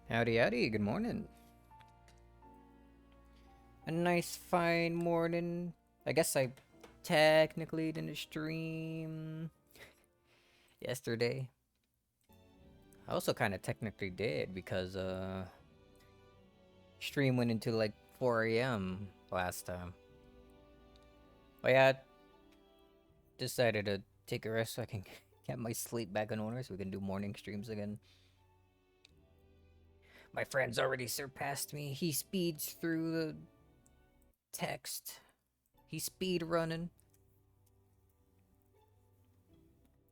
Howdy, howdy, good morning. A nice fine morning. I guess I technically didn't stream yesterday. I also kind of technically did because stream went into like 4 a.m. last time. But yeah, decided to take a rest so I can get my sleep back in order so we can do morning streams again. My friend's already surpassed me. He speeds through the text. He's speed running.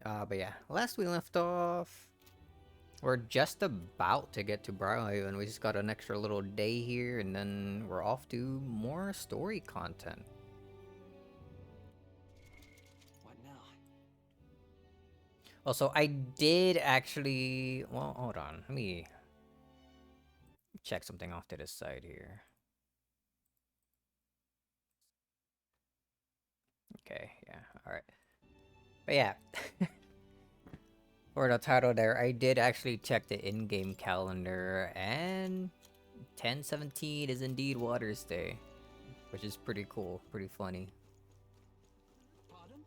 But yeah, last we left off, we're just about to get to Brownhaven. We just got an extra little day here, and then we're off to more story content. What now? Also, I did actually... Well, hold on. Let me check something off to the side here. Okay, yeah, alright. But yeah. For the title there, I did actually check the in-game calendar, and 10/17 is indeed Waters Day, which is pretty cool, pretty funny. Pardon?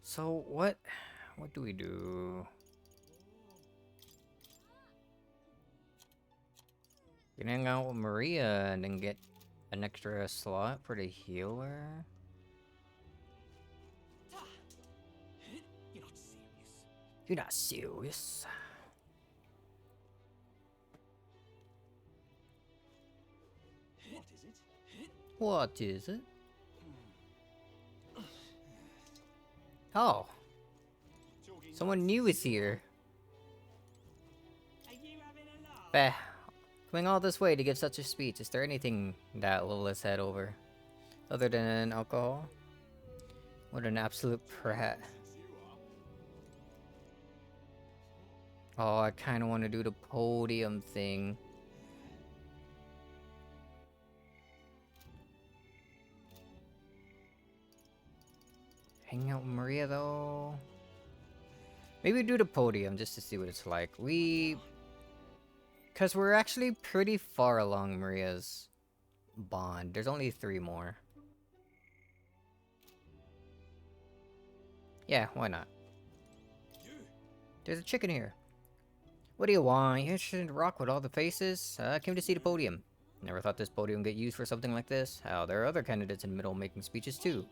So what do we do? We can hang out with Maria and then get an extra slot for the healer. You're not serious. You're not serious. What is it? What is it? Oh, someone new is here. Are you having a laugh? Bah, coming all this way to give such a speech. Is there anything that will us head over? Other than alcohol? What an absolute prat. Oh, I kind of want to do the podium thing. Hang out with Maria though. Maybe do the podium just to see what it's like. Because we're actually pretty far along Maria's bond. There's only 3 more. Yeah, why not? There's a chicken here. What do you want? You shouldn't rock with all the faces. I came to see the podium. Never thought this podium would get used for something like this. How there are other candidates in the middle making speeches too.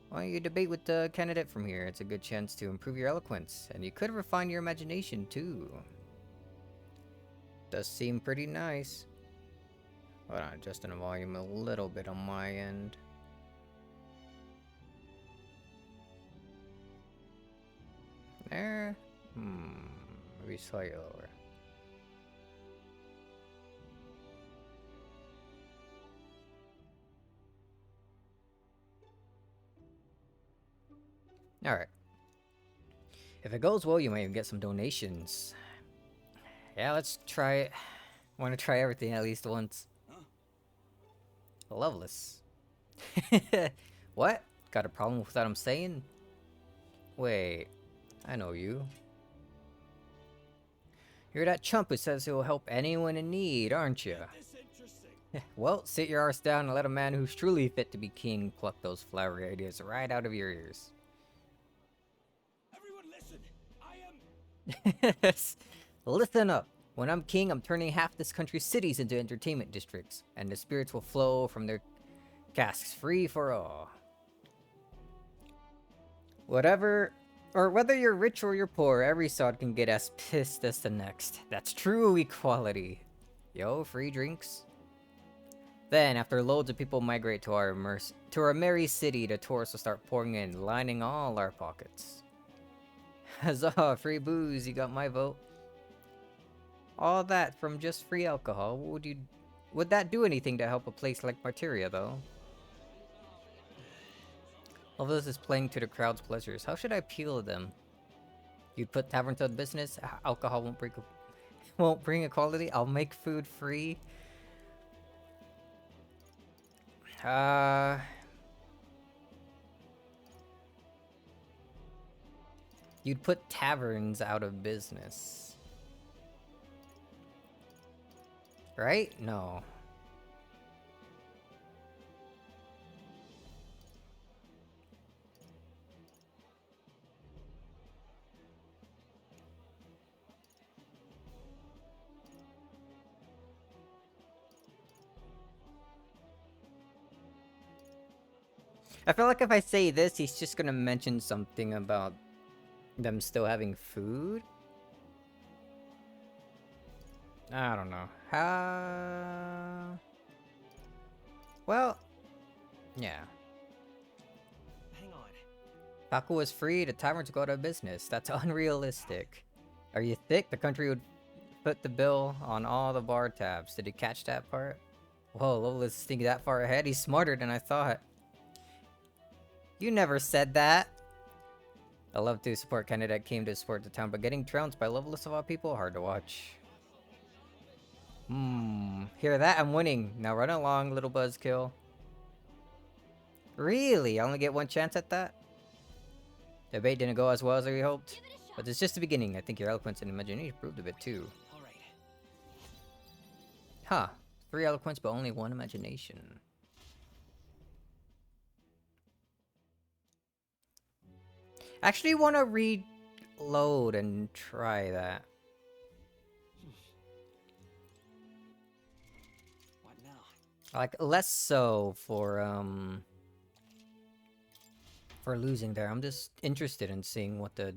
Why don't you debate with the candidate from here? It's a good chance to improve your eloquence, and you could refine your imagination too. Does seem pretty nice. Hold on, adjusting the volume a little bit on my end. There? Maybe slightly lower. Alright. If it goes well, you might even get some donations. Yeah, let's try it. Want to try everything at least once. Loveless. What? Got a problem with what I'm saying? Wait, I know you. You're that chump who says he'll help anyone in need, aren't you? This interesting. Well, sit your arse down and let a man who's truly fit to be king pluck those flowery ideas right out of your ears. Everyone listen. I am... Listen up. When I'm king, I'm turning half this country's cities into entertainment districts, and the spirits will flow from their casks free for all. Whatever, or whether you're rich or you're poor, every sod can get as pissed as the next. That's true equality. Yo, free drinks. Then, after loads of people migrate to our merry city, the tourists will start pouring in, lining all our pockets. Huzzah, free booze, you got my vote. All that from just free alcohol. Would that do anything to help a place like Martyria, though? All this is playing to the crowd's pleasures. How should I appeal to them? You'd put taverns out of business. Alcohol won't bring equality. I'll make food free. You'd put taverns out of business. Right? No. I feel like if I say this, he's just gonna mention something about them still having food. I don't know. Well, yeah. Hang on. Taco was free, the taverns go out of business. That's unrealistic. Are you thick? The country would put the bill on all the bar tabs. Did you catch that part? Whoa, Lola's thinking that far ahead. He's smarter than I thought. You never said that. I love to support Canada that came to support the town, but getting trounced by Loveless of all people, hard to watch. Hear that? I'm winning. Now run along, little buzzkill. Really? I only get one chance at that? Debate didn't go as well as we hoped. But it's just the beginning. I think your eloquence and imagination proved a bit too. All right. Huh. 3 eloquence, but only 1 imagination. Actually want to reload and try that. What now? Like, less so for losing there. I'm just interested in seeing what the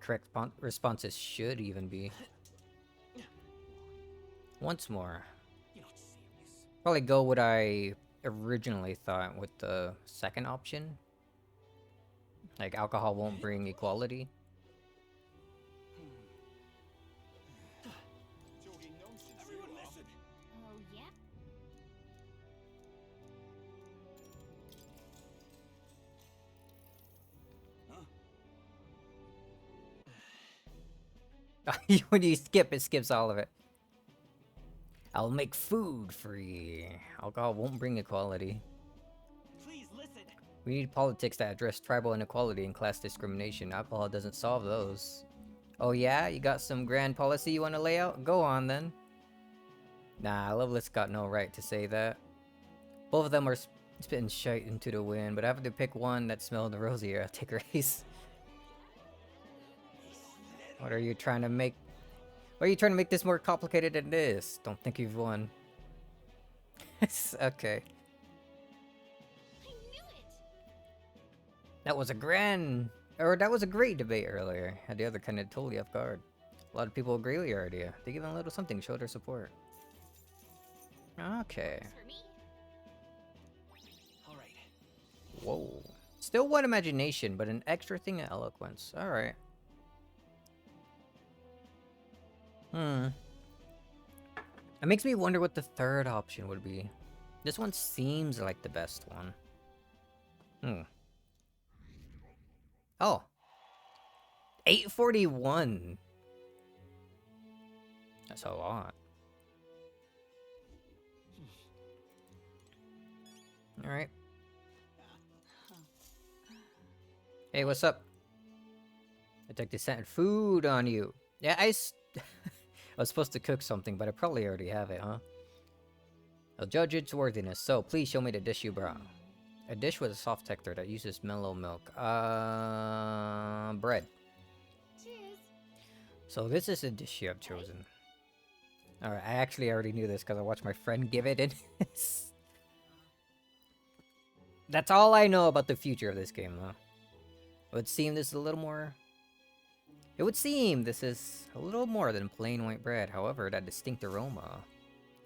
correct responses should even be. Once more. You're not serious. Probably go what I originally thought with the second option. Like, alcohol won't bring equality. Talking nonsense. Everyone listen. Oh, yeah? When you skip, it skips all of it. I'll make food free. Alcohol won't bring equality. Please listen. We need politics that address tribal inequality and class discrimination. Alcohol doesn't solve those. Oh yeah? You got some grand policy you want to lay out? Go on then. Nah, Loveless got no right to say that. Both of them are spitting shite into the wind, but I have to pick one that smelled rosier. I'll take Race. What are you trying to make? Why are you trying to make this more complicated than this? Don't think you've won. Okay. I knew it! That was a great debate earlier. Had the other kind of totally off guard. A lot of people agree with your idea. They give them a little something to show their support. Okay. It's for me. All right. Whoa. Still one imagination, but an extra thing of eloquence. Alright. It makes me wonder what the third option would be. This one seems like the best one. Oh. 841. That's a lot. Alright. Hey, what's up? Detective sent food on you. Yeah, I was supposed to cook something, but I probably already have it, huh? I'll judge its worthiness, so please show me the dish you brought. A dish with a soft texture that uses mellow milk. Bread. Cheers. So this is the dish you have chosen. Alright, I actually already knew this because I watched my friend give it in. That's all I know about the future of this game, though. It would seem this is a little more... It would seem this is a little more than plain white bread. However, that distinct aroma.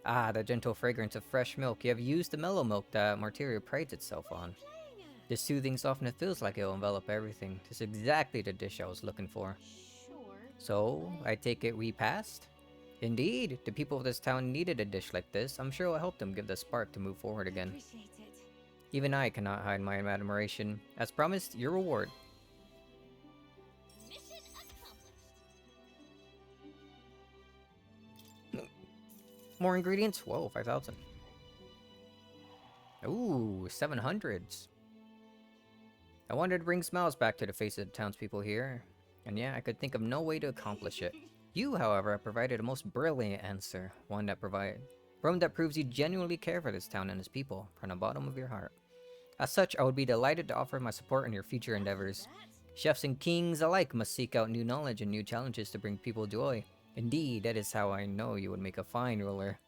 Ah, the gentle fragrance of fresh milk. You have used the mellow milk that Martyria prides itself on. This soothing softness feels like it will envelop everything. This is exactly the dish I was looking for. Sure. So, I take it we passed? Indeed, the people of this town needed a dish like this. I'm sure it will help them give the spark to move forward again. Appreciate it. Even I cannot hide my admiration. As promised, your reward. Mission accomplished. More ingredients? Whoa, 5,000. Ooh, 700s. I wanted to bring smiles back to the faces of the townspeople here. And yeah, I could think of no way to accomplish it. You, however, have provided a most brilliant answer, one that proves you genuinely care for this town and its people from the bottom of your heart. As such, I would be delighted to offer my support in your future endeavors. Chefs and kings alike must seek out new knowledge and new challenges to bring people joy. Indeed, that is how I know you would make a fine ruler.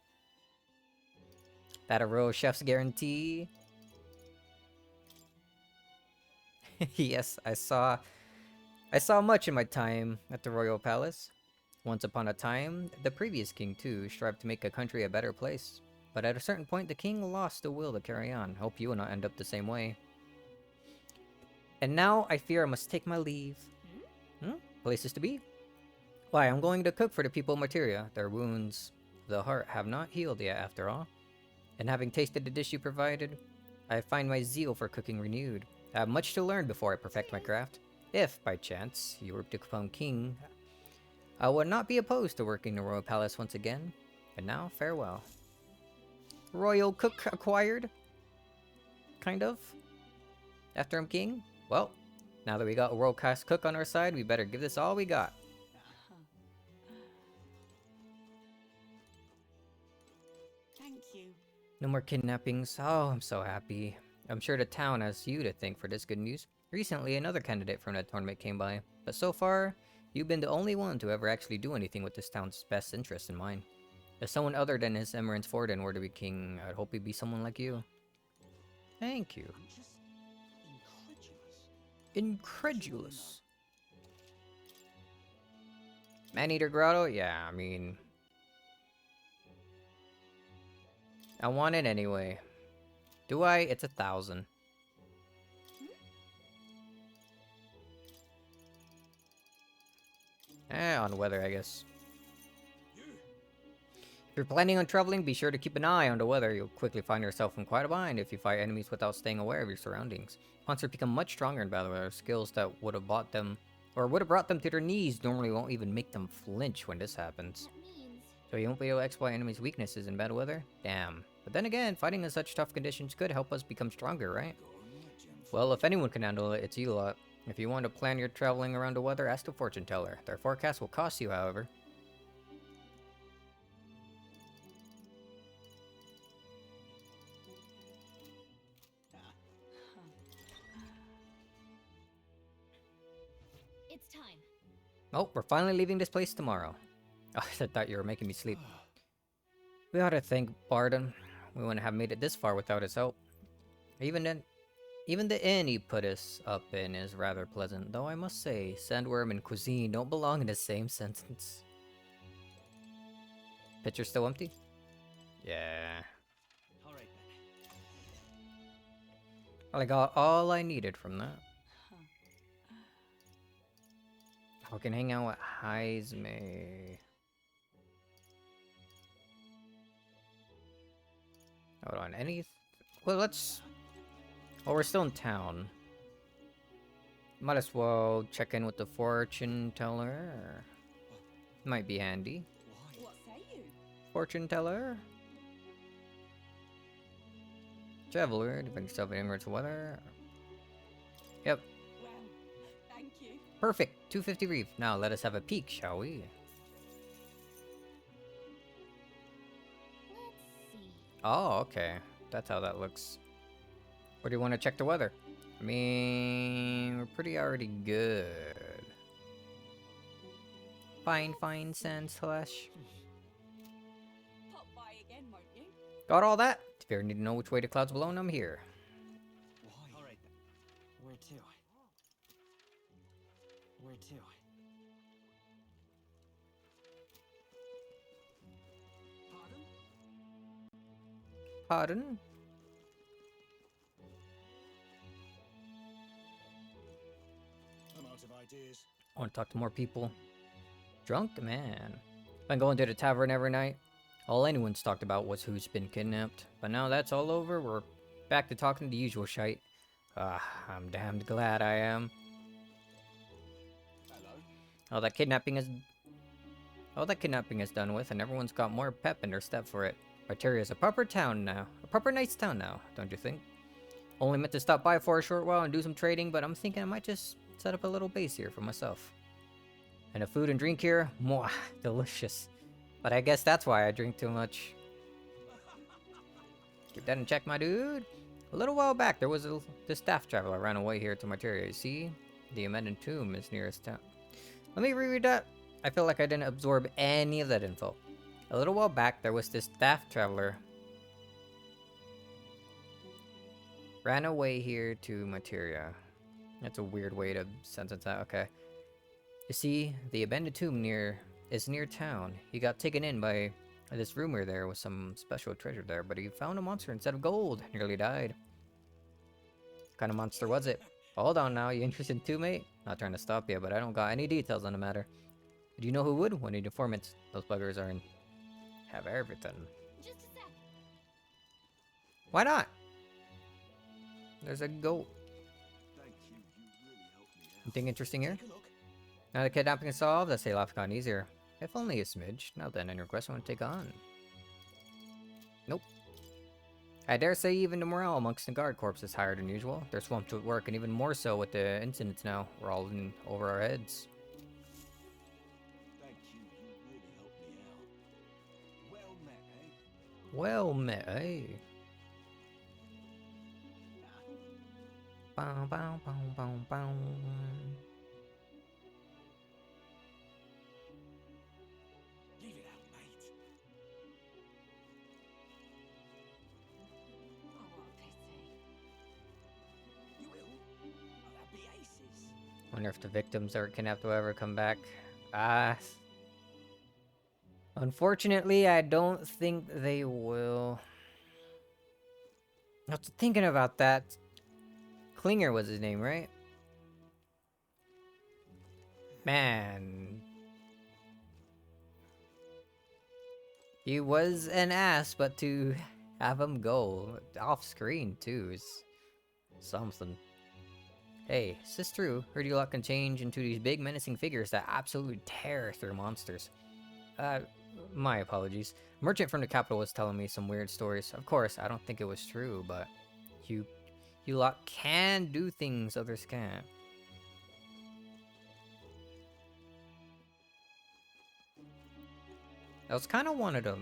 That a real chef's guarantee? Yes, I saw much in my time at the royal palace. Once upon a time, the previous king too strived to make a country a better place. But at a certain point, the king lost the will to carry on. Hope you will not end up the same way. And now I fear I must take my leave. Places to be? Why, I'm going to cook for the people of Materia. Their wounds, the heart, have not healed yet after all. And having tasted the dish you provided, I find my zeal for cooking renewed. I have much to learn before I perfect my craft. If, by chance, you were to become king, I would not be opposed to working the royal palace once again. And now, farewell. Royal cook acquired? Kind of. After I'm king? Well, now that we got a world-class cook on our side, we better give this all we got. Thank you. No more kidnappings. Oh, I'm so happy. I'm sure the town has you to thank for this good news. Recently, another candidate from that tournament came by, but so far, you've been the only one to ever actually do anything with this town's best interest in mind. If someone other than His Eminence Forden were to be king, I'd hope he'd be someone like you. Thank you. I'm just incredulous. Incredulous. Maneater Grotto? Yeah, I mean... I want it anyway. Do I? It's 1,000. On weather, I guess. If you're planning on traveling, be sure to keep an eye on the weather. You'll quickly find yourself in quite a bind if you fight enemies without staying aware of your surroundings. Monsters become much stronger in battle. Their skills that would have brought them to their knees normally won't even make them flinch when this happens. That means So you won't be able to exploit enemies' weaknesses in bad weather? Damn. But then again, fighting in such tough conditions could help us become stronger, right? Well, if anyone can handle it, it's you lot. If you want to plan your traveling around the weather, ask the fortune teller. Their forecast will cost you, however. it's time. Oh, we're finally leaving this place tomorrow. Oh, I thought you were making me sleep. We ought to thank Barden. We wouldn't have made it this far without his help. Even the inn he put us up in is rather pleasant, though I must say, sandworm and cuisine don't belong in the same sentence. Pitcher still empty? Yeah. All right then. Well, I got all I needed from that. I can hang out with Heisme. Hold on, well, let's... Oh, we're still in town. Might as well check in with the fortune teller. Might be handy. Why? What say you? Fortune teller. Traveler, defend yourself in ignorance of weather. Yep, Well, thank you. perfect. 250 reef. Now let us have a peek, shall we? Let's see. Oh, okay. That's how that looks. Or do you want to check the weather? I mean, we're pretty already good. Fine, sand slash. Pop by again, won't you? Got all that? If you ever need to know which way the clouds blown, I'm here. Why? All right then. Where to? Where to? Pardon? Pardon? I'm out of ideas. I want to talk to more people. Drunk? Man. Been going to the tavern every night. All anyone's talked about was who's been kidnapped. But now that's all over, we're back to talking to the usual shite. I'm damned glad I am. Hello. All that kidnapping is done with, and everyone's got more pep in their step for it. Arteria's a proper town now. A proper nice town now, don't you think? Only meant to stop by for a short while and do some trading, but I'm thinking I might just set up a little base here for myself. And the food and drink here, mwah, delicious. But I guess that's why I drink too much. Keep that in check, my dude. A little while back, there was this staff traveler ran away here to Materia. You see? The abandoned tomb is nearest town. Let me reread that. I feel like I didn't absorb any of that info. A little while back, there was this staff traveler ran away here to Materia. That's a weird way to sentence that. Okay. You see, the abandoned tomb is near town. He got taken in by this rumor there was some special treasure there, but he found a monster instead of gold. Nearly died. What kind of monster was it? Hold on now, you interested too, mate? Not trying to stop you, but I don't got any details on the matter. Do you know who would? We need informants. Those buggers are in... have everything. Just a sec. Why not? There's a goat. Thank you. You really helped me out. Anything interesting here? Take a look. Now the kidnapping is solved, let's say life gone easier. If only a smidge. Now then, any request I want to take on? Nope. I dare say even the morale amongst the guard corps is higher than usual. They're swamped with work, and even more so with the incidents now. We're all in over our heads. Thank you. You really helped me out. Well met, eh? Well met, eh? Bow, bow, bow, bow, bow. Leave it out, mate. Oh, what a pity. You will? Oh, that'd be aces. Wonder if the victims are kidnapped will ever come back. Unfortunately, I don't think they will. I was thinking about that. Klinger was his name, right? Man. He was an ass, but to have him go off screen too is something. Hey, is this true? Heard you lot can change into these big menacing figures that absolutely tear through monsters. My apologies. Merchant from the capital was telling me some weird stories. Of course, I don't think it was true, but you lot can do things others can't. I was kind of wanted to,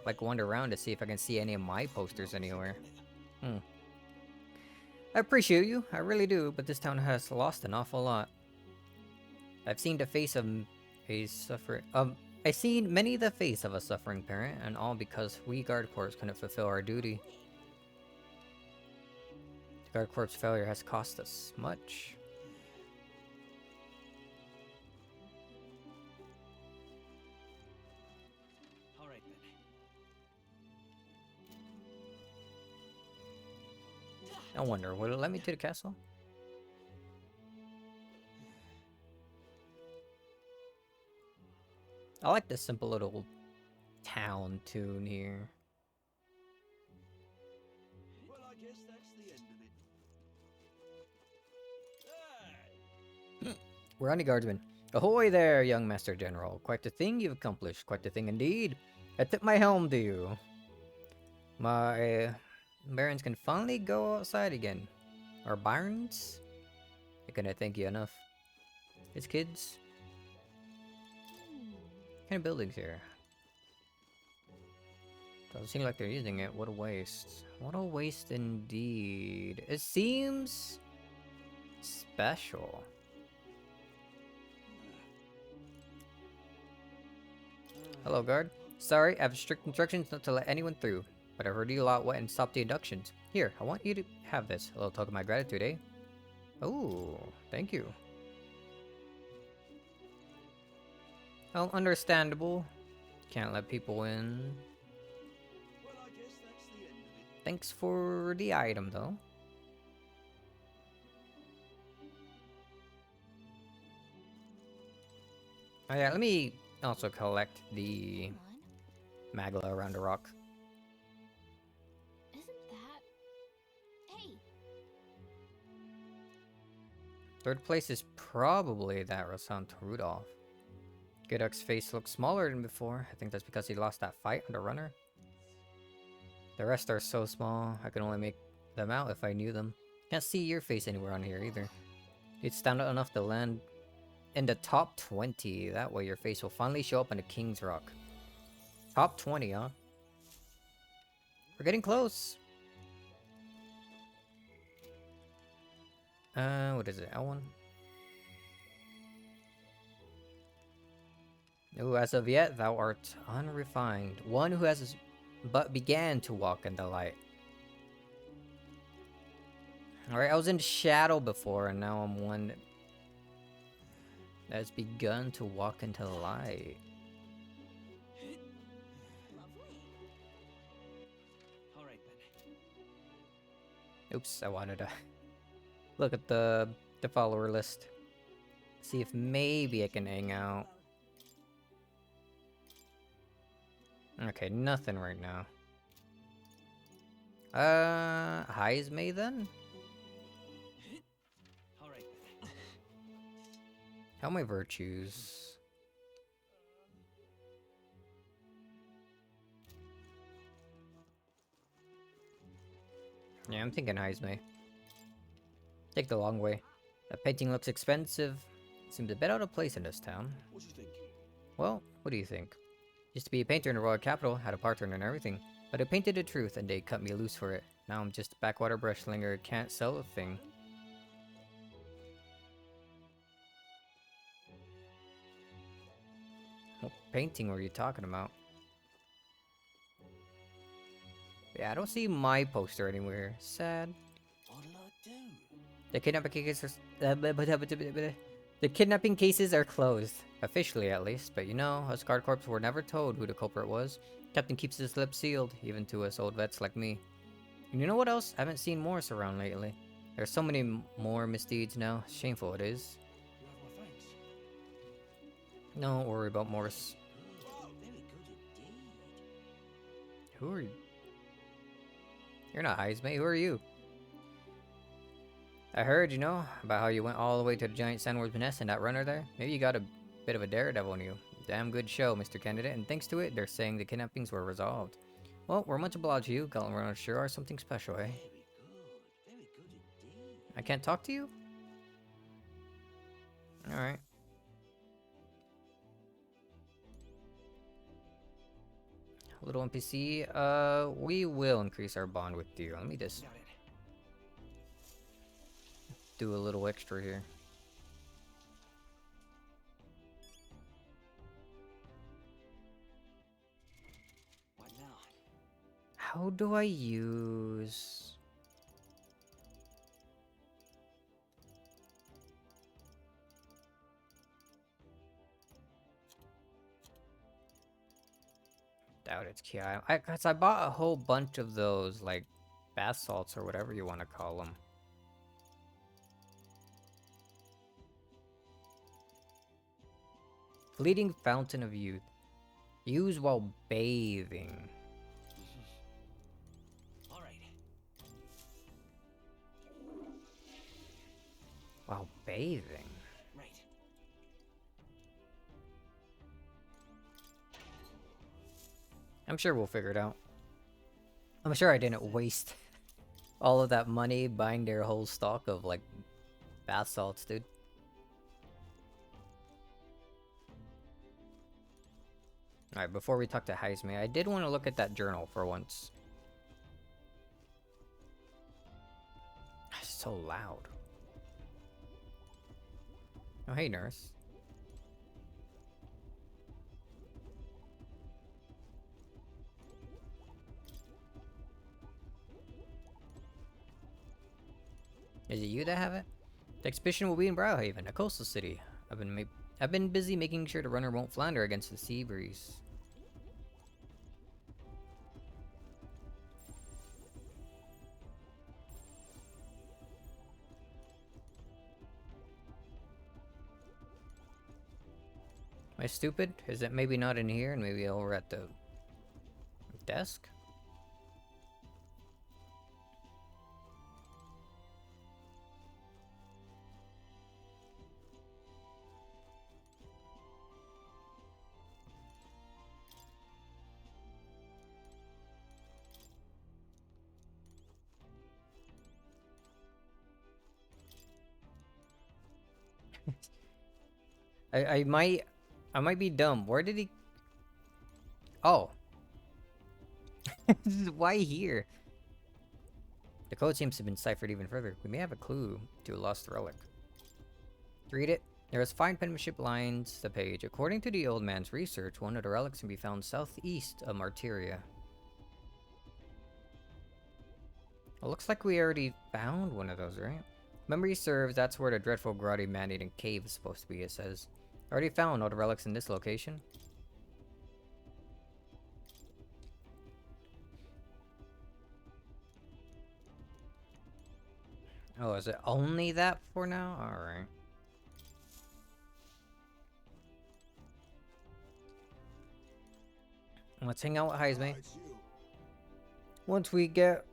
like, wander around to see if I can see any of my posters anywhere. I appreciate you, I really do, but this town has lost an awful lot. I've seen the face of a suffering... I've seen many the face of a suffering parent, and all because we Guard Corps couldn't fulfill our duty. The Guard Corps' failure has cost us much. All right then. I wonder, will it let me to the castle? I like this simple little town tune here. Well, I guess that's the end of it. Hey! We're on the guardsmen. Ahoy there, young Master General. Quite the thing you've accomplished. Quite the thing indeed. I tip my helm to you. My barons can finally go outside again. Or barons? I couldn't thank you enough. It's kids. What kind of buildings here? Doesn't seem like they're using it. What a waste. What a waste indeed. It seems special. Hello, guard. Sorry, I have strict instructions not to let anyone through. But I heard you lot went and stopped the inductions. Here, I want you to have this. A little token of my gratitude, eh? Oh, thank you. Well, understandable. Can't let people in. Well, I guess that's the end of it. Thanks for the item, though. Oh yeah, let me also collect the Come on. magla around the rock. Isn't that... Hey! Third place is probably that Rosant Rudolph. Gidok's face looks smaller than before. I think that's because he lost that fight on the runner. The rest are so small, I can only make them out if I knew them. Can't see your face anywhere on here either. You'd stand out enough to land in the top 20. That way your face will finally show up on the King's Rock. Top 20, huh? We're getting close. What is it? L1? Ooh, as of yet, thou art unrefined. One who has but began to walk in the light. Alright, I was in shadow before, and now I'm one that has begun to walk into the light. Lovely. All right then. Oops, I wanted to look at the follower list. See if maybe I can hang out. Okay, nothing right now. Highs May then? All right then. How are my virtues? Yeah, I'm thinking highs May. Take the long way. That painting looks expensive. Seems a bit out of place in this town. What do you think? Well, what do you think? Used to be a painter in the royal capital, had a partner and everything. But I painted the truth and they cut me loose for it. Now I'm just a backwater brush slinger, can't sell a thing. What painting were you talking about? Yeah, I don't see my poster anywhere. Sad. What'll I do? The kidnapping cases are... The kidnapping cases are closed. Officially, at least. But you know, us guard corps were never told who the culprit was. Captain keeps his lips sealed, even to us old vets like me. And you know what else? I haven't seen Morris around lately. There's so many more misdeeds now. Shameful it is. You have my thanks. Don't worry about Morris. Good. Very good indeed. Who are you? You're not Heismay. Who are you? I heard, you know, about how you went all the way to the giant sandworm's nest and that runner there. Maybe you got a bit of a daredevil in you. Damn good show, Mr. Candidate, and thanks to it, they're saying the kidnappings were resolved. Well, we're much obliged to you. Gallant runners sure are something special, eh? Very good indeed. I can't talk to you? Alright. Little NPC, we will increase our bond with you. Let me just Got it. do a little extra here. What now? How do I use... Doubt it's key. Cause I bought a whole bunch of those, like, bath salts or whatever you want to call them. Fleeting Fountain of Youth. Use while bathing. All right. While bathing? Right. I'm sure we'll figure it out. I'm sure I didn't waste all of that money buying their whole stock of, like, bath salts, dude. Alright, before we talk to Heisme, I did want to look at that journal for once. It's so loud. Oh, hey, nurse. Is it you that have it? The expedition will be in Browhaven, a coastal city. I've been busy making sure the runner won't flounder against the sea breeze. Am I stupid? Is it maybe not in here and maybe over at the desk? I might be dumb. Where did he? Oh, why here? The code seems to have been ciphered even further. We may have a clue to a lost relic. Read it. There is fine penmanship lines the page. According to the old man's research, one of the relics can be found southeast of Martyria. It looks like we already found one of those, right? Memory serves, that's where the dreadful grotty man-eating cave is supposed to be, it says. Already found all the relics in this location. Oh, is it only that for now? Alright. Let's hang out with Heisme. It's you. Once we get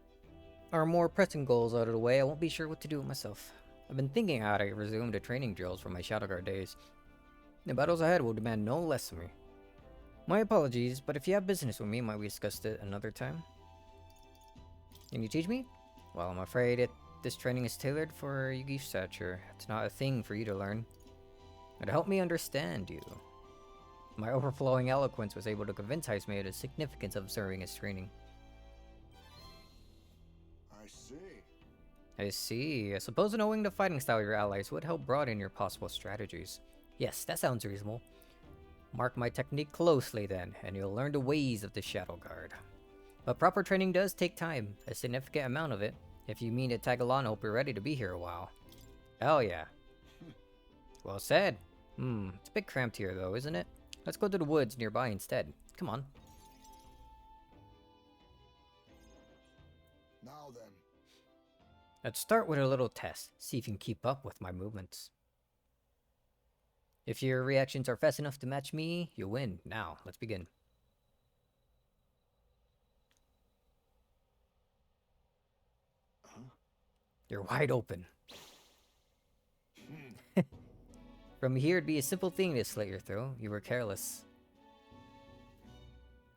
our more pressing goals out of the way, I won't be sure what to do with myself. I've been thinking how to resume the training drills from my Shadow Guard days. The battles ahead will demand no less of me. My apologies, but if you have business with me, might we discuss it another time? Can you teach me? Well, I'm afraid this training is tailored for Yugi's stature. It's not a thing for you to learn. But help me understand you. My overflowing eloquence was able to convince Heisme of the significance of observing his training. I see. I see. I suppose knowing the fighting style of your allies would help broaden your possible strategies. Yes, that sounds reasonable. Mark my technique closely then, and you'll learn the ways of the Shadow Guard. But proper training does take time, a significant amount of it. If you mean to tag along, I hope you're ready to be here a while. Hell yeah. Well said. It's a bit cramped here though, isn't it? Let's go to the woods nearby instead. Come on. Now then. Let's start with a little test. See if you can keep up with my movements. If your reactions are fast enough to match me, you win. Now, let's begin. Huh? You're wide open. From here, it'd be a simple thing to slit your throat. You were careless.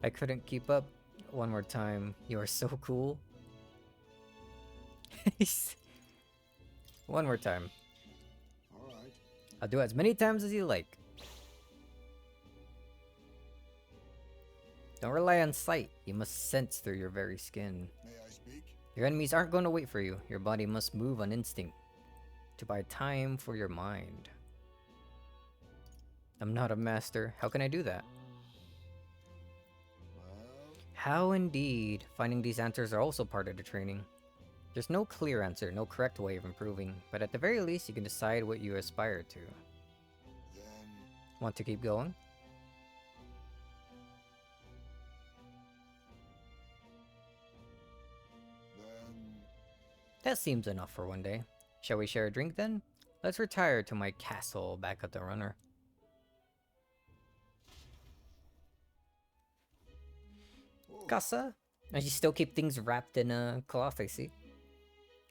I couldn't keep up. One more time. You are so cool. One more time. All right. I'll do it as many times as you like. Don't rely on sight. You must sense through your very skin. May I speak? Your enemies aren't going to wait for you. Your body must move on instinct to buy time for your mind. I'm not a master. How can I do that? Well, How indeed. Finding these answers are also part of the training. There's no clear answer, no correct way of improving, but at the very least you can decide what you aspire to. then Want to keep going? That seems enough for one day. Shall we share a drink then? Let's retire to my castle back at the runner. oh, Casa? And you still keep things wrapped in a cloth, I see.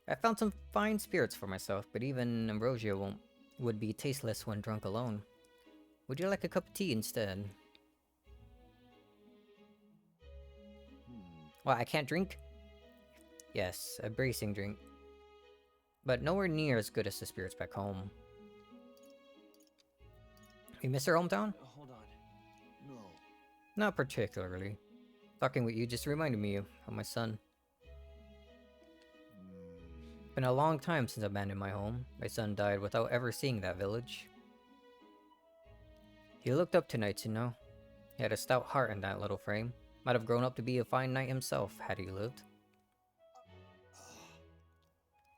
I found some fine spirits for myself, but even ambrosia would be tasteless when drunk alone. Would you like a cup of tea instead? Well, I can't drink? Yes, a bracing drink. But nowhere near as good as the spirits back home. You miss your hometown? Hold on. no. Not particularly. Talking with you just reminded me of my son. Been a long time since I abandoned my home. My son died without ever seeing that village. He looked up to knights, you know. He had a stout heart in that little frame. Might have grown up to be a fine knight himself, had he lived.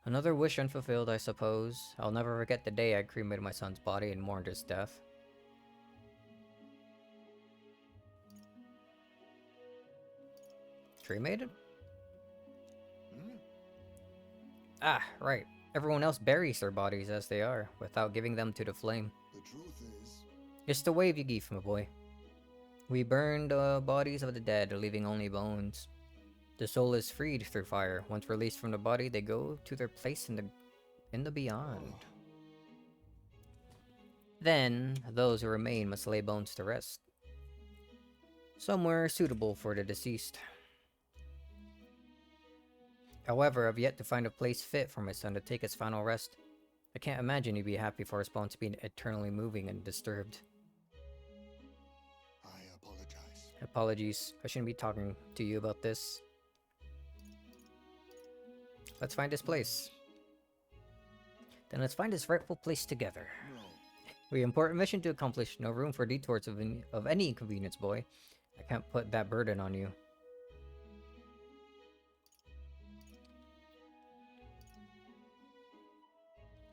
Another wish unfulfilled, I suppose. I'll never forget the day I cremated my son's body and mourned his death. Cremated? Ah, right. Everyone else buries their bodies as they are, without giving them to the flame. The truth is, It's the way of Yugif, my boy. We burn the bodies of the dead, leaving only bones. The soul is freed through fire. Once released from the body, they go to their place in the beyond. Then, those who remain must lay bones to rest. Somewhere suitable for the deceased. However, I've yet to find a place fit for my son to take his final rest. I can't imagine you'd be happy for his bones being eternally moving and disturbed. I apologize. Apologies, I shouldn't be talking to you about this. Let's find his place. Then let's find his rightful place together. No. We have important mission to accomplish. No room for detours of any inconvenience, boy. I can't put that burden on you.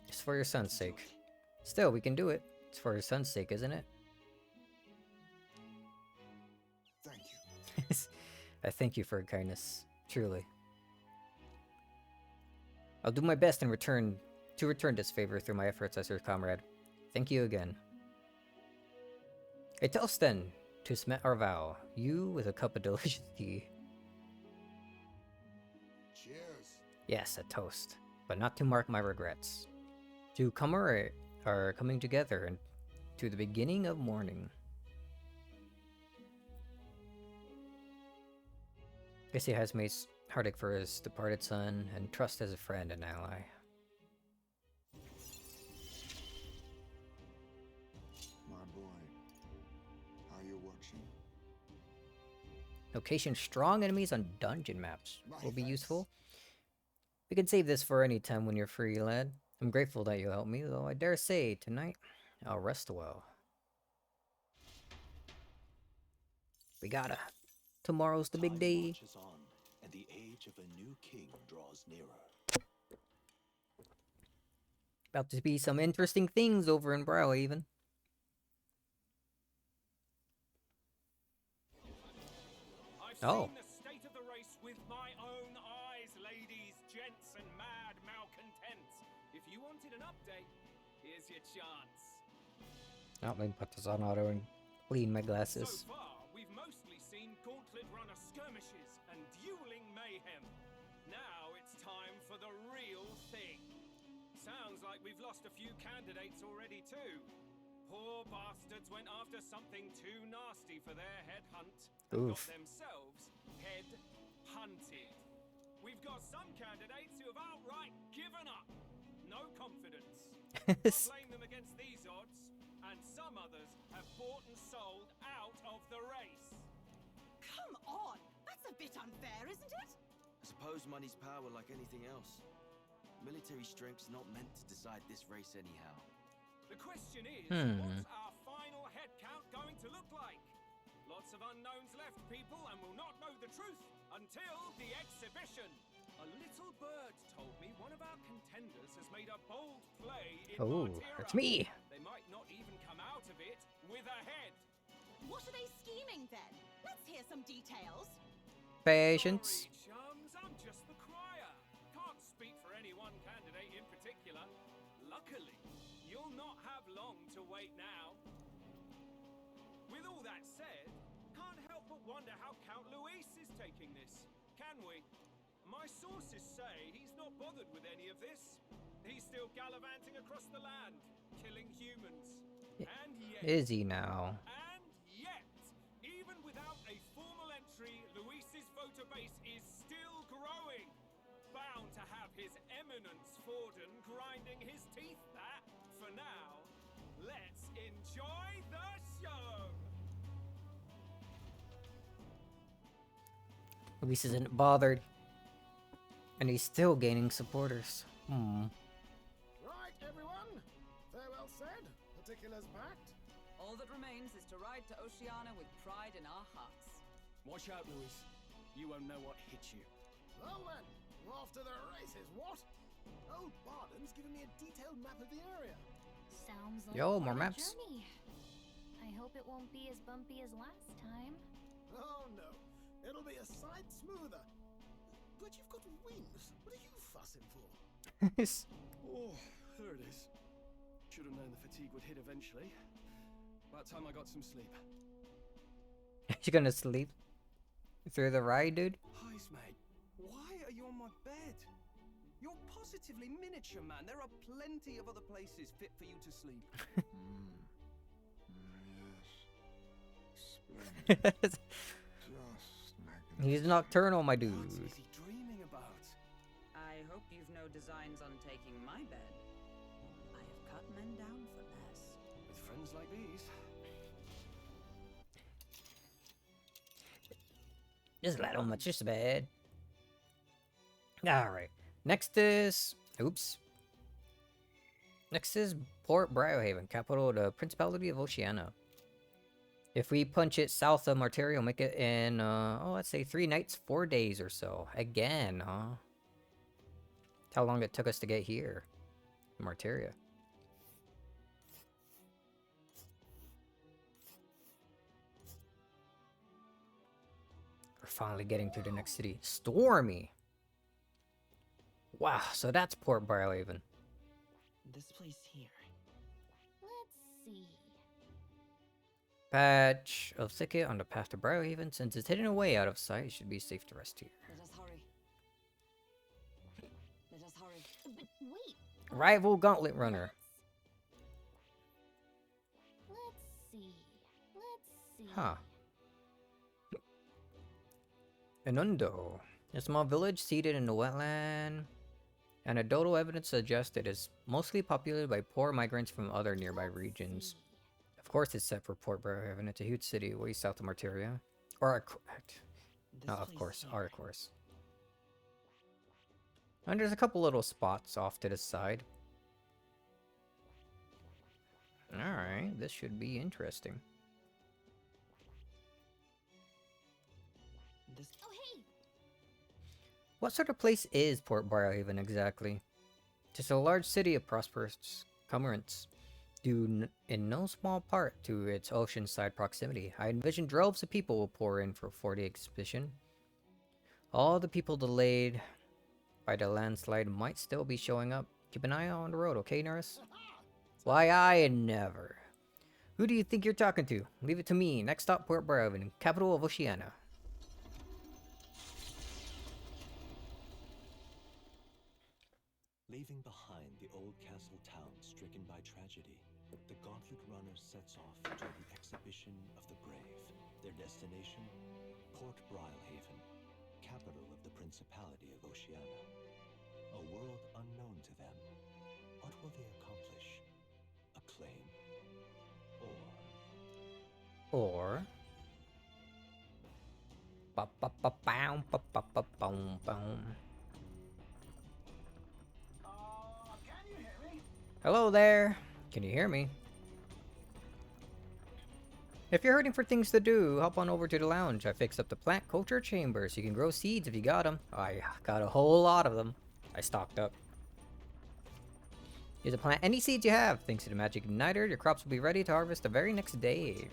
It's for your son's sake. Still, we can do it. It's for your son's sake, isn't it? Thank you. I thank you for your kindness. Truly. I'll do my best in return to return this favor through my efforts as your comrade. Thank you again. A toast then, to cement our vow. You with a cup of delicious tea. Cheers. Yes, a toast, but not to mark my regrets. To commemorate our coming together and to the beginning of morning. Guess he has made heartache for his departed son and trust as a friend and ally. My boy, are you watching? Location strong enemies on dungeon maps will be My useful. We can save this for any time when you're free, lad. I'm grateful that you helped me, though I dare say tonight I'll rest well. We gotta. Tomorrow's the big Time day. marches on, and the age of a new king draws nearer. About to be some interesting things over in Browhaven. I've Oh. seen the state of the race with my own eyes, ladies, gents, and mad malcontents. If you wanted an update, here's your chance. Let me put this on auto and clean my So glasses. far, we've mostly seen gauntlet runner skirmishes and dueling mayhem. Now it's time for the real thing. Sounds like we've lost a few candidates already too. Poor bastards went after something too nasty for their head hunt and Oof. got themselves head hunted. We've got some candidates who have outright given up. No confidence. Can't blame them against these odds. And some others have bought and sold out of the race. Come on! That's a bit unfair, isn't it? I suppose money's power like anything else. Military strength's not meant to decide this race anyhow. The question is, Hmm. what's our final head count going to look like? Lots of unknowns left, people, and we'll not know the truth until the exhibition. A little bird told me one of our contenders has made a bold play in Oh, Martira. that's me. They might not even come out of it with a head. What are they scheming then? Let's hear some details. Patience. Sorry, chums, I'm just the crier. Can't speak for any one candidate in particular. Luckily, you'll not have long to wait now. With all that said, can't help but wonder how Count Luis is taking this. Can we? My sources say he's not bothered with any of this. He's still gallivanting across the land, killing humans. And yet... Is he now? And yet, even without a formal entry, Luis's voter base is still growing. Bound to have his eminence Forden grinding his teeth at. For now, let's enjoy the show. Luis isn't bothered. And he's still gaining supporters. Hmm. Right, everyone. Farewell said. Particulars packed. All that remains is to ride to Oceania with pride in our hearts. Watch out, Luis. You won't know what hit you. Well then, we're off to the races, what? Old Barden's given me a detailed map of the area. Sounds like Yo, quite more a maps. journey. I hope it won't be as bumpy as last time. Oh no, it'll be a sight smoother. But you've got wings. What are you fussing for? Oh, there it is. Should have known the fatigue would hit eventually. About time I got some sleep. You gonna sleep through the ride, dude? Heis, mate. Why are you on my bed? You're positively miniature, man. There are plenty of other places fit for you to sleep. Yes. Splendid. Just magnificent. He's nocturnal, my What dude. is he dreaming about? I hope you've no designs on taking my bed. like these. Just a little much, just bad. Alright. Next is... Oops. Next is Port Briohaven, capital of the Principality of Oceania. If we punch it south of Martaria, we'll make it in, let's say 3 nights, 4 days or so. Again, huh? How long it took us to get here. Martaria. We're finally getting to the next city. Stormy! Wow, so that's Port Briohaven. This place here. Let's see. Patch of thicket on the path to Briohaven. Since it's hidden away out of sight, it should be safe to rest here. Let us hurry. Let us hurry. But wait. Rival Gauntlet Runner. Let's see. Let's see. Huh. Inundo. A small village seated in the wetland. Anecdotal evidence suggests it is mostly populated by poor migrants from other nearby regions. Of course it's set for Port Briohaven. It's a huge city way south of Martaria. Or, no, of course, of course. And there's a couple little spots off to the side. Alright, this should be interesting. Oh, hey. What sort of place is Port Briohaven exactly? Just a large city of prosperous commerce, due in no small part to its oceanside proximity. I envision droves of people will pour in for a 4-day exhibition. All the people delayed by the landslide might still be showing up. Keep an eye on the road, okay, Norris? Why, I never. Who do you think you're talking to? Leave it to me. Next stop, Port Briohaven, capital of Oceania. Leaving behind the old castle town stricken by tragedy, the Gauntlet Runner sets off to the exhibition of the brave. Their destination, Port Briohaven, capital of the Principality of Oceania. A world unknown to them. What will they accomplish? Acclaim? Or... Ba-ba-ba-bow, ba-ba-ba-boom, boom. Can you hear me? Hello there. Can you hear me? If you're hurting for things to do, hop on over to the lounge. I fixed up the plant culture chamber so you can grow seeds if you got them. I got a whole lot of them. I stocked up. Use to plant any seeds you have. Thanks to the magic igniter, your crops will be ready to harvest the very next day.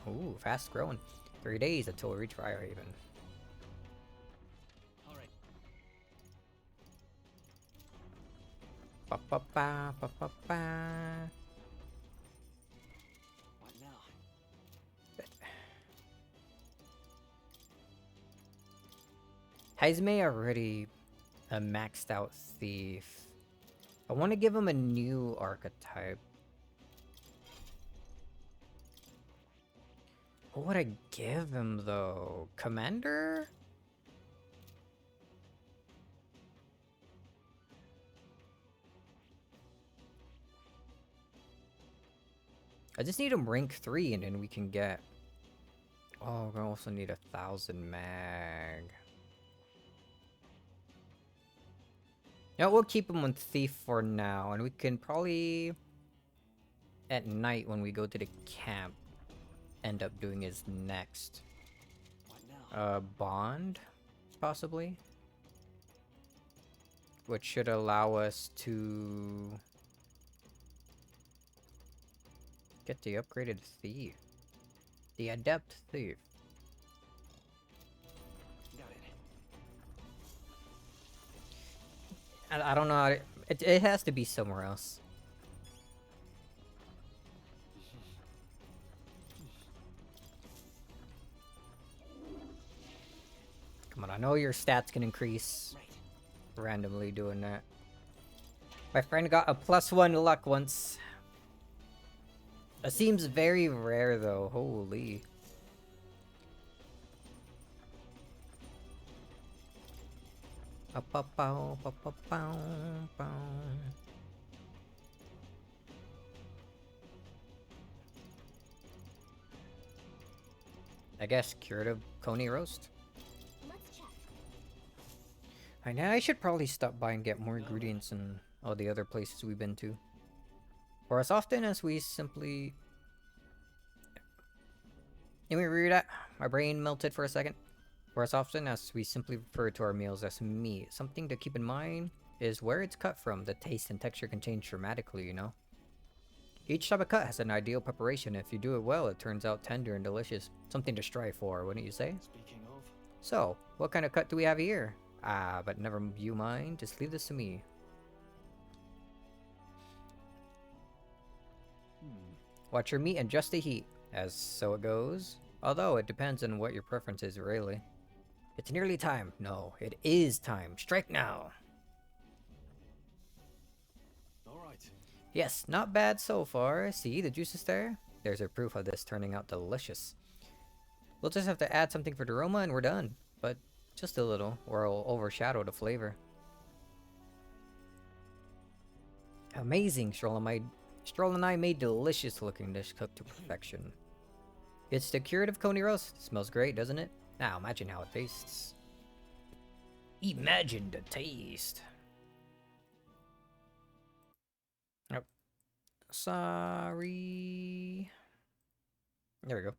Ooh, fast growing. 3 days until we reach Briohaven. Alright. Ba ba ba ba ba ba. What now? Heisme already a maxed out thief. I want to give him a new archetype. What would I give him though? Commander? I just need him rank 3 and then we can get... Oh, we also need 1,000 mag. Yeah, we'll keep him on Thief for now, and we can probably... At night when we go to the camp, end up doing his next. What now? Bond? Possibly? Which should allow us to... get the upgraded Thief. The Adept Thief. Got it. I don't know how to, it has to be somewhere else. Come on, I know your stats can increase Right. randomly doing that. My friend got a +1 luck once. That seems very rare though, holy. Ba-ba-bow, ba-ba-bow, bow. I guess curative coney roast. Let's check. I know I should probably stop by and get more ingredients in all the other places we've been to. For as often as we simply... Can we read that? My brain melted for a second. For as often as we simply refer to our meals as meat, something to keep in mind is where it's cut from. The taste and texture can change dramatically, you know? Each type of cut has an ideal preparation. If you do it well, it turns out tender and delicious. Something to strive for, wouldn't you say? Speaking of, So, what kind of cut do we have here? Ah, but never you mind. Just leave this to me. Watch your meat and adjust the heat, as so it goes. Although, it depends on what your preference is, really. It's nearly time. No, it is time. Strike now. all right. Yes, not bad so far. See, the juice is there. There's a proof of this turning out delicious. We'll just have to add something for the aroma and we're done. But just a little, or it'll overshadow the flavor. Amazing, Stroll and I made delicious looking dish cooked to perfection. It's the curative coney roast. Smells great, doesn't it? Now imagine how it tastes. Imagine the taste. Oh, sorry. There we go.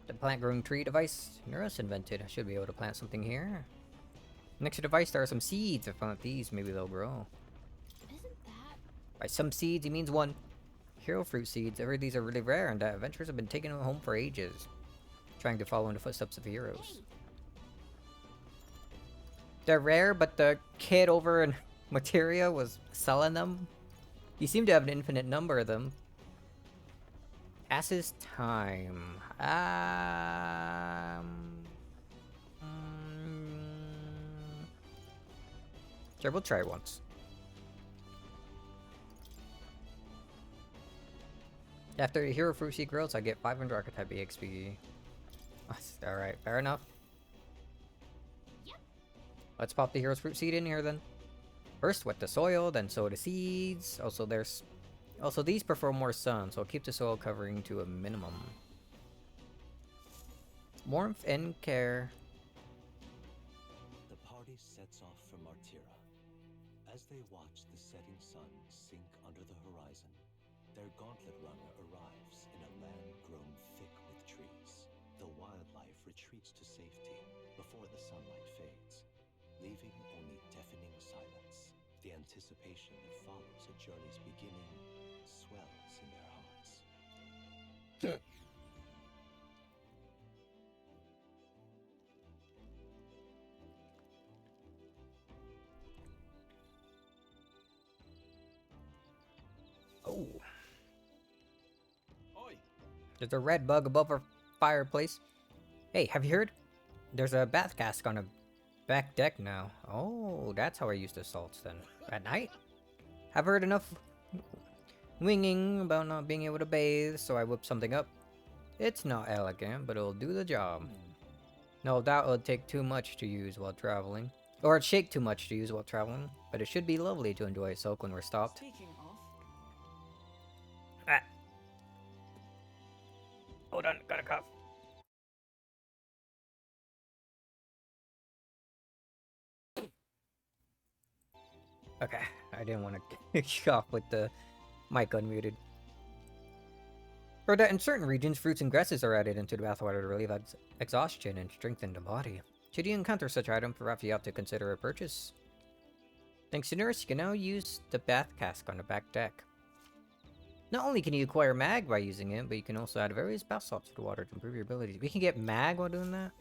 The plant growing tree device Nurse invented. I should be able to plant something here. Next to the device there are some seeds. If I plant these, maybe they'll grow. Isn't that... By some seeds, he means one. Hero fruit seeds. I heard these are really rare and that adventurers have been taking them home for ages. Trying to follow in the footsteps of heroes. They're rare, but the kid over in Materia was selling them. He seemed to have an infinite number of them. Ass's time. Sure, we'll try it once. After the hero fruit seed grows, I get 500 archetype EXP. Alright, fair enough. Yep. Let's pop the hero's fruit seed in here then. First wet the soil, then sow the seeds. Also these prefer more sun, so I'll keep the soil covering to a minimum. Warmth and care. The party sets off for Martira. As they watch the setting sun sink under the horizon, their gauntlet runner arrives in a land grown thick with trees. The wildlife retreats to safety before the sunlight fades, leaving only deafening silence. The anticipation that follows a journey's beginning swells in their hearts. Oh. Oi! There's a red bug above our fireplace. Hey, have you heard? There's a bath cask on a back deck now. Oh, that's how I use the salts then. At night? I've heard enough winging about not being able to bathe, so I whip something up. It's not elegant, but it'll do the job. No doubt it'll take too much to use while traveling. Or it'd shake too much to use while traveling, but it should be lovely to enjoy a soak when we're stopped. Speaking of, Ah. Hold on, got a cough. Okay, I didn't want to cough with the mic unmuted. Heard that in certain regions, fruits and grasses are added into the bathwater to relieve exhaustion and strengthen the body. Should you encounter such item, perhaps you have to consider a purchase. Thanks to Nurse, you can now use the bath cask on the back deck. Not only can you acquire mag by using it, but you can also add various bath salts to the water to improve your abilities. We can get mag while doing that?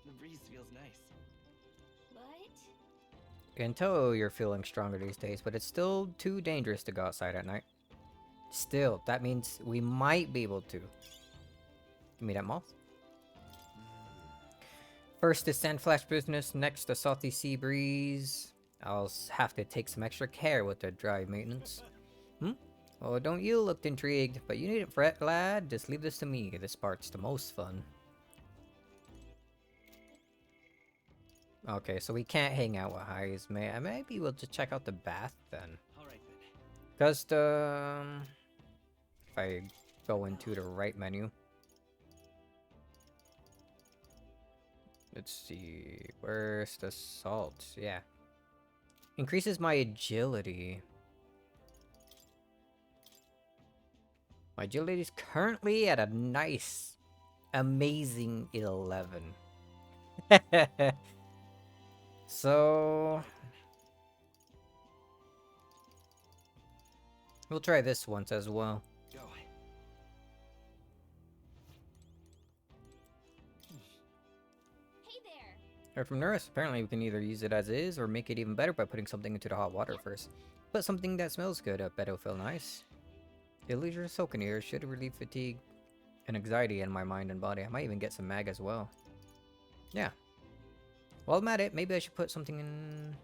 The breeze feels nice. What? I can tell you're feeling stronger these days, but it's still too dangerous to go outside at night. Still, that means we might be able to. Give me that moth. First the sandflash business, next the salty sea breeze. I'll have to take some extra care with the dry maintenance. Oh, don't you look intrigued, but you needn't fret, lad. Just leave this to me. This part's the most fun. Okay, so we can't hang out with Highs. Maybe we'll just check out the bath then. Alright then. Custom. If I go into the right menu. Let's see. Where's the salt? Yeah. Increases my agility. My agility is currently at a nice, amazing 11. So we'll try this once as well. Go. Hey there. Heard from Nurse. Apparently we can either use it as is or make it even better by putting something into the hot water first. Put something that smells good. I bet it'll feel nice. The leisure soak in here should relieve fatigue and anxiety in my mind and body. I might even get some mag as well. Yeah. While I'm at it, maybe I should put something in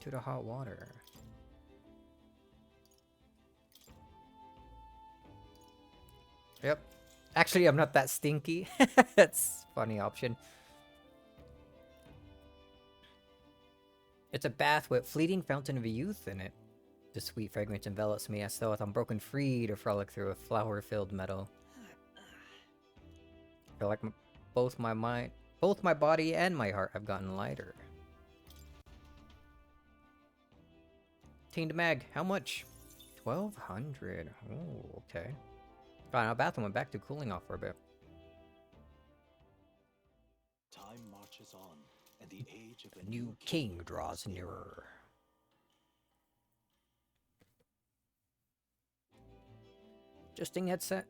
to the hot water. Yep. Actually, I'm not that stinky. That's a funny option. It's a bath with fleeting fountain of youth in it. The sweet fragrance envelops me as though I'm broken free to frolic through a flower-filled meadow. I feel like both my body and my heart have gotten lighter. Teen to mag, how much? 1,200. Oh, okay. Got out of bathroom, went back to cooling off for a bit. Time marches on, and the age of A new king draws nearer. Adjusting headset.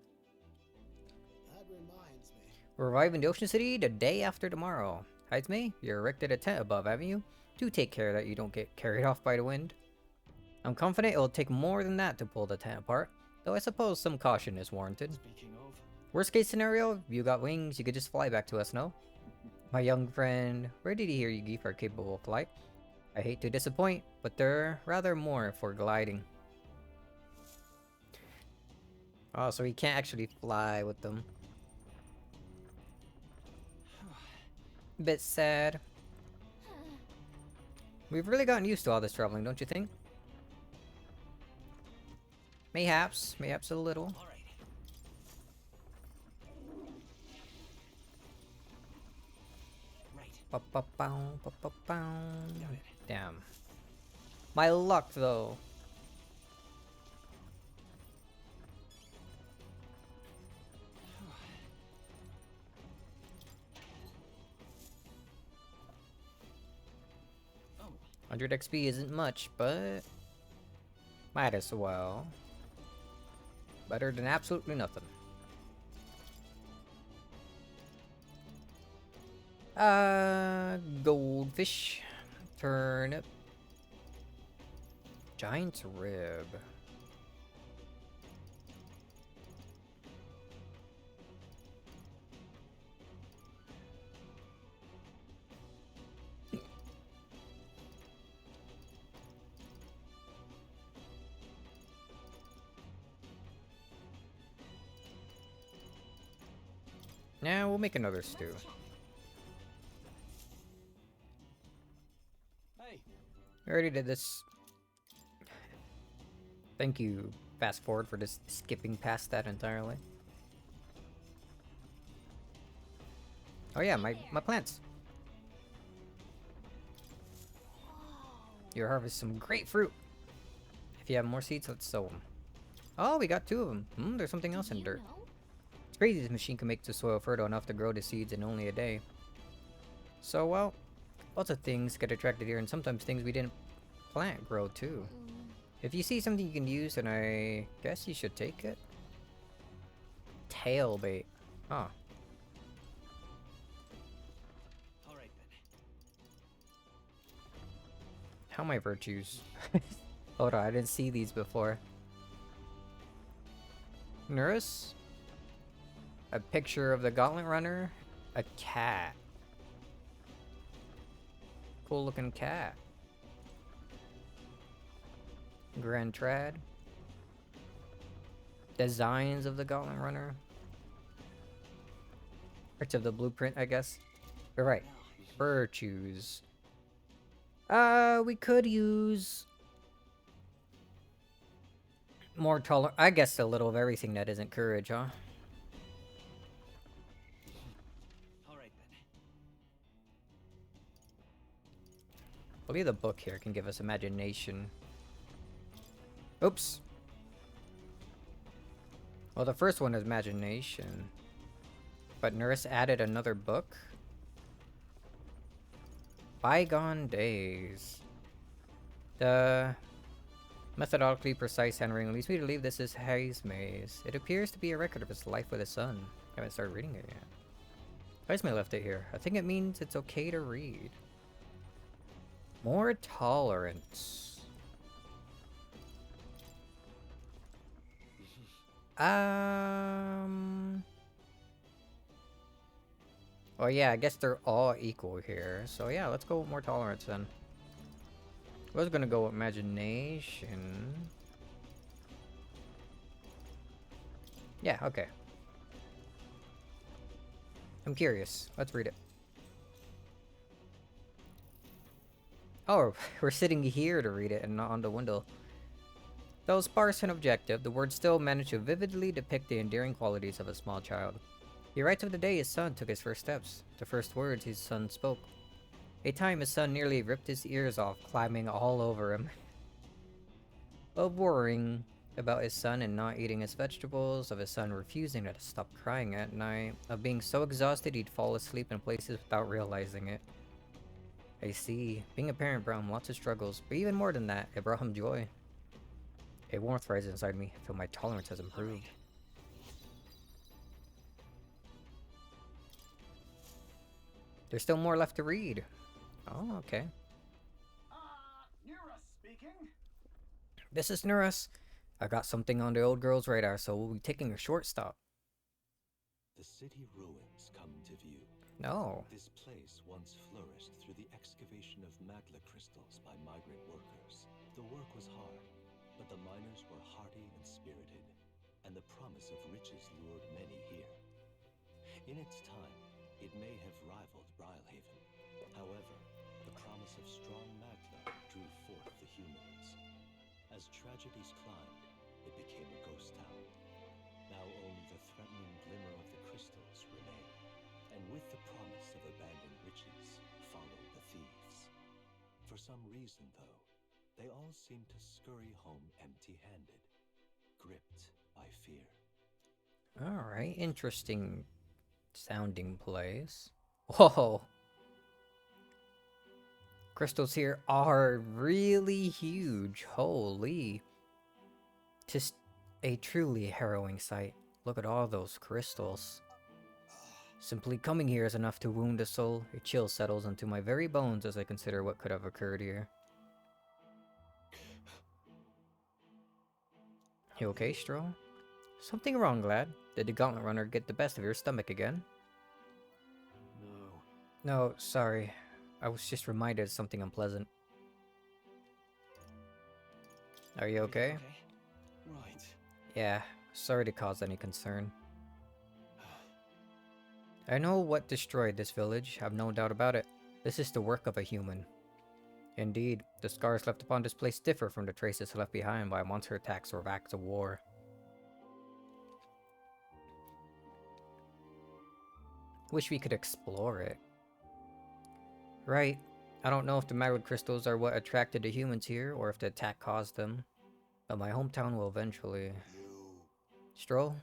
That reminds me. We're arriving to Ocean City the day after tomorrow. Hides you're erected a tent above, haven't you? Do take care that you don't get carried off by the wind. I'm confident it'll take more than that to pull the tent apart, though I suppose some caution is warranted. Speaking of, Worst case scenario, you got wings, you could just fly back to us, no? My young friend, where did he hear you geef are capable of flight? I hate to disappoint, but they're rather more for gliding. Oh, so he can't actually fly with them. Bit sad. We've really gotten used to all this traveling, don't you think? Mayhaps a little. alright. Right. Ba-ba-bow, ba-ba-bow. Got it. Damn. My luck, though. Oh, 100 XP isn't much, but might as well. Better than absolutely nothing. Goldfish, turnip, giant's rib. Now we'll make another stew. hey. We already did this. Thank you, fast forward, for just skipping past that entirely. Oh yeah, my plants. You harvest some great fruit. If you have more seeds, let's sow them. Oh, we got 2 of them. There's something else in dirt. It's crazy this machine can make the soil fertile enough to grow the seeds in only a day. So, well, lots of things get attracted here, and sometimes things we didn't plant grow too. If you see something you can use, then I guess you should take it. Tail bait. Huh. Alright then. How my virtues? Hold on, I didn't see these before. Nurse? A picture of the Gauntlet Runner? A cat. Cool looking cat. Grand Trad. Designs of the Gauntlet Runner. Parts of the blueprint, I guess. You're right. Virtues. We could use more tolerant. I guess a little of everything that isn't courage, huh? Alright then. I believe the book here can give us imagination. Oops. Well, the first one is imagination. But Nurse added another book? Bygone Days. The methodically precise handwriting leads me to believe this is Harry's maze. It appears to be a record of his life with his son. I haven't started reading it yet. Esme left it here. I think it means it's okay to read. More tolerance. Well, yeah, I guess they're all equal here. So yeah, let's go with more tolerance then. I was gonna go with imagination. Yeah, okay. I'm curious. Let's read it. Oh, we're sitting here to read it and not on the window. Though sparse and objective, the words still manage to vividly depict the endearing qualities of a small child. He writes of the day his son took his first steps, the first words his son spoke. A time his son nearly ripped his ears off, climbing all over him. Of worrying about his son and not eating his vegetables, of his son refusing to stop crying at night, of being so exhausted he'd fall asleep in places without realizing it. I see. Being a parent brought him lots of struggles, but even more than that, it brought him joy. A warmth rises inside me. I feel my tolerance has improved. There's still more left to read. Oh, okay. Nura speaking. This is Nurus. I got something on the old girl's radar, so we'll be taking a short stop. The city ruins come to view. No. This place once flourished through the excavation of magla crystals by migrant workers. The work was hard, but the miners were hearty and spirited, and the promise of riches lured many here. In its time, it may have rivaled Brilhaven. However, the promise of strong magma drew forth the humans. As tragedies climbed, it became a ghost town. Now only the threatening glimmer of the crystals remain. And with the promise of abandoned riches followed the thieves. For some reason, though, they all seem to scurry home empty-handed, gripped by fear. Alright, interesting sounding place. Whoa! Crystals here are really huge. Holy. Just a truly harrowing sight. Look at all those crystals. Simply coming here is enough to wound a soul. A chill settles into my very bones as I consider what could have occurred here. You okay, Stroll? Something wrong, lad? Did the gauntlet runner get the best of your stomach again? No. No, sorry. I was just reminded of something unpleasant. Are you okay? Right. Yeah, sorry to cause any concern. I know what destroyed this village, I've no doubt about it. This is the work of a human. Indeed, the scars left upon this place differ from the traces left behind by monster attacks or acts of war. Wish we could explore it. Right. I don't know if the magma crystals are what attracted the humans here, or if the attack caused them. But my hometown will eventually... Stroll?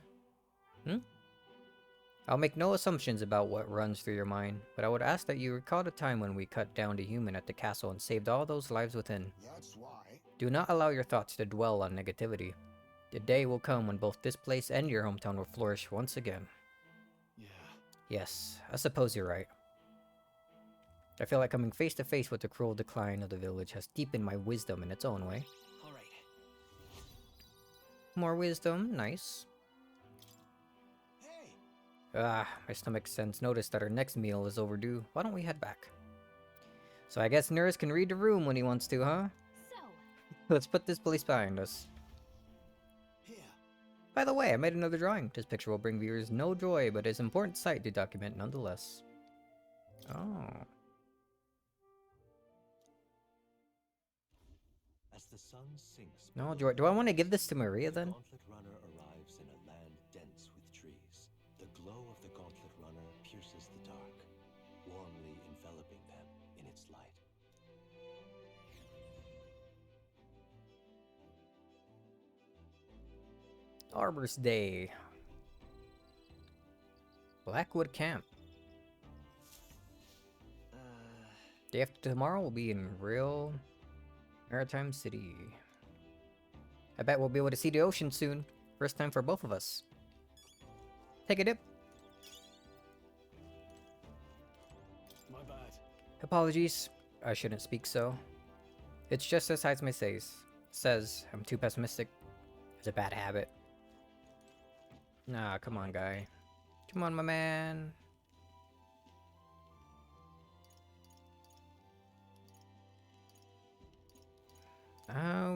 I'll make no assumptions about what runs through your mind, but I would ask that you recall the time when we cut down the human at the castle and saved all those lives within. That's why. Do not allow your thoughts to dwell on negativity. The day will come when both this place and your hometown will flourish once again. Yeah. Yes, I suppose you're right. I feel like coming face to face with the cruel decline of the village has deepened my wisdom in its own way. Alright. More wisdom, nice. Hey, Ah, my stomach sends notice that our next meal is overdue. Why don't we head back? So I guess Nurse can read the room when he wants to, huh? So, Let's put this place behind us. here. By the way, I made another drawing. This picture will bring viewers no joy, but is an important sight to document nonetheless. Oh. the sun sinks. No, below do I want to the give this to Maria the then? Gauntlet Runner arrives in a land dense with trees. The glow of the Gauntlet Runner pierces the dark, warmly enveloping them in its light. Arbor's Day. Blackwood Camp. Day after tomorrow, we'll be in real Maritime City. I bet we'll be able to see the ocean soon. First time for both of us. Take a dip. My bad. Apologies. I shouldn't speak so. It's just as Heisme says. I'm too pessimistic. It's a bad habit. Nah, come on, guy. Come on, my man.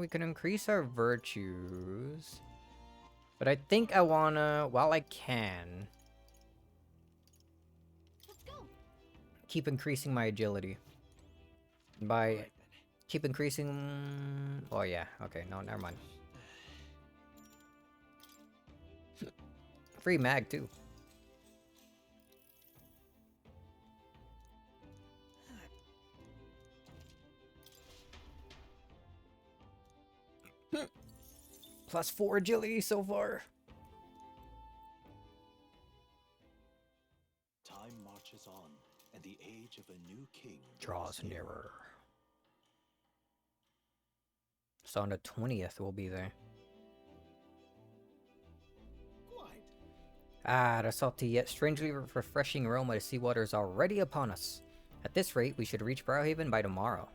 We can increase our virtues. But I think I wanna, while I can, Let's go. keep increasing my agility. By keep increasing... Oh yeah, okay, no, never mind. Free mag too. +4 agility so far. Time marches on, and the age of a new king Draws nearer. So on the 20th we'll be there. Quite. Ah, the salty yet strangely refreshing aroma of seawater is already upon us. At this rate, we should reach Browhaven by tomorrow.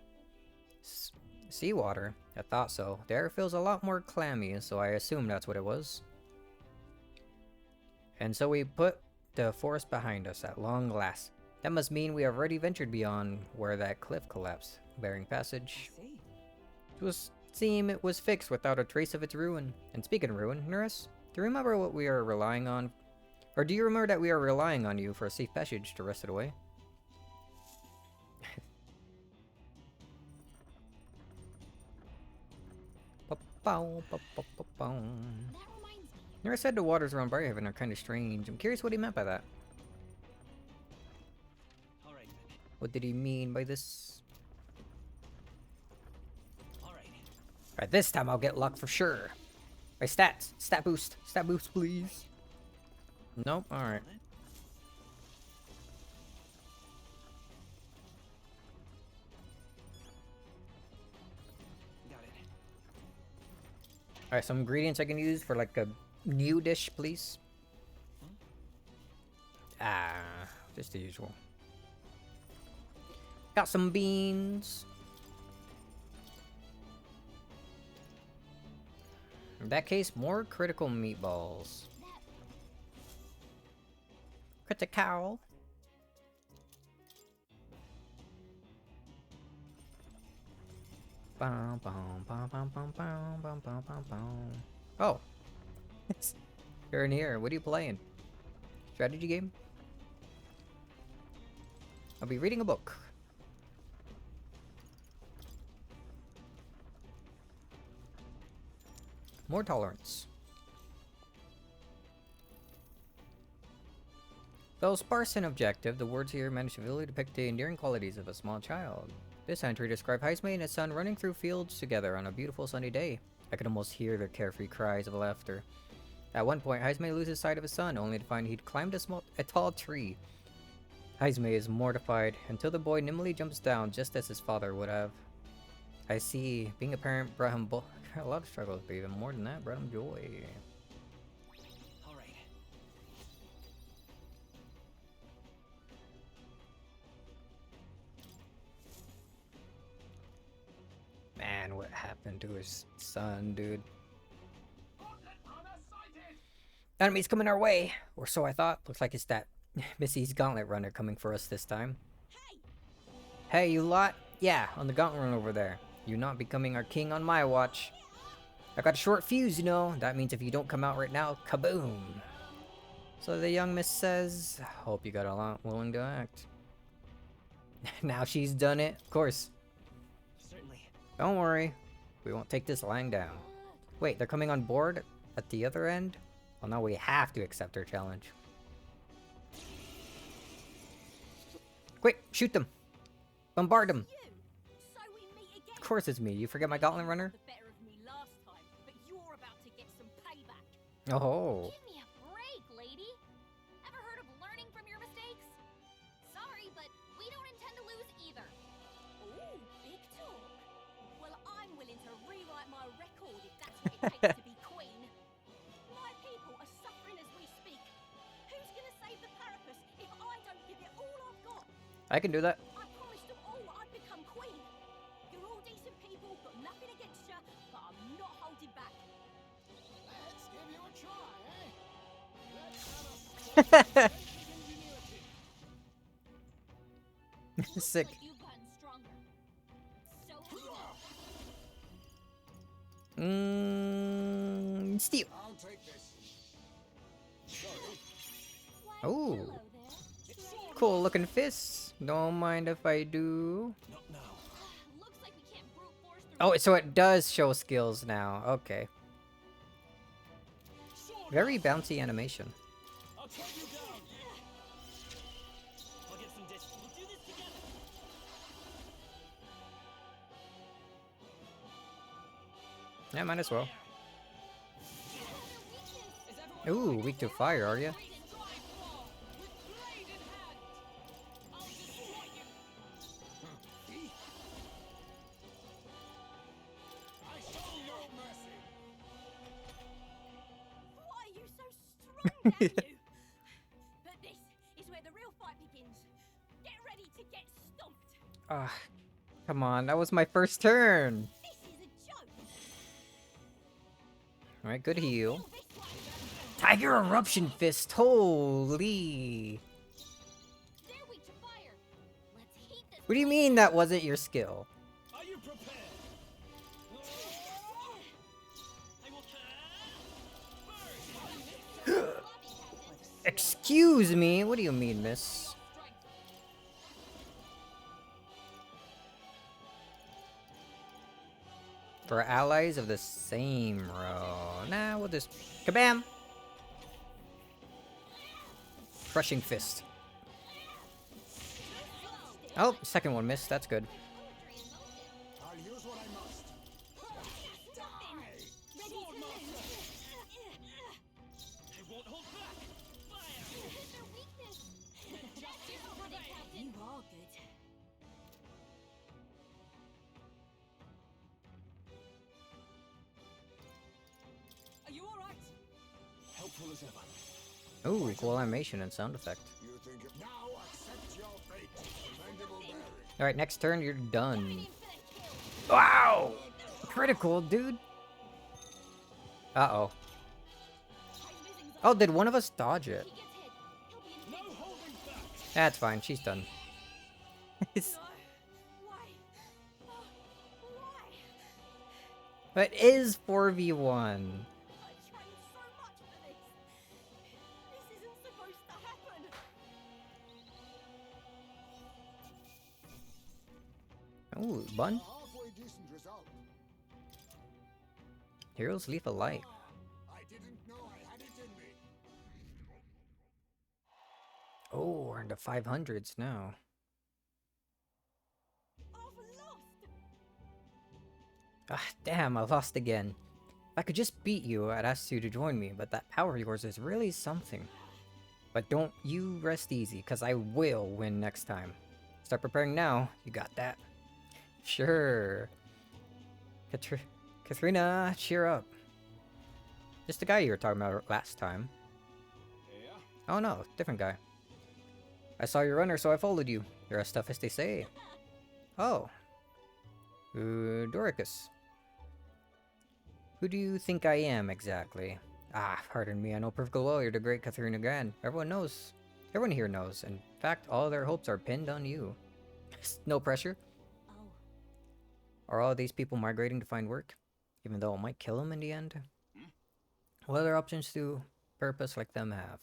Seawater? I thought so. The air feels a lot more clammy, so I assume that's what it was. And so we put the forest behind us at long last. That must mean we have already ventured beyond where that cliff collapsed, bearing passage. It was fixed without a trace of its ruin. And speaking of ruin, Nurse, do you remember what we are relying on? Or do you remember that we are relying on you for a safe passage to wrest it away? That reminds me. Nurse said the waters around Briarhaven are kind of strange. I'm curious what he meant by that. Alright then. What did he mean by this? Alright. Alright, this time I'll get luck for sure. My stats. Stat boost, please. Nope, alright. Got it. Alright, some ingredients I can use for like a new dish, please. Ah, just the usual. Got some beans. In that case, more critical meatballs. Critical. Bum, bum, bum, bum, bum, bum, bum, bum, bum, bum. Oh. You're in here. What are you playing? Strategy game? I'll be reading a book. More tolerance. Though sparse and objective, the words here manage to vividly depict the endearing qualities of a small child. This entry describes Heisme and his son running through fields together on a beautiful sunny day. I could almost hear their carefree cries of laughter. At one point, Heisme loses sight of his son, only to find he'd climbed a tall tree. Heisme is mortified, until the boy nimbly jumps down just as his father would have. I see. Being a parent brought him a lot of struggles, but even more than that, brought him joy. Alright. Man, what happened to his son, dude? Enemies coming our way! Or so I thought. Looks like it's that Missy's Gauntlet Runner coming for us this time. Hey, you lot! Yeah, on the Gauntlet Run over there. You not becoming our king on my watch. I got a short fuse, you know. That means if you don't come out right now, kaboom! So the young miss says, hope you got a lot willing to act. Now she's done it. Of course. Certainly. Don't worry. We won't take this lying down. Wait, they're coming on board at the other end? Well, now we have to accept their challenge. Quick, shoot them! Bombard them! So we meet again. Of course it's me. You forget my Gauntlet Runner? The better of me last time, but you're about to get some payback. Oh. Give me a break, lady. Ever heard of learning from your mistakes? Sorry, but we don't intend to lose either. Ooh, big talk. Well, I'm willing to rewrite my record if that's what it takes to be queen. My people are suffering as we speak. Who's gonna save the Parapus if I don't give it all I've got? I can do that. I promised them all I'd become queen. You're all decent people, got nothing against you, but I'm not holding back. Let's give you a try, eh? Let's have a ingenuity. Sick. Like you've gotten stronger. So Steel. I'll take this. why, Ooh. hello there. Cool looking fists. Don't mind if I do. Not now. Looks like we can't brute force through. Oh, so it does show skills now. Okay. Very bouncy animation. I'll cut you down. I'll get some distance. We'll do this together. Yeah, might as well. Is everyone Ooh, weak to fire, are ya? I show no mercy. Why are you so strong, damn you? But this is where the real fight begins. Get ready to get stomped. Ah, come on. That was my first turn. This is a joke. Alright, good heal. Feel this way. Tiger Eruption Fist. Holy. They're weak to fire. Let's heat this. What do you mean that wasn't your skill? Are you prepared? I will Excuse me. What do you mean, miss? For allies of the same row. Nah, we'll just... Kabam! Crushing Fist. Oh, second one missed. That's good. I'll use what I must. Ready to lose. I won't hold back. Fire! Their weakness. Justice prevails. You are good. Are you alright? Helpful as ever. Ooh, cool animation and sound effect. You think it now accept your fate. Mandible bearing. Alright, next turn, you're done. Wow! Critical, dude. Uh-oh. Oh, did one of us dodge it? No holding back. That's fine, she's done. It's- Why? Oh, why? But it is 4v1. I trained so much for this. This isn't supposed to happen. Ooh, bun? Halfway decent result. Heroes leave a light. I didn't know I had it in me. Oh, we're into 500s now. I've lost. Ah, damn, I lost again. If I could just beat you, I'd ask you to join me, but that power of yours is really something. But don't you rest easy, because I will win next time. Start preparing now. You got that? Sure. Katharina, cheer up. Just the guy you were talking about last time. Yeah? Oh no, different guy. I saw your runner, so I followed you. You're as tough as they say. Oh. Doricus. Who do you think I am, exactly? Ah, pardon me, I know perfectly well you're the great Katharina Grand. Everyone knows. Everyone here knows. In fact, all their hopes are pinned on you. No pressure. Oh, Are all these people migrating to find work? Even though it might kill them in the end? What other options do purpose like them have?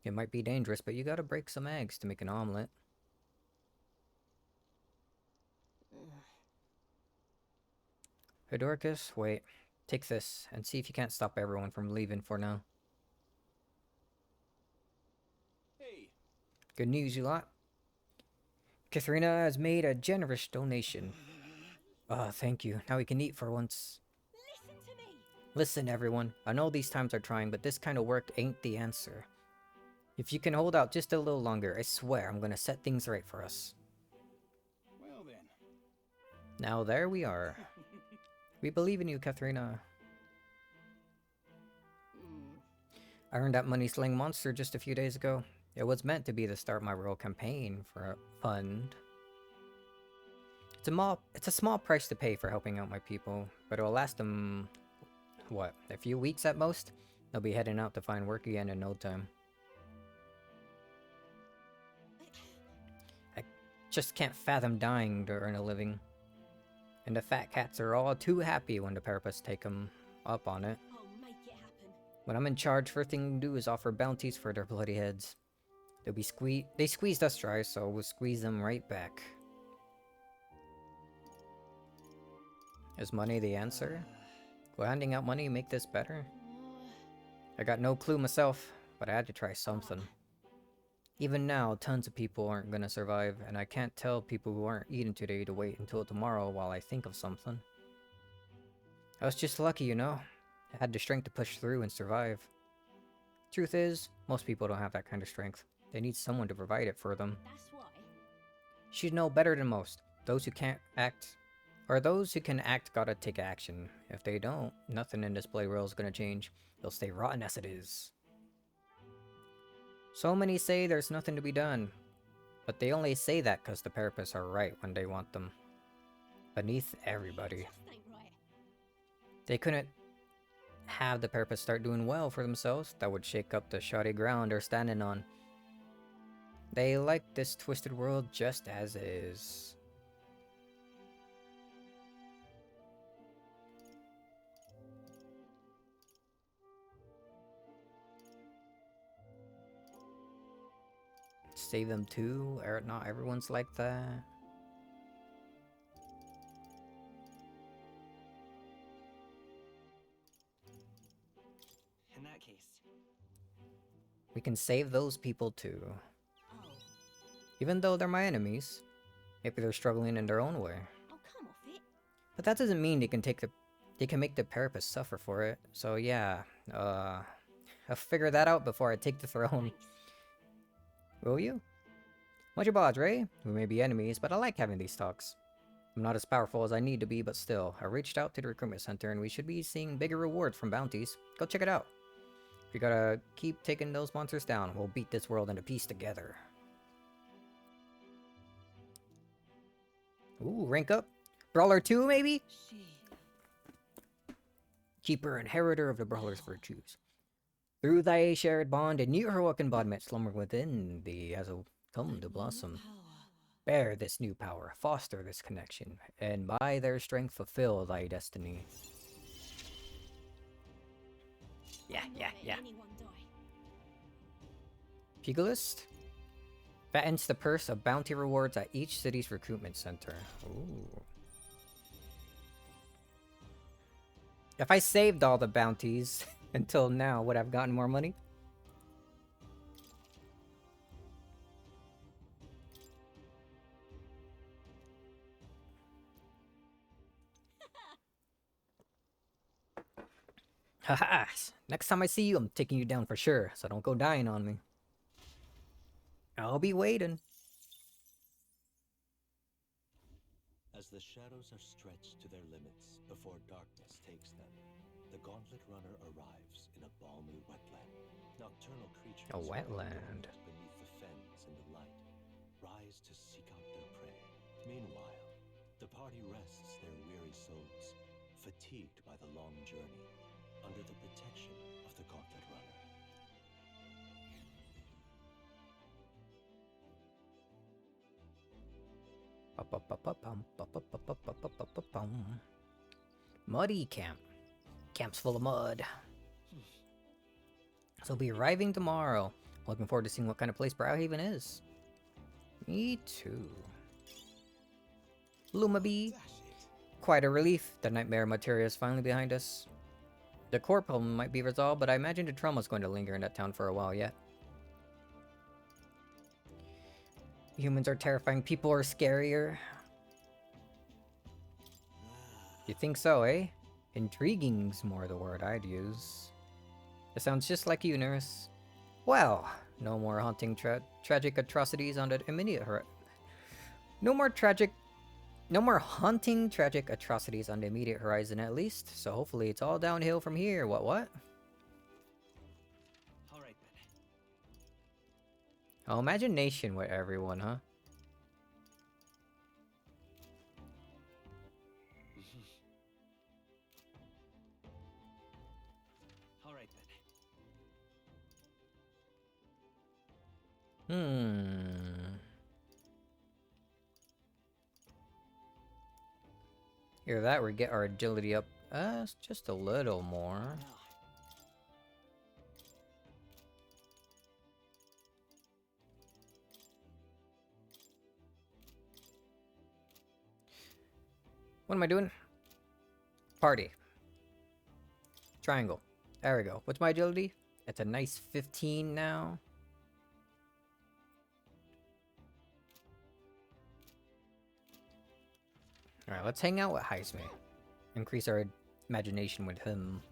It might be dangerous, but you gotta break some eggs to make an omelet. Hedorcus, wait. Take this, and see if you can't stop everyone from leaving for now. Hey, Good news, you lot. Katharina has made a generous donation. Ah, thank you. Now we can eat for once. Listen to me. Listen, everyone. I know these times are trying, but this kind of work ain't the answer. If you can hold out just a little longer, I swear I'm gonna set things right for us. well then. Now there we are. We believe in you, Katharina. I earned that money slaying monster just a few days ago. It was meant to be the start of my royal campaign for a fund. It's a small price to pay for helping out my people, but it'll last them, what, a few weeks at most? They'll be heading out to find work again in no time. I just can't fathom dying to earn a living. And the fat cats are all too happy when the Parapas take them up on it. I'll make it happen. When I'm in charge, first thing to do is offer bounties for their bloody heads. They squeezed us dry, so we'll squeeze them right back. Is money the answer? Will handing out money make this better? I got no clue myself, but I had to try something. Even now, tons of people aren't gonna survive, and I can't tell people who aren't eating today to wait until tomorrow while I think of something. I was just lucky, you know? I had the strength to push through and survive. Truth is, most people don't have that kind of strength. They need someone to provide it for them. That's why. She'd know better than most. Those who can't act, or those who can act gotta take action. If they don't, nothing in this play world is gonna change. They'll stay rotten as it is. So many say there's nothing to be done, but they only say that because the Parapas are right when they want them. Beneath everybody. Just ain't right. They couldn't have the Parapas start doing well for themselves. That would shake up the shoddy ground they're standing on. They like this twisted world just as is. Save them too? Not everyone's like that. In that case. We can save those people too. Oh. Even though they're my enemies. Maybe they're struggling in their own way. Oh, come off it. But that doesn't mean they can make the Parapas suffer for it. So yeah, I'll figure that out before I take the throne. Thanks. Will you? Much obliged, Ray. We may be enemies, but I like having these talks. I'm not as powerful as I need to be, but still, I reached out to the recruitment center and we should be seeing bigger rewards from bounties. Go check it out. We gotta keep taking those monsters down. We'll beat this world into peace together. Ooh, rank up. Brawler 2, maybe? Keeper and inheritor of the Brawler's virtues. Through thy shared bond and new heroic embodiment slumber within thee as a come to blossom. Bear this new power, foster this connection, and by their strength fulfill thy destiny. Yeah. Anyone die. Pugilist? Fattens the purse of bounty rewards at each city's recruitment center. Ooh. If I saved all the bounties until now, would I have gotten more money? Haha! Next time I see you, I'm taking you down for sure, so don't go dying on me. I'll be waiting. As the shadows are stretched to their limits before darkness takes them, the Gauntlet Runner arrives in a balmy wetland. Nocturnal creatures A wetland. beneath the fens in the light rise to seek out their prey. Meanwhile, the party rests their weary souls, fatigued by the long journey, under the protection of the Gauntlet Runner. Muddy camp. Camp's full of mud. So we'll be arriving tomorrow. Looking forward to seeing what kind of place Browhaven is. Me too. Lumabee. Quite a relief. The nightmare materia is finally behind us. The core problem might be resolved, but I imagine the trauma's going to linger in that town for a while yet. Humans are terrifying. People are scarier. You think so, eh? Intriguing's more the word I'd use. It sounds just like you, nurse. Well, no more haunting tragic atrocities on the immediate No more haunting tragic atrocities on the immediate horizon at least. So hopefully it's all downhill from here. What? All right then. Oh, imagination with everyone, huh? All right then. Either that or get our agility up just a little more. What am I doing? Party. Triangle. There we go. What's my agility? It's a nice 15 now. Alright, let's hang out with Heisme. Increase our imagination with him.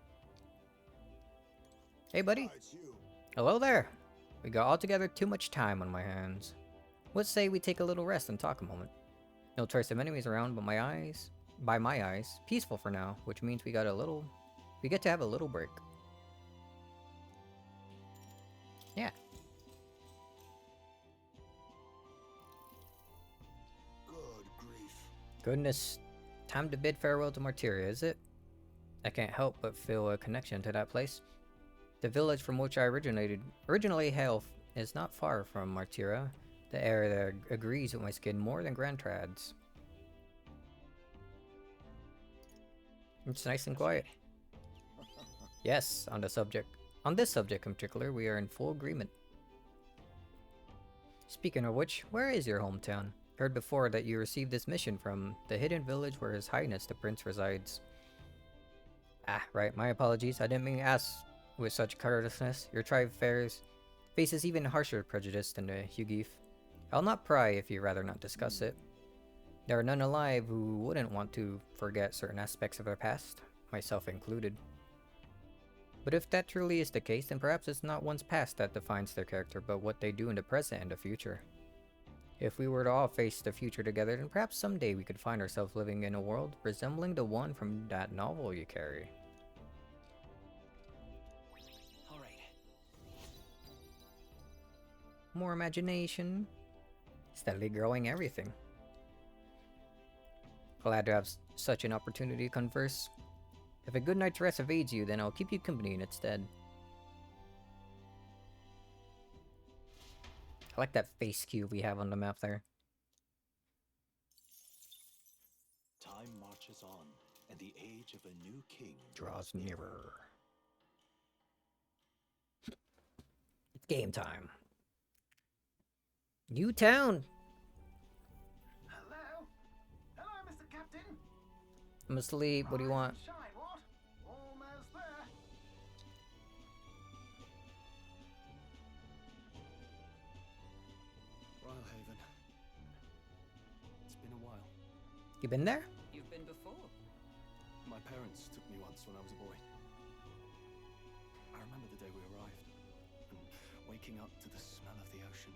Hey, buddy. Hello there. We got altogether too much time on my hands. Let's say we take a little rest and talk a moment. No trace of enemies around, but by my eyes, peaceful for now, which means we get to have a little break. Yeah. Good grief. Goodness, time to bid farewell to Martyria, is it? I can't help but feel a connection to that place. The village from which I originally hail is not far from Martyria. The air there agrees with my skin more than Grand Trads. It's nice and quiet. Yes, on this subject in particular, we are in full agreement. Speaking of which, where is your hometown? Heard before that you received this mission from the hidden village where His Highness the Prince resides. Ah, right, my apologies. I didn't mean to ask with such courteousness. Your tribe faces even harsher prejudice than the Hugif. I'll not pry if you'd rather not discuss it. There are none alive who wouldn't want to forget certain aspects of their past, myself included. But if that truly is the case, then perhaps it's not one's past that defines their character, but what they do in the present and the future. If we were to all face the future together, then perhaps someday we could find ourselves living in a world resembling the one from that novel you carry. All right. More imagination. Steadily growing everything. Glad to have such an opportunity to converse. If a good night's rest evades you, then I'll keep you company in its stead. I like that face cube we have on the map there. Time marches on, and the age of a new king Draws nearer. It's game time. New town. Hello? Hello, Mr. Captain? I'm asleep. What do you want? Shine, what? Almost there. Brylehaven. It's been a while. You been there? You've been before. My parents took me once when I was a boy. I remember the day we arrived, and waking up to the smell of the ocean.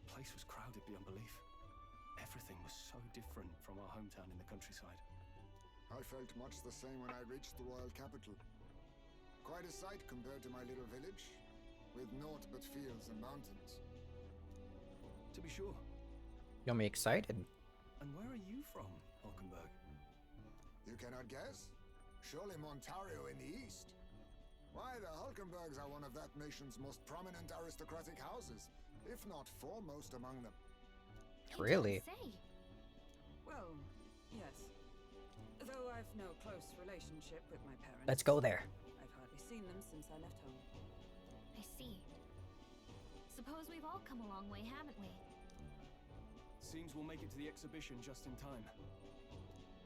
The place was crowded beyond belief. Everything was so different from our hometown in the countryside. I felt much the same when I reached the royal capital. Quite a sight compared to my little village, with naught but fields and mountains. To be sure. Got me excited. And where are you from, Hulkenberg? You cannot guess? Surely Montario in the east. Why, the Hulkenbergs are one of that nation's most prominent aristocratic houses, if not foremost among them. Really? Well, yes. Though I've no close relationship with my parents. Let's go there. I've hardly seen them since I left home. I see. Suppose we've all come a long way, haven't we? Seems we'll make it to the exhibition just in time.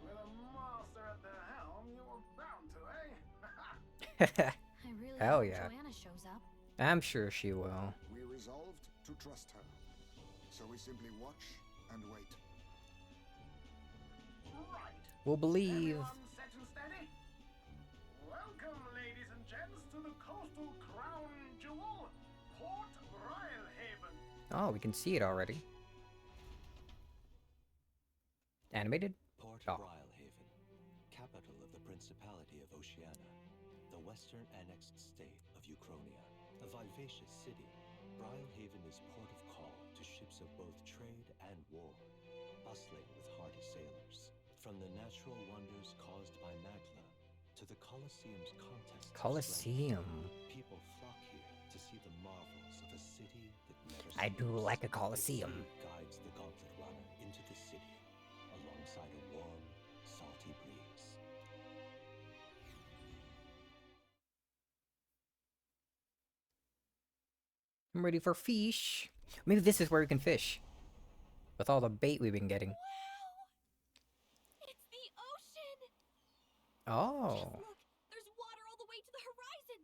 With a master at the helm, you were bound to, eh? I really Hell hope yeah. Joanna shows up. I'm sure she will. We resolved to trust her. So we simply watch and wait. Right. We'll believe. Everyone set and steady? Welcome, ladies and gents, to the coastal crown jewel, Port Brilehaven. Oh, we can see it already. Animated? Port Oh. Brilehaven, capital of the Principality of Oceania, the western annexed state of Uchronia. A vivacious city, Brilehaven is port of call to ships of both trade and war, bustling with hardy sailors. From the natural wonders caused by Magla to the Colosseum's contest of Colosseum. strength, people flock here to see the marvels of a city that never I do sleeps. like a Colosseum. The sea guides the gauntlet runner into the city alongside a warm, salty breeze. I'm ready for fish. Maybe this is where we can fish. With all the bait we've been getting. Wow! It's the ocean! Oh. Just look! There's water all the way to the horizon!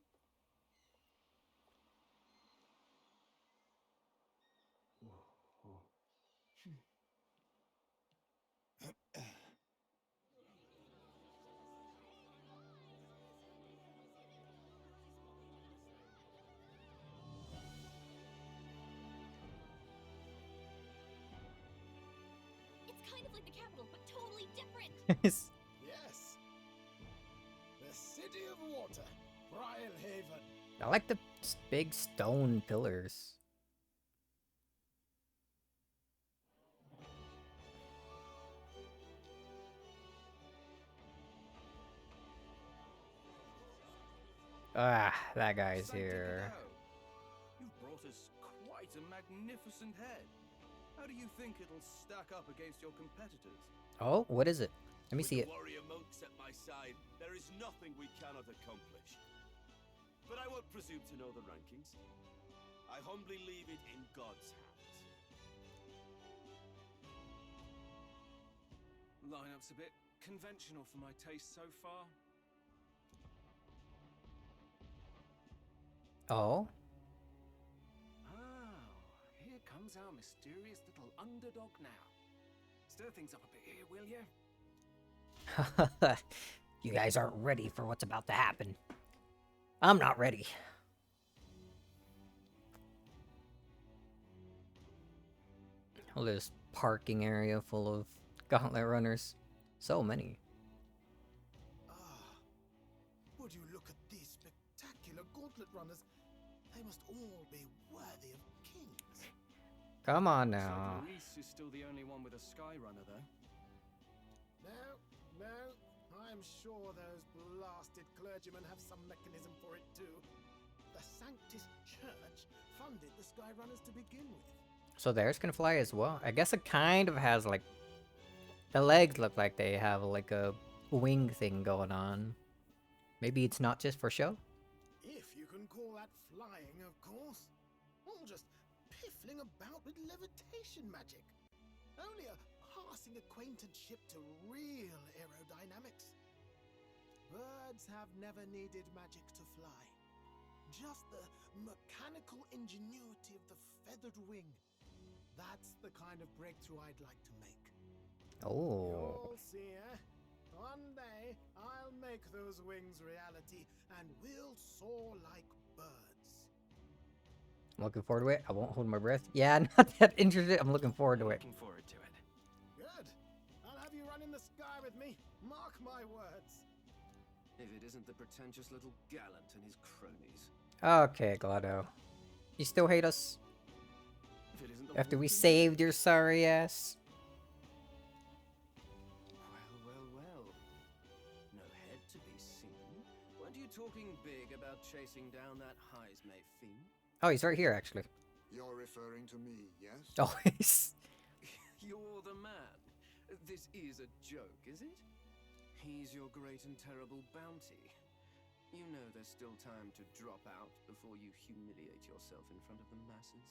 It's kind of like the capital, but totally different. Yes. The city of water, Brilehaven. I like the big stone pillars. Ah, that guy's here. You've brought us quite a magnificent head. How do you think it'll stack up against your competitors? Oh, what is it? Let me see it. With the warrior monks at my side, there is nothing we cannot accomplish. But I won't presume to know the rankings. I humbly leave it in God's hands. Lineup's a bit conventional for my taste so far. Oh? Oh, here comes our mysterious little underdog now. Stir things up a bit here, will you? You guys aren't ready for what's about to happen. I'm not ready. Well, this parking area full of gauntlet runners. So many. Would you look at these spectacular gauntlet runners? They must all be worthy of kings. Come on now. Reese is still the only one with a sky runner, though. No, I'm sure those blasted clergymen have some mechanism for it too. The Sanctus Church funded the Skyrunners to begin with. So theirs can fly as well. I guess it kind of has like... The legs look like they have like a wing thing going on. Maybe it's not just for show? If you can call that flying, of course. All just piffling about with levitation magic. Only a passing acquaintanceship to real aerodynamics. Birds have never needed magic to fly. Just the mechanical ingenuity of the feathered wing. That's the kind of breakthrough I'd like to make. Oh. You'll see, eh? One day, I'll make those wings reality, and we'll soar like birds. I'm looking forward to it. I won't hold my breath. Yeah, not that interested. I'm looking forward to it. Looking forward to it. Good. I'll have you run in the sky with me. Mark my words. If it isn't the pretentious little gallant and his cronies. Okay, Glado. You still hate us? If it isn't the After we walking- saved your sorry ass? Well. No head to be seen. Weren't you talking big about chasing down that Heismay fiend? Oh, he's right here, actually. You're referring to me, yes? Oh, he's... You're the man. This is a joke, is it? He's your great and terrible bounty. You know there's still time to drop out before you humiliate yourself in front of the masses.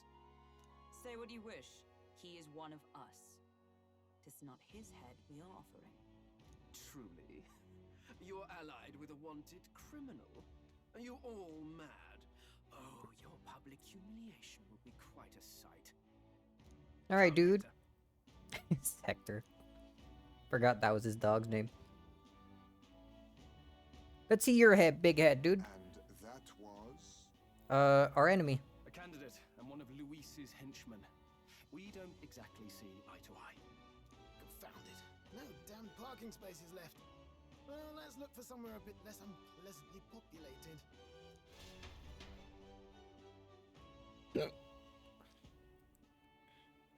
Say what you wish. He is one of us. 'Tis not his head we are offering. truly? You're allied with a wanted criminal. Are you all mad? Oh, your public humiliation will be quite a sight. Alright, Come, dude. Hector. It's Hector. Forgot that was his dog's name. Let's see your head, big head, dude. And that was? Our enemy. A candidate and one of Luis's henchmen. We don't exactly see eye to eye. Confound it. No damn parking spaces left. Well, let's look for somewhere a bit less unpleasantly populated.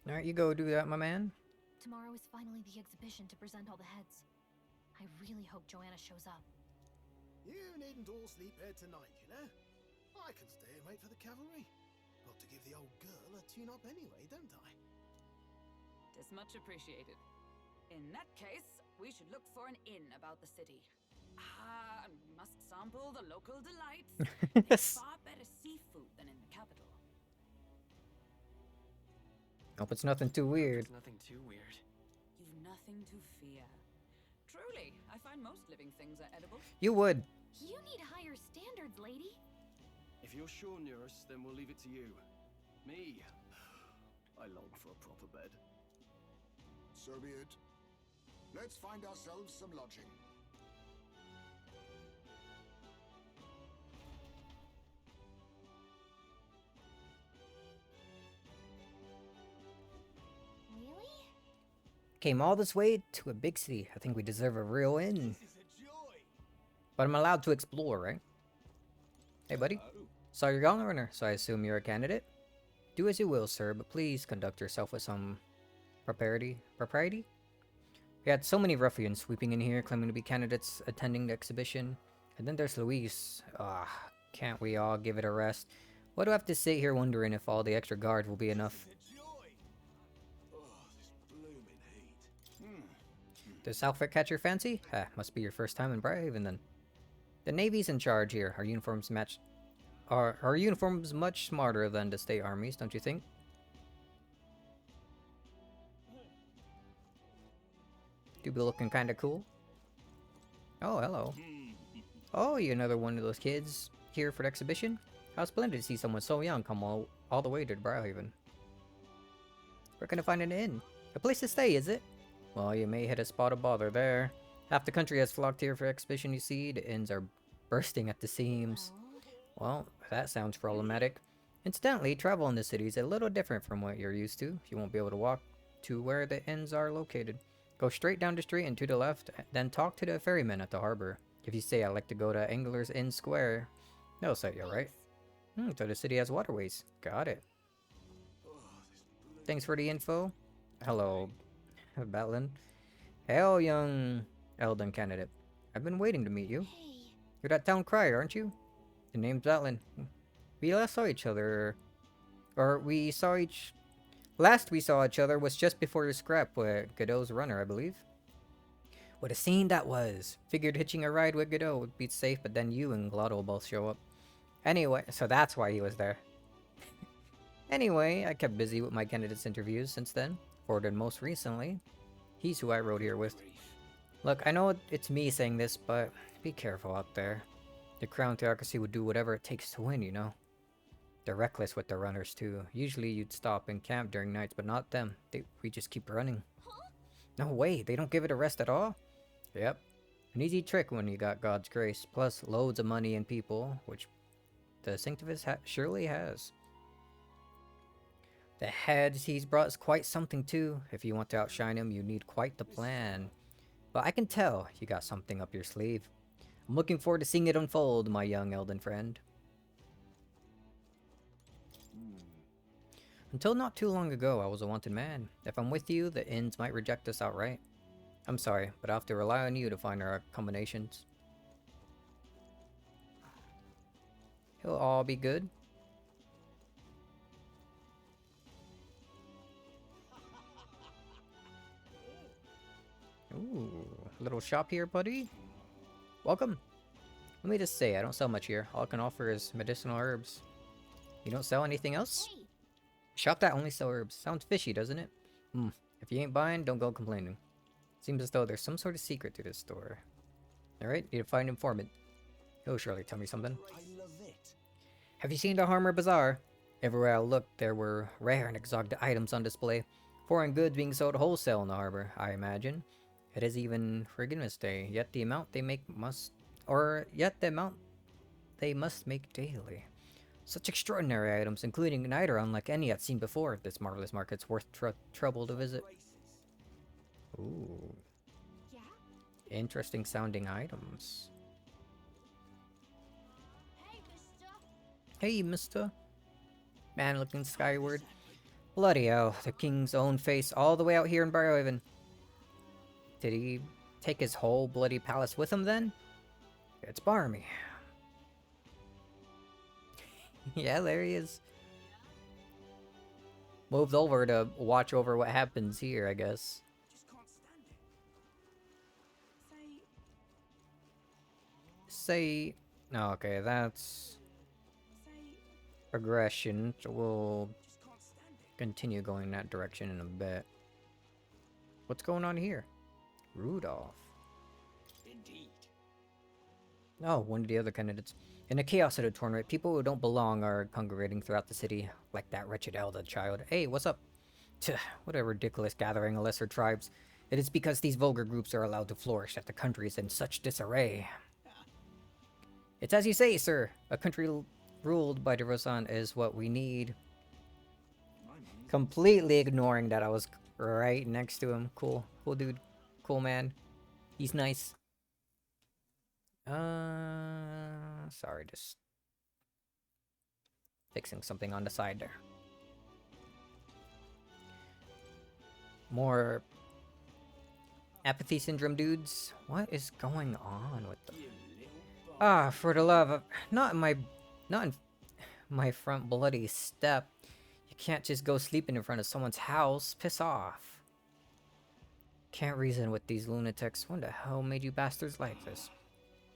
Alright, you go do that, my man. Tomorrow is finally the exhibition to present all the heads. I really hope Joanna shows up. You needn't all sleep here tonight, you know? I can stay and wait for the cavalry. Got to give the old girl a tune-up anyway, don't I? Tis much appreciated. In that case, we should look for an inn about the city. Ah, and we must sample the local delights. There's far better seafood than in the capital. Hope it's nothing too weird. It's nothing too weird. You've nothing to fear. Truly, I find most living things are edible. You would. You need higher standards, lady. If you're sure, Neurus, then we'll leave it to you. Me, I long for a proper bed. So be it. Let's find ourselves some lodging. Really? Came all this way to a big city. I think we deserve a real inn. This is a joy. But I'm allowed to explore, right? Hey, buddy. Oh, Saw your gauntlet runner, so I assume you're a candidate. Do as you will, sir, but please conduct yourself with some propriety. Propriety? We had so many ruffians sweeping in here, claiming to be candidates attending the exhibition. And then there's Luis. Ah, can't we all give it a rest? Why do I have to sit here wondering if all the extra guards will be enough? this is a joy. Oh, this blooming heat. Does outfit catch your fancy? Ah, must be your first time in Briarhaven then. The Navy's in charge here. Our uniforms match. Our uniforms much smarter than the state armies, don't you think? Do be looking kind of cool. Oh, hello. Oh, you another one of those kids here for the exhibition? How splendid to see someone so young come all the way to Briarhaven. Where can I find an inn? A place to stay, is it? Well, you may hit a spot of bother there. Half the country has flocked here for exhibition, you see. The inns are bursting at the seams. Well, that sounds problematic. Incidentally, travel in the city is a little different from what you're used to. You won't be able to walk to where the inns are located. Go straight down the street and to the left, then talk to the ferryman at the harbor. If you say, I'd like to go to Angler's Inn Square, they'll set you right. So the city has waterways. Got it. Thanks for the info. Hello, Batlin. Hail, young Elden candidate. I've been waiting to meet you. Hey, You're that town crier, aren't you? The name's Batlin. We last saw each other... Last we saw each other was just before your scrap with Godot's runner, I believe. What a scene that was! Figured hitching a ride with Godot would be safe, but then you and Glotto both show up. Anyway, so that's why he was there. Anyway, I kept busy with my candidates interviews since then. Forwarded most recently. He's who I rode here with. Look, I know it's me saying this, but be careful out there. The Crown Theocracy would do whatever it takes to win, you know. They're reckless with their runners too. Usually you'd stop and camp during nights, but not them. We just keep running. No way, they don't give it a rest at all? Yep. An easy trick when you got God's grace, plus loads of money and people, which the Sanctivus surely has. The heads he's brought is quite something too. If you want to outshine him, you need quite the plan. But I can tell you got something up your sleeve. I'm looking forward to seeing it unfold, my young Elden friend. Until not too long ago, I was a wanted man. If I'm with you, the inns might reject us outright. I'm sorry, but I have to rely on you to find our combinations. He'll all be good. Ooh, little shop here, buddy. Welcome. Let me just say, I don't sell much here. All I can offer is medicinal herbs. You don't sell anything else? hey, Shop that only sell herbs. Sounds fishy, doesn't it? If you ain't buying, don't go complaining. Seems as though there's some sort of secret to this door. Alright, need to find informant. He'll surely tell me something. I love it. Have you seen the Harmer Bazaar? Everywhere I looked, there were rare and exotic items on display. Foreign goods being sold wholesale in the harbor, I imagine. It is even Forgiveness Day, yet the amount they must make daily. Such extraordinary items, including an item unlike any I've seen before. This marvelous market's worth trouble to visit. Ooh. Yeah? Interesting sounding items. Hey, mister. Hey, mister. Man looking skyward. Bloody hell, the king's own face all the way out here in Barrowhaven. Did he take his whole bloody palace with him then? It's Barmy. Yeah, there he is. Moved over to watch over what happens here, I guess. Just can't stand it. Say... Oh, okay, that's progression, so we'll Just can't stand it. continue going in that direction in a bit. What's going on here? Rudolph. Indeed. Oh, one of the other candidates. In the Chaos Editor tournament, people who don't belong are congregating throughout the city, like that wretched elder child. Hey, what's up? Tuh, what a ridiculous gathering of lesser tribes. It is because these vulgar groups are allowed to flourish that the country is in such disarray. It's as you say, sir. A country ruled by Devosan is what we need. Completely ignoring that I was right next to him. Cool. Cool dude. Cool man. He's nice. Sorry, just fixing something on the side there. More apathy syndrome dudes. What is going on with them? Ah, for the love of not in my front bloody step. You can't just go sleeping in front of someone's house. Piss off. Can't reason with these lunatics. What the hell made you bastards like this?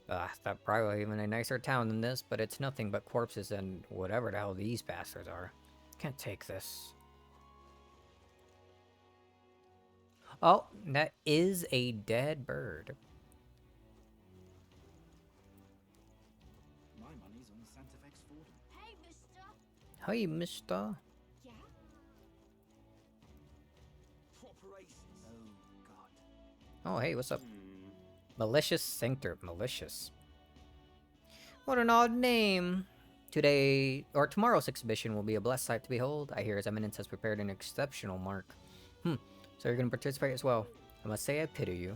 Thought probably even a nicer town than this, but it's nothing but corpses and whatever the hell these bastards are. Can't take this. Oh, that is a dead bird. My money's on Santa Fe's Ford. Hey, mister. Hey, mister. Yeah? Proper aces. Oh, God. Oh, hey, what's up? Malicious Sanctor. Malicious. What an odd name. Today, or tomorrow's exhibition will be a blessed sight to behold. I hear His Eminence has prepared an exceptional mark. So you're gonna participate as well. I must say I pity you.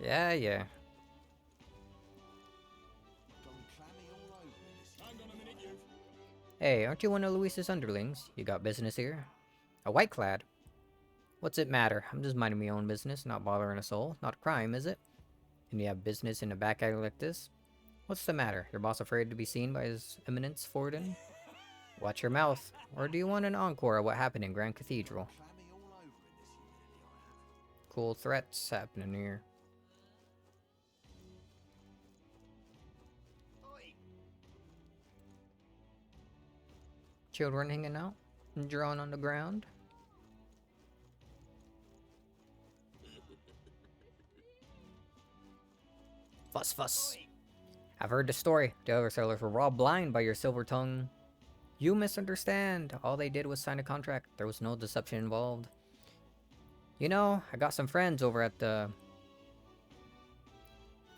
Yeah. Hey, aren't you one of Luis's underlings? You got business here? A white clad? What's it matter? I'm just minding my own business, not bothering a soul. Not a crime, is it? And you have business in a back alley like this? What's the matter? Your boss afraid to be seen by His Eminence Forden? Watch your mouth. Or do you want an encore of what happened in Grand Cathedral? Cool threats happening here. Children hanging out and drawing on the ground. Fuss fuss. I've heard the story. The other sellers were robbed blind by your silver tongue. You misunderstand. All they did was sign a contract. There was no deception involved. You know, I got some friends over at the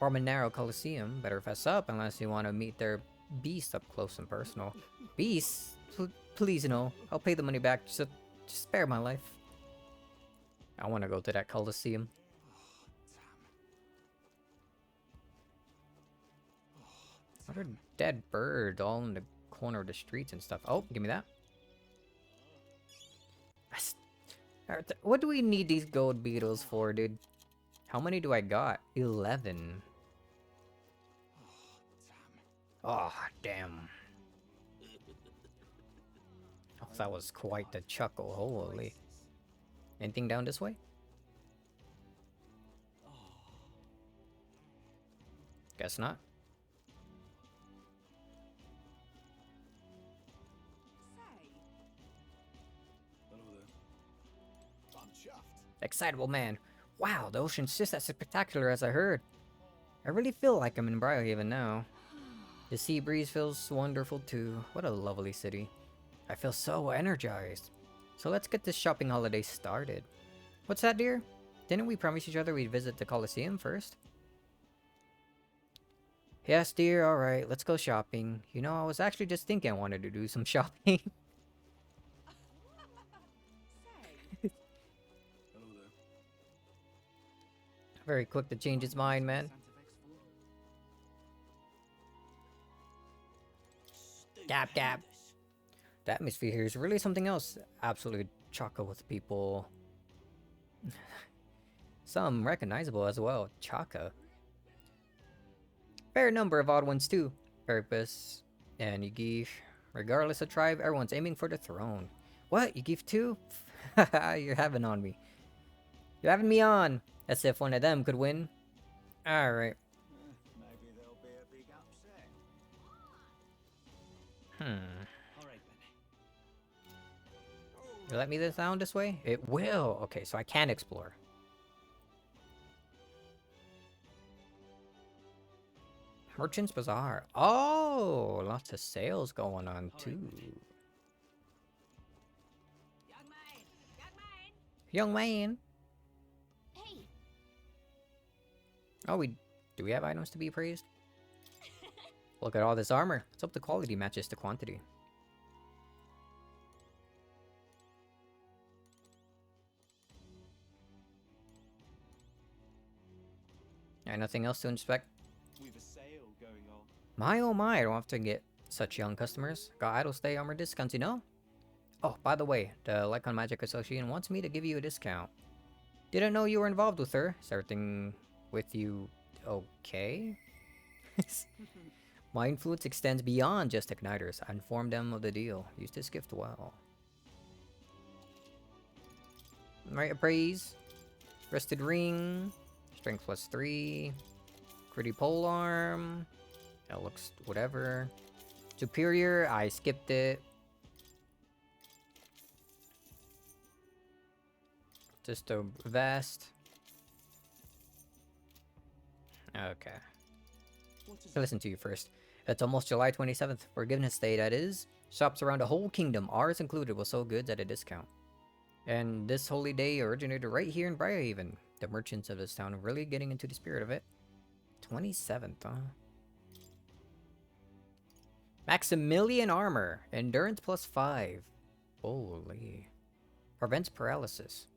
Narrow Coliseum. Better fess up unless you want to meet their beast up close and personal. Beast? Please, no. I'll pay the money back. Just spare my life. I want to go to that Coliseum. What a dead bird all in the corner of the streets and stuff. Oh, give me that. What do we need these gold beetles for, dude? How many do I got? 11. Oh, damn. Oh, that was quite the chuckle. Holy. Anything down this way? Guess not. Excitable man. Wow, the ocean's just as spectacular as I heard. I really feel like I'm in Briarhaven now. The sea breeze feels wonderful too. What a lovely city. I feel so energized. So let's get this shopping holiday started. What's that, dear? Didn't we promise each other we'd visit the Colosseum first? Yes, dear, alright, let's go shopping. You know, I was actually just thinking I wanted to do some shopping. Hello there. Very quick to change his mind, man. Gap, gap. The atmosphere here is really something else. Absolutely choco with people. Some recognizable as well. Chaka. Fair number of odd ones too. Purpose and Yugif. Regardless of tribe, everyone's aiming for the throne. What? Yugif too? You're having on me. You're having me on. As if one of them could win. Alright. Maybe there'll be a big upset. Alright then. You let me down this way? It will. Okay, so I can explore. Merchant's Bazaar. Oh, lots of sales going on too. Young man. Hey, Oh, do we have items to be praised? Look at all this armor. Let's hope the quality matches the quantity. And nothing else to inspect. We've a sale going on. My oh my, I don't often get such young customers. Got idle stay armor discounts, you know? Oh, by the way, the Lycon Magic Association wants me to give you a discount. Didn't know you were involved with her. Is everything with you okay? My influence extends beyond just igniters. I informed them of the deal. Use this gift well. Right, appraise. Rested ring. Strength +3. Pretty pole arm. That looks whatever. Superior, I skipped it. Just a vest. Okay. So listen to you first. It's almost July 27th. Forgiveness Day, that is. Shops around the whole kingdom, ours included, will sell goods at a discount. And this holy day originated right here in Briarhaven. The merchants of this town are really getting into the spirit of it. 27th, huh? Maximilian armor. Endurance +5. Holy. Prevents paralysis.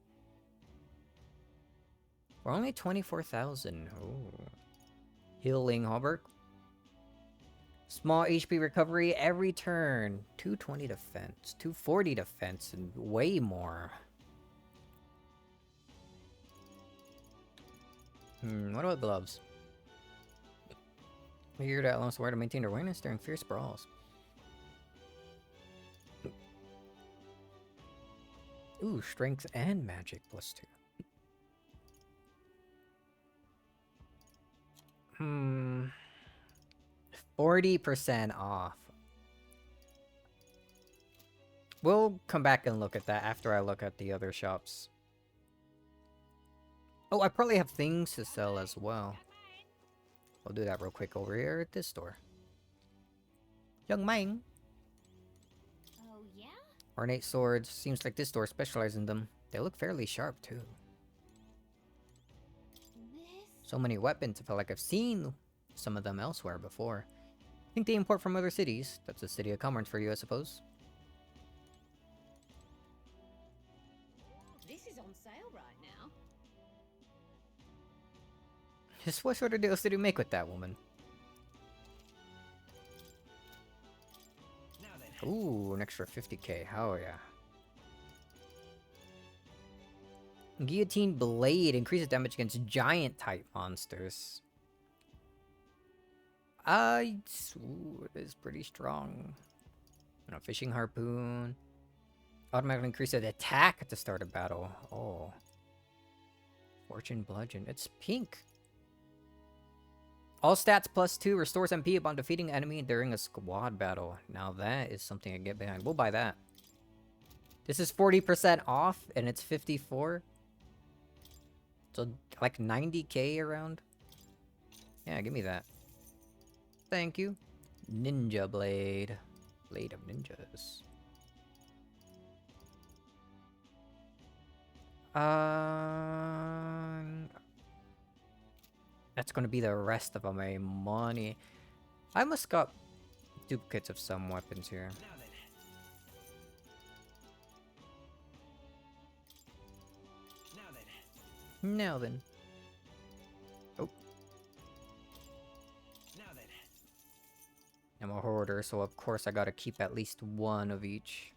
We're only 24,000. Oh. Healing hauberk. Small HP recovery every turn. 220 defense. 240 defense. And way more. What about gloves? Here that allows wear to maintain awareness during fierce brawls. Ooh, strength and magic +2. 40% off. We'll come back and look at that after I look at the other shops. Oh, I probably have things to sell as well. I'll do that real quick over here at this store. Young man. oh yeah? Ornate swords. Seems like this store specializes in them. They look fairly sharp too. This... So many weapons. I feel like I've seen some of them elsewhere before. I think they import from other cities. That's a city of commerce for you, I suppose. This is on sale right now. Just what sort of deals did you make with that woman? Now then. Ooh, an extra 50k. Oh yeah. Guillotine Blade increases damage against giant type monsters. Ooh, it is pretty strong. Fishing harpoon. Automatically increases attack at the start of battle. Oh. Fortune bludgeon. It's pink. All stats +2 restores MP upon defeating enemy during a squad battle. Now that is something I get behind. We'll buy that. This is 40% off and it's 54. So, like 90k around? Yeah, give me that. Thank you. Ninja Blade. Blade of Ninjas. That's gonna be the rest of my money. I must got duplicates of some weapons here. Now then. Oh. I'm a hoarder, so of course I gotta keep at least one of each.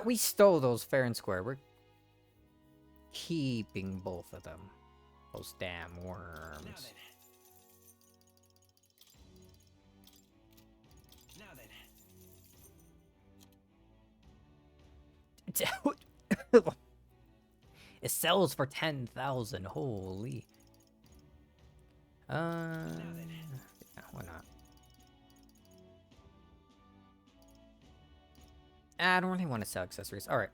We stole those fair and square. We're keeping both of them. Those damn worms. It sells for 10,000. Holy. Yeah, why not? I don't really want to sell accessories. Alright.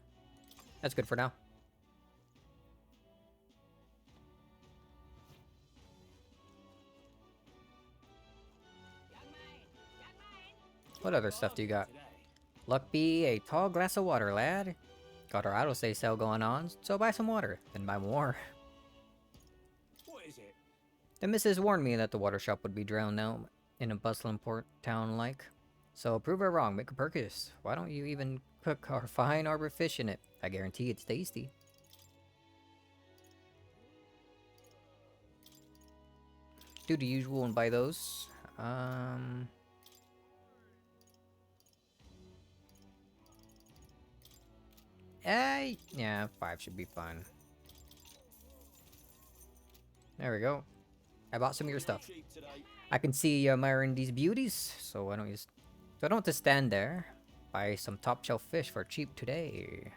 That's good for now. What other stuff do you got? Luck be a tall glass of water, lad. Got our auto-save sale going on, so buy some water, then buy more. What is it? The missus warned me that the water shop would be drowned out in a bustling port town like. So prove her wrong, make a purchase. Why don't you even cook our fine arbor fish in it? I guarantee it's tasty. Do the usual and buy those. Yeah, 5 should be fine. There we go. I bought some of your stuff. I can see you admiring these beauties, so why don't you so I don't have to stand there. Buy some top shelf fish for cheap today.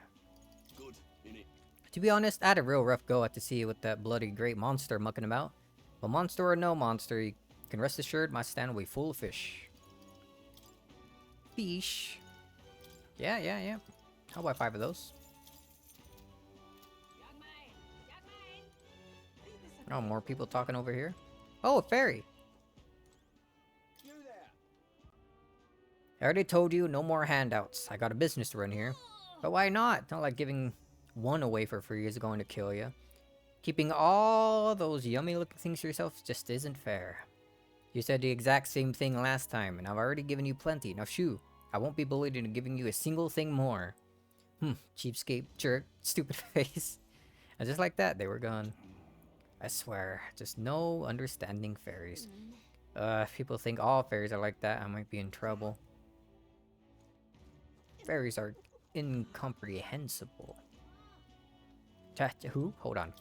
Good, innit? To be honest, I had a real rough go at the sea with that bloody great monster mucking about. But monster or no monster, you can rest assured my stand will be full of fish. Fish. Yeah. I'll buy 5 of those. Oh, more people talking over here. Oh, a fairy. You there? I already told you, no more handouts. I got a business to run here. But why not? Not like giving one away for free is going to kill you. Keeping all those yummy looking things to yourself just isn't fair. You said the exact same thing last time, and I've already given you plenty. Now shoo, I won't be bullied into giving you a single thing more. Cheapskate, jerk, stupid face. And just like that, they were gone. I swear, just no understanding fairies. If people think all fairies are like that, I might be in trouble. Fairies are incomprehensible. Who? Hold on.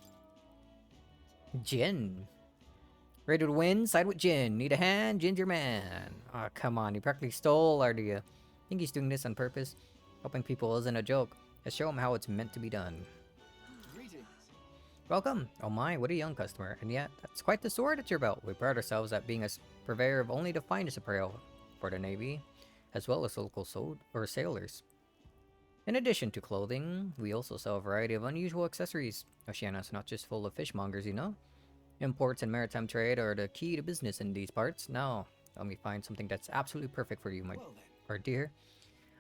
Jin. Ready to win? Side with Jin. Need a hand? Ginger man. Oh, come on. You practically stole, or do you think he's doing this on purpose? Helping people isn't a joke. Let's show him how it's meant to be done. Greetings. Welcome. Oh my, what a young customer. And yet, that's quite the sword at your belt. We pride ourselves at being a purveyor of only the finest apparel for the Navy, as well as local sailors. In addition to clothing, we also sell a variety of unusual accessories. Oceania's not just full of fishmongers, you know? Imports and maritime trade are the key to business in these parts. Now, let me find something that's absolutely perfect for you, my dear.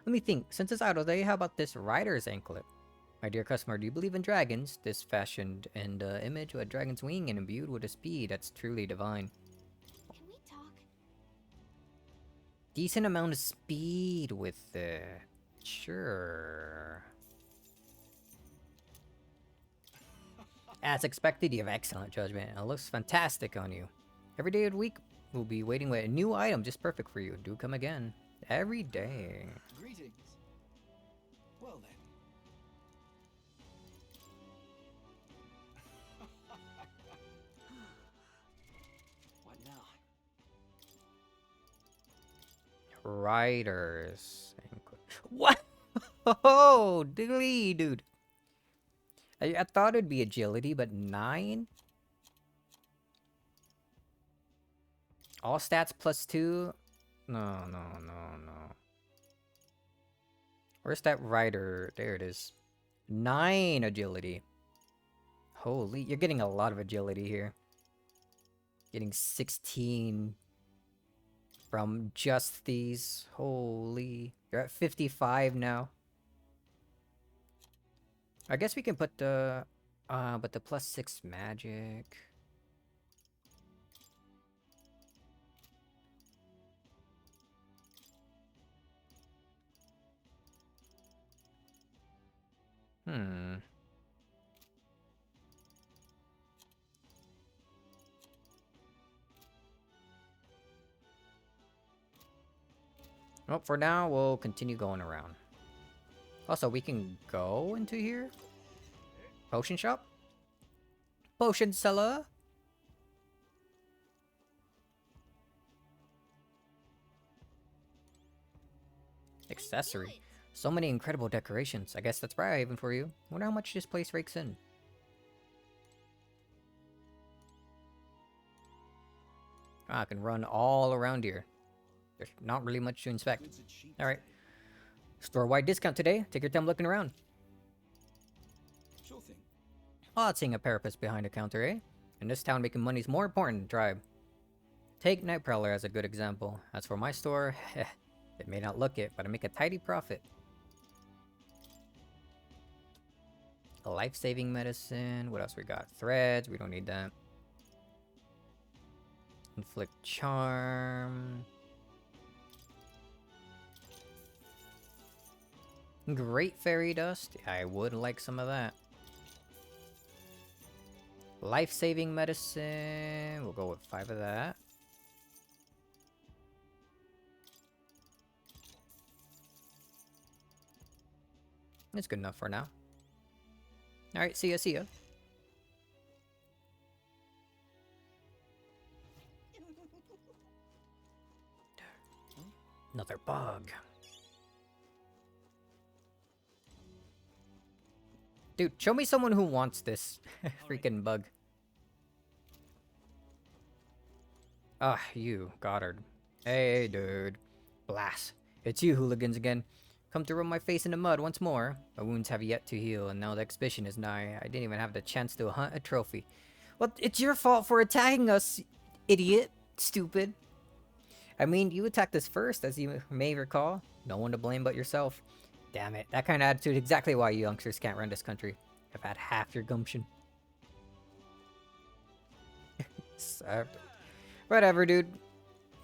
Let me think. Since it's idle day, how about this rider's anklet? My dear customer, do you believe in dragons? This fashioned in the image of a dragon's wing and imbued with a speed that's truly divine. Can we talk? Decent amount of speed with it. Sure. As expected, you have excellent judgment. It looks fantastic on you. Every day of the week, we'll be waiting with a new item just perfect for you. Do come again. Every day. Greetings. Well then. What now? Riders. What? Oh, diddly, dude. I thought it'd be agility, but 9? All stats plus 2? No. Where's that rider? There it is. 9 agility. Holy, you're getting a lot of agility here. Getting 16 from just these. Holy. You're at 55 now. I guess we can put the... but the +6 magic... Well, for now, we'll continue going around. Also, we can go into here? Potion shop? Potion seller? Accessory. So many incredible decorations. I guess that's Briarhaven for you. Wonder how much this place rakes in. I can run all around here. There's not really much to inspect. Alright. Store-wide discount today. Take your time looking around. Sure thing. Odd seeing a parapet behind a counter, eh? In this town, making money's more important than tribe. Take Night Prowler as a good example. As for my store, it may not look it, but I make a tidy profit. A life-saving medicine. What else we got? Threads. We don't need that. Inflict charm. Great fairy dust. I would like some of that. Life-saving medicine. We'll go with 5 of that. It's good enough for now. Alright, see ya, see ya. Another bug. Dude, show me someone who wants this freaking bug. Ah, you, Goddard. Hey, dude. Blast. It's you, hooligans, again. Come to rub my face in the mud once more. My wounds have yet to heal, and now the exhibition is nigh. I didn't even have the chance to hunt a trophy. Well, it's your fault for attacking us, idiot. Stupid. I mean, you attacked us first, as you may recall. No one to blame but yourself. Damn it. That kind of attitude is exactly why you youngsters can't run this country. I've had half your gumption. Whatever, dude.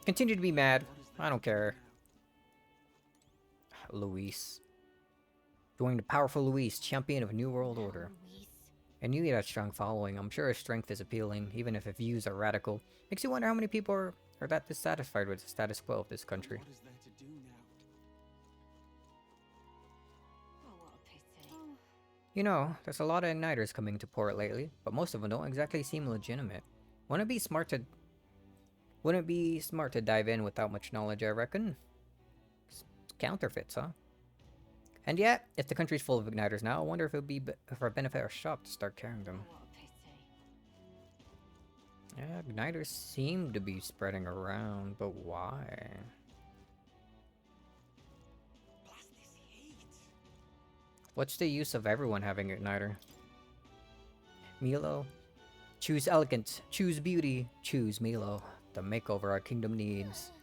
Continue to be mad. I don't care. Luis. Join the powerful Luis, champion of New World Order. I knew he had a strong following. I'm sure his strength is appealing, even if his views are radical. Makes you wonder how many people are that dissatisfied with the status quo of this country. What is there to do now? Oh, what a pity. You know, there's a lot of igniters coming to port lately, but most of them don't exactly seem legitimate. Wouldn't it be smart to dive in without much knowledge, I reckon? Counterfeits, huh? And yet, if the country's full of igniters now, I wonder if it would be for a benefit our shop to start carrying them. Oh, what a pity. Yeah, igniters seem to be spreading around, but why? Blast this heat. What's the use of everyone having igniter? Milo? Choose elegance, choose beauty, choose Milo. The makeover our kingdom needs.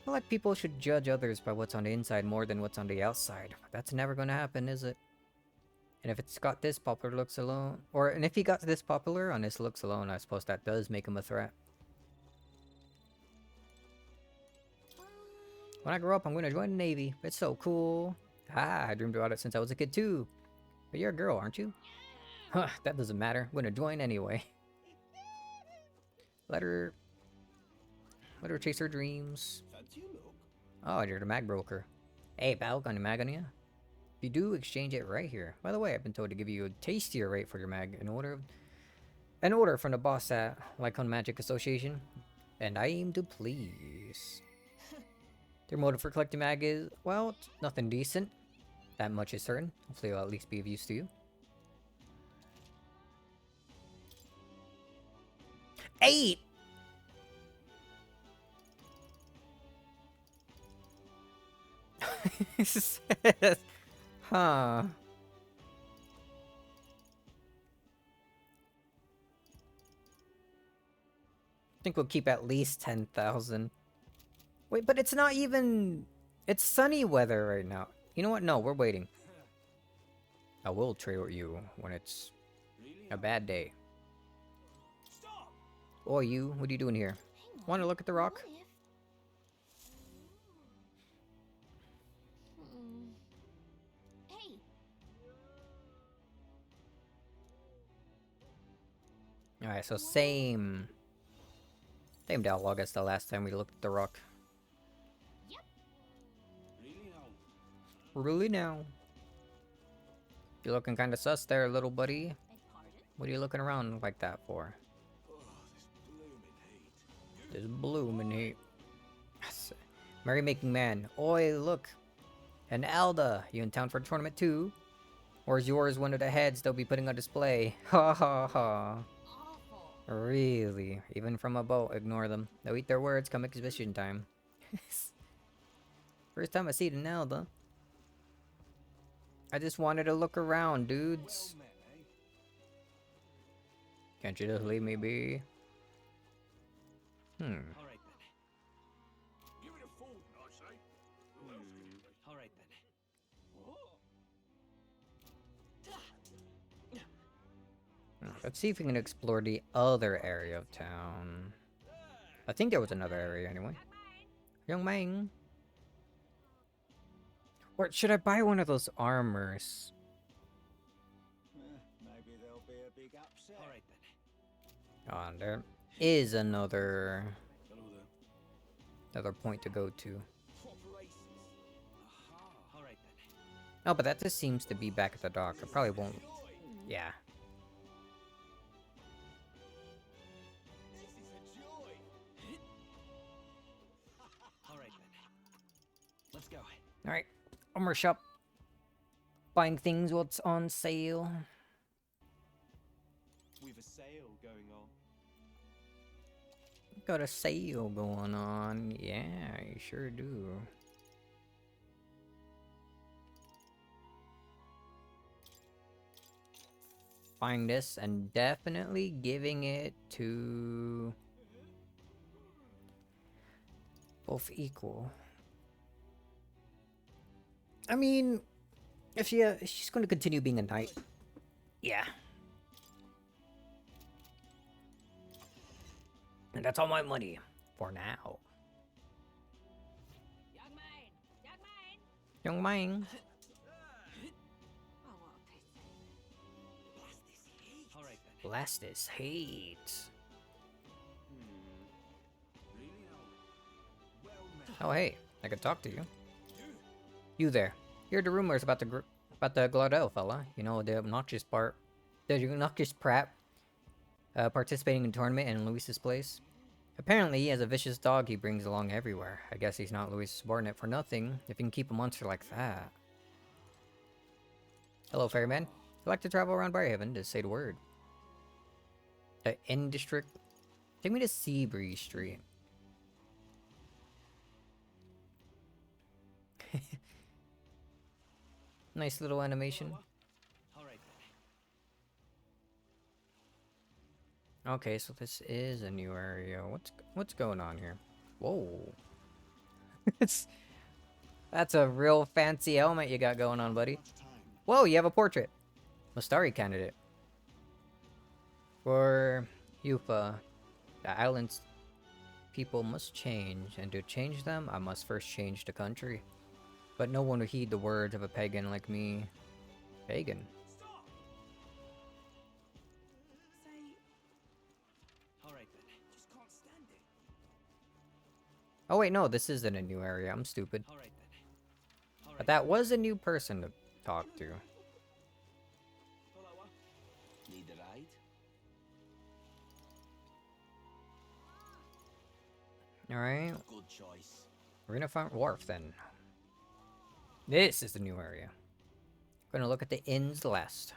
I feel like people should judge others by what's on the inside more than what's on the outside. But that's never gonna happen, is it? And if it's got this popular looks alone, and if he got this popular on his looks alone, I suppose that does make him a threat. When I grow up, I'm gonna join the Navy. It's so cool. Ah, I dreamed about it since I was a kid too. But you're a girl, aren't you? Huh, that doesn't matter. I'm gonna join anyway. Let her chase her dreams. Fancy a look? Oh, you're the mag broker. Hey, pal, got any mag on you? If you do, exchange it right here. By the way, I've been told to give you a tastier rate for your mag in order from the boss at Lycon Magic Association, and I aim to please. Their motive for collecting mag is, well, it's nothing decent. That much is certain. Hopefully it'll at least be of use to you. 8! Huh. I think we'll keep at least 10,000. Wait, but it's not even... It's sunny weather right now. You know what? No, we're waiting. I will trade with you when it's a bad day. Or you, what are you doing here? Want to look at the rock? Hey, Alright, so same dialogue as the last time we looked at the rock. Really now? You're looking kinda sus there, little buddy. What are you looking around like that for? This blooming heat. Merrymaking man. Oi, look. And Alda, you in town for a tournament too? Or is yours one of the heads they'll be putting on display? Ha ha ha. Really? Even from a boat, ignore them. They'll eat their words come exhibition time. First time I see an Alda. I just wanted to look around, dudes. Can't you just leave me be? Alright then. Give it a fold, I say. Who else can it be? Alright then. Let's see if we can explore the other area of town. I think there was another area anyway. Young man. Or should I buy one of those armors? Maybe there'll be a big upset. Alright then. Oh, there is another point to go to. Alright then. Oh, but that just seems to be back at the dock. I probably won't. Yeah. Alright then. Let's go. Alright. Armor shop. Buying things what's on sale. We've a sale going on. Got a sale going on. Yeah, you sure do. Buying this and definitely giving it to both equal. I mean, if she's going to continue being a knight, yeah. And that's all my money for now. Young man! Young man! Young man. Oh, what a pity. Alright then. Blast this hate. Really now? Well met. Oh hey, I could talk to you. You there? Heard the rumors about the Glaudel fella. You know, the obnoxious prat participating in a tournament in Luis's place. Apparently, he has a vicious dog he brings along everywhere. I guess he's not Luis's subordinate for nothing, if he can keep a monster like that. Hello, ferryman. If you like to travel around Briarhaven, just say the word. The Inn District. Take me to Seabreeze Street. Nice little animation. Alright then. Okay, so this is a new area. What's going on here? Whoa. That's a real fancy helmet you got going on, buddy. Whoa, you have a portrait. Mustari candidate. For Yufa, the island's people must change, and to change them, I must first change the country. But no one will heed the words of a pagan like me. Pagan? Alright then. Just can't stand it. Oh wait, no, this isn't a new area. I'm stupid. Alright then. But that was a new person to talk to. Need a ride? Alright, Good choice. we're gonna find Wharf then. This is the new area. Gonna look at the inns last.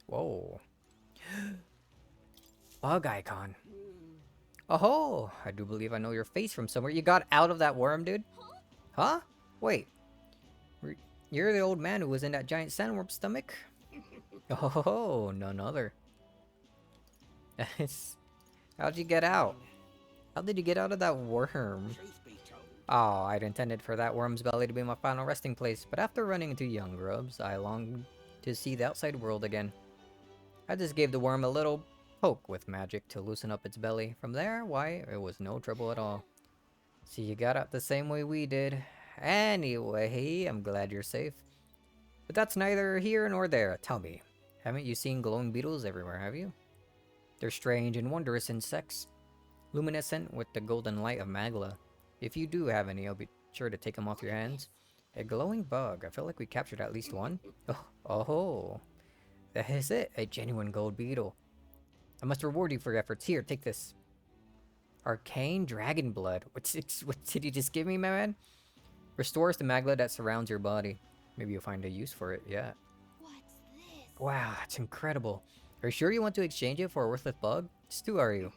Whoa. Bug icon. Oh, I do believe I know your face from somewhere. You got out of that worm, dude? Huh? Wait. you're the old man who was in that giant sandworm stomach? Oh, none other. How'd you get out? How did you get out of that worm? Oh, I'd intended for that worm's belly to be my final resting place, but after running into young grubs, I longed to see the outside world again. I just gave the worm a little poke with magic to loosen up its belly. From there, why, it was no trouble at all. See, you got out the same way we did. Anyway, I'm glad you're safe. But that's neither here nor there. Tell me, haven't you seen glowing beetles everywhere, have you? They're strange and wondrous insects, luminescent with the golden light of Magla. If you do have any, I'll be sure to take them off your hands. A glowing bug. I feel like we captured at least one. Oh, that is it. A genuine gold beetle. I must reward you for your efforts. Here, take this. Arcane dragon blood. What did you just give me, my man? Restores the magla that surrounds your body. Maybe you'll find a use for it, yeah. What's this? Wow, that's incredible. Are you sure you want to exchange it for a worthless bug? Just who are you?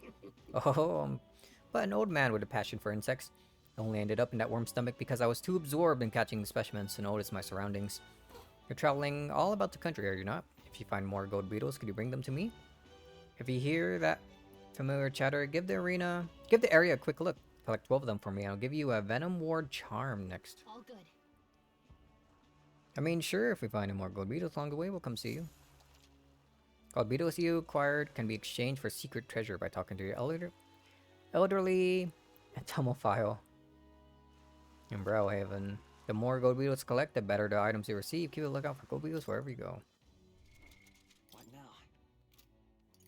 But an old man with a passion for insects. I only ended up in that worm stomach because I was too absorbed in catching specimens to notice my surroundings. You're traveling all about the country, are you not? If you find more gold beetles, could you bring them to me? If you hear that familiar chatter, give the area a quick look. Collect 12 of them for me, and I'll give you a Venom Ward charm next. All good. I mean, sure, if we find any more gold beetles along the way, we'll come see you. Gold beetles you acquired can be exchanged for secret treasure by talking to your elderly entomophile in Browhaven. The more gold beetles collect, the better the items you receive. Keep a lookout for gold beetles wherever you go. What now?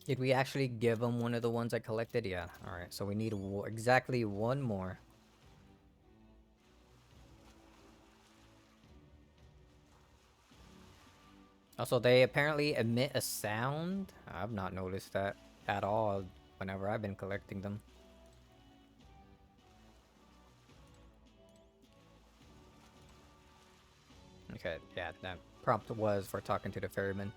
Did we actually give him one of the ones I collected? Yeah. Alright, so we need exactly one more. Also, they apparently emit a sound. I've not noticed that at all whenever I've been collecting them. Okay, yeah, that prompt was for talking to the ferryman.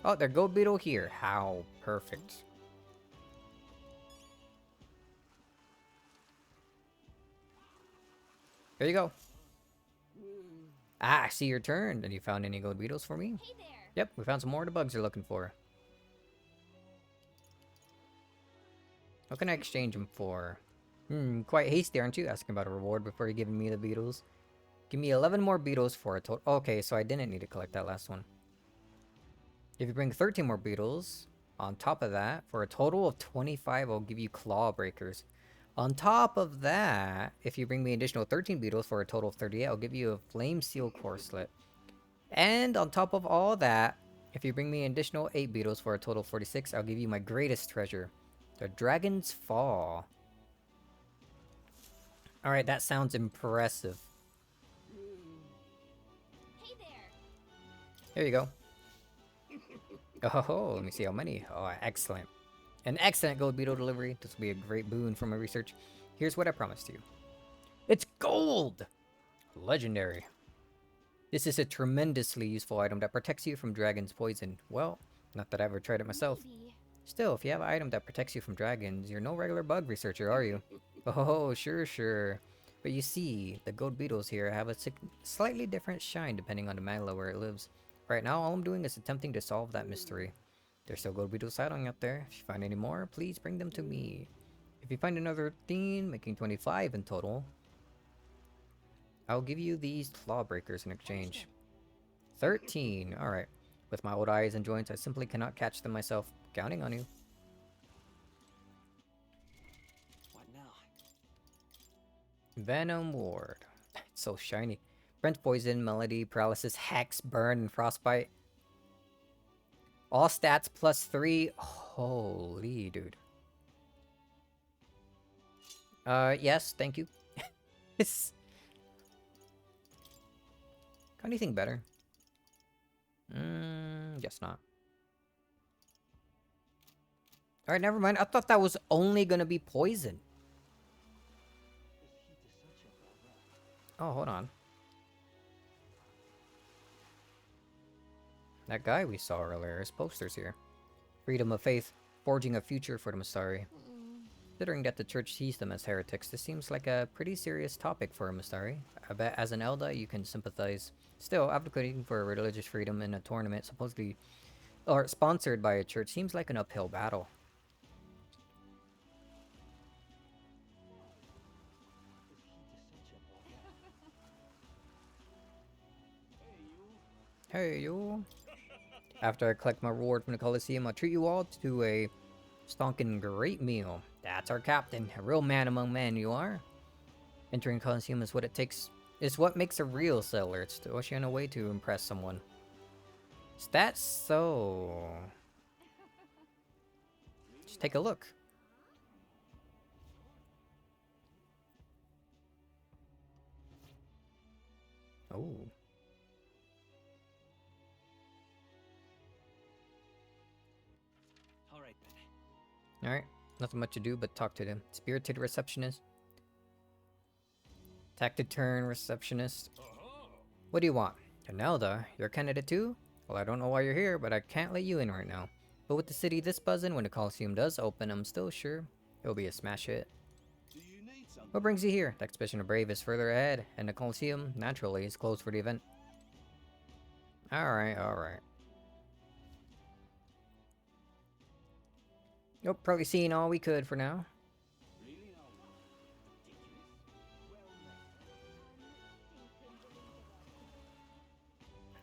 Oh, there gold beetle here. How perfect. There you go. Ah, I see your turn. And you found any gold beetles for me? Hey there. Yep, we found some more of the bugs you're looking for. What can I exchange them for? Quite hasty, aren't you? Asking about a reward before you're giving me the beetles. Give me 11 more beetles for a total. Okay, so I didn't need to collect that last one. If you bring 13 more beetles, on top of that, for a total of 25, I'll give you claw breakers. On top of that, if you bring me additional 13 beetles for a total of 38, I'll give you a flame seal corslet. And on top of all that, if you bring me an additional 8 beetles for a total of 46, I'll give you my greatest treasure, the Dragon's Fall. Alright, that sounds impressive. Hey there. Here you go. Oh, let me see how many. Oh, excellent. An excellent gold beetle delivery. This will be a great boon for my research. Here's what I promised you. It's gold! Legendary. This is a tremendously useful item that protects you from dragon's poison. Well, not that I ever tried it myself. Maybe. Still, if you have an item that protects you from dragons, you're no regular bug researcher, are you? Oh, sure. But you see, the gold beetles here have a slightly different shine depending on the magla where it lives. Right now, all I'm doing is attempting to solve that mystery. There's still gold beetles hiding out there. If you find any more, please bring them to me. If you find another 13, making 25 in total, I'll give you these claw breakers in exchange. 13, alright. With my old eyes and joints, I simply cannot catch them myself. Counting on you. What now? Venom Ward. It's so shiny. Brent Poison, Melody, Paralysis, Hex, Burn, and Frostbite. All stats plus 3. Holy dude. Yes, thank you. Got anything better? Guess not. Alright, never mind. I thought that was only gonna be poison. Oh, hold on. That guy we saw earlier, his poster's here. Freedom of faith, forging a future for the Mastari. Considering that the church sees them as heretics, this seems like a pretty serious topic for a Mistari. I bet as an Elda you can sympathize. Still, advocating for religious freedom in a tournament supposedly or sponsored by a church seems like an uphill battle. Hey you. After I collect my reward from the Coliseum, I'll treat you all to a stonking great meal. That's our captain, a real man among men you are. Entering Coliseum is what makes a real settler. It's the Oceana way to impress someone. Is that so? Just take a look. Oh. Alright, nothing much to do but talk to them. Spirited receptionist. Tacted turn receptionist. What do you want? Canelda, you're a candidate too? Well, I don't know why you're here, but I can't let you in right now. But with the city this buzzing, when the Coliseum does open, I'm still sure it'll be a smash hit. What brings you here? The Expedition of Brave is further ahead, and the Coliseum, naturally, is closed for the event. Alright, alright. Nope, probably seen all we could for now.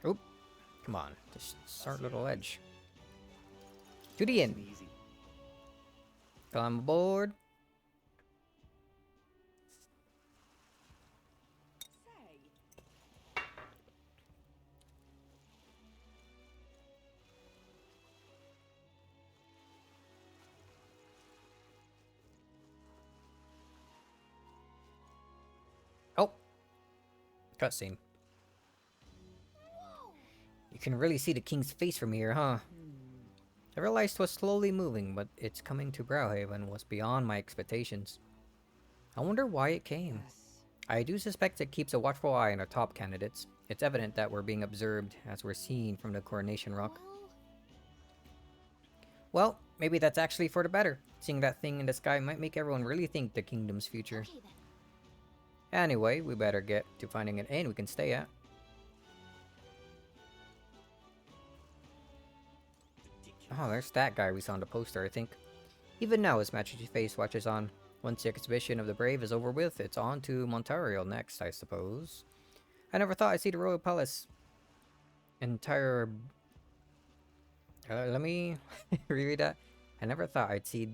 Oop. Come on, just start little edge. To the end. Climb aboard. Oh! Cutscene. You can really see the king's face from here, huh? I realized it was slowly moving, but its coming to Browhaven was beyond my expectations. I wonder why it came. I do suspect it keeps a watchful eye on our top candidates. It's evident that we're being observed, as we're seen from the Coronation Rock. Well, maybe that's actually for the better. Seeing that thing in the sky might make everyone really think the kingdom's future. Anyway, we better get to finding an inn we can stay at. Oh, there's that guy we saw on the poster, I think. Even now, his majesty face watches on. Once the exhibition of the brave is over with, it's on to Montario next, I suppose. I never thought I'd see the royal palace entire... let me reread that. I never thought I'd see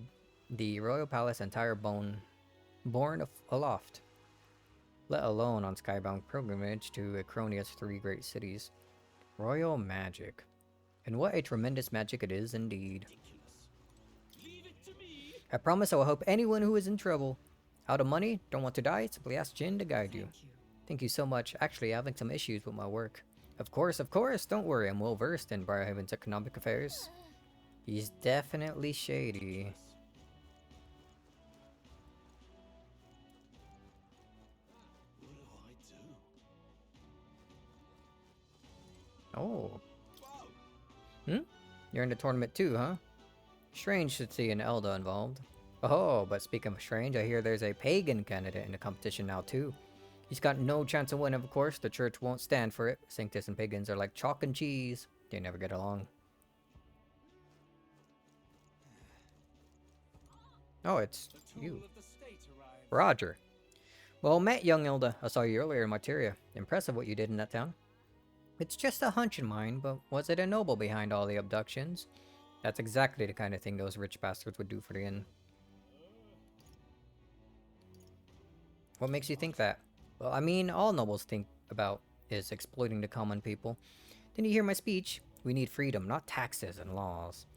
the royal palace entire borne aloft, let alone on skybound pilgrimage to Acronia's three great cities. Royal magic. And what a tremendous magic it is indeed. I promise I will help anyone who is in trouble. Out of money? Don't want to die? Simply ask Jin to guide you. Thank you so much. Actually, having some issues with my work. Of course, don't worry. I'm well versed in Briarhaven's economic affairs. He's definitely shady. Oh. You're in the tournament too, huh? Strange to see an Elda involved. Oh, but speaking of strange, I hear there's a pagan candidate in the competition now too. He's got no chance of winning, of course. The church won't stand for it. Sanctus and pagans are like chalk and cheese. They never get along. Oh, it's you. Roger. Well met, young Elda. I saw you earlier in Materia. Impressive what you did in that town. It's just a hunch in mine, but was it a noble behind all the abductions? That's exactly the kind of thing those rich bastards would do for the inn. What makes you think that? Well, I mean, all nobles think about is exploiting the common people. Didn't you hear my speech? We need freedom, not taxes and laws.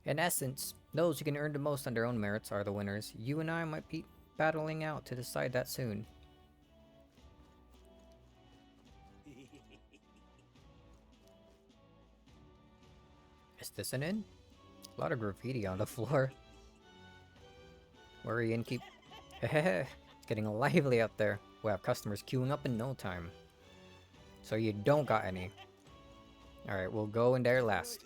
In essence, those who can earn the most on their own merits are the winners. You and I might be battling out to decide that soon. Is this an inn? A lot of graffiti on the floor. Worry and keep... It's getting lively out there. We'll have customers queuing up in no time. So you don't got any. Alright, we'll go in there last.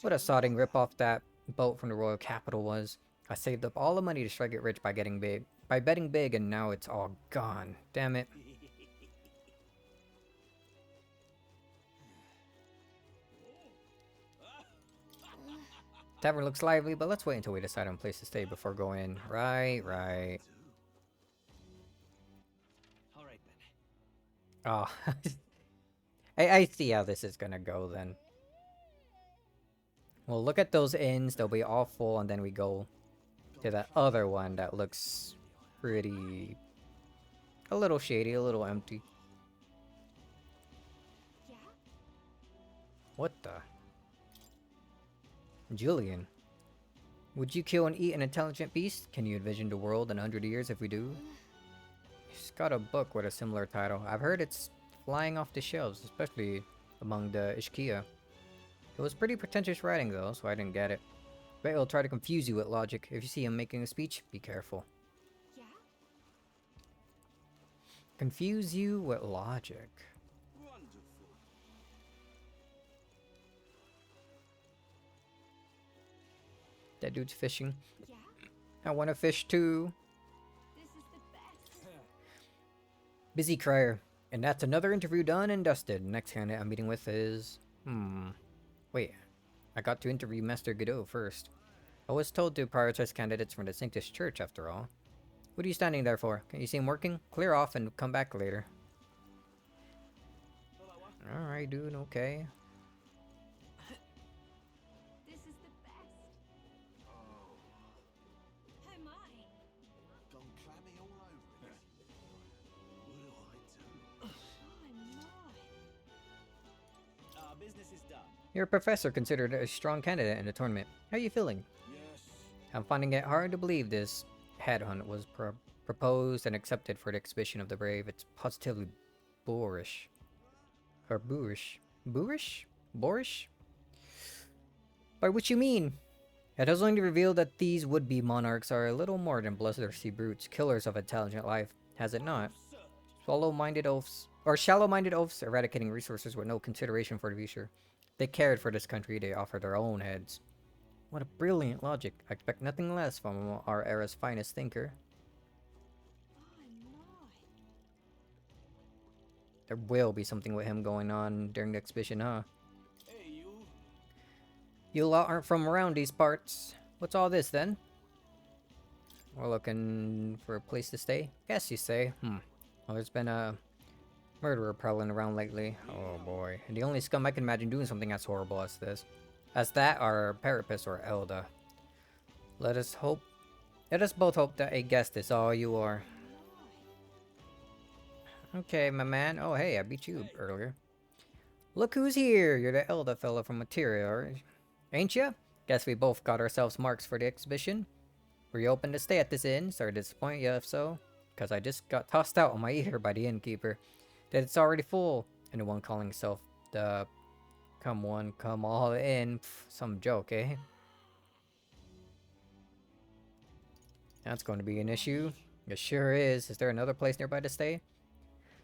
What a sodding rip-off that boat from the royal capital was. I saved up all the money to try to get rich by betting big, and now it's all gone. Damn it. Tavern looks lively, but let's wait until we decide on a place to stay before going in. Right. Alright then. Oh. I see how this is gonna go then. We'll look at those inns, they'll be all full, and then we go to that other one that looks pretty... a little shady, a little empty. Yeah? What the? Julian. Would you kill and eat an intelligent beast? Can you envision the world in 100 years if we do? He's got a book with a similar title. I've heard it's flying off the shelves, especially among the Ishkia. It was pretty pretentious writing though, so I didn't get it. Bet he'll try to confuse you with logic. If you see him making a speech, be careful. Yeah? Confuse you with logic. Wonderful. That dude's fishing. Yeah? I want to fish too. This is the best. Busy crier. And that's another interview done and dusted. Next candidate I'm meeting with is... Wait. I got to interview Master Godot first. I was told to prioritize candidates from the Sanctus Church after all. What are you standing there for? Can you see him working? Clear off and come back later. Alright, dude, okay. This is the best. Oh, Oh my. gone clammy all over it. What do I do? Oh my. Our business is done. You're a professor considered a strong candidate in the tournament. How are you feeling? Yes. I'm finding it hard to believe this headhunt was proposed and accepted for the exhibition of the brave. It's positively boorish. Or boorish. Boorish? Boorish? By which you mean? It has only revealed that these would-be monarchs are a little more than bloodthirsty brutes, killers of intelligent life, has it not? Shallow-minded oafs, eradicating resources with no consideration for the future. They cared for this country, they offered their own heads. What a brilliant logic. I expect nothing less from our era's finest thinker. Oh my. There will be something with him going on during the exhibition, huh? Hey, you. You lot aren't from around these parts. What's all this, then? We're looking for a place to stay? Guess you say. Well, there's been a murderer prowling around lately. Oh boy. And the only scum I can imagine doing something as horrible as this. As that are Parapus or Elda. Let us both hope that a guest is all you are. Okay, my man. Oh, hey, I beat you earlier. Look who's here. You're the Elda fellow from Materia, ain't ya? Guess we both got ourselves marks for the exhibition. Were you open to stay at this inn? Sorry to disappoint you if so. Because I just got tossed out on my ear by the innkeeper. That it's already full. And the one calling himself the... Come one, come all in. Pff, some joke, eh? That's going to be an issue. It sure is. Is there another place nearby to stay?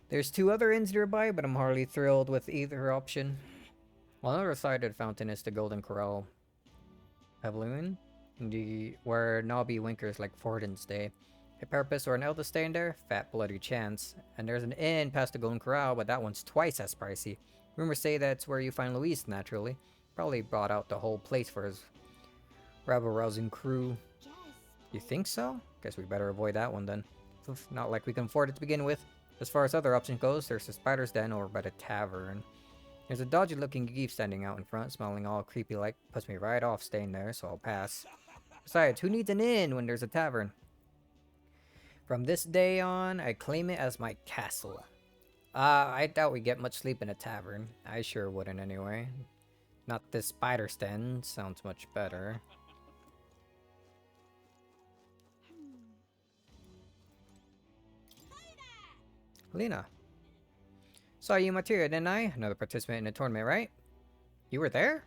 There's 2 other inns nearby, but I'm hardly thrilled with either option. On the other side of the fountain is the Golden Corral Pavilion, where knobby winkers like Forden stay. A Parapus or an Elder staying there? Fat bloody chance. And there's an inn past the Golden Corral, but that one's twice as pricey. Rumors say that's where you find Luis, naturally. Probably brought out the whole place for his rabble-rousing crew. Yes. You think so? Guess we better avoid that one then. Oof, not like we can afford it to begin with. As far as other options goes, there's the Spider's Den over by the tavern. There's a dodgy-looking geef standing out in front, smelling all creepy-like. Puts me right off staying there, so I'll pass. Besides, who needs an inn when there's a tavern? From this day on, I claim it as my castle. I doubt we get much sleep in a tavern. I sure wouldn't anyway. Not this Spider's Den. Sounds much better. Lena. Saw you in Materia, didn't I? Another participant in the tournament, right? You were there?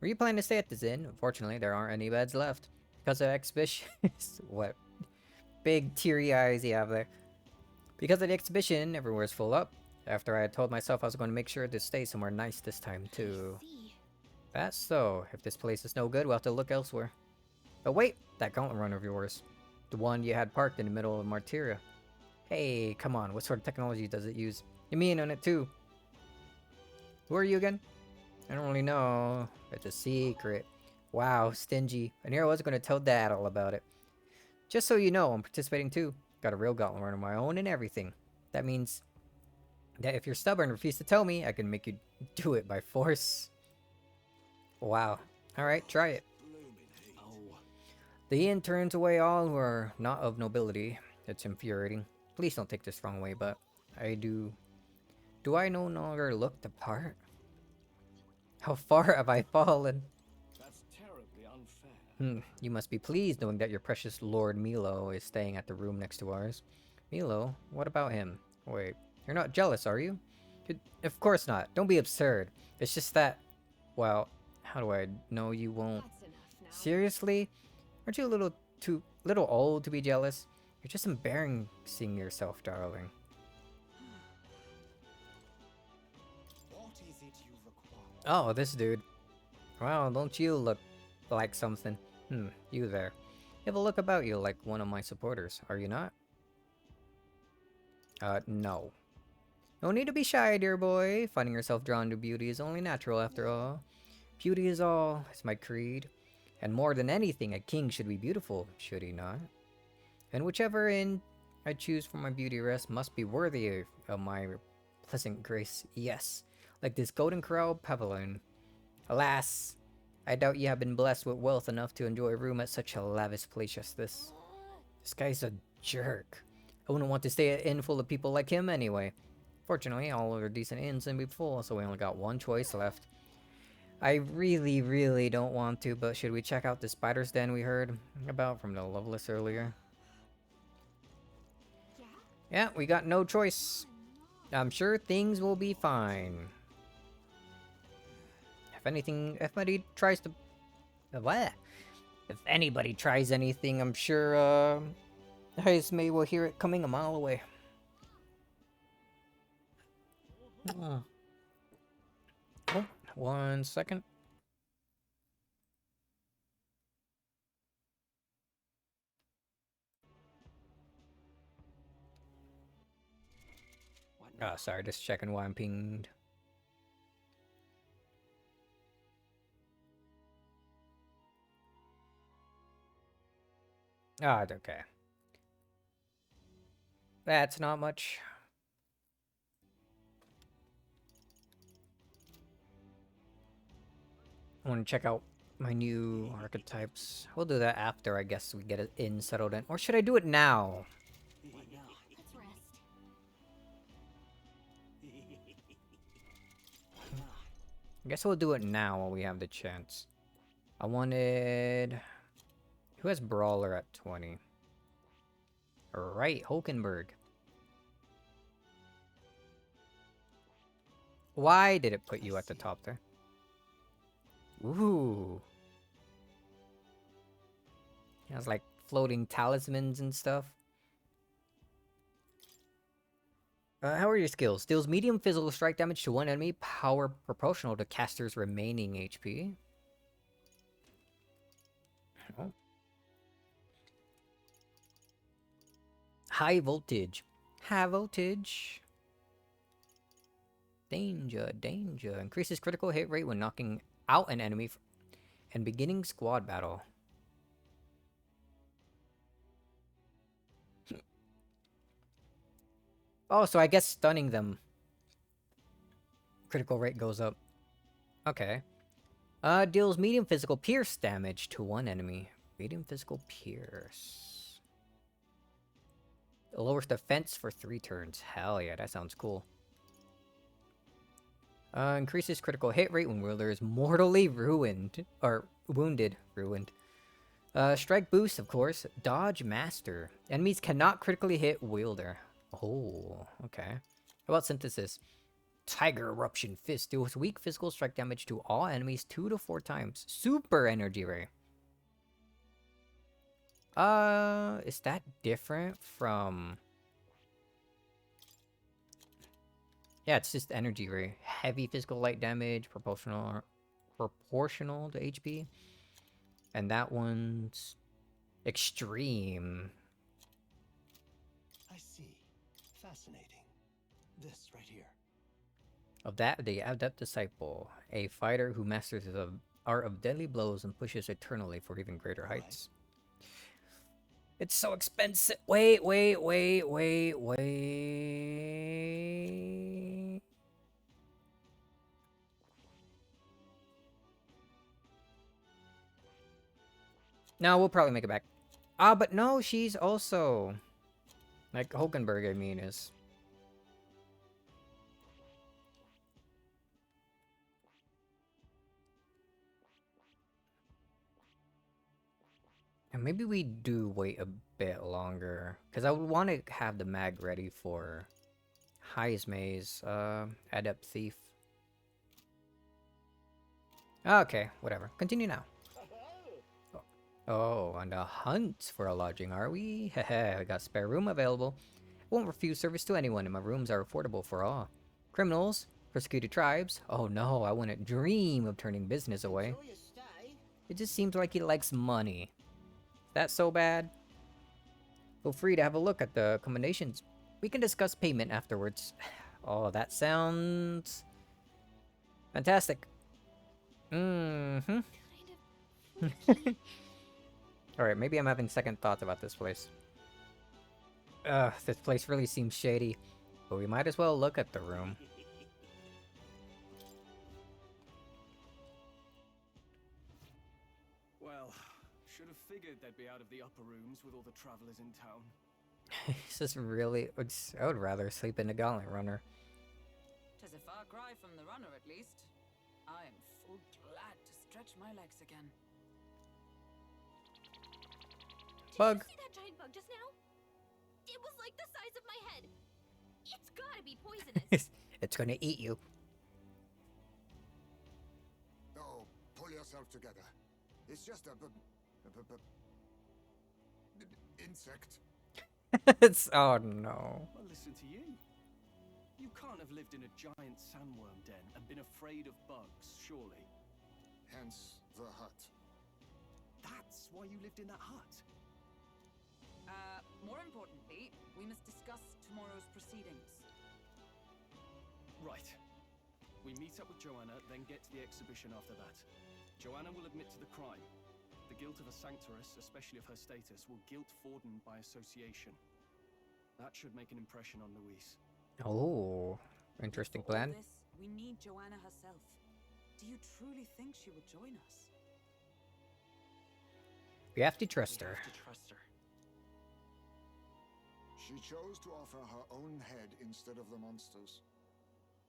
Were you planning to stay at this inn? Unfortunately, there aren't any beds left. Because of exhibition... What big teary eyes you have there. Because of the exhibition, everywhere's full up. After I had told myself I was going to make sure to stay somewhere nice this time, too. I see. That's so. If this place is no good, we'll have to look elsewhere. Oh wait, that gauntlet runner of yours. The one you had parked in the middle of Martyria. Hey, come on, what sort of technology does it use? You mean on it too? Who are you again? I don't really know. It's a secret. Wow, stingy. I knew I wasn't going to tell Dad all about it. Just so you know, I'm participating too. Got a real gauntlet runner of my own and everything. That means that if you're stubborn and refuse to tell me, I can make you do it by force. Wow. Alright, try it. The inn turns away all who are not of nobility. It's infuriating. Please don't take this wrong way, but I do... Do I no longer look the part? How far have I fallen? That's terribly unfair. You must be pleased knowing that your precious Lord Milo is staying at the room next to ours. Milo? What about him? Wait, you're not jealous, are you? Of course not. Don't be absurd. It's just that... Well, how do I know you won't... That's enough now. Seriously? Aren't you a little old to be jealous? You're just embarrassing yourself, darling. What is it you require? Oh, this dude. Well, don't you look like something? You there. You have a look about you like one of my supporters, are you not? No. No need to be shy, dear boy. Finding yourself drawn to beauty is only natural after all. Beauty is all, is my creed. And more than anything, a king should be beautiful, should he not? And whichever inn I choose for my beauty rest must be worthy of my pleasant grace, yes. Like this golden corral pavilion. Alas, I doubt you have been blessed with wealth enough to enjoy a room at such a lavish place as this. This guy's a jerk. I wouldn't want to stay at an inn full of people like him anyway. Fortunately, all other decent inns seem to be full, so we only got one choice left. I really, really don't want to, but should we check out the spider's den we heard about from the Loveless earlier? Yeah? Yeah, we got no choice. I'm sure things will be fine. If anybody tries to... What? If anybody tries anything, I'm sure, Heismay will hear it coming a mile away. Oh, 1 second. Oh, sorry, just checking why I'm pinged. Ah, okay. That's not much. I want to check out my new archetypes. We'll do that after, I guess, we get it in settled in. Or should I do it now? Let's rest. I guess we'll do it now while we have the chance. I wanted... Who has Brawler at 20? Right, Hulkenberg. Why did it put you at the top there? Ooh. It has like floating talismans and stuff. How are your skills? Deals medium physical strike damage to one enemy, power proportional to caster's remaining HP. Oh. High voltage. High voltage. Danger, danger. Increases critical hit rate when knocking out an enemy and beginning squad battle. Oh, so I guess stunning them. Critical rate goes up. Okay. Deals medium physical pierce damage to one enemy. Medium physical pierce. It lowers defense for 3 turns. Hell yeah, that sounds cool. Increases critical hit rate when wielder is mortally ruined. Or wounded. Ruined. Strike boost, of course. Dodge master. Enemies cannot critically hit wielder. Oh, okay. How about synthesis? Tiger Eruption Fist deals weak physical strike damage to all enemies 2 to 4 times. Super Energy Ray. Is that different from... Yeah, it's just Energy Ray. Heavy physical light damage, proportional to HP. And that one's extreme. I see. Fascinating. This right here. Of that, the Adept Disciple, a fighter who masters the art of deadly blows and pushes eternally for even greater heights. It's so expensive. Wait. No, we'll probably make it back. Ah, but no, she's also like Hulkenberg. I mean, is. And maybe we do wait a bit longer. Because I would want to have the mag ready for Heismay's Adept Thief. Okay, whatever. Continue now. Oh, on the hunt for a lodging, are we? Heh, I got spare room available. Won't refuse service to anyone, and my rooms are affordable for all. Criminals, persecuted tribes. Oh no, I wouldn't dream of turning business away. It just seems like he likes money. Is that so bad? Feel free to have a look at the accommodations. We can discuss payment afterwards. Oh, that sounds fantastic. Mm-hmm. Alright, maybe I'm having second thoughts about this place. This place really seems shady. But we might as well look at the room. Well, should have figured they'd be out of the upper rooms with all the travelers in town. This is really... I would rather sleep in the Gauntlet Runner. 'Tis a far cry from the runner, at least. I am full glad to stretch my legs again. Bug. Did you see that giant bug just now? It was like the size of my head. It's gotta be poisonous. It's gonna eat you. Oh, pull yourself together. It's just a insect. It's... Oh no. Well, listen to you. You can't have lived in a giant sandworm den and been afraid of bugs, surely. Hence the hut. That's why you lived in that hut. More importantly, we must discuss tomorrow's proceedings. Right. We meet up with Joanna, then get to the exhibition after that. Joanna will admit to the crime. The guilt of a sanctoress, especially of her status, will guilt Forden by association. That should make an impression on Louise. Oh, interesting For all plan. this, we need Joanna herself. Do you truly think she would join us? We have to trust her. She chose to offer her own head instead of the monster's.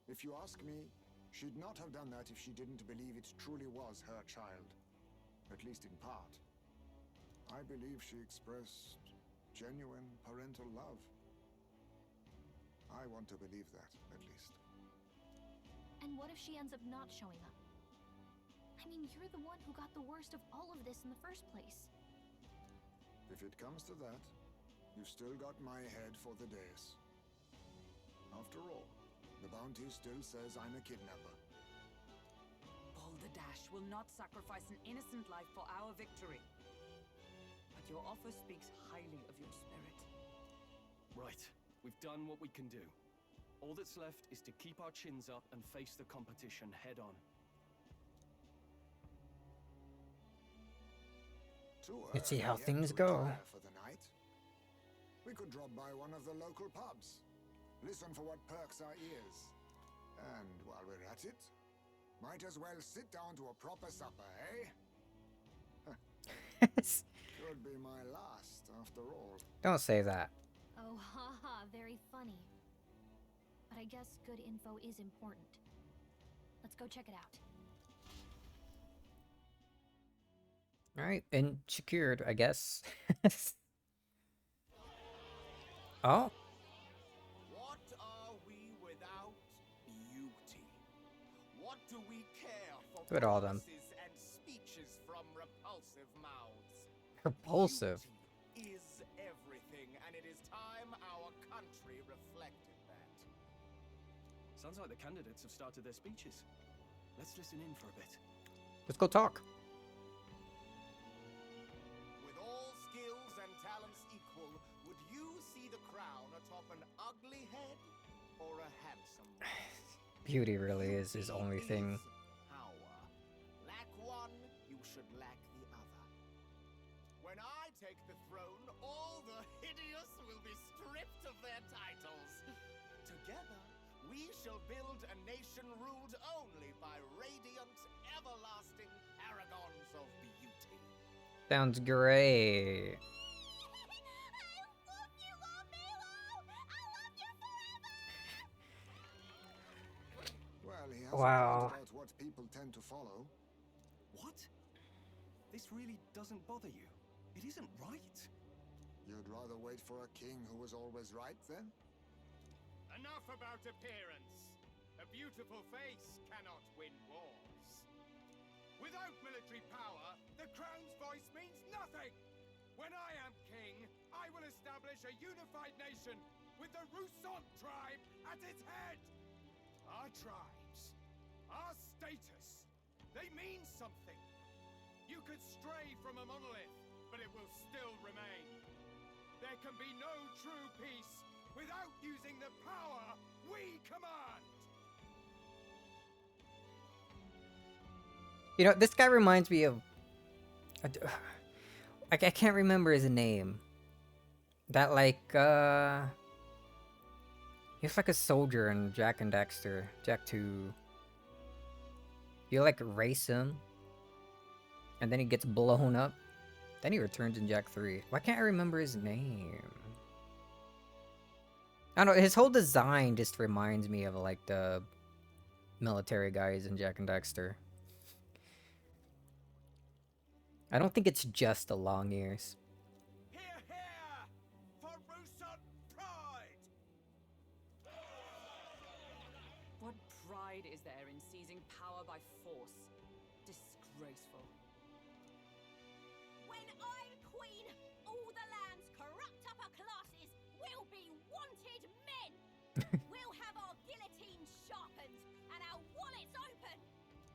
If you ask me, she'd not have done that if she didn't believe it truly was her child. At least in part. I believe she expressed genuine parental love. I want to believe that, at least. And what if she ends up not showing up? I mean, you're the one who got the worst of all of this in the first place. If it comes to that, you've still got my head for the days. After all, the bounty still says I'm a kidnapper. Balderdash will not sacrifice an innocent life for our victory. But your offer speaks highly of your spirit. Right. We've done what we can do. All that's left is to keep our chins up and face the competition head on. Let's see how things go. For the night. We could drop by one of the local pubs. Listen for what perks our ears. And while we're at it, might as well sit down to a proper supper, eh? Could be my last, after all. Don't say that. Oh, haha, very funny. But I guess good info is important. Let's go check it out. Alright, and secured, I guess. Oh. What are we without beauty? What do we care for Look at all them. promises and speeches from repulsive mouths? Repulsive. Beauty is everything, and it is time our country reflected that. Sounds like the candidates have started their speeches. Let's listen in for a bit. Let's go talk. atop an ugly head or a handsome one? Beauty really is his only thing. Power. Lack one, you should lack the other. When I take the throne, all the hideous will be stripped of their titles. Together, we shall build a nation ruled only by radiant, everlasting paragons of beauty. Sounds great. Well, he has Wow. a point about what people tend to follow. What? This really doesn't bother you? It isn't right. You'd rather wait for a king who was always right, then? Enough about appearance. A beautiful face cannot win wars. Without military power, the crown's voice means nothing. When I am king, I will establish a unified nation with the Rousant tribe at its head. Our tribes, our status, they mean something. You could stray from a monolith, but it will still remain. There can be no true peace without using the power we command. You know, this guy reminds me of... I can't remember his name. That, like, he's like a soldier in Jack and Dexter. Jack 2. You, like, race him. And then he gets blown up. Then he returns in Jack 3. Why can't I remember his name? I don't know, his whole design just reminds me of, like, the military guys in Jack and Dexter. I don't think it's just the long ears. Hear, hear! For Rousant pride! What pride is there in seizing power by force? Disgraceful. When I'm queen, all the land's corrupt upper classes will be wanted men. We'll have our guillotines sharpened and our wallets open.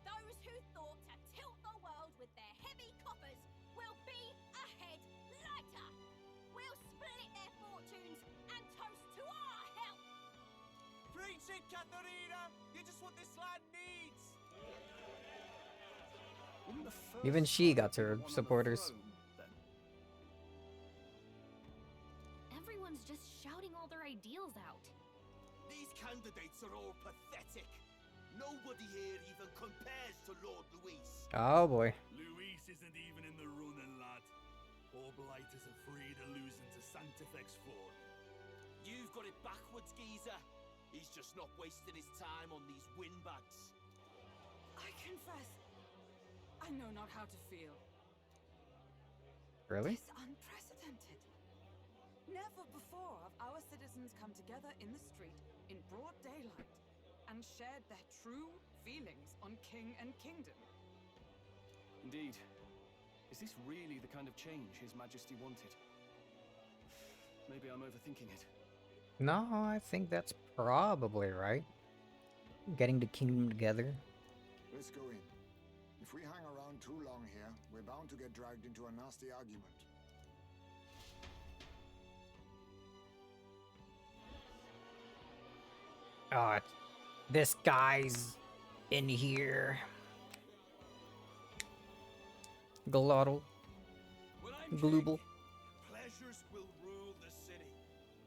Those who thought to tilt the world with their heavy coffers will be a head lighter. We'll split their fortunes and toast to our help. Preach it, Katharina! You just what this land needs! Wouldn't the Even first she son got be her the one on the supporters. throne, then? Everyone's just shouting all their ideals out. These candidates are all pathetic. Nobody here even compares to Lord Luis. Oh boy. Luis isn't even in the running, lad. All blighters are free to losing to Santa Fe's Ford. You've got it backwards, geezer. He's just not wasting his time on these windbags. I confess, I know not how to feel. Really? It's unprecedented. Never before have our citizens come together in the street in broad daylight and shared their true feelings on king and kingdom. Indeed. Is this really the kind of change His Majesty wanted? Maybe I'm overthinking it. No, I think that's probably right. Getting the kingdom together. Let's go in. If we hang around too long here, we're bound to get dragged into a nasty argument. Oh, this guy's in here. Glottal. When I'm Glooble. king, pleasures will rule the city.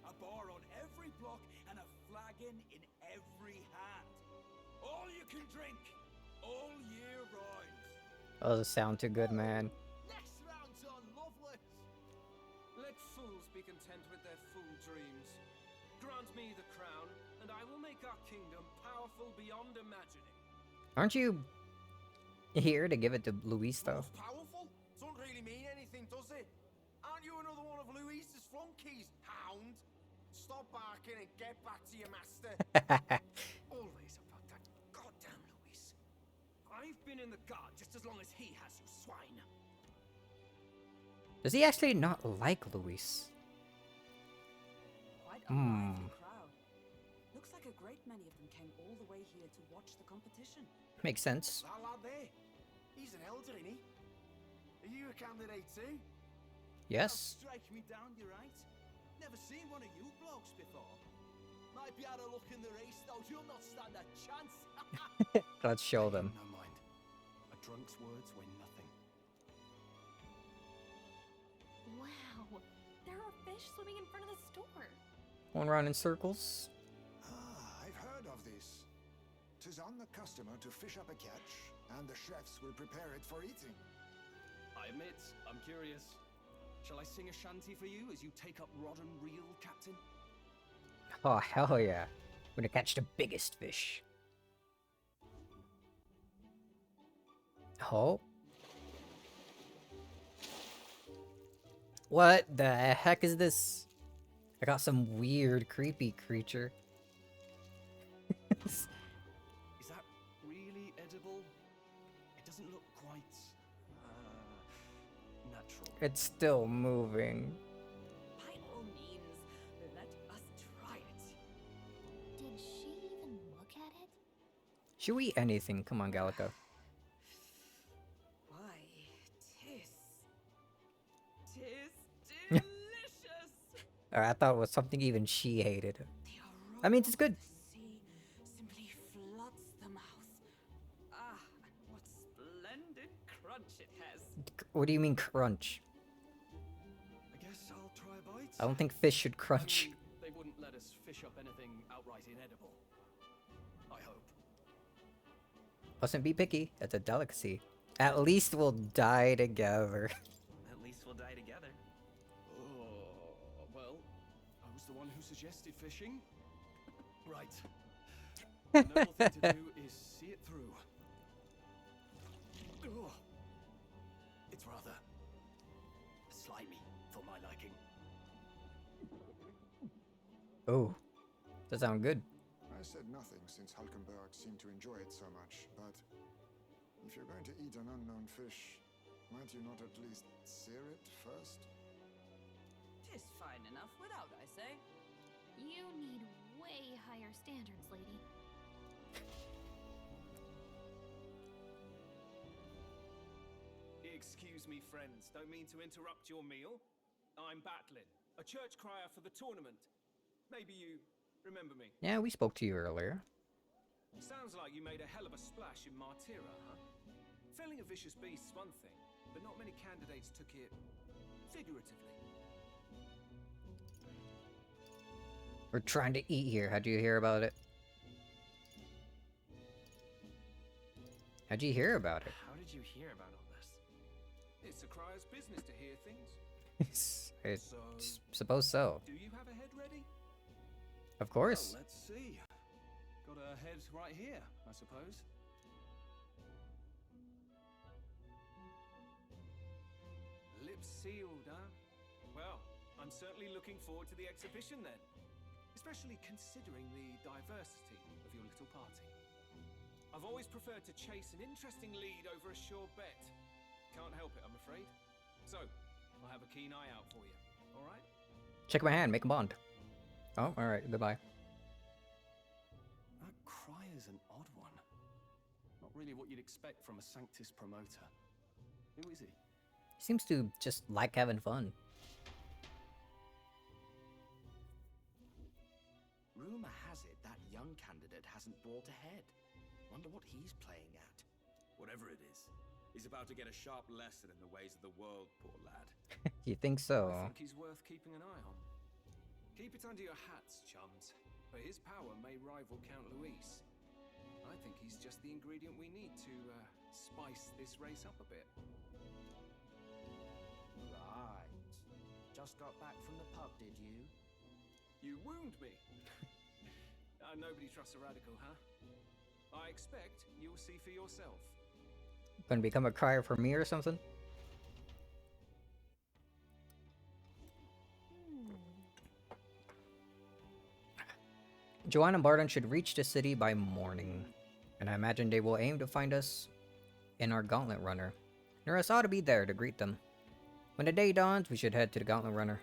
A bar on every block and a flagon in every hand. All you can drink, all year round. Oh, doesn't sound too good, man. Next round's on Loveless. Let fools be content with their fool dreams. Grant me the crown, and I will make our kingdom powerful beyond imagining. Aren't you here to give it to Luis, though? Most powerful? Doesn't really mean anything, does it? Aren't you another one of Luis's flunkies, hound? Stop barking and get back to your master. Always about that goddamn Luis. I've been in the guard just as long as he has, you swine. Does he actually not like Luis? Quite a lively crowd. Looks like a great many of them came all the way here to watch the competition. Makes sense. That lad there, he's an elder, isn't he? Are you a candidate too? Yes. Strike me down, you're right. Never seen one of you blokes before. Might be out of luck in the race, though. You'll not stand a chance. Let's show them. No mind. A drunk's words weigh nothing. Wow, there are fish swimming in front of the store. Going around in circles. Ah, I've heard of this. 'Tis on the customer to fish up a catch, and the chefs will prepare it for eating. I admit, I'm curious. Shall I sing a shanty for you as you take up rod and reel, Captain? Oh, hell yeah. I'm gonna catch the biggest fish. Oh. What the heck is this? I got some weird, creepy creature. Is that really edible? It doesn't look quite natural. It's still moving. By all means, let us try it. Did she even look at it? Should we eat anything? Come on, Gallica. Why, tis delicious. I thought it was something even she hated. The aroma I mean, it's good. of the sea simply floods the mouth. Ah, and what splendid crunch it has. What do you mean crunch? I guess I'll try a bite. I don't think fish should crunch. They wouldn't let us fish up anything outright inedible. I hope. Mustn't be picky. That's a delicacy. At least we'll die together. At least we'll die together. Oh, well, I was the one who suggested fishing. Right. The noble thing to do is see it through. Oh, it's rather slimy for my liking. Oh, that sounds good. I said nothing since Hulkenberg seemed to enjoy it so much, but if you're going to eat an unknown fish, might you not at least sear it first? Tis fine enough without, I say. You need way higher standards, lady. Excuse me, friends. Don't mean to interrupt your meal. I'm Batlin, a church crier for the tournament. Maybe you remember me. Yeah, we spoke to you earlier. Sounds like you made a hell of a splash in Martira, huh? Felling a vicious beast's one thing, but not many candidates took it figuratively. We're trying to eat here. How'd you hear about it? How'd you hear about it? How did you hear about all this? It's a crier's business to hear things. I So, suppose so. do you have a head ready? Of course. Well, let's see. Got a head right here, I suppose. Lips sealed, huh? Well, I'm certainly looking forward to the exhibition then. Especially considering the diversity of your little party. I've always preferred to chase an interesting lead over a sure bet. Can't help it, I'm afraid. So, I'll have a keen eye out for you, alright? Check my hand. Make a bond. Oh, alright. Goodbye. That crier's an odd one. Not really what you'd expect from a Sanctus promoter. Who is he? Seems to just like having fun. Rumor has it that young candidate hasn't brought ahead. Wonder what he's playing at. Whatever it is, he's about to get a sharp lesson in the ways of the world, poor lad. You think so? I think he's worth keeping an eye on. Keep it under your hats, chums. But his power may rival Count Luis. I think he's just the ingredient we need to spice this race up a bit. Right. Just got back from the pub, did you? You wound me. Nobody trusts a radical, huh? I expect you'll see for yourself. Gonna become a crier for me or something? Joanne and Barton should reach the city by morning, and I imagine they will aim to find us in our Gauntlet Runner. Norris ought to be there to greet them. When the day dawns, we should head to the Gauntlet Runner.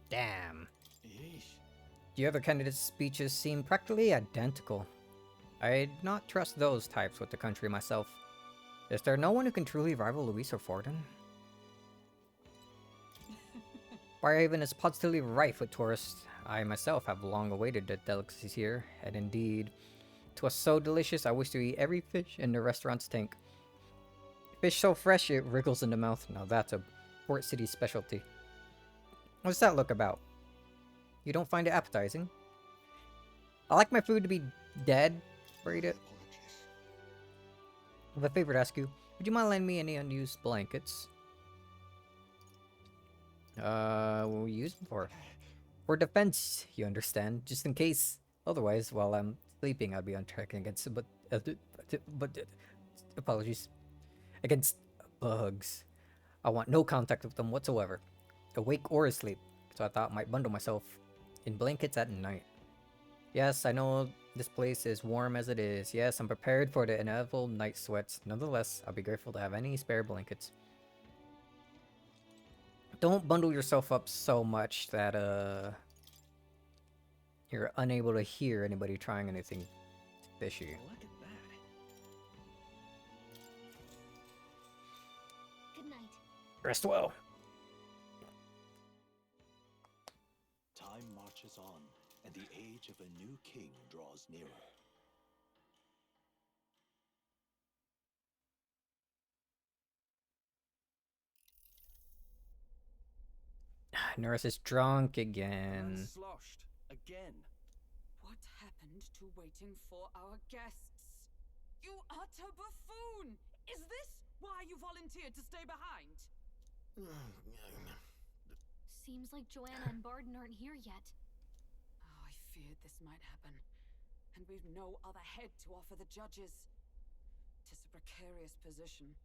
Damn. The other candidates' speeches seem practically identical. I'd not trust those types with the country myself. Is there no one who can truly rival Luis or Forden? Briarhaven is positively rife with tourists. I myself have long awaited the delicacies here, and indeed, 'twas so delicious I wish to eat every fish in the restaurant's tank. Fish so fresh it wriggles in the mouth. Now that's a Port City specialty. What's that look about? You don't find it appetizing? I like my food to be dead. Rate it. I have a favor to ask you. Would you mind lending me any unused blankets? What we use them for? For defense, you understand. Just in case. Otherwise, while I'm sleeping, I'll be on track against apologies. Against bugs. I want no contact with them whatsoever, awake or asleep, so I thought I might bundle myself in blankets at night. Yes, I know this place is warm as it is. Yes, I'm prepared for the inevitable night sweats. Nonetheless, I'll be grateful to have any spare blankets. Don't bundle yourself up so much that, you're unable to hear anybody trying anything fishy. Look at that. Good night. Rest well. Time marches on, and the age of a new king draws nearer. Nurse is drunk again. Sloshed again. What happened to waiting for our guests? You utter buffoon! Is this why you volunteered to stay behind? Seems like Joanna and Barden aren't here yet. Oh, I feared this might happen. And we've no other head to offer the judges. Tis a precarious position.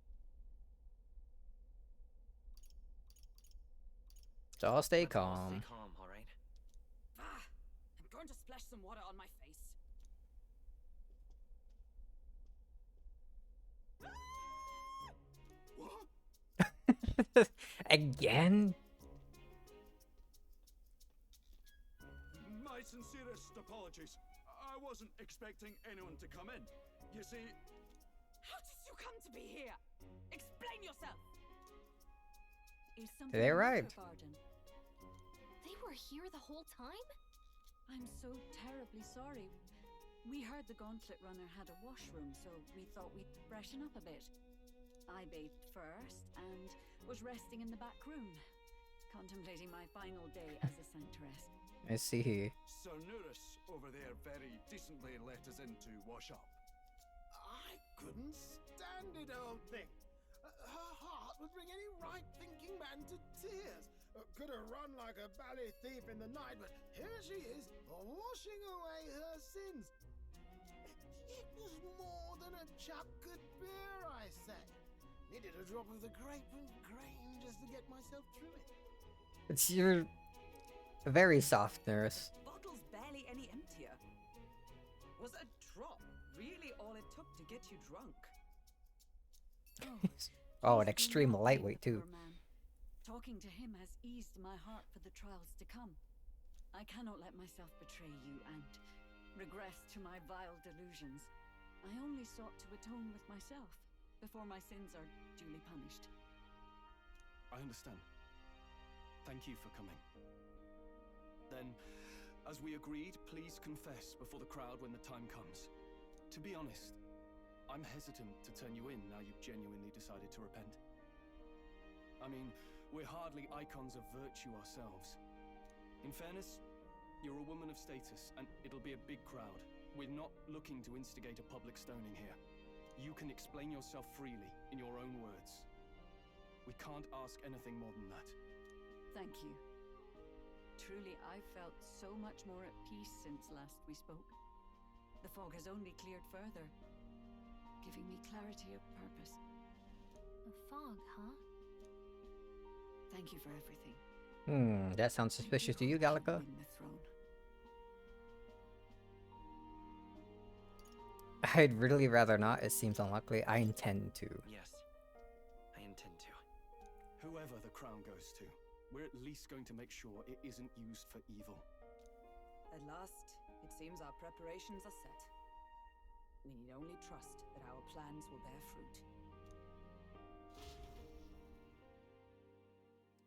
So I'll stay Let's all calm. Stay calm, all right? Ah! I'm going to splash some water on my face. Again? My sincerest apologies. I wasn't expecting anyone to come in. You see, How did you come to be here? Explain yourself! Is something They arrived. Barden? They were here the whole time? I'm so terribly sorry. We heard the Gauntlet Runner had a washroom, so we thought we'd freshen up a bit. I bathed first and was resting in the back room, contemplating my final day as a Centress. I see. Sir Nuris over there very decently let us in to wash up. I couldn't stand it, old thing. Her heart would bring any right-thinking man to tears. Could have run like a ballet thief in the night, but here she is, washing away her sins. It was more than a chap could bear, I say. Needed a drop of the grape and grain just to get myself through it. It's your very soft, Nurse. Bottle's barely any emptier. Was a drop really all it took to get you drunk? Oh, an extreme lightweight too. Talking to him has eased my heart for the trials to come. I cannot let myself betray you and regress to my vile delusions. I only sought to atone with myself before my sins are duly punished. I understand. Thank you for coming. Then, as we agreed, please confess before the crowd when the time comes. To be honest, I'm hesitant to turn you in now you've genuinely decided to repent. I mean, we're hardly icons of virtue ourselves. In fairness, you're a woman of status, and it'll be a big crowd. We're not looking to instigate a public stoning here. You can explain yourself freely, in your own words. We can't ask anything more than that. Thank you. Truly, I've felt so much more at peace since last we spoke. The fog has only cleared further, giving me clarity of purpose. A fog, huh? Thank you for everything. That sounds suspicious to you, Gallica. I'd really rather not. It seems unlikely. I intend to. Yes, I intend to. Whoever the crown goes to, we're at least going to make sure it isn't used for evil. At last, it seems our preparations are set. We need only trust that our plans will bear fruit.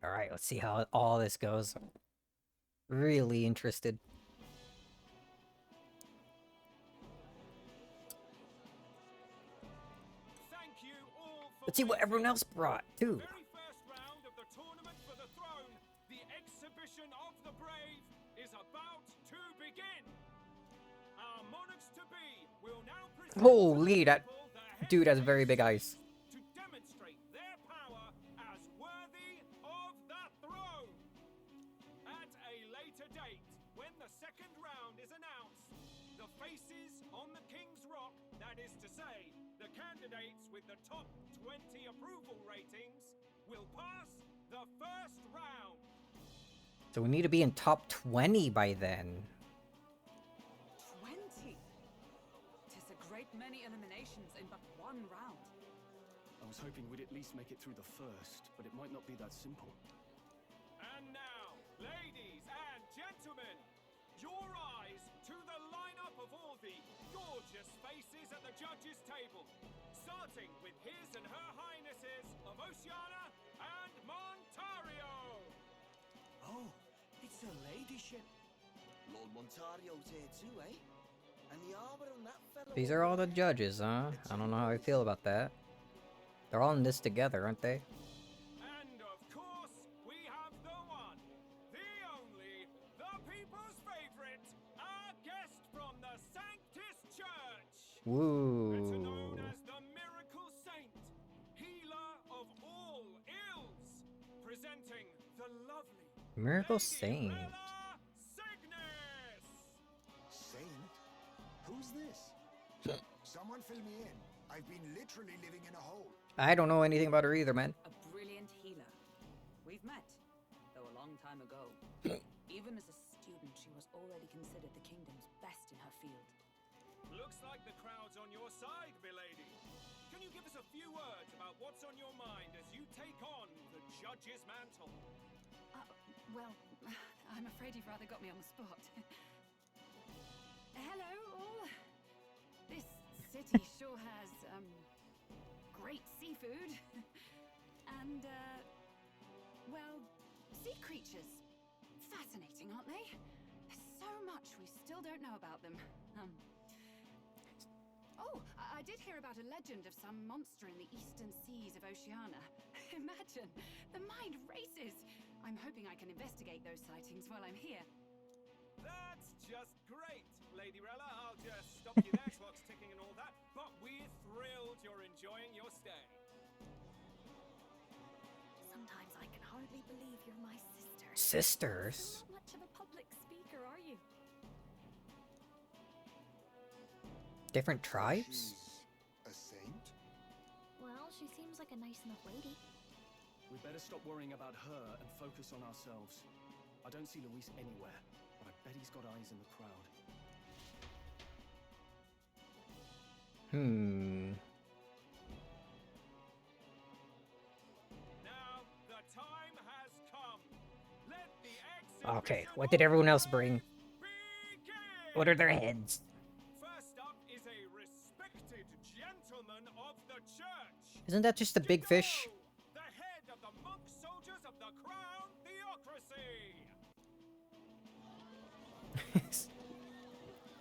Alright, let's see how all this goes. Really interested. Thank you all for Let's see what everyone else brought, too. very first round of the tournament for the throne. The exhibition of the brave is about to begin. Our monarchs to be will now present Holy, that people their dude has very big eyes. to demonstrate their power as worthy of the throne. At a later date, when the second round is announced, the faces on the King's Rock, that is to say, the candidates with the top 20 approval ratings, will pass the first round. So we need to be in top 20 by then. 20? 'Tis a great many eliminations in but one round. I was hoping we'd at least make it through the first, but it might not be that simple. And now, ladies and gentlemen, your eyes to the lineup of all the gorgeous faces at the judges' table, starting with his and her highnesses of Oceania and Montario. Oh, it's her ladyship. Lord Montario's here too, eh? And the armor on that fellow. These are all the judges, huh? I don't know how I feel about that. They're all in this together, aren't they? And of course, we have the one, the only, the people's favorite, our guest from the Sanctus Church. Woo. Better known as the Miracle Saint, healer of all ills, presenting the lovely Miracle Lady Saint. Rella Cygnus. Saint? Who's this? Someone fill me in. I've been literally living in a hole. I don't know anything about her either, man. A brilliant healer. We've met, though a long time ago. Even as a student, she was already considered the kingdom's best in her field. Looks like the crowd's on your side, milady. Can you give us a few words about what's on your mind as you take on the judge's mantle? Well, I'm afraid you've rather got me on the spot. Hello, all. This city sure has, great seafood. And, well, sea creatures. Fascinating, aren't they? There's so much we still don't know about them. Oh, I did hear about a legend of some monster in the eastern seas of Oceania. Imagine, the mind races. I'm hoping I can investigate those sightings while I'm here. That's just great, Lady Rella. I'll just stop you there, clock's ticking and all that. But we're thrilled you're enjoying your stay. Sometimes I can hardly believe you're my sister. Sisters? You're not much of a public speaker, are you? Different tribes? A saint? Well, she seems like a nice enough lady. We'd better stop worrying about her and focus on ourselves. I don't see Luis anywhere, but I bet he's got eyes in the crowd. Now, the time has come. Let the Okay, what did everyone else bring? What are their heads? First up is a respected gentleman of the church. Isn't that just a big fish? The head of the monk soldiers of the Crown Theocracy.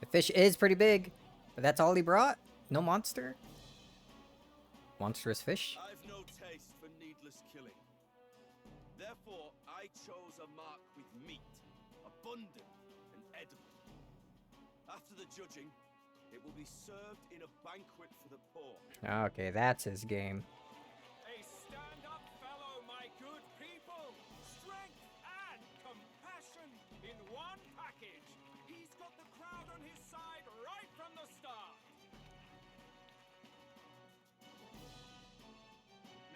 The fish is pretty big, but that's all he brought? No monster? Monstrous fish? I've no taste for needless killing. Therefore, I chose a mark with meat, abundant and edible. After the judging, it will be served in a banquet for the poor. Okay, that's his game. A stand-up fellow, my good people. Strength and compassion in one package. He's got the crowd on his side right from the start.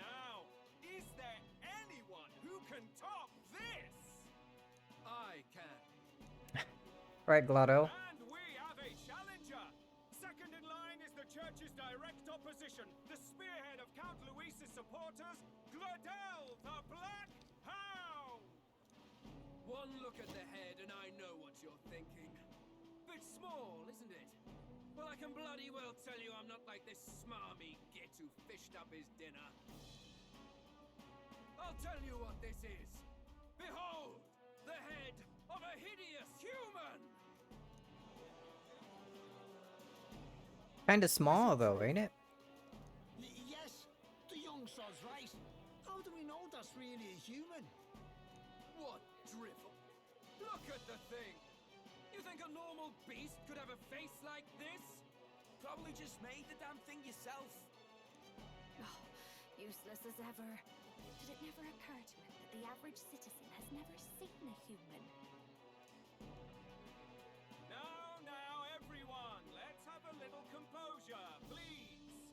Now, is there anyone who can top this? I can. Right, Glotto. And we have a challenger. Second in line is the church's direct opposition, the spearhead of Count Luis's supporters, Gladel the Black Hound. One look at the head and I know what you're thinking. Bit small, isn't it? Well, I can bloody well tell you I'm not like this smarmy git who fished up his dinner. I'll tell you what this is. Behold, the head of a hideous human! Kinda small though, ain't it? Yes, the young sod's right. How do we know that's really a human? What drivel? Look at the thing! You think a normal beast could have a face like this? Probably just made the damn thing yourself. Oh, useless as ever. Did it never occur to him that the average citizen has never seen a human? Now, everyone, let's have a little composure, please.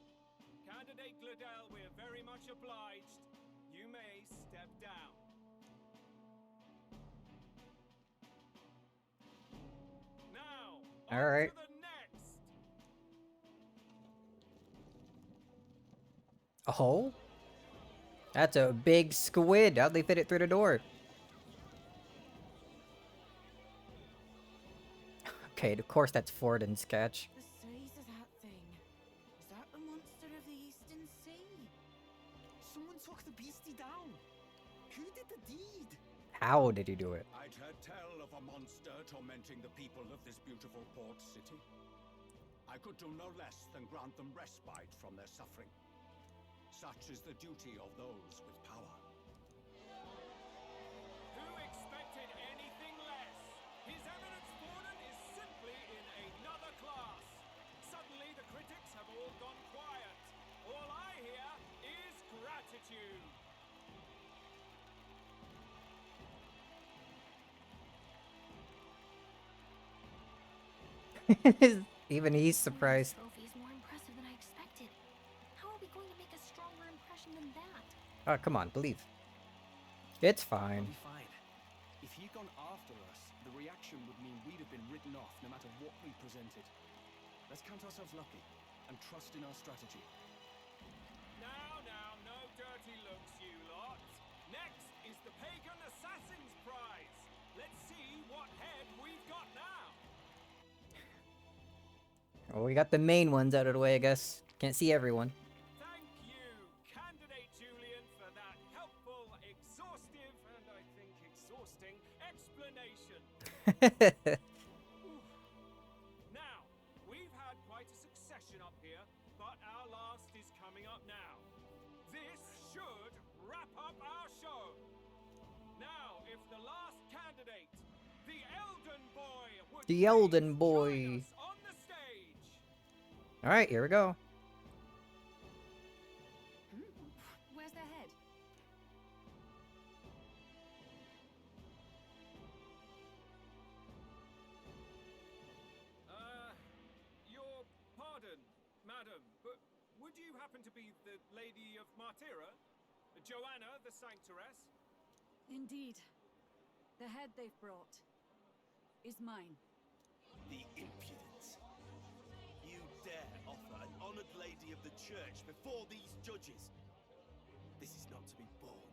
Candidate Gladell, we're very much obliged. You may step down. Now, all right. to the next. Oh, that's a big squid. How'd they fit it through the door? Okay, of course that's Forden's catch. The size of that thing. Is that the monster of the Eastern Sea? Someone took the beastie down. Who did the deed? How did he do it? I'd heard tell of a monster tormenting the people of this beautiful port city. I could do no less than grant them respite from their suffering. Such is the duty of those with power. Who expected anything less? His Eminence Borden is simply in another class. Suddenly the critics have all gone quiet. All I hear is gratitude. Even he's surprised. This trophy is more impressive than I expected. How are we going to make a stronger impression than that? Oh, come on, believe. It's fine. It'll be fine. If he'd gone after us, the reaction would mean we'd have been written off no matter what we presented. Let's count ourselves lucky and trust in our strategy. Now, no dirty looks, you lot. Next is the Pagan Assassin's Prize. Let's see what head we've got now. Well, we got the main ones out of the way, I guess. Can't see everyone. Thank you, Candidate Julian, for that helpful, exhaustive, and I think exhausting explanation. Now, we've had quite a succession up here, but our last is coming up now. This should wrap up our show. Now, if the last candidate, the Elden Boy, would The Elden Boy. on the stage. All right, here we go. Where's the head? Your pardon, madam, but would you happen to be the Lady of Martira? Joanna, the Sanctoress? Indeed. The head they've brought is mine. The impudence. You dare offer an honored lady of the church before these judges? This is not to be borne.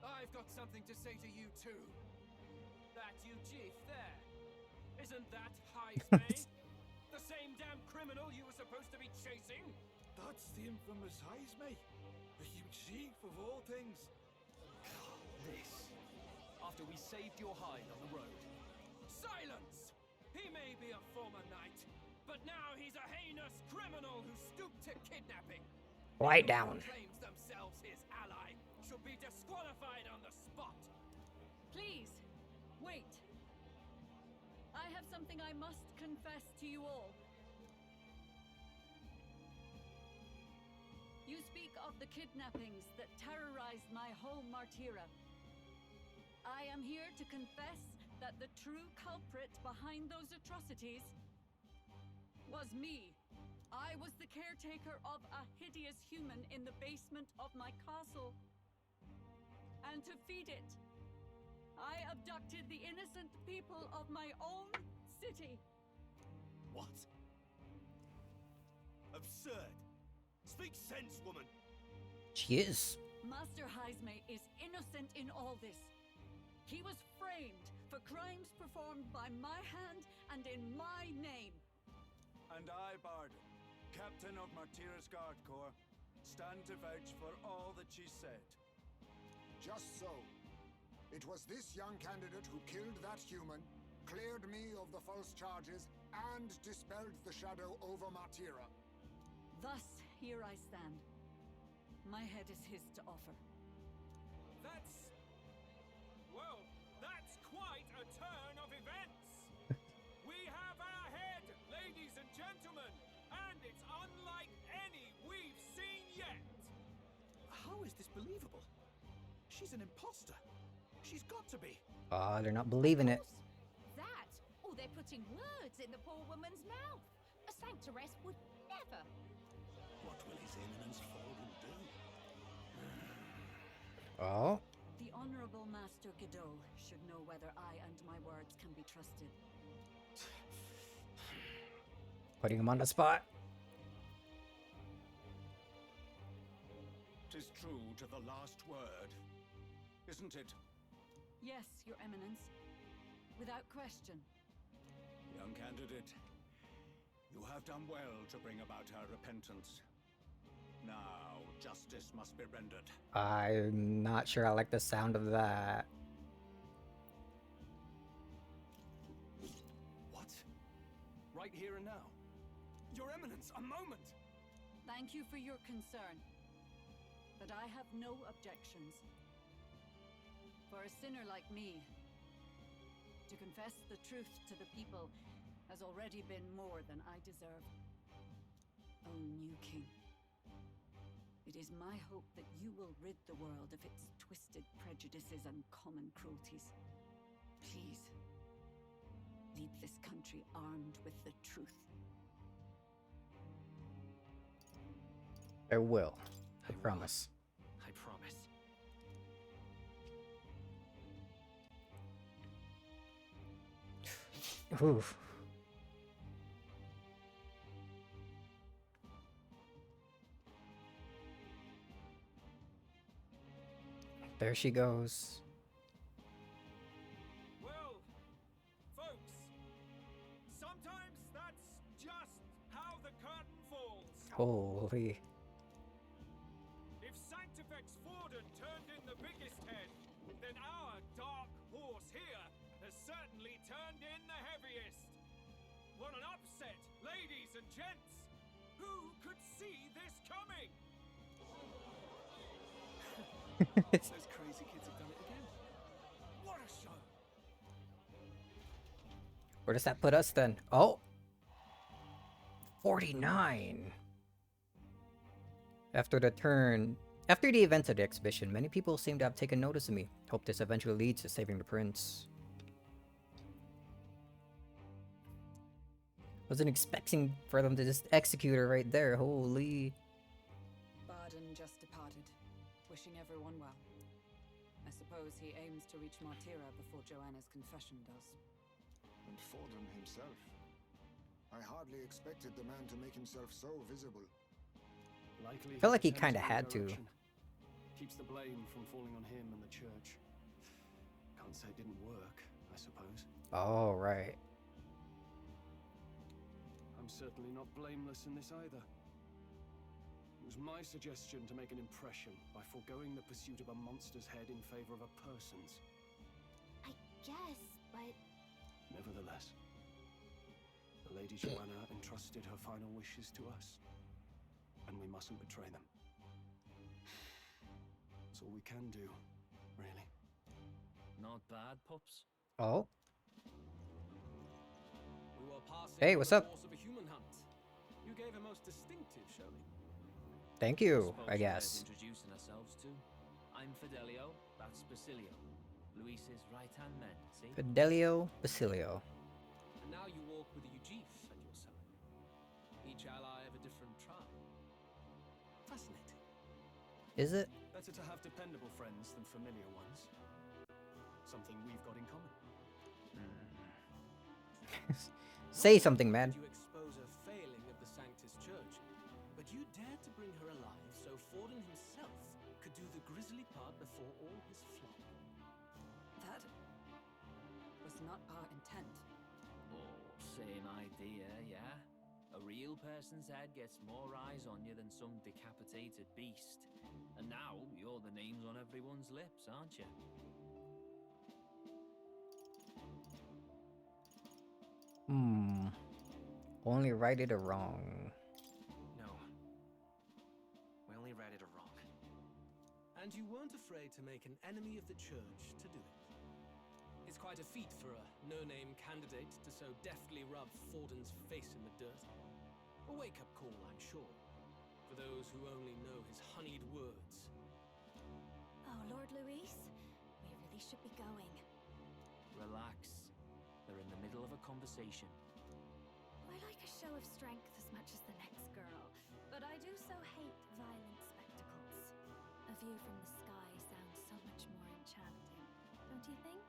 I've got something to say to you too. That you chief there. Isn't that Heismay? The same damn criminal you were supposed to be chasing? That's the infamous Heismay. A huge chief of all things. This. After we saved your hide on the road. Silence! He may be a former knight, but now he's a heinous criminal who stooped to kidnapping. Lie down. Who claims themselves his ally should be disqualified on the spot. Please, wait. I have something I must confess to you all. You speak of the kidnappings that terrorized my home, Martira. I am here to confess that the true culprit behind those atrocities was me. I was the caretaker of a hideous human in the basement of my castle. And to feed it, I abducted the innocent people of my own city. What? Absurd. Speak sense, woman. She is. Master Heismay is innocent in all this. He was framed for crimes performed by my hand and in my name. And I, Bardon, Captain of Martira's Guard Corps, stand to vouch for all that she said. Just so. It was this young candidate who killed that human, cleared me of the false charges, and dispelled the shadow over Martira. Thus, here I stand. My head is his to offer. Well, that's quite a turn of events. We have our head, ladies and gentlemen, and it's unlike any we've seen yet. How is this believable? She's an imposter. She's got to be. Ah, they're not believing it. That, or they're putting words in the poor woman's mouth. A sanctoress would never. What will His Eminence Forden do? Oh. The Honorable Master Godot should know whether I and my words can be trusted. Putting him on the spot. 'Tis true to the last word, isn't it? Yes, Your Eminence. Without question. Young candidate, you have done well to bring about her repentance. Now, justice must be rendered. I'm not sure I like the sound of that. What? Right here and now? Your Eminence, a moment! Thank you for your concern. But I have no objections. For a sinner like me, to confess the truth to the people has already been more than I deserve. O new king, it is my hope that you will rid the world of its twisted prejudices and common cruelties. Please, leave this country armed with the truth. I will. I promise. I promise. Oof. There she goes. Well, folks, sometimes that's just how the curtain falls. Holy. If Sanctifex Forden turned in the biggest head, then our dark horse here has certainly turned in the heaviest. What an upset, ladies and gents! Who could see this coming? Those crazy kids have done it again. What a show! Where does that put us then? Oh! 49! After the events of the exhibition, many people seem to have taken notice of me. Hope this eventually leads to saving the prince. Wasn't expecting for them to just execute her right there. Holy. Baden just departed, wishing everyone well. I suppose he aims to reach Martira before Joanna's confession does. And Forden himself. I hardly expected the man to make himself so visible. Likely Felt like he attempts kinda a had to. redirection. Keeps the blame from falling on him and the church. Can't say it didn't work, I suppose. Oh, right. I'm certainly not blameless in this either. It was my suggestion to make an impression by foregoing the pursuit of a monster's head in favor of a person's. I guess, but Nevertheless, the Lady Joanna entrusted her final wishes to us, and we mustn't betray them. That's all we can do, really. Not bad, pups. Oh? We were passing Hey, over what's the up? course of a human hunt. You gave a most distinctive showing. Thank you, Suppose I we guess. better introducing ourselves too. I'm Fidelio, that's Basilio. Luis's right-hand man, see? Fidelio Basilio. And now you walk with a Ujif at your side. Each ally of a different tribe. Fascinating. Is it? Better to have dependable friends than familiar ones. Something we've got in common. Say something, man. You expose a failing of the Sanctus Church, but you dared to bring her alive so Forden himself could do the grisly part before all his flock. That was not our intent. Oh, same idea, yeah? A real person's head gets more eyes on you than some decapitated beast. And now you're the names on everyone's lips, aren't you? Only righted or wrong. No. We only righted a wrong. And you weren't afraid to make an enemy of the church to do it. It's quite a feat for a no-name candidate to so deftly rub Forden's face in the dirt. A wake-up call, I'm sure, for those who only know his honeyed words. Oh, Lord Luis, we really should be going. Relax. They're in the middle of a conversation. I like a show of strength as much as the next girl, but I do so hate violent spectacles. A view from the sky sounds so much more enchanting, don't you think?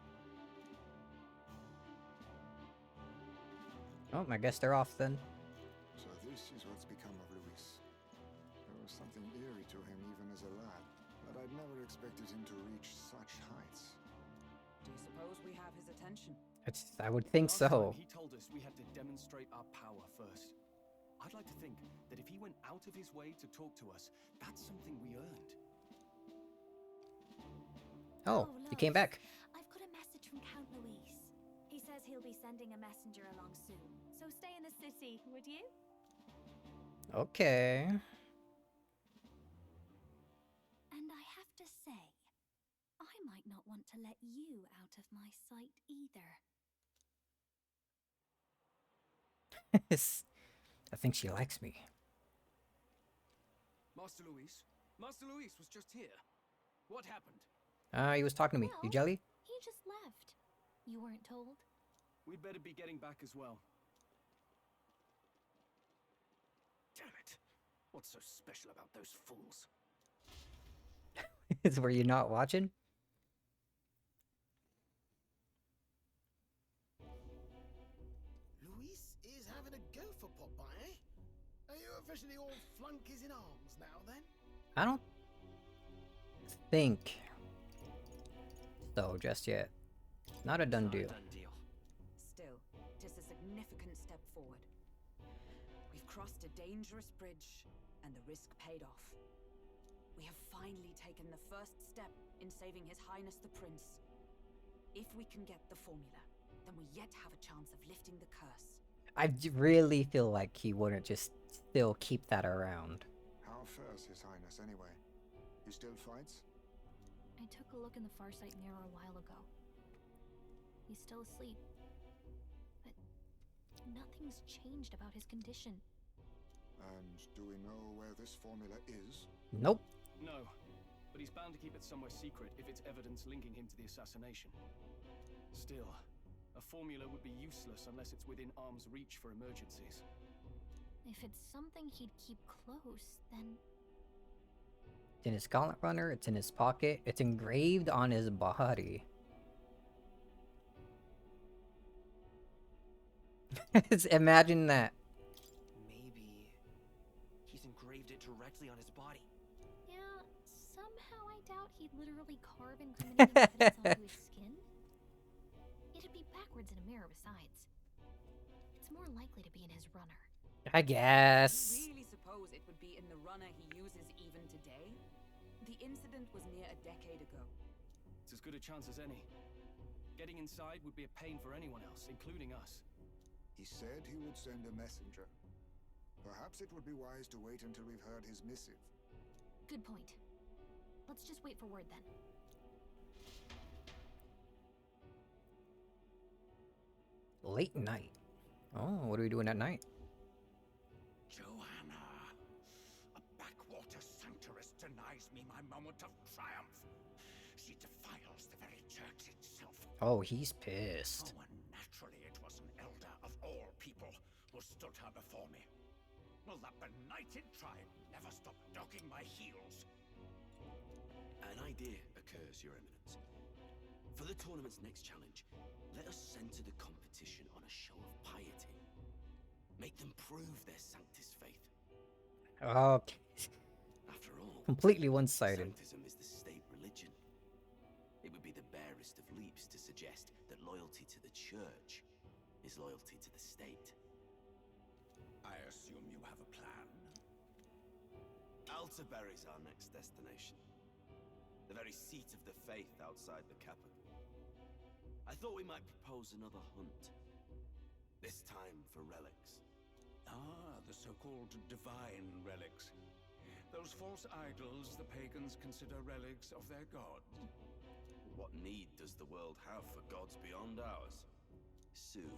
Oh, I guess they're off then. So this is what's become of Luis. There was something eerie to him even as a lad, but I'd never expected him to reach such heights. Do you suppose we have his attention? I would think Last so. time he told us we had to demonstrate our power first. I'd like to think that if he went out of his way to talk to us, that's something we earned. Oh, you came back. I've got a message from Count Luis. He says he'll be sending a messenger along soon, so stay in the city, would you? Okay. And I have to say, I might not want to let you out of my sight either. I think she likes me. Master Luis? Master Luis was just here. What happened? He was talking to me. You jelly? He just left. You weren't told? We'd better be getting back as well. Damn it. What's so special about those fools? Were you not watching? Luis is having a go for Popeye, eh? Are you officially all flunkies in arms now, then? I don't think so just yet. Not a done deal. Still, it is a significant step forward. We've crossed a dangerous bridge, and the risk paid off. We have finally taken the first step in saving His Highness the Prince. If we can get the formula, then we yet have a chance of lifting the curse. Really feel like he wouldn't just still keep that around. How fares His Highness anyway? He still fights? I took a look in the Farsight mirror a while ago. He's still asleep. But nothing's changed about his condition. And do we know where this formula is? Nope. No, but he's bound to keep it somewhere secret if it's evidence linking him to the assassination. Still, a formula would be useless unless it's within arm's reach for emergencies. If it's something he'd keep close, then... It's in his gauntlet runner, it's in his pocket, it's engraved on his body. Imagine that. Maybe he's engraved it directly on his body. Yeah, somehow I doubt he'd literally carve incriminating evidence onto his skin. It'd be backwards in a mirror besides. It's more likely to be in his runner. I guess. Do you really suppose it would be in the runner he uses even today? The incident was near a decade ago. It's as good a chance as any. Getting inside would be a pain for anyone else, including us. He said he would send a messenger. Perhaps it would be wise to wait until we've heard his missive. Good point. Let's just wait for word then. Late night. Oh, what are we doing at night? Joanna, a backwater sanctuarist denies me my moment of triumph. She defiles the very church itself. Oh, he's pissed. Oh, and naturally it was an elder of all people who stood her before me. Will that benighted tribe never stop dogging my heels? An idea occurs, Your Eminence. For the tournament's next challenge, let us center the competition on a show of piety. Make them prove their Sanctus faith. Okay. After all, Completely one-sided. Sanctism is the state religion. It would be the barest of leaps to suggest that loyalty to the church is loyalty to the state. I assume you have a plan? I'll Elterberry's our next destination. The very seat of the faith outside the capital. I thought we might propose another hunt. This time for relics. Ah, the so-called divine relics. Those false idols the pagans consider relics of their gods. What need does the world have for gods beyond ours? Soon,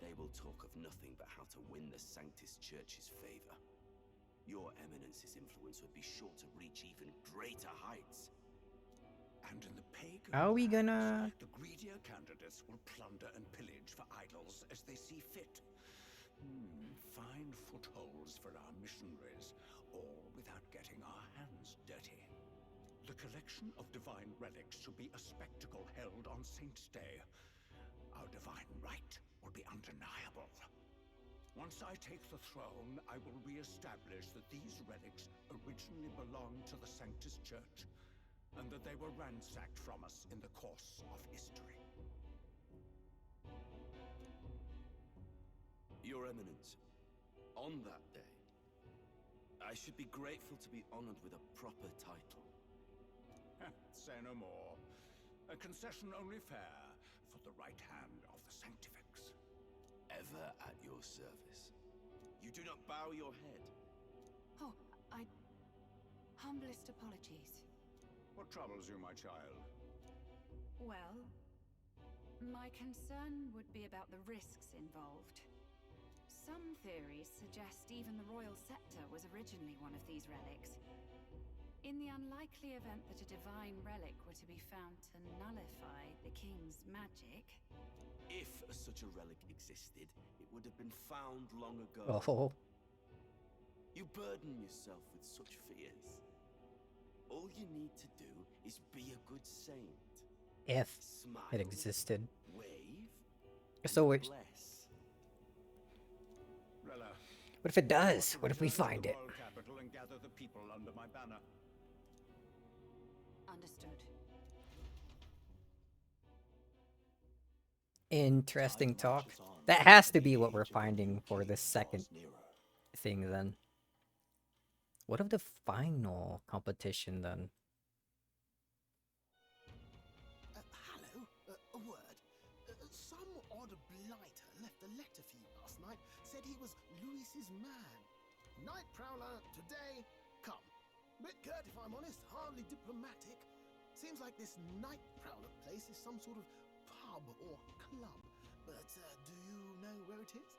they will talk of nothing but how to win the Sanctus Church's favor. Your Eminence's influence would be sure to reach even greater heights. And in the pagan How are we lands, gonna... the greedier candidates will plunder and pillage for idols as they see fit. Find footholds for our missionaries, all without getting our hands dirty. The collection of divine relics should be a spectacle held on Saint's Day. Our divine right will be undeniable. Once I take the throne, I will re-establish that these relics originally belonged to the Sanctus Church, and that they were ransacked from us in the course of history. Your Eminence, on that day, I should be grateful to be honored with a proper title. Say no more. A concession only fair for the right hand of the Sanctifex. Ever at your service. You do not bow your head. Oh, humblest apologies. What troubles you, my child? Well, my concern would be about the risks involved. Some theories suggest even the royal scepter was originally one of these relics. In the unlikely event that a divine relic were to be found to nullify the king's magic... If such a relic existed, it would have been found long ago. Oh. You burden yourself with such fears. All you need to do is be a good saint. If Smile, it existed. Wave, So it... bless. Rella, What if it does? What if we find it? capital and gather the people under my banner. Understood. Interesting talk. That has to be what we're finding for the second thing then. What of the final competition then? Hello? A word. Some odd blighter left a letter for you last night. Said he was Louis's man. Night Prowler, today, come. Bit curt if I'm honest, hardly diplomatic. Seems like this Night Prowler place is some sort of pub or club. But do you know where it is?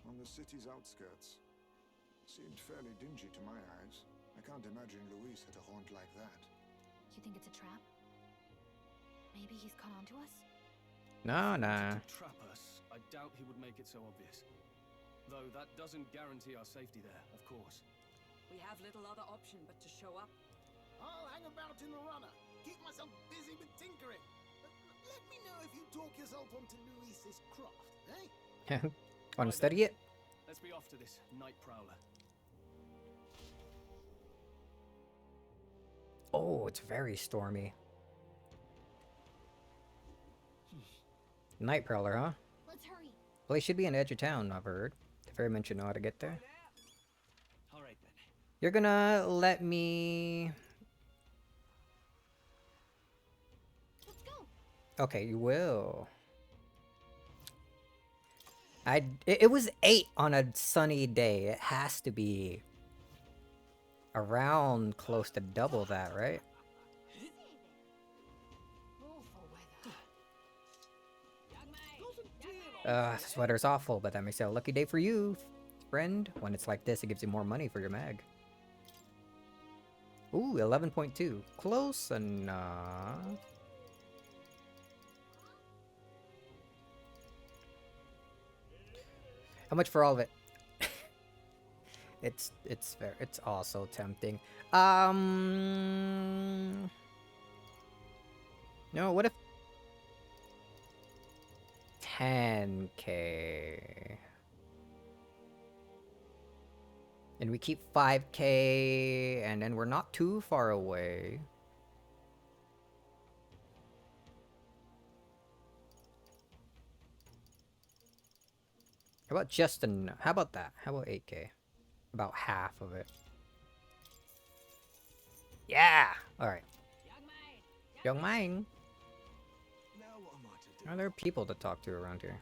On the city's outskirts. Seemed fairly dingy to my eyes. I can't imagine Louis at a haunt like that. You think it's a trap? Maybe he's caught on to us? No, nah. To trap us, I doubt he would make it so obvious. Though that doesn't guarantee our safety there, of course. We have little other option but to show up. I'll hang about in the runner. Keep myself busy with tinkering. Let me know if you talk yourself onto Louis's craft, eh? Want to study it? Let's be off to this Night Prowler. Oh, it's very stormy. Night Prowler, huh? Let's hurry. Well, he should be on the edge of town, I've heard. If I mention how to get there. Alright then. You're gonna let me... Let's go. Okay, you will. It was 8 on a sunny day. It has to be around close to double that, right? Sweater's awful, but that makes it a lucky day for you, friend. When it's like this, it gives you more money for your mag. Ooh, 11.2. Close enough. How much for all of it? it's also tempting. No, what if 10k? And we keep 5k, and then we're not too far away. How about how about that? How about 8k? About half of it. Yeah! Alright. Young Mine! Now what am I to do? Are there people to talk to around here?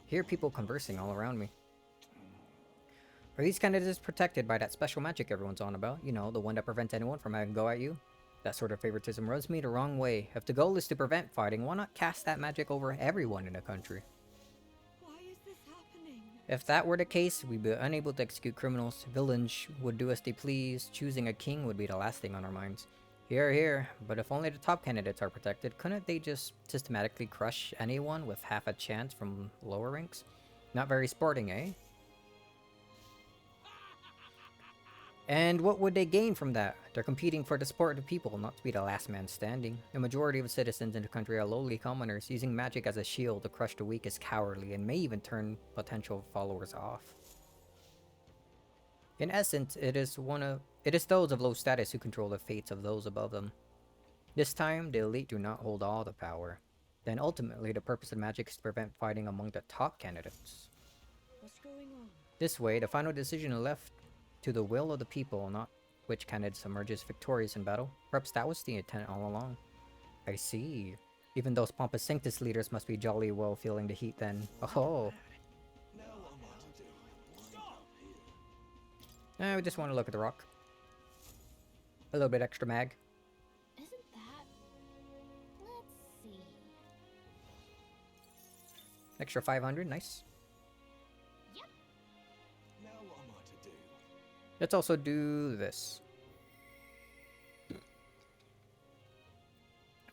Hear people conversing all around me. Are these candidates protected by that special magic everyone's on about? You know, the one that prevents anyone from having a go at you? That sort of favoritism rubs me the wrong way. If the goal is to prevent fighting, why not cast that magic over everyone in the country? Why is this happening? If that were the case, we'd be unable to execute criminals. Villains would do as they please. Choosing a king would be the last thing on our minds. Here, here. But if only the top candidates are protected, couldn't they just systematically crush anyone with half a chance from lower ranks? Not very sporting, eh? And what would they gain from that? They're competing for the support of the people, not to be the last man standing. The majority of citizens in the country are lowly commoners. Using magic as a shield to crush the weak is cowardly and may even turn potential followers off. In essence, it is those of low status who control the fates of those above them. This time, the elite do not hold all the power. Then ultimately, the purpose of magic is to prevent fighting among the top candidates. What's going on? This way, the final decision is left to the will of the people, not which candidate emerges victorious in battle. Perhaps that was the intent all along. I see. Even those pompous sanctus leaders must be jolly well feeling the heat then. Oh. Now what am I to do? Stop! We just want to look at the rock. A little bit extra mag. Isn't that... Let's see... Extra 500, nice. Now what am I to do? Let's also do this.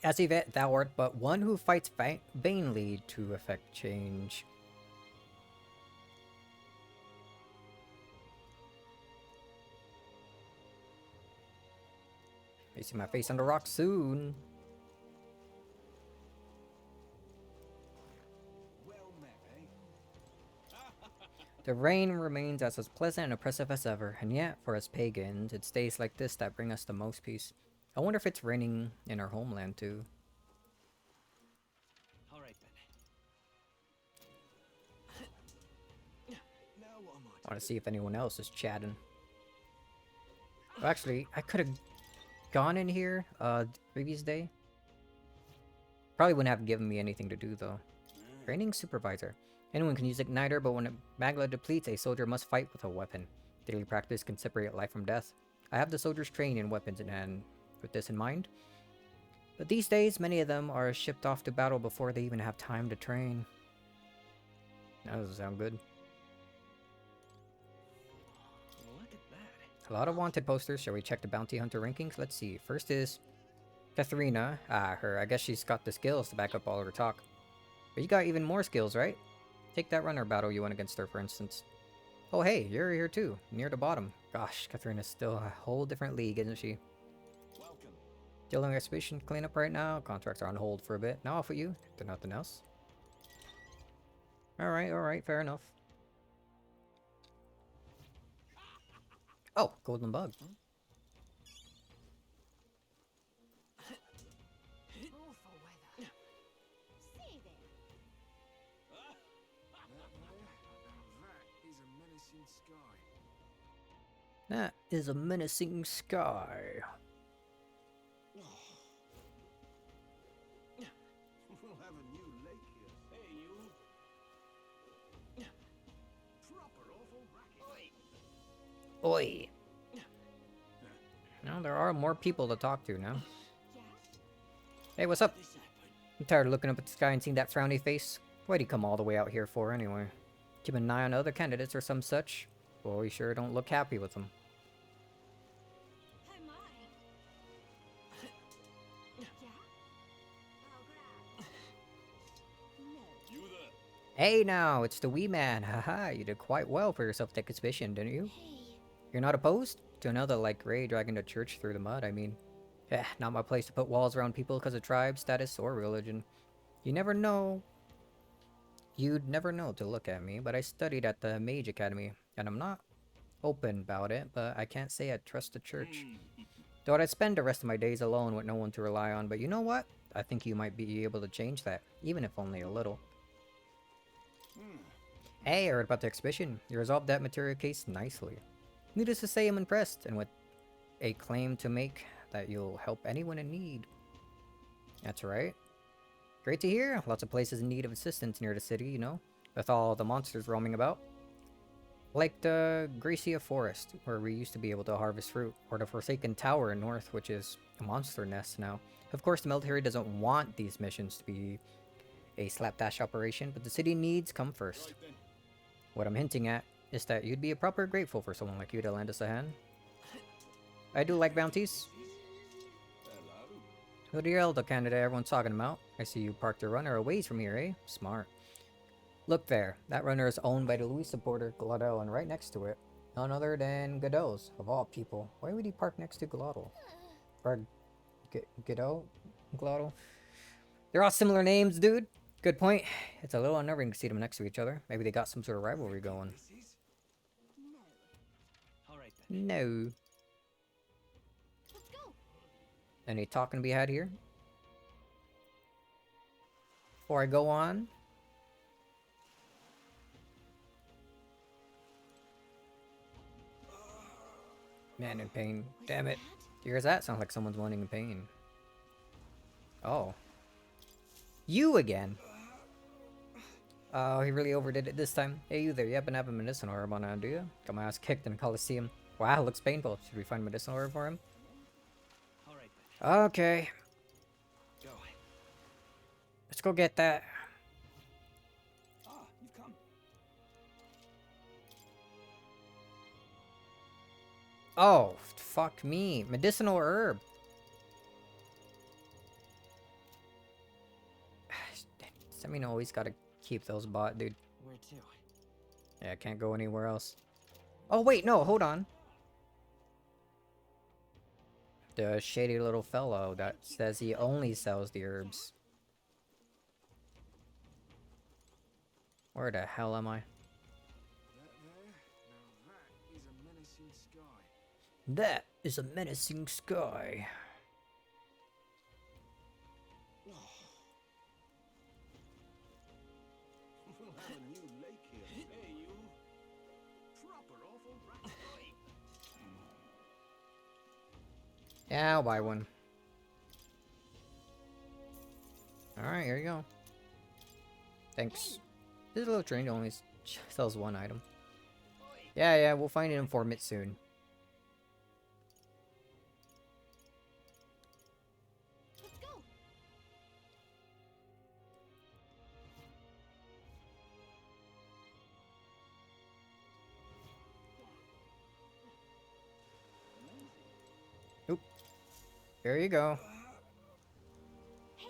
As Yvette, thou art but one who fights vainly to effect change. You see my face on the rock soon. Well met, eh? The rain remains as pleasant and oppressive as ever, and yet, for us pagans, it's days like this that bring us the most peace. I wonder if it's raining in our homeland too. Alright then. Now what am I want to see if anyone else is chatting. Well, actually, I could have gone in here the previous day. Probably wouldn't have given me anything to do though. Training supervisor. Anyone can use igniter, but when magla depletes, a soldier must fight with a weapon. Daily practice can separate life from death. I have the soldiers trained in weapons in hand with this in mind. But these days, many of them are shipped off to battle before they even have time to train. That doesn't sound good. Look at that. A lot of wanted posters. Shall we check the bounty hunter rankings? Let's see. First is Katharina. Her. I guess she's got the skills to back up all of her talk. But you got even more skills, right? Take that runner battle you won against her, for instance. Oh hey, you're here too, near the bottom. Gosh, Katharina's still a whole different league, isn't she? Welcome. Dealing expedition cleanup right now. Contracts are on hold for a bit. Now off with you. To nothing else. Alright, fair enough. Oh, golden bug. Awful weather. See there. That is a menacing sky. That is a menacing sky. We'll have a new lake here. Hey, you. Proper awful racket. Oi. Now there are more people to talk to now. Hey, what's up? I'm tired of looking up at the sky and seeing that frowny face. What'd he come all the way out here for anyway? Keep an eye on other candidates or some such? Well, we sure don't look happy with them. Oh my. You there? Hey now, it's the wee man. Haha, you did quite well for yourself that exhibition, didn't you? You're not opposed to another like Ray dragging the church through the mud, I mean. Yeah, not my place to put walls around people because of tribe, status, or religion. You never know. You'd never know to look at me, but I studied at the Mage Academy, and I'm not open about it, but I can't say I trust the church. Thought I'd spend the rest of my days alone with no one to rely on, but you know what? I think you might be able to change that, even if only a little. Hey, I heard about the exhibition. You resolved that material case nicely. Needless to say, I'm impressed, and with a claim to make that you'll help anyone in need. That's right. Great to hear. Lots of places in need of assistance near the city, you know, with all the monsters roaming about. Like the Gracia Forest, where we used to be able to harvest fruit, or the Forsaken Tower in North, which is a monster nest now. Of course, the military doesn't want these missions to be a slapdash operation, but the city needs come first. What I'm hinting at is that you'd be a proper grateful for someone like you to lend us a hand. I do like bounties. Who the elder candidate everyone's talking about? I see you parked your runner a ways from here, eh? Smart. Look there. That runner is owned by the Louis supporter Glotto, and right next to it, none other than Godot's, of all people. Why would he park next to Glotto? Or Godot? Glotto? They're all similar names, dude. Good point. It's a little unnerving to see them next to each other. Maybe they got some sort of rivalry going. No. Any talking to be had here? Before I go on? Man in pain. Damn it. Here's that. Sounds like someone's moaning in pain. Oh. You again? Oh, he really overdid it this time. Hey, you there. You happen to have a medicinal herb on hand, do you? Got my ass kicked in a Coliseum. Wow, looks painful. Should we find a medicinal herb for him? Okay. Let's go get that. You've come. Oh, fuck me. Medicinal herb. Does that mean I always gotta keep those bought, dude? Where to? Yeah, I can't go anywhere else. Oh, wait, no, hold on. The shady little fellow that says he only sells the herbs. Where the hell am I? That is a menacing sky. We'll have a new lake here. Hey, you. Proper awful rat boy. Yeah, I'll buy one. Alright, here you go. Thanks. This little train only sells one item. Yeah, we'll find an informant soon. Let's go. Oop. There you go. Hey.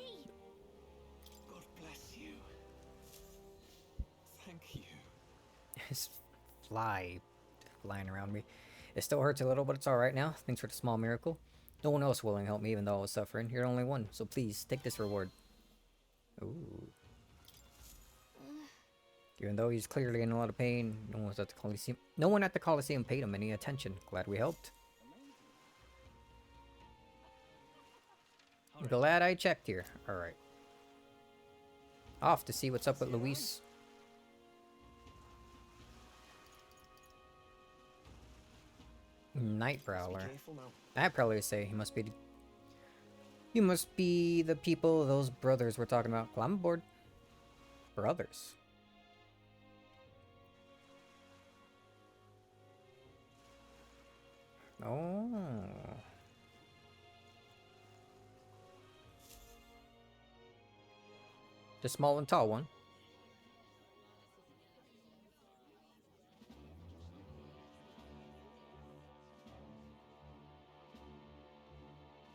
God bless you. Thank you. His flying around me. It still hurts a little, but it's alright now. Thanks for the small miracle. No one else willing to help me, even though I was suffering. You're the only one, so please, take this reward. Ooh. Even though he's clearly in a lot of pain, no one at the Coliseum paid him any attention. Glad we helped. Glad I checked here. Alright. Off to see what's up with Luis. Night Prowler. I'd probably say he must be the people those brothers were talking about. Well, I'm aboard. Brothers. Oh. The small and tall one.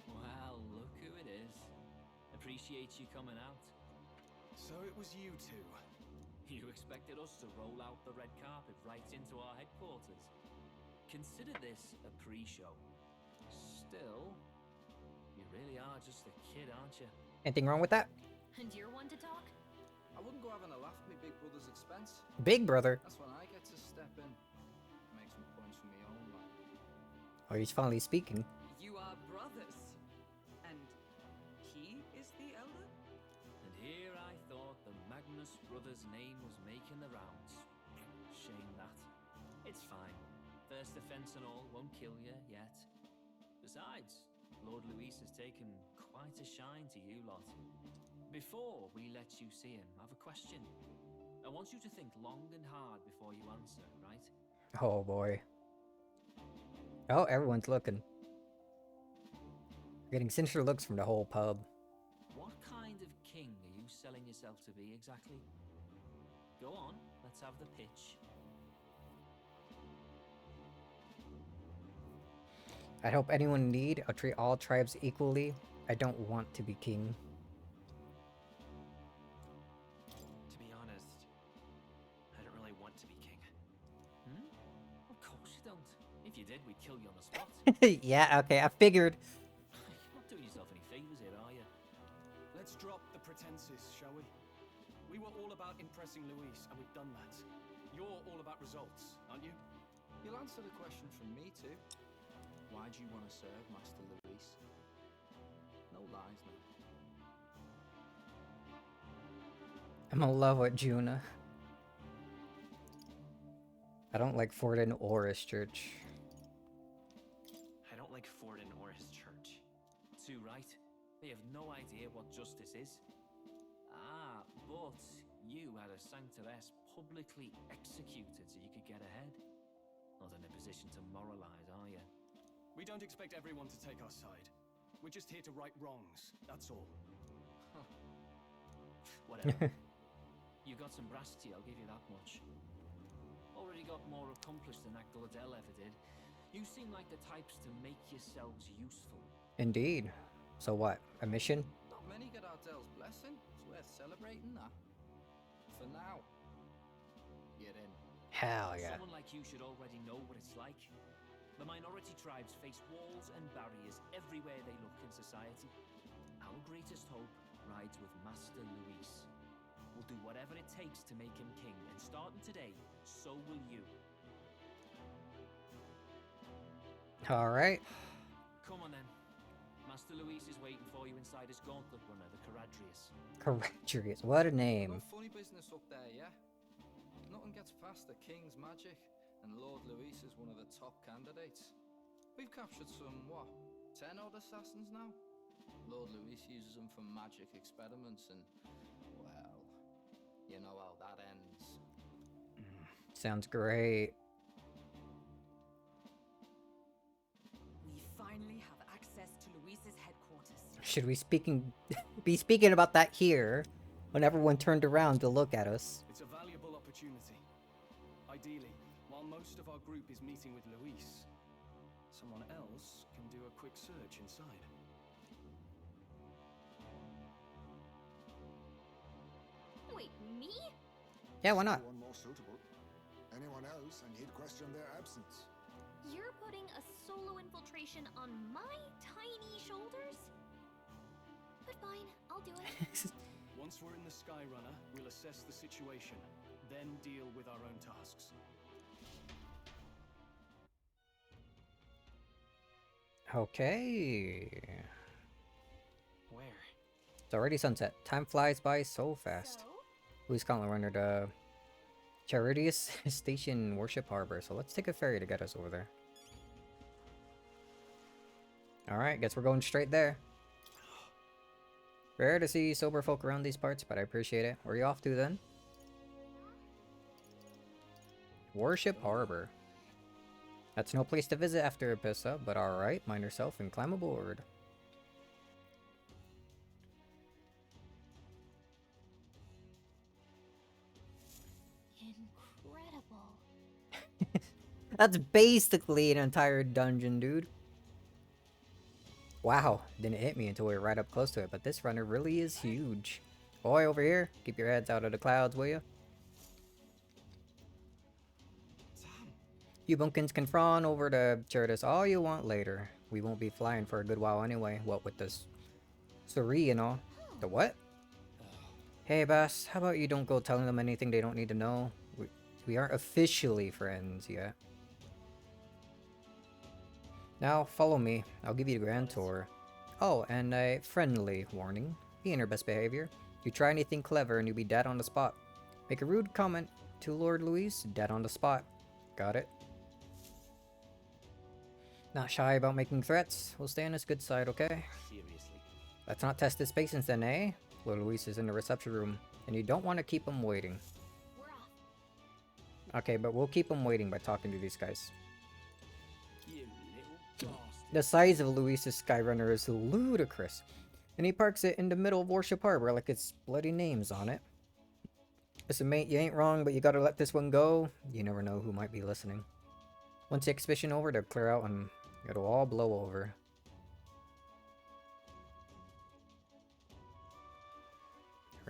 Well, look who it is. Appreciate you coming out. So it was you two. You expected us to roll out the red carpet right into our headquarters. Consider this a pre-show. Still, you really are just a kid, aren't you? Anything wrong with that? And you're one to talk? I wouldn't go having a laugh at me big brother's expense. Big brother? That's when I get to step in. Make some points for me own life. Oh, he's finally speaking. You are brothers. And he is the elder? And here I thought the Magnus brothers' name was making the rounds. Shame that. It's fine. First offense and all won't kill you yet. Besides, Lord Luis has taken quite a shine to you lot. Before we let you see him, I have a question. I want you to think long and hard before you answer, right? Oh boy. Oh, everyone's looking. Getting sinister looks from the whole pub. What kind of king are you selling yourself to be exactly? Go on, let's have the pitch. I hope anyone in need. I'll treat all tribes equally. I don't want to be king. To be honest, I don't really want to be king. Hmm? Of course you don't. If you did, we'd kill you on the spot. Yeah, okay, I figured. You're not doing yourself any favors here, are you? Let's drop the pretenses, shall we? We were all about impressing Luis, and we've done that. You're all about results, aren't you? You'll answer the question from me too. Why do you want to serve Master Luis? No lies now. I'm in love with Juna. I don't like Forden or his church. I don't like Forden or his church. Too right. They have no idea what justice is. Ah, but you had a sanctoress publicly executed so you could get ahead. Not in a position to moralize, are you? We don't expect everyone to take our side. We're just here to right wrongs, that's all. Huh. Whatever. You got some brass tea, I'll give you that much. Already got more accomplished than that Gordell ever did. You seem like the types to make yourselves useful. Indeed. So what? A mission? Not many get Ardell's blessing. It's worth celebrating that. For now. You're in. Hell yeah. Someone like you should already know what it's like. The minority tribes face walls and barriers everywhere they look in society. Our greatest hope rides with Master Luis. We'll do whatever it takes to make him king, and starting today, so will you. Alright. Come on then. Master Luis is waiting for you inside his gauntlet runner, the Caradrius. Caradrius, what a name. Got funny business up there, yeah? Nothing gets past the king's magic, and Lord Luis is one of the top candidates. We've captured some, what, 10 odd assassins now? Lord Luis uses them for magic experiments and, well, you know how that ends. Sounds great. We finally have access to Luis's headquarters. Should we be speaking about that here when everyone turned around to look at us? It's a valuable opportunity. Ideally, while most of our group is meeting with Luis, someone else can do a quick search inside. Wait, me? Yeah, why not? One more suitable. Anyone else, and he'd question their absence. You're putting a solo infiltration on my tiny shoulders? But fine, I'll do it. Once we're in the Skyrunner, we'll assess the situation, then deal with our own tasks. Okay. Where? It's already sunset. Time flies by so fast. Who's calling runner to Charidius Station Worship Harbor, so let's take a ferry to get us over there. Alright, guess we're going straight there. Rare to see sober folk around these parts, but I appreciate it. Where are you off to then? Worship Harbor. That's no place to visit after Epissa, but alright, mind yourself and climb aboard. Incredible. That's basically an entire dungeon, dude. Wow, didn't hit me until we were right up close to it, but this runner really is huge. Boy, over here, keep your heads out of the clouds, will you? You bumpkins can fawn over to Charidius all you want later. We won't be flying for a good while anyway, what with this Suri and all. The what? Hey, Bass, how about you don't go telling them anything they don't need to know? We aren't officially friends yet. Now, follow me. I'll give you the grand tour. Oh, and a friendly warning. Be in your best behavior. You try anything clever and you'll be dead on the spot. Make a rude comment to Lord Luis, dead on the spot. Got it? Not shy about making threats. We'll stay on his good side, okay? Seriously. Let's not test his patience then, eh? Little Luis is in the reception room, and you don't want to keep him waiting. Okay, but we'll keep him waiting by talking to these guys. You little bastard. The size of Luis's Skyrunner is ludicrous, and he parks it in the middle of Warship Harbor like it's bloody names on it. Listen, mate, you ain't wrong, but you gotta let this one go. You never know who might be listening. Once the exhibition over, they'll clear out and it'll all blow over.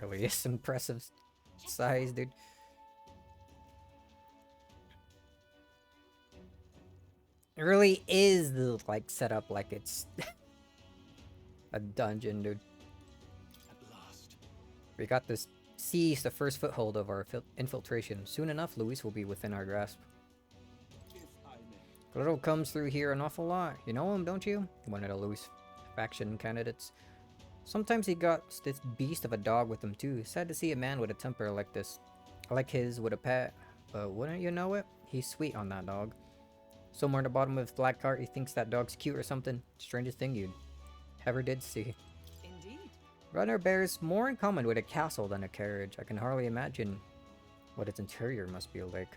Really is impressive size, dude. It really is like set up like it's a dungeon, dude. At last. We got this. Seize the first foothold of our infiltration. Soon enough, Luis will be within our grasp. If I may. Little comes through here an awful lot. You know him, don't you? One of the Luis faction candidates. Sometimes he got this beast of a dog with him too. Sad to see a man with a temper like this. Like his with a pet. But wouldn't you know it? He's sweet on that dog. Somewhere in the bottom of his black cart, he thinks that dog's cute or something. Strangest thing you'd ever did see. Indeed. Runner bears more in common with a castle than a carriage. I can hardly imagine what its interior must be like.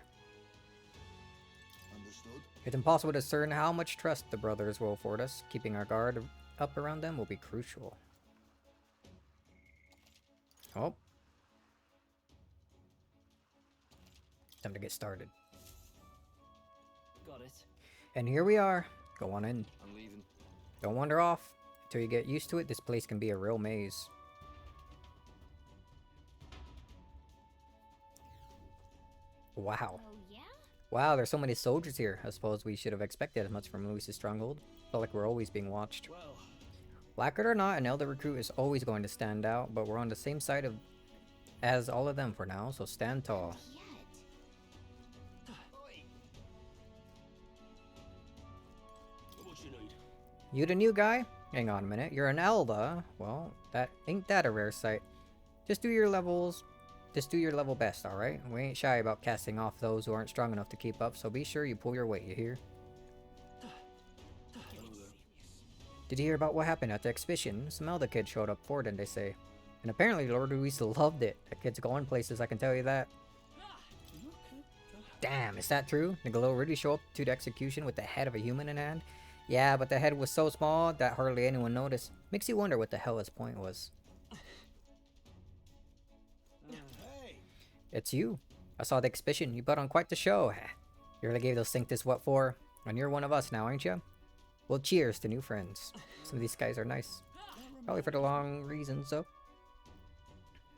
Understood. It's impossible to discern how much trust the brothers will afford us. Keeping our guard up around them will be crucial. Oh. Time to get started. Got it. And here we are. Go on in. I'm leaving. Don't wander off. Until you get used to it, this place can be a real maze. Wow. Oh, yeah? Wow, there's so many soldiers here. I suppose we should have expected as much from Luis's stronghold. Felt like we're always being watched. Well, Like it or not, an elder recruit is always going to stand out, but we're on the same side of as all of them for now, so stand tall. what you need? You the new guy? Hang on a minute, you're an Elda? Well, ain't that a rare sight. Just do your levels, just do your level best, alright? We ain't shy about casting off those who aren't strong enough to keep up, so be sure you pull your weight, you hear? Did you hear about what happened at the exhibition? Some Elda kid showed up for it, and they say. And apparently Lord Luis loved it. That kid's going places, I can tell you that. Damn, is that true? Did Galil really show up to the execution with the head of a human in hand? Yeah, but the head was so small that hardly anyone noticed. Makes you wonder what the hell his point was. Hey! It's you. I saw the exhibition. You put on quite the show. You really gave those Sanctus what for? And you're one of us now, ain't you? Well, cheers to new friends. Some of these guys are nice. Probably for the long reasons, though.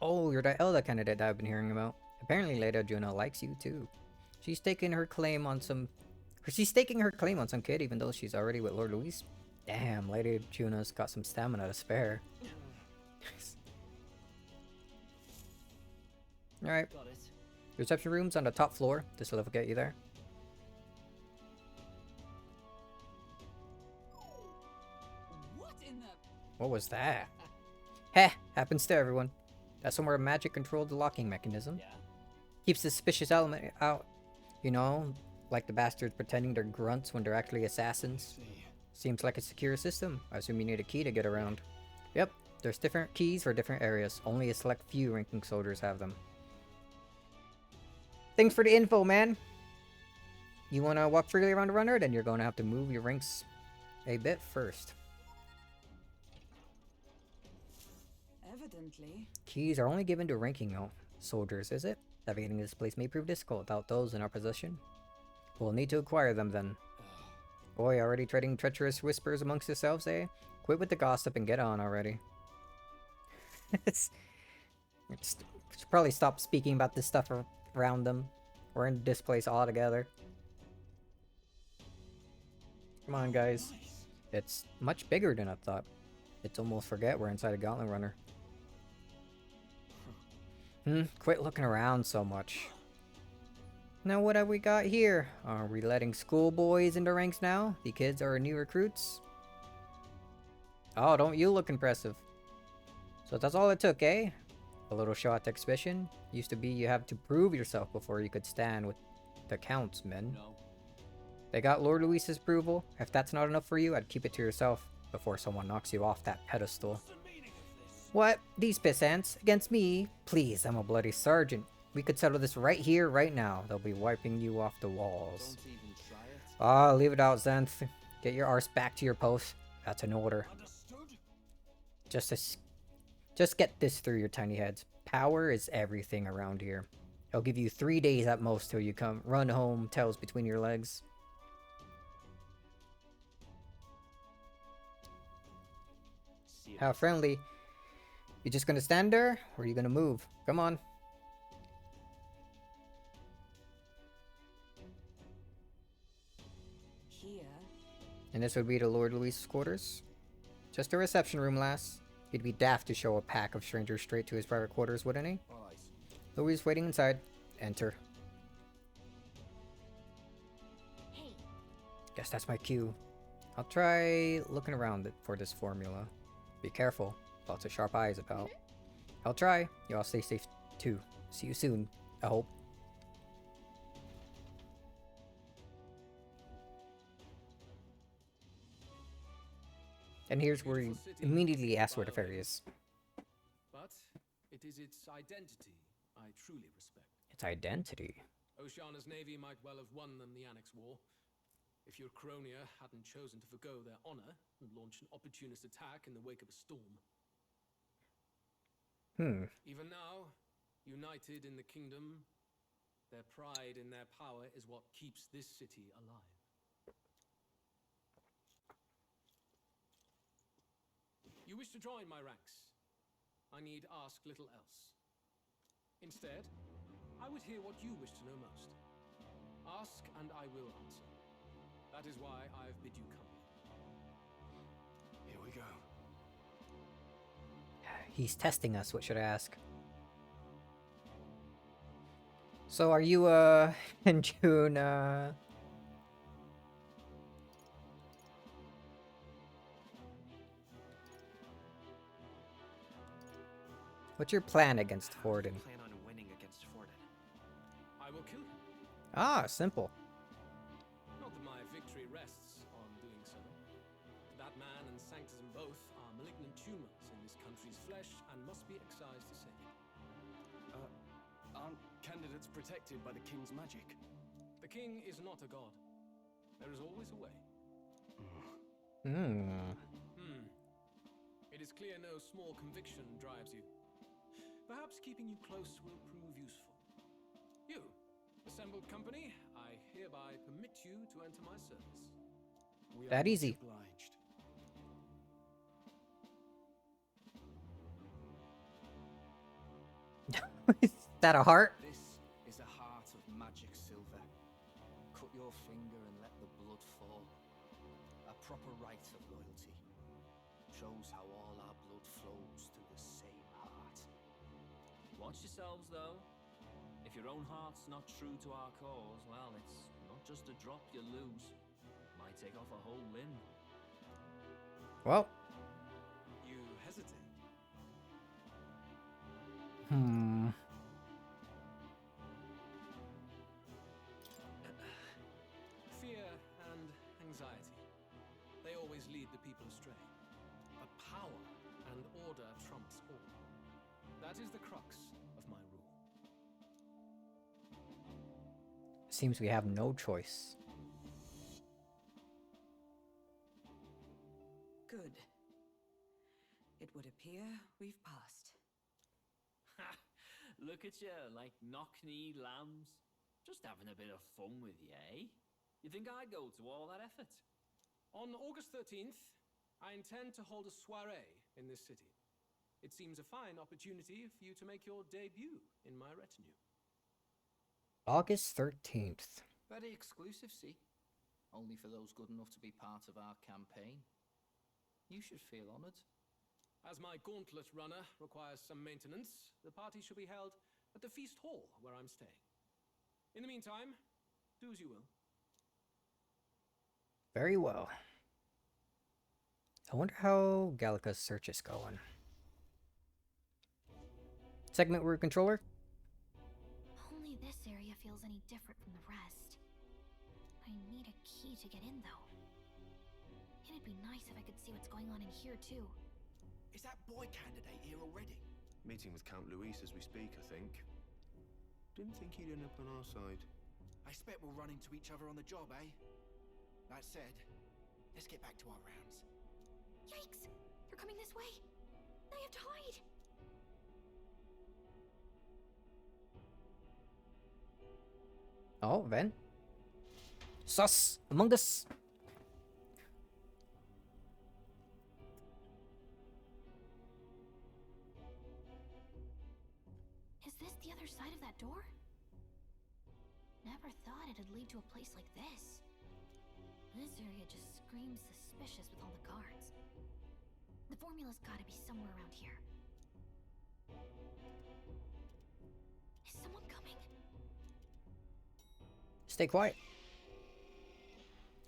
Oh, you're the Elda candidate that I've been hearing about. Apparently Lady Juno likes you, too. She's staking her claim on some kid, even though she's already with Lord Luis. Damn, Lady Juno's got some stamina to spare. Alright. Got it. The reception room's on the top floor. This will get you there. What in the... What was that? Heh, happens to everyone. That's somewhere magic controlled the locking mechanism. Yeah. Keeps the suspicious element out. You know, like the bastards pretending they're grunts when they're actually assassins. Seems like a secure system. I assume you need a key to get around. Yep, there's different keys for different areas. Only a select few ranking soldiers have them. Thanks for the info, man. You want to walk freely around the runner? Then you're going to have to move your ranks a bit first. Evidently. Keys are only given to ranking soldiers, is it? Navigating this place may prove difficult without those in our possession. We'll need to acquire them then. Boy, already trading treacherous whispers amongst yourselves, eh? Quit with the gossip and get on already. Should probably stop speaking about this stuff around them. We're in this place all together. Come on, guys. It's much bigger than I thought. It's almost forget we're inside a Gauntlet Runner. Quit looking around so much. Now what have we got here? Are we letting schoolboys into ranks now? The kids are new recruits? Oh, don't you look impressive. So that's all it took, eh? A little show at the exhibition? Used to be you have to prove yourself before you could stand with the counts, men. No. They got Lord Luis's approval. If that's not enough for you, I'd keep it to yourself before someone knocks you off that pedestal. What? These pissants? Against me? Please, I'm a bloody sergeant. We could settle this right here, right now. They'll be wiping you off the walls. Don't even try it. Ah, leave it out, Zenth. Get your arse back to your post. That's an order. Just get this through your tiny heads. Power is everything around here. I'll give you 3 days at most till you come run home, tails between your legs. How friendly. You just gonna stand there, or are you gonna move? Come on. Here. And this would be the Lord Luis's quarters. Just a reception room, lass. He'd be daft to show a pack of strangers straight to his private quarters, wouldn't he? Louis waiting inside. Enter. Hey. Guess that's my cue. I'll try looking around for this formula. Be careful. Lots of sharp eyes about. I'll try. You all stay safe too. See you soon, I hope. And here's where he immediately asks where the ferry is. But it is its identity I truly respect. Its identity? Oceana's navy might well have won them the Annex War. If your Cronia hadn't chosen to forgo their honor and launch an opportunist attack in the wake of a storm. Even now, united in the kingdom, their pride in their power is what keeps this city alive. You wish to join my ranks. I need ask little else. Instead, I would hear what you wish to know most. Ask and I will answer. That is why I have bid you come here. Here we go. He's testing us, what should I ask? So are you, in June, what's your plan against Forden? I plan on winning against Forden. I will kill him. Ah, simple. Not that my victory rests on doing so. That man and Sanctism both are malignant tumors in this country's flesh and must be excised to save. Aren't candidates protected by the king's magic? The king is not a god. There is always a way. It is clear no small conviction drives you. Perhaps keeping you close will prove useful. You, assembled company, I hereby permit you to enter my service. That easy. Obliged. Is that a heart? This is a heart of magic silver. Cut your finger and let the blood fall. A proper rite of loyalty. Shows how all our blood flows through the same heart. Watch yourselves, though. If your own heart's not true to our cause, well, it's not just a drop you lose. Might take off a whole limb. Well. You hesitate. Fear and anxiety. They always lead the people astray. But power and order trumps all. That is the crux of my rule. Seems we have no choice. Good. It would appear we've passed. Ha! Look at you, like knock-kneed lambs. Just having a bit of fun with you, eh? You think I'd go to all that effort? On August 13th, I intend to hold a soiree in this city. It seems a fine opportunity for you to make your debut in my retinue. August 13th. Very exclusive, see? Only for those good enough to be part of our campaign. You should feel honored. As my gauntlet runner requires some maintenance, the party shall be held at the feast hall where I'm staying. In the meantime, do as you will. Very well. I wonder how Gallica's search is going. Segment word controller? Only this area feels any different from the rest. I need need a key to get in, though. It'd be nice if I could see what's going on in here, too. Is that boy candidate here already? Meeting with Count Luis as we speak, I think. Didn't think he'd end up on our side. I expect we'll run into each other on the job, eh? That said, let's get back to our rounds. Yikes! They're coming this way! I have to hide! Oh, Ven. Sus! Among Us! Is this the other side of that door? Never thought it'd lead to a place like this. This area just screams suspicious with all the guards. The formula's gotta be somewhere around here. Is someone coming? Stay quiet.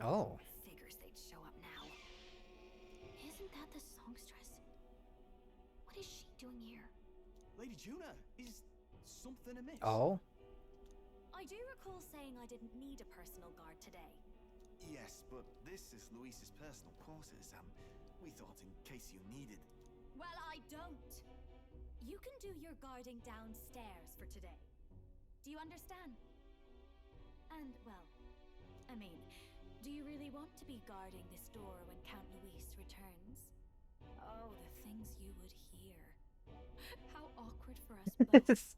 Oh. Figures they'd show up now. Isn't that the songstress? What is she doing here? Lady Juna, is something amiss? Oh. I do recall saying I didn't need a personal guard today. Yes, but this is Luis's personal quarters, and we thought in case you needed... Well, I don't. You can do your guarding downstairs for today. Do you understand? And, well, I mean, do you really want to be guarding this door when Count Luis returns? Oh, the things you would hear. How awkward for us both.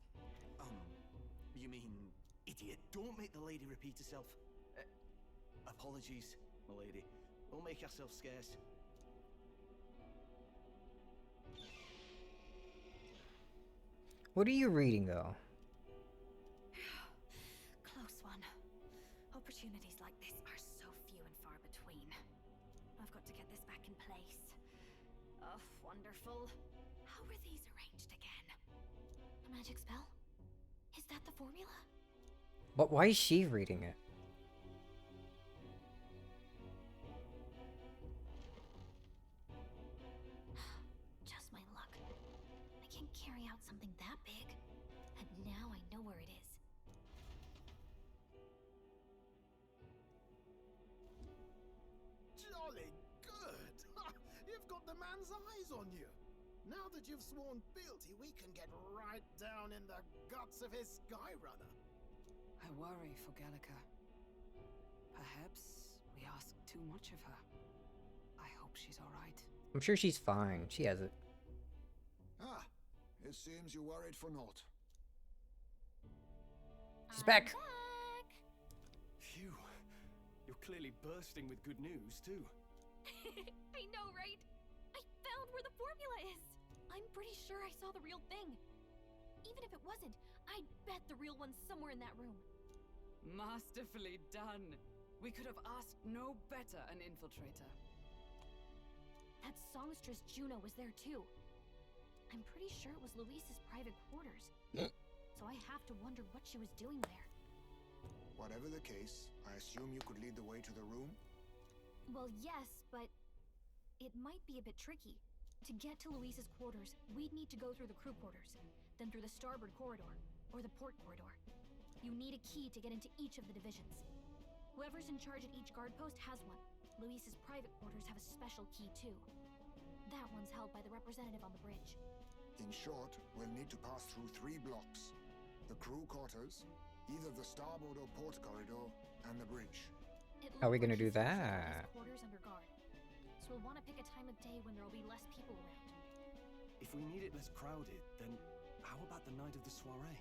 You mean, idiot, don't make the lady repeat herself. Apologies, my lady. Don't make yourself scarce. What are you reading, though? Close one. Opportunities like this are so few and far between. I've got to get this back in place. Oh, wonderful. How were these arranged again? A magic spell? Is that the formula? But why is she reading it? Just my luck. I can't carry out something that big. And now I know where it is. Jolly good! You've got the man's eyes on you. Now that you've sworn fealty, we can get right down in the guts of his Skyrunner. I worry for Gallica. Perhaps we ask too much of her. I hope she's alright. I'm sure she's fine. She has it. Ah, it seems you worried for naught. She's back! Phew. You're clearly bursting with good news, too. I know, right? I found where the formula is! I'm pretty sure I saw the real thing. Even if it wasn't, I'd bet the real one's somewhere in that room. Masterfully done. We could have asked no better an infiltrator. That songstress Juno was there too. I'm pretty sure it was Luis's private quarters. So I have to wonder what she was doing there. Whatever the case, I assume you could lead the way to the room? Well, yes, but it might be a bit tricky. To get to Luis's quarters, we'd need to go through the crew quarters, then through the starboard corridor, or the port corridor. You need a key to get into each of the divisions. Whoever's in charge at each guard post has one. Luis's private quarters have a special key too. That one's held by the representative on the bridge. In short, we'll need to pass through 3 blocks. The crew quarters, either the starboard or port corridor, and the bridge. How are we gonna do that? Quarters under guard. So we'll want to pick a time of day when there'll be less people around. If we need it less crowded, then how about the night of the soiree?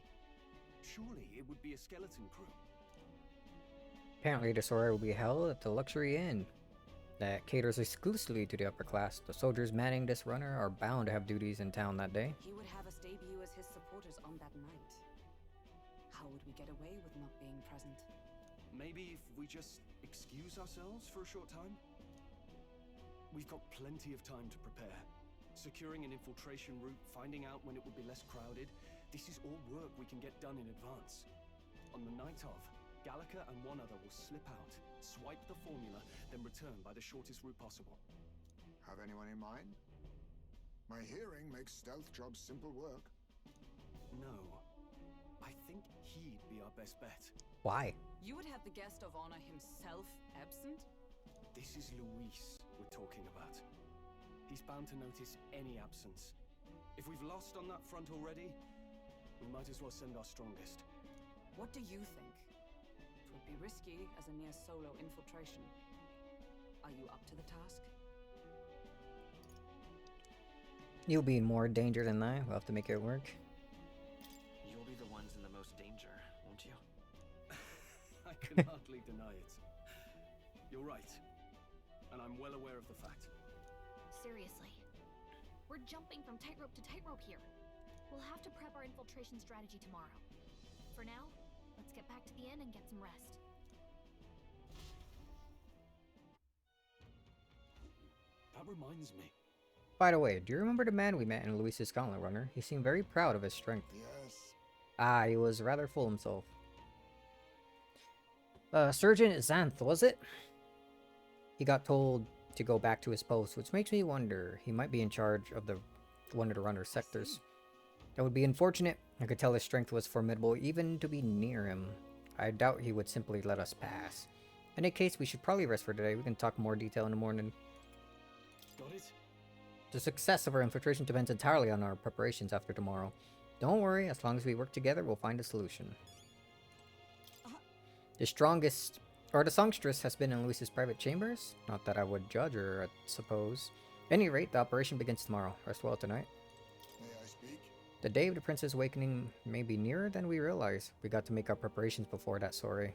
Surely it would be a skeleton crew. Apparently the soiree will be held at the Luxury Inn that caters exclusively to the upper class. The soldiers manning this runner are bound to have duties in town that day. He would have us debut as his supporters on that night. How would we get away with not being present? Maybe if we just excuse ourselves for a short time? We've got plenty of time to prepare. Securing an infiltration route, finding out when it will be less crowded. This is all work we can get done in advance. On the night of, Gallica and one other will slip out, swipe the formula, then return by the shortest route possible. Have anyone in mind? My hearing makes stealth jobs simple work. No. I think he'd be our best bet. Why? You would have the guest of honor himself absent? This is Luis we're talking about. He's bound to notice any absence. If we've lost on that front already, we might as well send our strongest. What do you think? It would be risky as a near solo infiltration. Are you up to the task? You'll be in more danger than I. We'll have to make it work. You'll be the ones in the most danger, won't you? I can hardly deny it. You're right. And I'm well aware of the fact. Seriously. We're jumping from tightrope to tightrope here. We'll have to prep our infiltration strategy tomorrow. For now, let's get back to the inn and get some rest. That reminds me. By the way, do you remember the man we met in Luis's Gauntlet Runner? He seemed very proud of his strength. Yes. Ah, he was rather full himself. Sergeant Xanth, was it? He got told to go back to his post, which makes me wonder he might be in charge of one of the runner sectors. That would be unfortunate. I could tell his strength was formidable even to be near him. I doubt he would simply let us pass. In any case, we should probably rest for today. We can talk more detail in the morning. Got it? The success of our infiltration depends entirely on our preparations after tomorrow. Don't worry, as long as we work together, we'll find a solution. The songstress has been in Luis's private chambers. Not that I would judge her, I suppose. At any rate, the operation begins tomorrow. Rest well tonight. May I speak? The day of the prince's awakening may be nearer than we realize. We got to make our preparations before that soiree.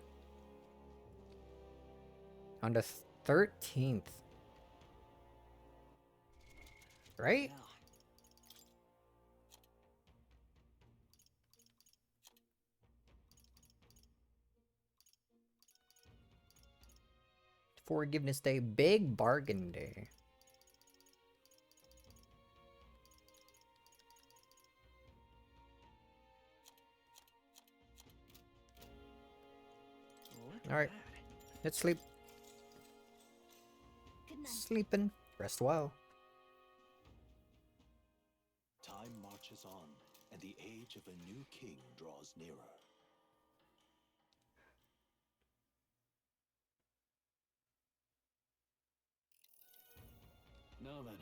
On the 13th. Right? Forgiveness Day, big bargain day. Alright, let's sleep. Good night. Sleeping. Rest well. Time marches on, and the age of a new king draws nearer. Now then.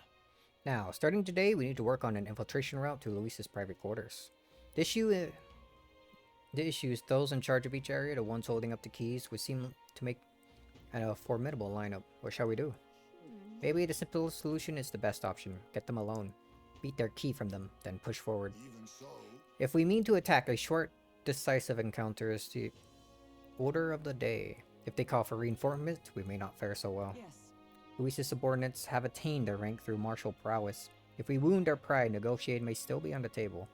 Now, starting today, we need to work on an infiltration route to Luis's private quarters. The issue is those in charge of each area, the ones holding up the keys, would seem to make a formidable lineup. What shall we do? Maybe the simple solution is the best option. Get them alone. Beat their key from them, then push forward. Even so. If we mean to attack, a short, decisive encounter is the order of the day. If they call for reinforcement, we may not fare so well. Yes. Luis's subordinates have attained their rank through martial prowess. If we wound their pride, negotiating may still be on the table.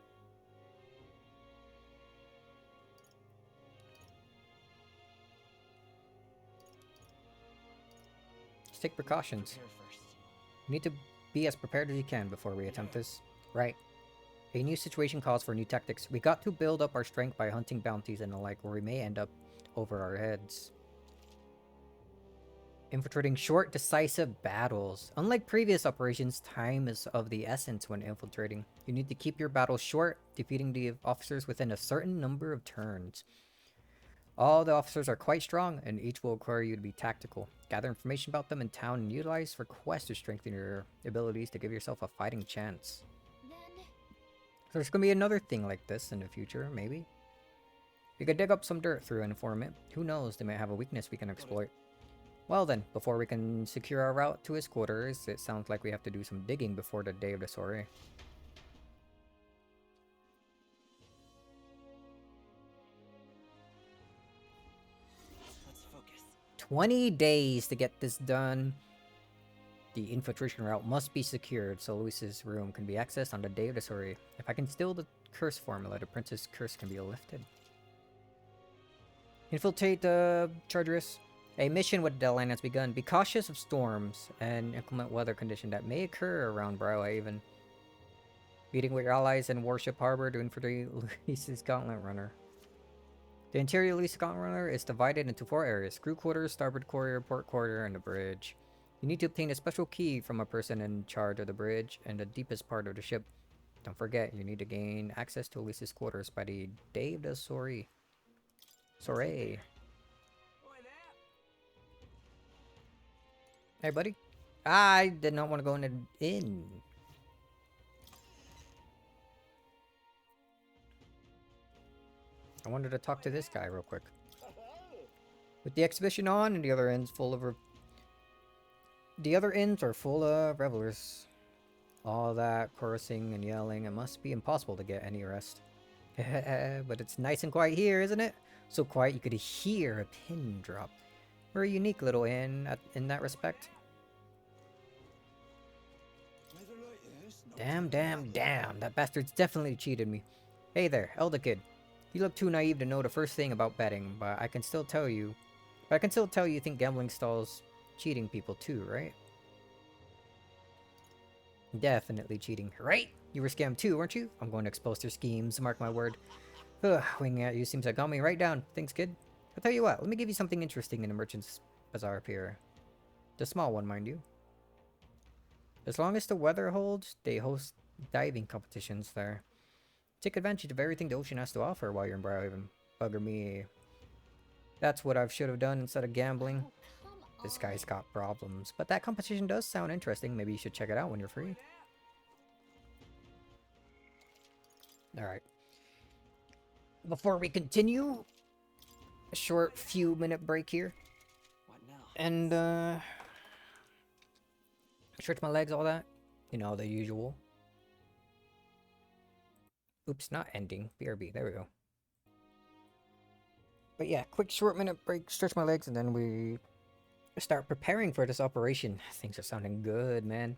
Let's take precautions. You need to be as prepared as you can before we attempt this. Right. A new situation calls for new tactics. We got to build up our strength by hunting bounties and the like, where we may end up over our heads. Infiltrating short, decisive battles. Unlike previous operations, time is of the essence when infiltrating. You need to keep your battles short, defeating the officers within a certain number of turns. All the officers are quite strong, and each will require you to be tactical. Gather information about them in town and utilize for quests to strengthen your abilities to give yourself a fighting chance. Then There's gonna be another thing like this in the future, maybe. We could dig up some dirt through an informant. Who knows, they might have a weakness we can exploit. Well then, before we can secure our route to his quarters, it sounds like we have to do some digging before the day of the soiree. Let's focus. 20 days to get this done. The infiltration route must be secured so Luis's room can be accessed on the day of the soiree. If I can steal the curse formula, the prince's curse can be lifted. Infiltrate the Chargeress. A mission with Deadline has begun. Be cautious of storms and inclement weather conditions that may occur around Brawlhaven. Meeting with your allies in Warship Harbor to infiltrate Luis's Gauntlet Runner. The interior Luis's Gauntlet Runner is divided into 4 areas: crew quarters, starboard quarter, port quarter, and the bridge. You need to obtain a special key from a person in charge of the bridge and the deepest part of the ship. Don't forget, you need to gain access to Luis's quarters by the day of the soiree. Sorry. Hey, buddy. I did not want to go in an inn. I wanted to talk to this guy real quick. With the exhibition on and the other inns full of... The other inns are full of revelers. All that chorusing and yelling, it must be impossible to get any rest. But it's nice and quiet here, isn't it? So quiet you could hear a pin drop. We're a unique little inn in that respect. Damn, damn, damn. That bastard's definitely cheated me. Hey there, Elder Kid. You look too naive to know the first thing about betting, but I can still tell you you think gambling stalls cheating people too, right? Definitely cheating, right? You were scammed too, weren't you? I'm going to expose their schemes, mark my word. Ugh, winging at you seems like got me right down. Thanks, kid. I'll tell you what, let me give you something interesting in the Merchant's Bazaar up here. The small one, mind you. As long as the weather holds, they host diving competitions there. Take advantage of everything the ocean has to offer while you're in Briarhaven. Bugger me. That's what I should have done instead of gambling. This guy's got problems. But that competition does sound interesting. Maybe you should check it out when you're free. Alright. Before we continue, a short few minute break here. And, stretch my legs, all that. You know, the usual. Oops, not ending. BRB, there we go. But yeah, quick short minute break, stretch my legs, and then we start preparing for this operation. Things are sounding good, man.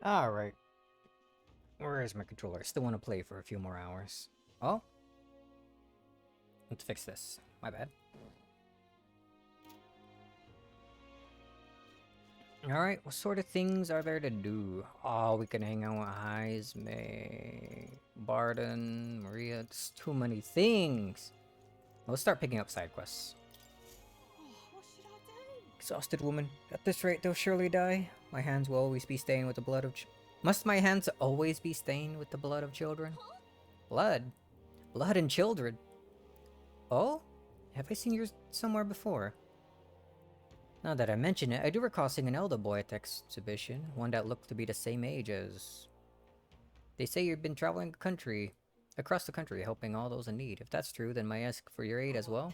Alright. Where is my controller? I still want to play for a few more hours. Oh? Let's fix this. My bad. Alright, what sort of things are there to do? Oh, we can hang out with Heisme, Barden, Maria. It's too many things. Let's start picking up side quests. What should I do? Exhausted woman. At this rate, they'll surely die. My hands will always be stained with the blood of Must my hands always be stained with the blood of children? Blood? Blood and children? Oh? Have I seen yours somewhere before? Now that I mention it, I do recall seeing an elder boy at the exhibition, one that looked to be the same age as... They say you've been traveling across the country, helping all those in need. If that's true, then may I ask for your aid as well?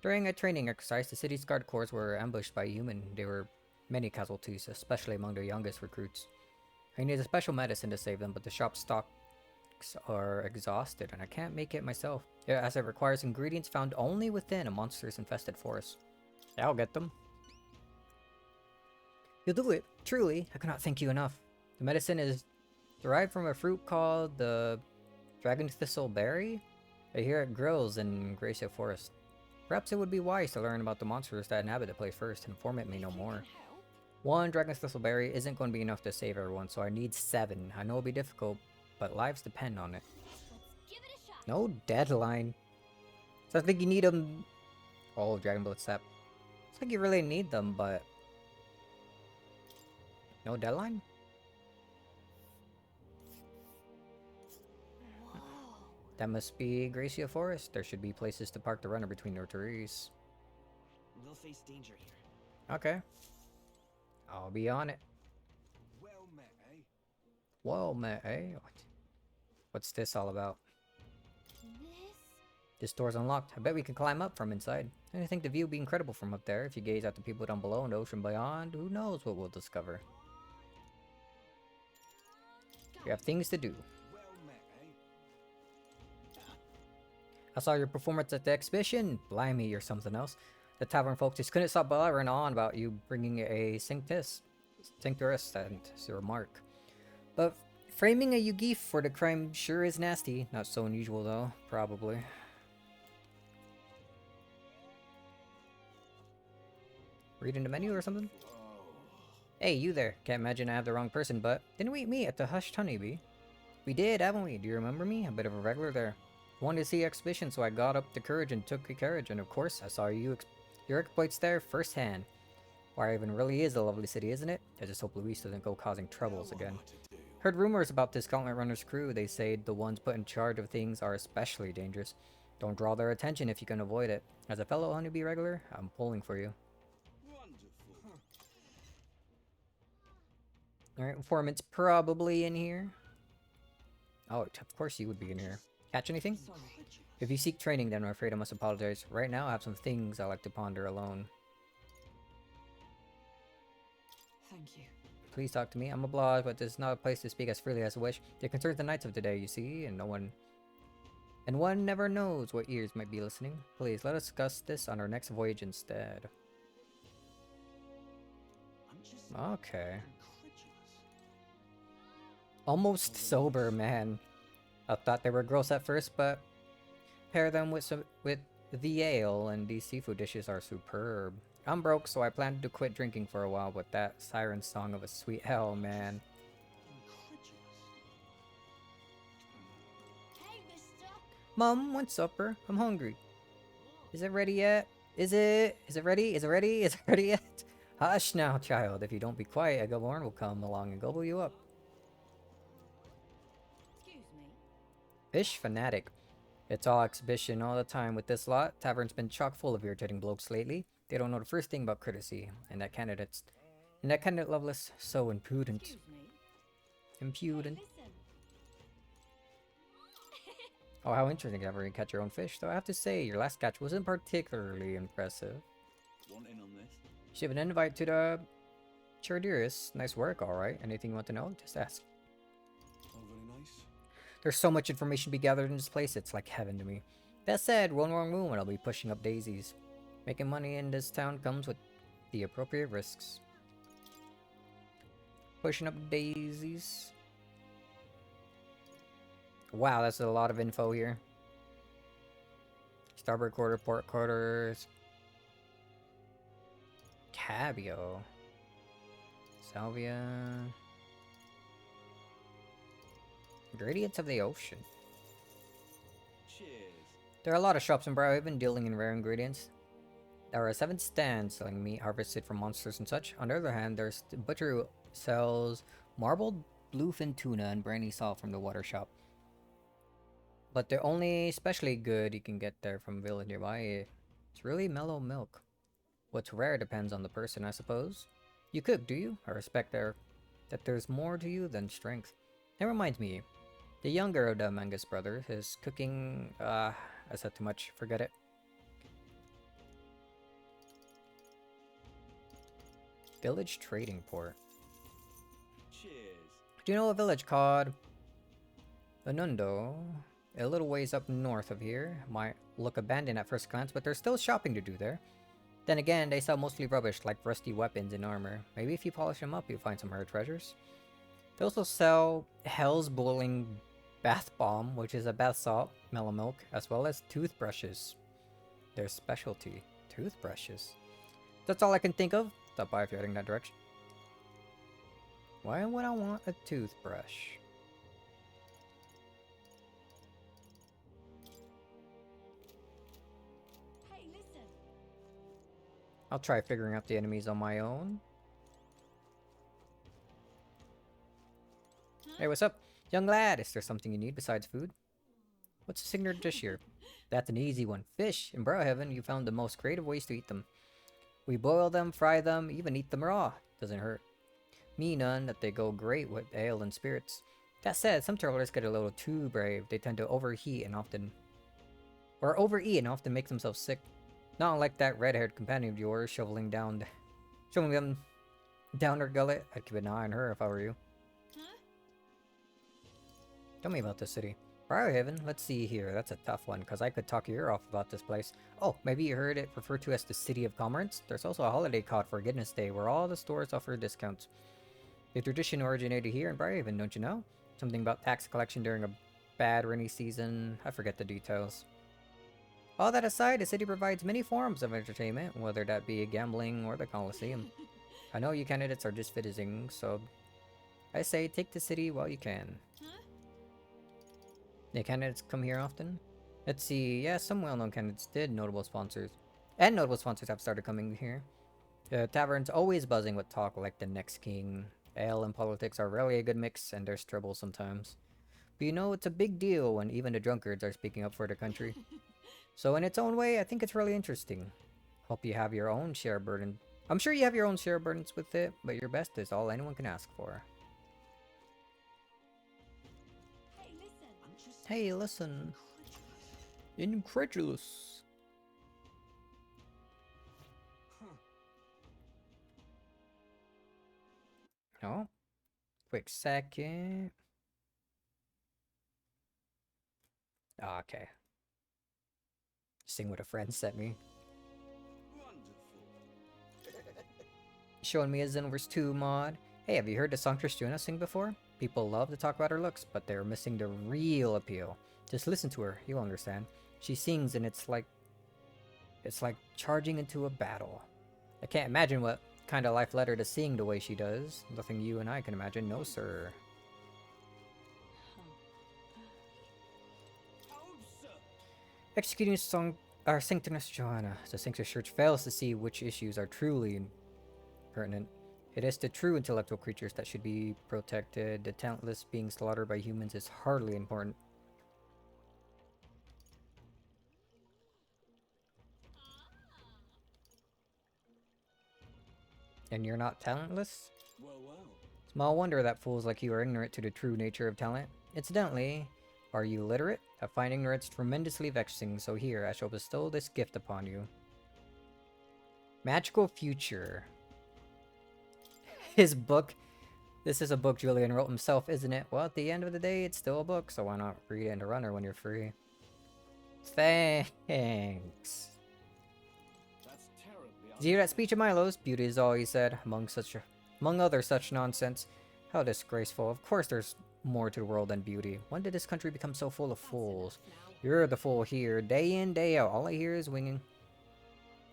During a training exercise, the city's guard corps were ambushed by human. There were many casualties, especially among their youngest recruits. I need a special medicine to save them, but the shop stocks are exhausted, and I can't make it myself, as it requires ingredients found only within a monster's infested forest. I'll get them. You'll do it. Truly, I cannot thank you enough. The medicine is derived from a fruit called the dragon thistle berry. I hear it grows in Gracia Forest. Perhaps it would be wise to learn about the monsters that inhabit the place first and inform me no more. One dragon thistle berry isn't going to be enough to save everyone, so I need 7. I know it'll be difficult, but lives depend on it. No deadline. So I think you need them. Oh, Dragon Blood Sap. It's like you really need them, but no deadline? That must be Gracia Forest. There should be places to park the runner between the trees. We'll face danger here. Okay. I'll be on it. Well met, eh? Well met, eh? What's this all about? This door's unlocked. I bet we can climb up from inside. I think the view would be incredible from up there. If you gaze at the people down below and the ocean beyond, who knows what we'll discover. We have things to do. I saw your performance at the exhibition. Blimey, you're something else. The tavern folks just couldn't stop blabbering on about you bringing a Cinctus and a remark. But framing a Yugif for the crime sure is nasty. Not so unusual though, probably. Reading the menu or something? Hey, you there. Can't imagine I have the wrong person, but didn't we meet at the Hushed Honeybee? We did, haven't we? Do you remember me? A bit of a regular there. Wanted to see exhibition, so I got up the courage and took a carriage, and of course, I saw your exploits there firsthand. Wyvern really is a lovely city, isn't it? I just hope Luis doesn't go causing troubles again. Heard rumors about this Gauntlet Runner's crew. They say the ones put in charge of things are especially dangerous. Don't draw their attention if you can avoid it. As a fellow honeybee regular, I'm pulling for you. Alright, informant's probably in here. Oh, of course you would be in here. Catch anything? If you seek training, then I'm afraid I must apologize. Right now, I have some things I like to ponder alone. Thank you. Please talk to me. I'm obliged, but this is not a place to speak as freely as I wish. They concern the knights of today, you see, and one never knows what ears might be listening. Please, let us discuss this on our next voyage instead. Okay. Almost sober, man. I thought they were gross at first, but pair them with the ale, and these seafood dishes are superb. I'm broke, so I plan to quit drinking for a while, but that siren song of a sweet hell, man. Mom, what's supper? I'm hungry. Is it ready yet? Is it ready? Is it ready? Is it ready yet? Hush now, child. If you don't be quiet, a Gavorn will come along and gobble you up. Excuse me. Fish fanatic. It's all exhibition all the time with this lot. Tavern's been chock full of irritating blokes lately. They don't know the first thing about courtesy. And that candidate Lovelace, so impudent. Impudent. Oh, how interesting. Ever catch your own fish? Though I have to say, your last catch wasn't particularly impressive. Want in on this? You have an invite to the Chardiris. Nice work, alright. Anything you want to know? Just ask. Oh, very nice. There's so much information to be gathered in this place, it's like heaven to me. That said, one wrong move and I'll be pushing up daisies. Making money in this town comes with the appropriate risks. Pushing up daisies. Wow, that's a lot of info here. Starboard quarter, port quarters. Cabio. Salvia. Gradients of the ocean. Cheers. There are a lot of shops in Briarhaven dealing in rare ingredients. There are 7 stands selling meat harvested from monsters and such. On the other hand, there's the butcher who sells marbled bluefin tuna and brandy salt from the water shop. But the only especially good you can get there from a village nearby, it's really mellow milk. What's rare depends on the person, I suppose. You cook, do you? I respect that there's more to you than strength. That reminds me, the younger of the Mangus brothers is cooking. I said too much. Forget it. Village trading port. Cheers. Do you know a village called Anundo? A little ways up north of here. Might look abandoned at first glance, but there's still shopping to do there. Then again, they sell mostly rubbish like rusty weapons and armor. Maybe if you polish them up, you'll find some rare treasures. They also sell Hell's Boiling Bath Bomb, which is a bath salt, mellow milk, as well as toothbrushes. Their specialty, toothbrushes. That's all I can think of. Stop by if you're heading that direction. Why would I want a toothbrush? Hey, listen. I'll try figuring out the enemies on my own. Hey, what's up? Young lad, is there something you need besides food? What's the signature dish here? That's an easy one. Fish. In Brohaven, you found the most creative ways to eat them. We boil them, fry them, even eat them raw. Doesn't hurt. Me none that they go great with ale and spirits. That said, some travelers get a little too brave. They tend to overeat and often make themselves sick. Not unlike that red-haired companion of yours shoveling them down her gullet. I'd keep an eye on her if I were you. Tell me about this city. Briarhaven, let's see here. That's a tough one, because I could talk your ear off about this place. Oh, maybe you heard it referred to as the City of Commerce? There's also a holiday called Forgiveness Day, where all the stores offer discounts. The tradition originated here in Briarhaven, don't you know? Something about tax collection during a bad rainy season. I forget the details. All that aside, the city provides many forms of entertainment, whether that be gambling or the Coliseum. I know you candidates are just visiting, so I say take the city while you can. The candidates come here often? Let's see, yeah, some well-known candidates did. Notable sponsors have started coming here. The tavern's always buzzing with talk like the next king. Ale and politics are rarely a good mix, and there's trouble sometimes. But you know, it's a big deal when even the drunkards are speaking up for their country. So in its own way, I think it's really interesting. Hope you have your own share of burden. I'm sure you have your own share of burdens with it, but your best is all anyone can ask for. Hey, listen. Incredulous. Oh, quick second. Oh, okay. Sing what a friend sent me. Showing me a Xenoverse 2 mod. Hey, have you heard the songstress Juna sing before? People love to talk about her looks, but they're missing the real appeal. Just listen to her, you'll understand. She sings and it's like charging into a battle. I can't imagine what kind of life led her to sing the way she does. Nothing you and I can imagine, no sir. Executing Sanctinus Johanna. The Sanctus Church fails to see which issues are truly pertinent. It is the true intellectual creatures that should be protected. The talentless being slaughtered by humans is hardly important. And you're not talentless? Well, well. Small wonder that fools like you are ignorant to the true nature of talent. Incidentally, are you literate? I find ignorance tremendously vexing, so here, I shall bestow this gift upon you. Magical Future. His book. This is a book Julian wrote himself, isn't it? Well, at the end of the day, it's still a book, so why not read it in a runner when you're free? Thanks. Did you hear that speech of Milo's? Beauty is all he said, among other such nonsense. How disgraceful. Of course there's more to the world than beauty. When did this country become so full of fools? You're the fool here, day in, day out. All I hear is winging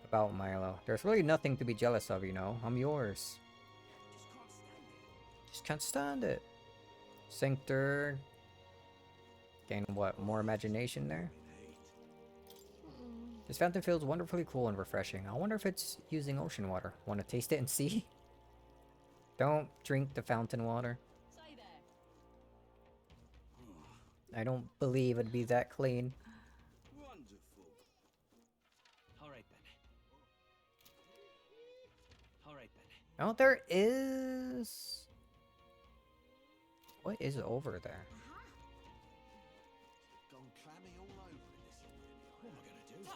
about Milo. There's really nothing to be jealous of, you know. I'm yours. Just can't stand it. Cinctor. Gain what? More imagination there? This fountain feels wonderfully cool and refreshing. I wonder if it's using ocean water. Want to taste it and see? Don't drink the fountain water. I don't believe it'd be that clean. Wonderful. All right then. All right then. Oh, there is... What is over there? Gone clammy all over in this already. What am I gonna do?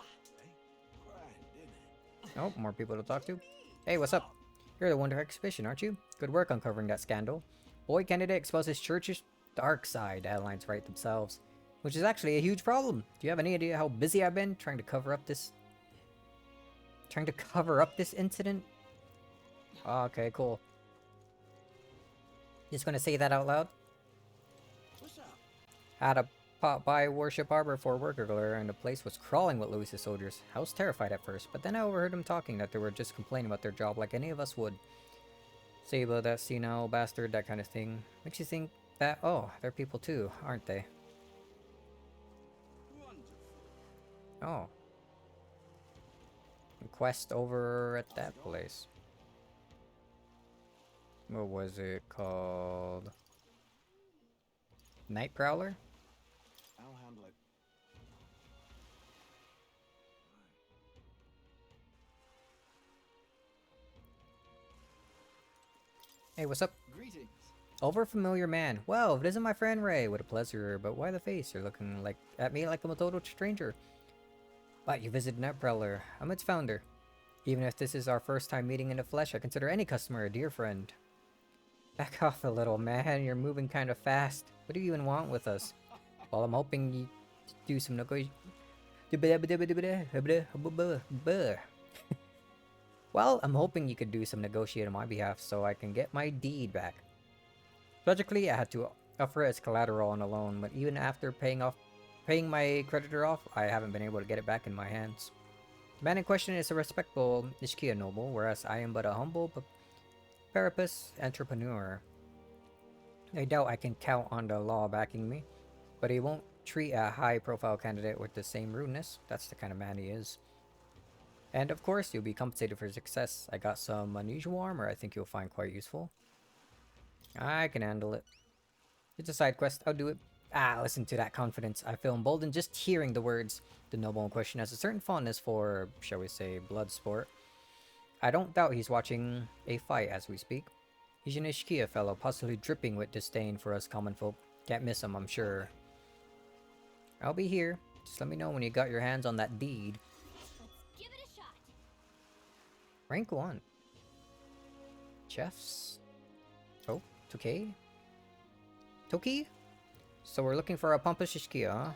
Grand, isn't it? Oh, more people to talk to. Hey, what's up? You're the Wonder Exhibition, aren't you? Good work uncovering that scandal. Boy candidate exposes church's dark side, headlines write themselves. Which is actually a huge problem. Do you have any idea how busy I've been trying to cover up this... incident? Oh, okay, cool. Just gonna say that out loud? What's up? Had a pop by Worship Harbor for work earlier, and the place was crawling with Louis's soldiers. I was terrified at first, but then I overheard them talking that they were just complaining about their job like any of us would. Say about that senile bastard, that kind of thing. Makes you think that, oh, they're people too, aren't they? Oh. Quest over at that place. What was it called? Night Prowler? I'll handle it. Hey, what's up? Greetings. Over familiar man. Well, if it isn't my friend Ray, what a pleasure. But why the face? You're looking like at me like I'm a total stranger. But you visited Night Prowler. I'm its founder. Even if this is our first time meeting in the flesh, I consider any customer a dear friend. Back off a little, man. You're moving kind of fast. What do you even want with us? Well, I'm hoping you do some Well, I'm hoping you could do some negotiating on my behalf so I can get my deed back. Logically, I had to offer it as collateral on a loan, but even after paying my creditor off, I haven't been able to get it back in my hands. The man in question is a respectable Ishkia noble, whereas I am but a humble parapus entrepreneur. I doubt I can count on the law backing me, but he won't treat a high-profile candidate with the same rudeness. That's the kind of man he is. And of course, you'll be compensated for success. I got some unusual armor I think you'll find quite useful. I can handle it. It's a side quest, I'll do it. Ah, listen to that confidence. I feel emboldened just hearing the words. The noble in question has a certain fondness for, shall we say, blood sport. I don't doubt he's watching a fight as we speak. He's an Ishkia fellow, possibly dripping with disdain for us common folk. Can't miss him, I'm sure. I'll be here. Just let me know when you got your hands on that deed. Let's give it a shot. Rank 1. Chefs. Oh, Toki? Toki? So we're looking for a pompous Ishkia, huh?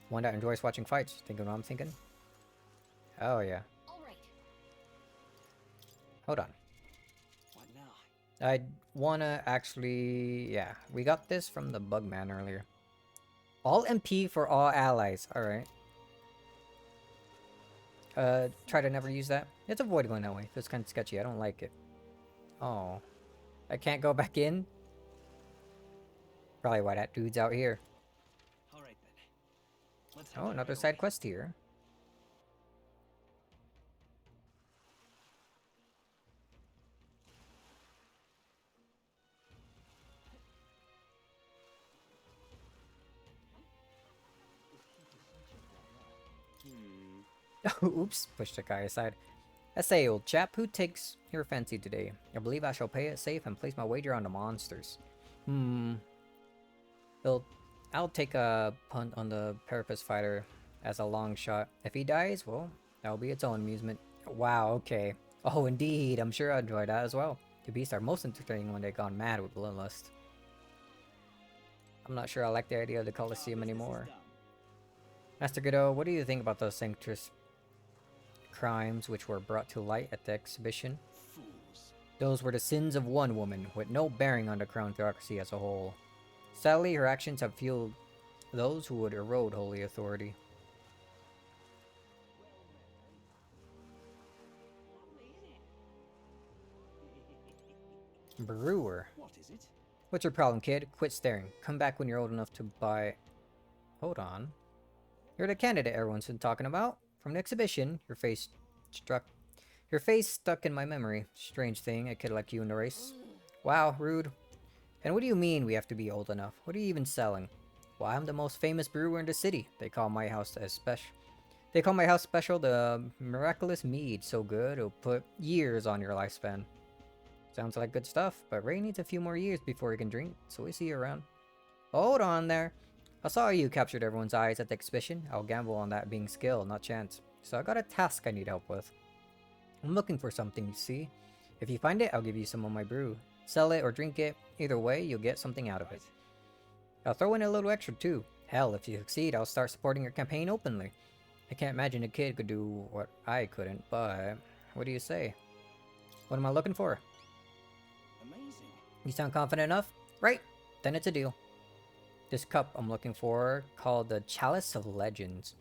One that enjoys watching fights. Thinking what I'm thinking? Oh, yeah. Hold on. What now? I wanna actually... Yeah, we got this from the Bugman earlier. All MP for all allies. Alright. Try to never use that. Let's avoid going that way. It's kind of sketchy. I don't like it. Oh. I can't go back in? Probably why that dude's out here. Alright then. Let's Oh, another side quest here. Oops, pushed the guy aside. I say, old chap, who takes your fancy today? I believe I shall play it safe and place my wager on the monsters. I'll take a punt on the Parapus fighter as a long shot. If he dies, well, that'll be its own amusement. Wow, okay. Oh, indeed, I'm sure I'll enjoy that as well. The beasts are most entertaining when they've gone mad with bloodlust. I'm not sure I like the idea of the Colosseum anymore. Master Godot, what do you think about those sanctus crimes which were brought to light at the exhibition? Fools. Those were the sins of one woman, with no bearing on the crown theocracy as a whole. Sadly, her actions have fueled those who would erode holy authority. Brewer. What is it? What's your problem, kid? Quit staring. Come back when you're old enough to buy... Hold on. You're the candidate everyone's been talking about. From the exhibition, your face stuck in my memory. Strange thing, a kid like you in the race. Wow, rude. And what do you mean we have to be old enough? What are you even selling? Well, I'm the most famous brewer in the city. They call my house special the miraculous mead, so good it'll put years on your lifespan. Sounds like good stuff, but Ray needs a few more years before he can drink, so we see you around. Hold on there. I saw you captured everyone's eyes at the exhibition. I'll gamble on that being skill, not chance. So I got a task I need help with. I'm looking for something, you see. If you find it, I'll give you some of my brew. Sell it or drink it. Either way, you'll get something out of it. I'll throw in a little extra too. Hell, if you succeed, I'll start supporting your campaign openly. I can't imagine a kid could do what I couldn't, but what do you say? What am I looking for? Amazing. You sound confident enough? Right, then it's a deal. This cup I'm looking for, called the Chalice of Legends.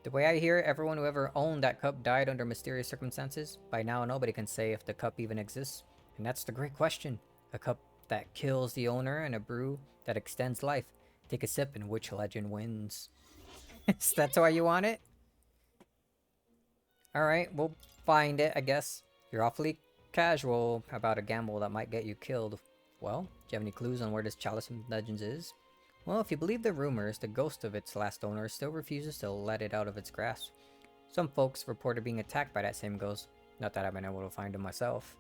The way I hear it, everyone who ever owned that cup died under mysterious circumstances. By now, nobody can say if the cup even exists. And that's the great question. A cup that kills the owner and a brew that extends life. Take a sip and which legend wins? That's why you want it? Alright, we'll find it, I guess. You're awfully casual about a gamble that might get you killed. Well, do you have any clues on where this Chalice of Legends is? Well, if you believe the rumors, the ghost of its last owner still refuses to let it out of its grasp. Some folks reported being attacked by that same ghost. Not that I've been able to find him myself.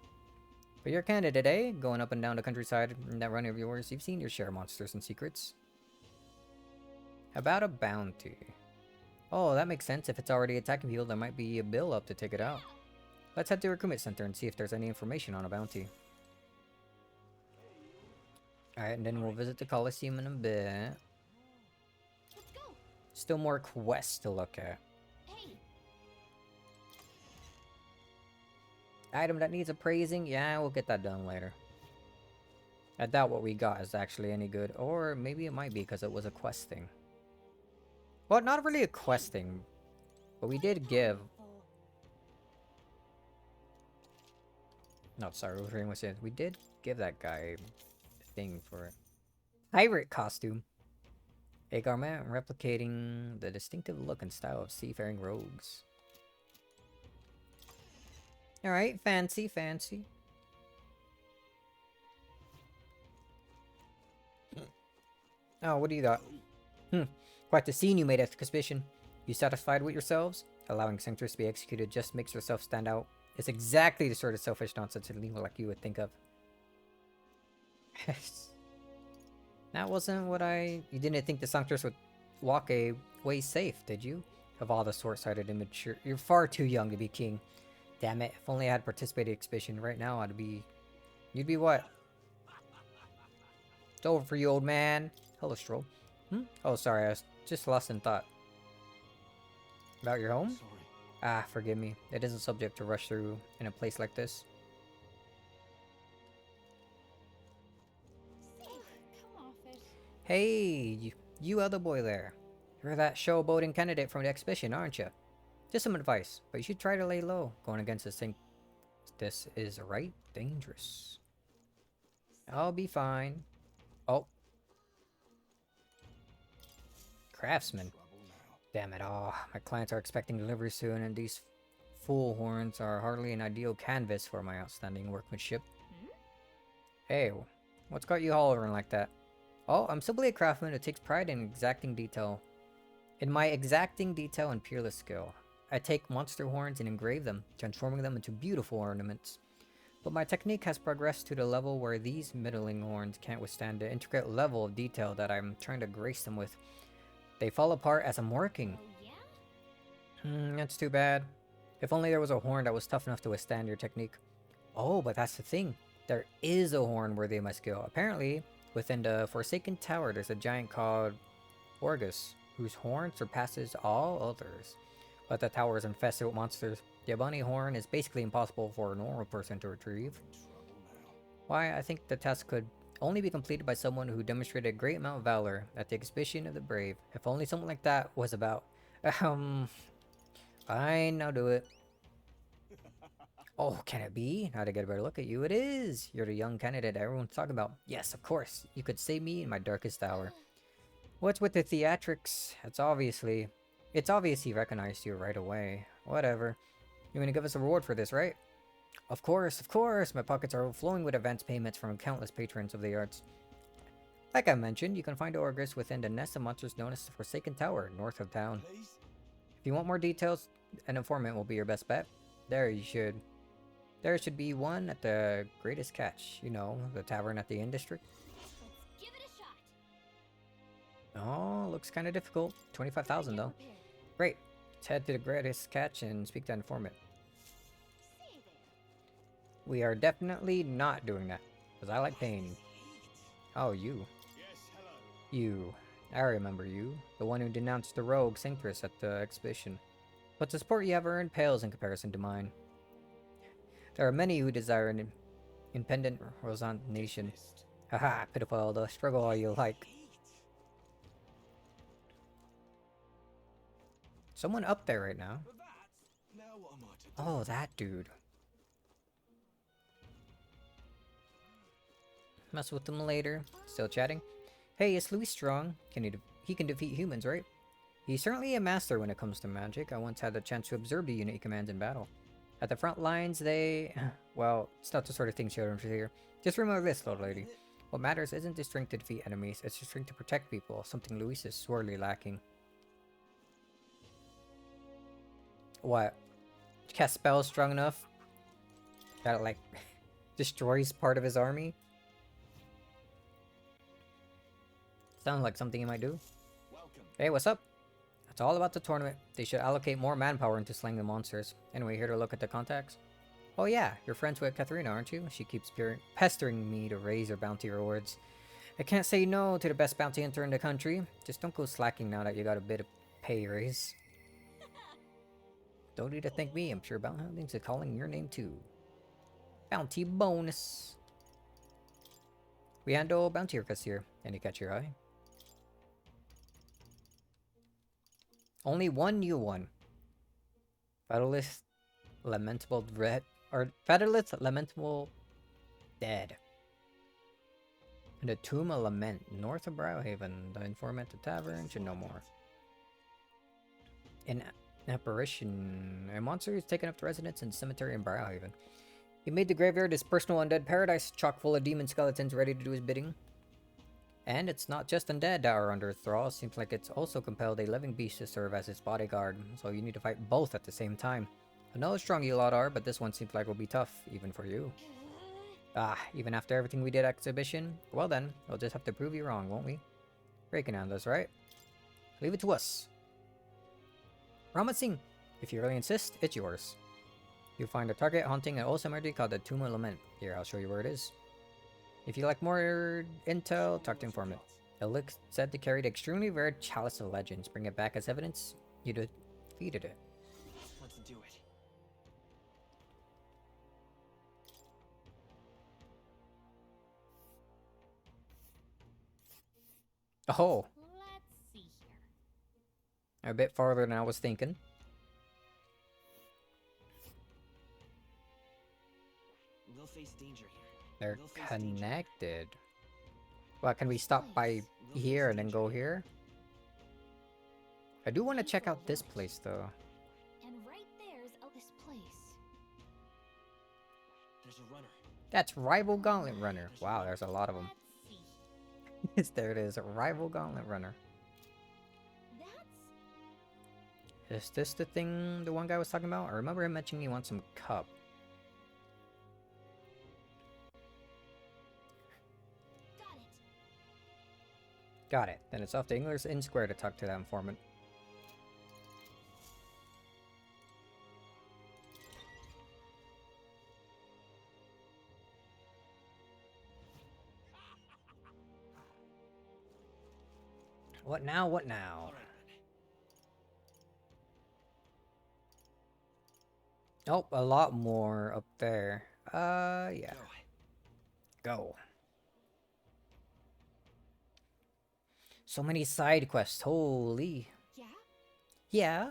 But you're a candidate, eh? Going up and down the countryside in that run of yours, you've seen your share of monsters and secrets. About a bounty. Oh, that makes sense. If it's already attacking people, there might be a bill up to take it out. Let's head to the recruitment center and see if there's any information on a bounty. Alright, and then we'll visit the Coliseum in a bit. Still more quests to look at. Item that needs appraising? Yeah, we'll get that done later. I doubt what we got is actually any good. Or maybe it might be because it was a quest thing. Well, not really a quest thing. But we did give... No, sorry, what was I saying? We did give that guy a thing for it. Pirate costume. A garment replicating the distinctive look and style of seafaring rogues. Alright, fancy, fancy. Oh, what do you got? Quite the scene you made at the exhibition. You satisfied with yourselves? Allowing Sanctus to be executed just makes yourself stand out. It's exactly the sort of selfish nonsense a leader like you would think of. That wasn't what I... You didn't think the Sanctus would walk away safe, did you? Of all the short-sighted immature... You're far too young to be king. Damn it, if only I had participated in the exhibition right now, I'd be... You'd be what? It's over for you, old man. Hello, Stroll. Oh, sorry, I was just lost in thought. About your home? Sorry. Ah, forgive me. It isn't subject to rush through in a place like this. Come off it. Hey, you other boy there. You're that showboating candidate from the exhibition, aren't you? Just some advice, but you should try to lay low. Going against this thing, this is right dangerous. I'll be fine. Oh. Craftsman. Damn it all. My clients are expecting delivery soon, and these fool horns are hardly an ideal canvas for my outstanding workmanship. Hey, what's got you hollering like that? Oh, I'm simply a craftsman who takes pride in exacting detail. In my exacting detail and peerless skill. I take monster horns and engrave them, transforming them into beautiful ornaments. But my technique has progressed to the level where these middling horns can't withstand the intricate level of detail that I'm trying to grace them with. They fall apart as I'm working. That's too bad. If only there was a horn that was tough enough to withstand your technique. Oh, but that's the thing. There is a horn worthy of my skill. Apparently, within the Forsaken Tower, there's a giant called Orgus, whose horn surpasses all others. But the tower is infested with monsters. The bunny horn is basically impossible for a normal person to retrieve. Why, I think the task could only be completed by someone who demonstrated a great amount of valor at the exhibition of the brave. If only someone like that was about. Um, fine, I'll do it. Oh, can it be? Now to get a better look at you, it is! You're the young candidate everyone's talking about. Yes, of course. You could save me in my darkest hour. What's with the theatrics? It's obvious he recognized you right away. Whatever. You're gonna give us a reward for this, right? Of course, of course! My pockets are overflowing with advance payments from countless patrons of the arts. Like I mentioned, you can find Orgus within the nest of monsters known as the Forsaken Tower, north of town. If you want more details, an informant will be your best bet. There should be one at the Greatest Catch. You know, the tavern at the Inn District. Give it a shot. Oh, looks kind of difficult. 25,000 though. Great. Let's head to the Greatest Catch and speak to an informant. We are definitely not doing that, because I like pain. Oh, you. You. I remember you. The one who denounced the rogue Sanctress at the exhibition. But the support you have earned pales in comparison to mine. There are many who desire an impendent resignation. Haha, pitiful, the struggle all you like. Someone up there right now. Oh, that dude. Mess with him later. Still chatting? Hey, it's Louis Strong. He can defeat humans, right? He's certainly a master when it comes to magic. I once had the chance to observe the unit he commands in battle. At the front lines, well, it's not the sort of thing children should hear. Just remember this, little lady. What matters isn't the strength to defeat enemies, it's the strength to protect people, something Louis is sorely lacking. What? Cast spells strong enough that it, like, destroys part of his army? Sounds like something he might do. Hey, what's up? It's all about the tournament. They should allocate more manpower into slaying the monsters. Anyway, here to look at the contacts. Oh yeah, you're friends with Katharina, aren't you? She keeps pestering me to raise her bounty rewards. I can't say no to the best bounty hunter in the country. Just don't go slacking now that you got a bit of pay raise. Don't need to thank me. I'm sure bounty hunting's calling your name too. Bounty bonus. We handle bounty requests here. Any catch your eye? Only one new one. Federalist Lamentable Dread, or Federalist Lamentable Dead. And the Tomb of Lament, north of Browhaven. The informant at the tavern should know more. An apparition. A monster who's taken up the residence in the cemetery in Browhaven. He made the graveyard his personal undead paradise, chock full of demon skeletons ready to do his bidding. And it's not just undead that are under his thrall. Seems like it's also compelled a living beast to serve as his bodyguard. So you need to fight both at the same time. I know how strong you lot are, but this one seems like will be tough, even for you. Ah, even after everything we did at exhibition? Well then, we'll just have to prove you wrong, won't we? Breaking on this, right? Leave it to us. Promising. If you really insist, it's yours. You'll find a target haunting an old cemetery called the Tomb of Lament. Here, I'll show you where it is. If you like more intel, talk to informant. It looks said to carry the extremely rare Chalice of Legends. Bring it back as evidence you defeated it. Let's do it. Oh, Let's see here. a bit farther than I was thinking. We'll face danger here. They're connected. Well, can we stop by here and then go here? I do want to check out this place though. And right there's this place. There's a runner. That's Rival Gauntlet Runner. Wow, there's a lot of them. Yes, there it is. A Rival Gauntlet Runner. Is this the thing the one guy was talking about? I remember him mentioning he wants some cup. Got it. Then it's off to English Inn Square to talk to that informant. What now? What now? Oh, a lot more up there. Yeah. go. So many side quests, holy. Yeah? Yeah?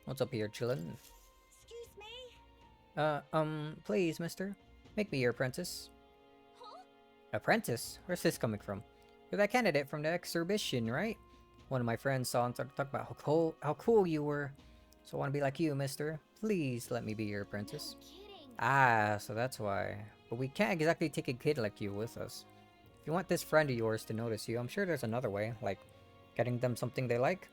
What's up here, chillin'? Excuse me? Please, mister. Make me your apprentice. Huh? Apprentice? Where's this coming from? You're that candidate from the exhibition, right? One of my friends saw and started talking about how cool you were. So I want to be like you, mister. Please let me be your apprentice. No kidding. Ah, so that's why. But we can't exactly take a kid like you with us. If you want this friend of yours to notice you, I'm sure there's another way, like getting them something they like.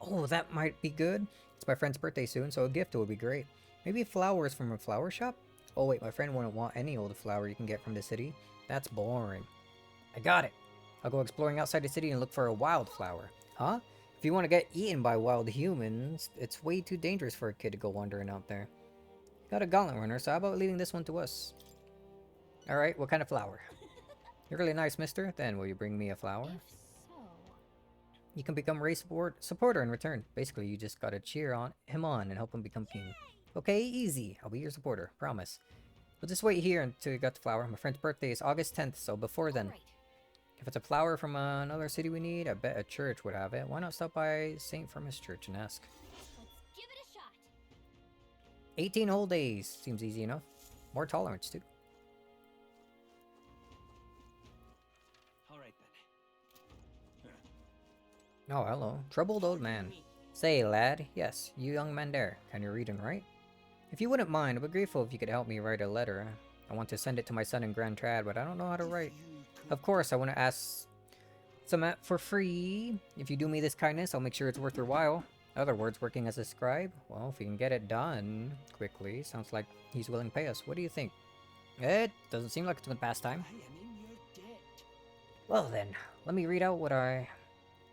Oh, that might be good. It's my friend's birthday soon, so a gift would be great. Maybe flowers from a flower shop? Oh wait, my friend wouldn't want any old flower you can get from the city. That's boring. I got it. I'll go exploring outside the city and look for a wildflower. Huh? If you want to get eaten by wild humans, it's way too dangerous for a kid to go wandering out there. Got a gauntlet runner, so how about leaving this one to us? Alright, what kind of flower? You're really nice, mister. Then will you bring me a flower? If so... You can become race supporter in return. Basically, you just gotta cheer him on and help him become king. Okay, easy. I'll be your supporter. Promise. We'll just wait here until you got the flower. My friend's birthday is August 10th, so before then. Right. If it's a flower from another city we need, I bet a church would have it. Why not stop by St. Firmus Church and ask? Let's give it a shot. 18 whole days. Seems easy enough. More tolerance, too. Alright then. Oh, hello. Troubled old man. Say, lad. Yes, you young man there. Can you read and write? If you wouldn't mind, I'd be grateful if you could help me write a letter. I want to send it to my son in Grand Trad, but I don't know how to write. Of course, I want to ask some for free. If you do me this kindness, I'll make sure it's worth your while. In other words, working as a scribe? Well, if we can get it done quickly, sounds like he's willing to pay us. What do you think? It doesn't seem like it's been past time. I am in your debt. Well then, let me read out what I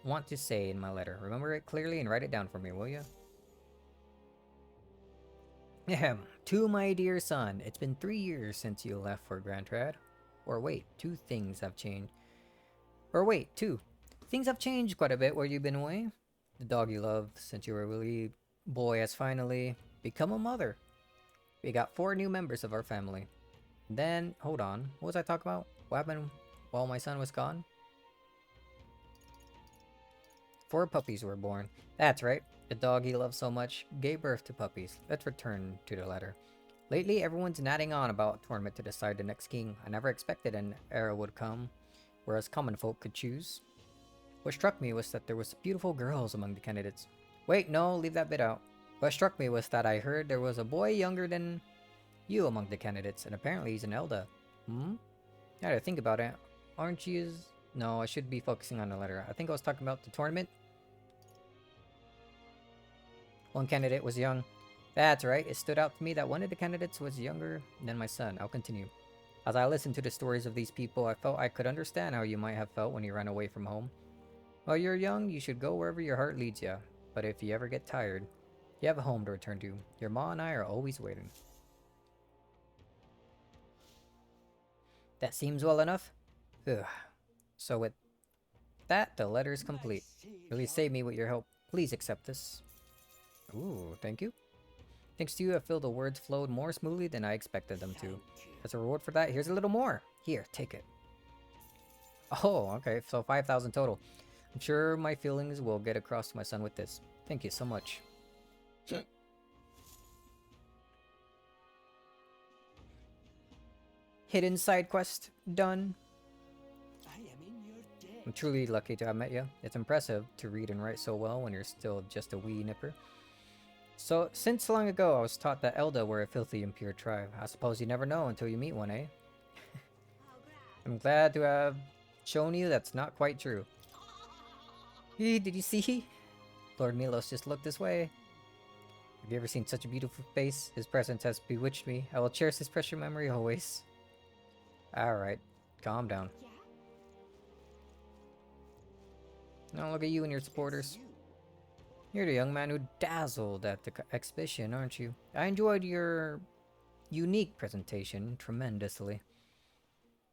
want to say in my letter. Remember it clearly and write it down for me, will you? Ahem. To my dear son, it's been 3 years since you left for Grand Trad. Or wait, two things have changed. Or wait, two. Things have changed quite a bit while you've been away. The dog you loved since you were a wee boy has finally become a mother. We got 4 new members of our family. Then, hold on, what was I talking about? What happened while my son was gone? 4 puppies were born. That's right. The dog he loved so much gave birth to puppies. Let's return to the letter. Lately, everyone's nattering on about a tournament to decide the next king. I never expected an era would come, whereas common folk could choose. What struck me was that there was beautiful girls among the candidates. Wait, no, leave that bit out. What struck me was that I heard there was a boy younger than you among the candidates, and apparently he's an elder. Hmm? Now that I think about it, aren't you as... No, I should be focusing on the letter. I think I was talking about the tournament. One candidate was young. That's right, it stood out to me that one of the candidates was younger than my son. I'll continue. As I listened to the stories of these people, I felt I could understand how you might have felt when you ran away from home. While you're young, you should go wherever your heart leads you. But if you ever get tired, you have a home to return to. Your ma and I are always waiting. That seems well enough? Ugh. So with that, the letter is complete. Really saved me with your help. Please accept this. Ooh, thank you. Thanks to you, I feel the words flowed more smoothly than I expected them to. As a reward for that, here's a little more. Here, take it. Oh, okay, so 5,000 total. I'm sure my feelings will get across to my son with this. Thank you so much. Hidden side quest done. I am in your debt. I'm truly lucky to have met you. It's impressive to read and write so well when you're still just a wee nipper. So, since long ago, I was taught that Elda were a filthy, impure tribe. I suppose you never know until you meet one, eh? I'm glad to have shown you that's not quite true. Did you see? Lord Milos just looked this way. Have you ever seen such a beautiful face? His presence has bewitched me. I will cherish his precious memory always. Alright, calm down. Now look at you and your supporters. You're the young man who dazzled at the exhibition, aren't you? I enjoyed your unique presentation tremendously.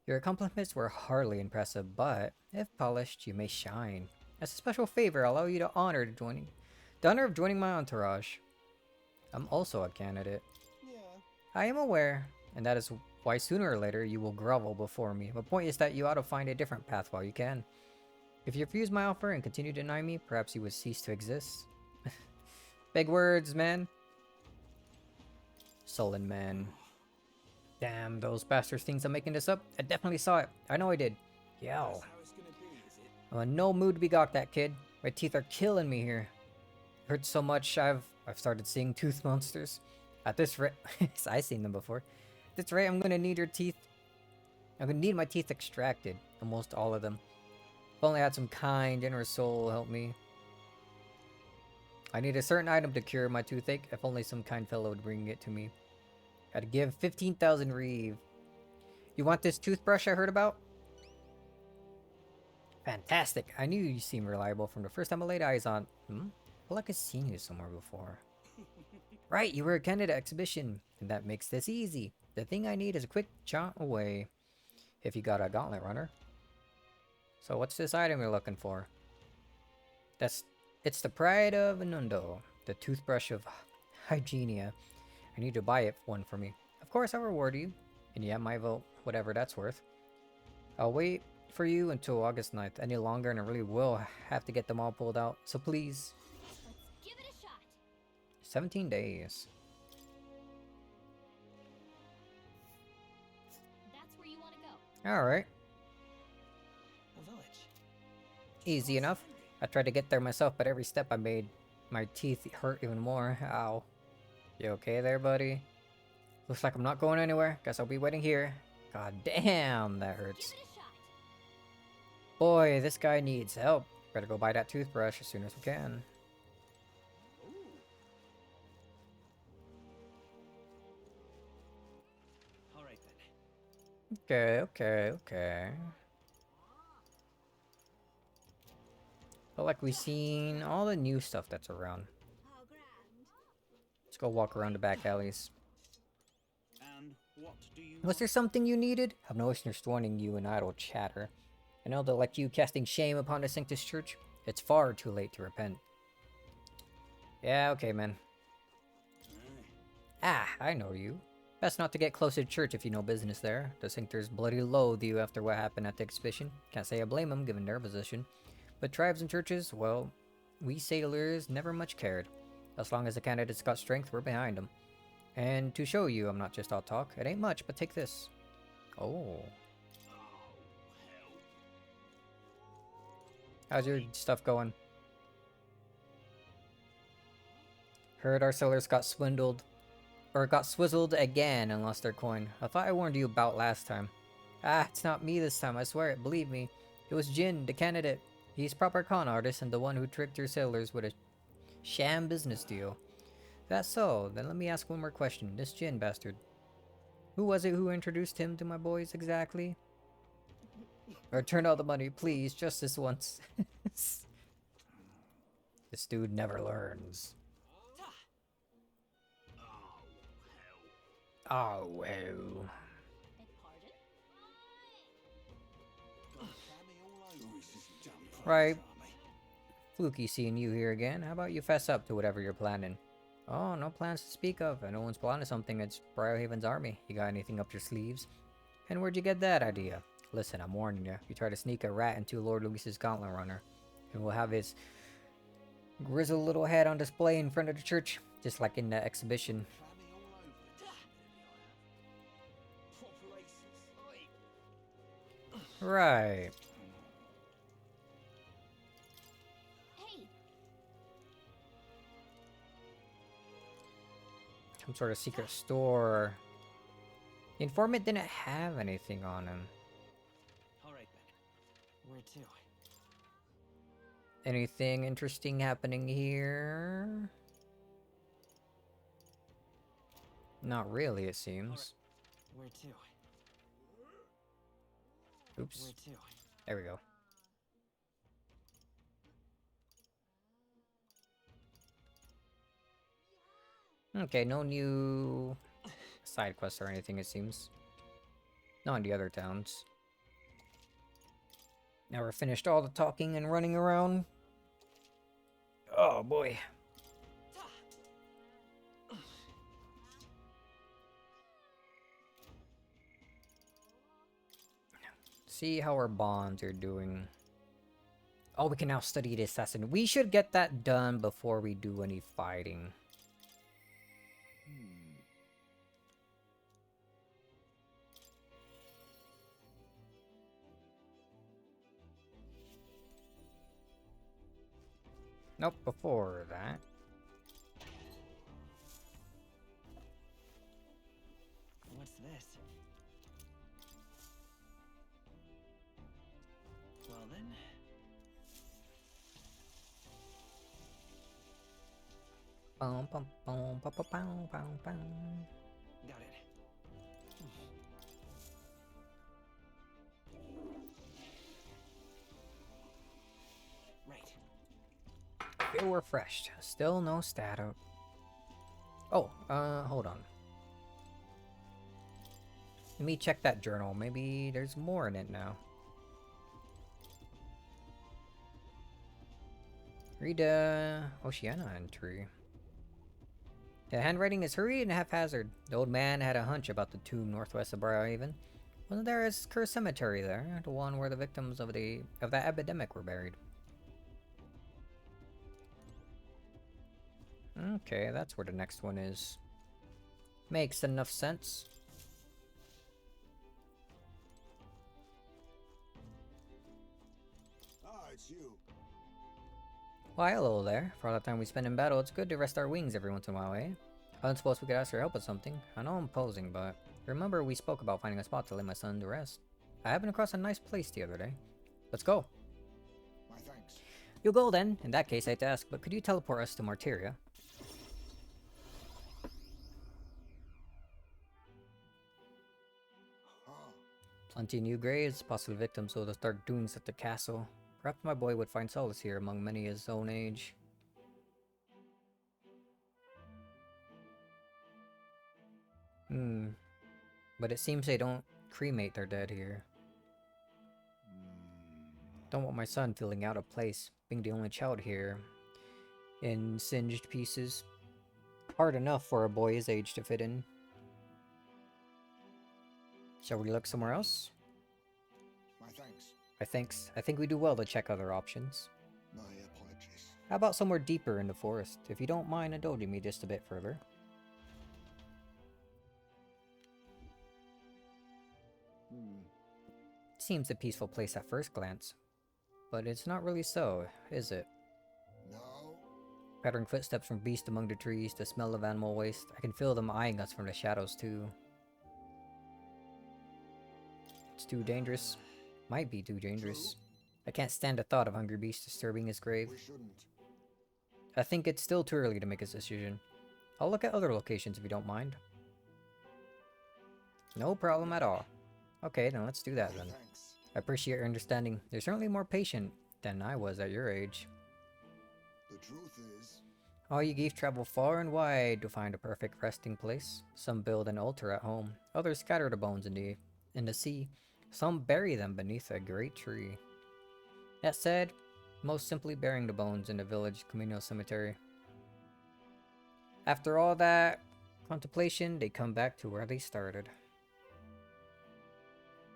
Your accomplishments were hardly impressive, but if polished, you may shine. As a special favor, I'll allow you the honor of joining my entourage. I'm also a candidate. I am aware, and that is why sooner or later you will grovel before me. The point is that you ought to find a different path while you can. If you refuse my offer and continue to deny me, perhaps you would cease to exist. Big words, man. Sullen man. Damn, those bastards thinks I'm making this up. I definitely saw it. I know I did. Yo. I'm in no mood to be gawked at, kid. My teeth are killing me here. Hurts so much I've started seeing tooth monsters. At this rate, I've seen them before. At this rate, I'm gonna need your teeth. I'm gonna need my teeth extracted. Almost all of them. If only I had some kind inner soul help me. I need a certain item to cure my toothache. If only some kind fellow would bring it to me. I'd give 15,000 reeve. You want this toothbrush I heard about? Fantastic. I knew you seemed reliable from the first time I laid eyes on... I feel like I've seen you somewhere before. Right, you were at Canada exhibition. And that makes this easy. The thing I need is a quick jaunt away. If you got a gauntlet runner. So what's this item you're looking for? It's the pride of Inundo. The toothbrush of Hygienia. I need to buy one for me. Of course I'll reward you. And yeah, my vote, whatever that's worth. I'll wait for you until August 9th. Any longer and I really will have to get them all pulled out. So please. Let's give it a shot. 17 days. That's where you want to go. Alright. A village. Easy enough. I tried to get there myself, but every step I made, my teeth hurt even more. Ow. You okay there, buddy? Looks like I'm not going anywhere. Guess I'll be waiting here. God damn, that hurts. Boy, this guy needs help. Better go buy that toothbrush as soon as we can. Alright then. Okay. Felt like we've seen all the new stuff that's around. Let's go walk around the back alleys. And what do you Was there something you needed? I've no wish in restoring you in idle chatter. I know that like you casting shame upon the Sanctus Church, it's far too late to repent. Yeah, okay, man. Ah, I know you. Best not to get close to the church if you know business there. The Sanctors bloody loathe you after what happened at the exhibition. Can't say I blame them, given their position. But tribes and churches, well, we sailors never much cared. As long as the candidates got strength, we're behind them. And to show you I'm not just all talk, it ain't much, but take this. Oh. How's your stuff going? Heard our sellers got swindled. Or got swizzled again and lost their coin. I thought I warned you about last time. Ah, it's not me this time, I swear it, believe me. It was Jin, the candidate. He's proper con artist and the one who tricked your sailors with a sham business deal. That's so, then let me ask one more question. This Jin bastard. Who was it who introduced him to my boys exactly? Return all the money, please, just this once. This dude never learns. Oh, well. Right. Fluky seeing you here again. How about you fess up to whatever you're planning? Oh, no plans to speak of. If no one's planning something, it's Briarhaven's army. You got anything up your sleeves? And where'd you get that idea? Listen, I'm warning you. You try to sneak a rat into Lord Luis's gauntlet runner, and we'll have his grizzled little head on display in front of the church, just like in the exhibition. Right. Hey. Some sort of secret store. The informant didn't have anything on him. Alright then. Where to? Anything interesting happening here? Not really, it seems. Where to? Oops. Where to? There we go. Okay, no new side quests or anything, it seems. Not in the other towns. Now we're finished all the talking and running around. Oh boy. See how our bonds are doing. Oh, we can now study the assassin. We should get that done before we do any fighting. Nope, before that. What's this? Well then. Bum, bum, bum, bum, bum, bum, bum, bum. Got it. Right. Feel refreshed. Still no stat up. Oh, hold on. Let me check that journal. Maybe there's more in it now. Read Oceana entry. The handwriting is hurried and haphazard. The old man had a hunch about the tomb northwest of Briarhaven. Wasn't there a cursed cemetery there? The one where the victims of that epidemic were buried. Okay, that's where the next one is. Makes enough sense. Ah, it's you. Why, hello there. For all the time we spend in battle, it's good to rest our wings every once in a while, eh? I don't suppose we could ask for help with something. I know I'm posing, but remember we spoke about finding a spot to lay my son to rest. I happened across a nice place the other day. Let's go. My thanks. You'll go then. In that case, I hate to ask, but could you teleport us to Martyria? Plenty of new graves, possible victims of the dark doings at the castle. Perhaps my boy would find solace here among many his own age. But it seems they don't cremate their dead here. Don't want my son feeling out of place, being the only child here. In singed pieces. Hard enough for a boy his age to fit in. Shall we look somewhere else? My thanks. I think we do well to check other options. My apologies. How about somewhere deeper in the forest, if you don't mind indulging me just a bit further? Seems a peaceful place at first glance, but it's not really so, is it? No. Pattering footsteps from beasts among the trees, the smell of animal waste. I can feel them eyeing us from the shadows too. It's too dangerous. Might be too dangerous. I can't stand the thought of hungry beasts disturbing his grave. We shouldn't. I think it's still too early to make a decision. I'll look at other locations if you don't mind. No problem at all. Okay, then let's do that then. Thanks. I appreciate your understanding. You're certainly more patient than I was at your age. The truth is, All you geese travel far and wide to find a perfect resting place. Some build an altar at home. Others scatter the bones in the sea. Some bury them beneath a great tree. That said, most simply burying the bones in the village communal cemetery. After all that contemplation, they come back to where they started.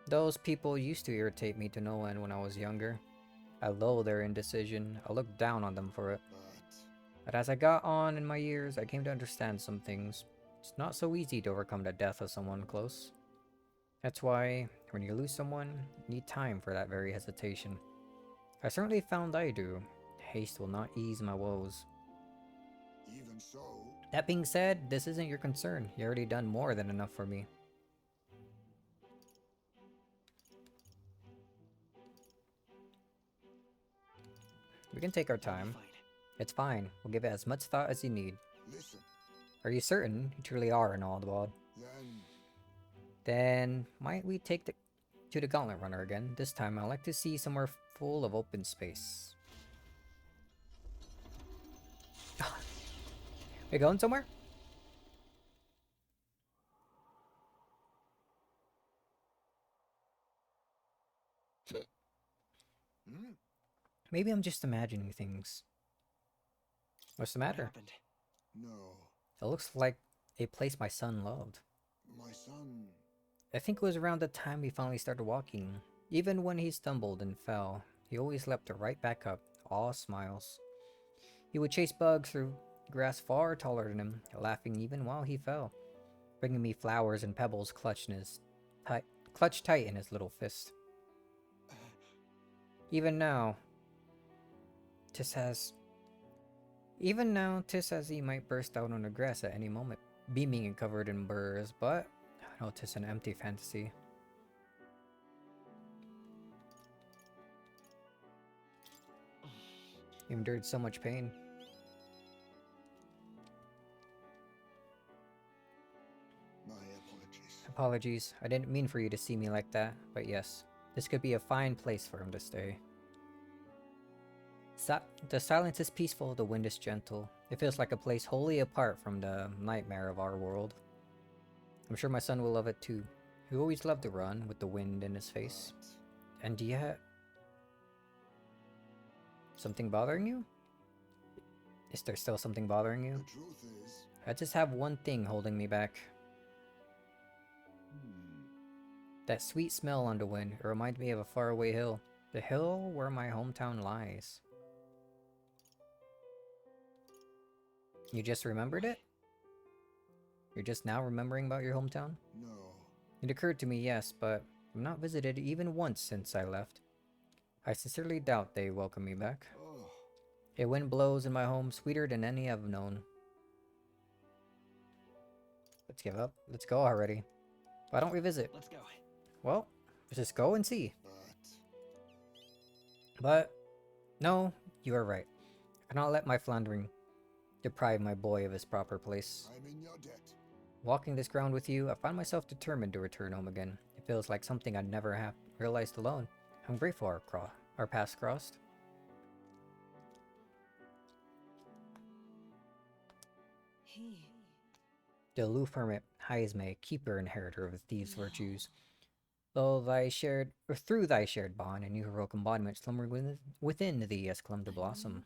Those people used to irritate me to no end when I was younger. I loathe their indecision. I looked down on them for it. But as I got on in my years, I came to understand some things. It's not so easy to overcome the death of someone close. That's why, when you lose someone, you need time for that very hesitation. I certainly found I do. Haste will not ease my woes. even so, That being said, this isn't your concern. You already done more than enough for me. We can take our time. It's fine. We'll give it as much thought as you need. listen. Are you certain you truly are an Aldwald? Then might we take to the Gauntlet Runner again? This time I'd like to see somewhere full of open space. We going somewhere? Maybe I'm just imagining things. What's the matter? No, It looks like a place my son loved. my son. I think it was around the time we finally started walking. Even when he stumbled and fell, he always leapt right back up, all smiles. He would chase bugs through grass far taller than him, laughing even while he fell, bringing me flowers and pebbles clutched tight in his little fist. Even now, Tis has he might burst out on the grass at any moment, beaming and covered in burrs, but I know 'tis an empty fantasy. He endured so much pain. My apologies. Apologies, I didn't mean for you to see me like that, but yes, this could be a fine place for him to stay. The silence is peaceful, the wind is gentle. It feels like a place wholly apart from the nightmare of our world. I'm sure my son will love it too. He always loved to run with the wind in his face. And yet... Something bothering you? Is there still something bothering you? The truth is... I just have one thing holding me back. That sweet smell on the wind. It reminds me of a faraway hill. The hill where my hometown lies. You just remembered it? You're just now remembering about your hometown? No. It occurred to me, yes, but I've not visited even once since I left. I sincerely doubt they welcome me back. Oh. A wind blows in my home sweeter than any I've known. Let's give up. Let's go already. Why don't we visit? Let's go. Well, let's just go and see. But no, you are right. I cannot let my floundering deprive my boy of his proper place. I'm in your debt. Walking this ground with you, I find myself determined to return home again. It feels like something I'd never have realized alone. I'm grateful our paths crossed. The aloof hermit, Heisme, keeper inheritor of the thieves' virtues. Through thy shared bond, a new heroic embodiment slumbering within thee has clung to blossom.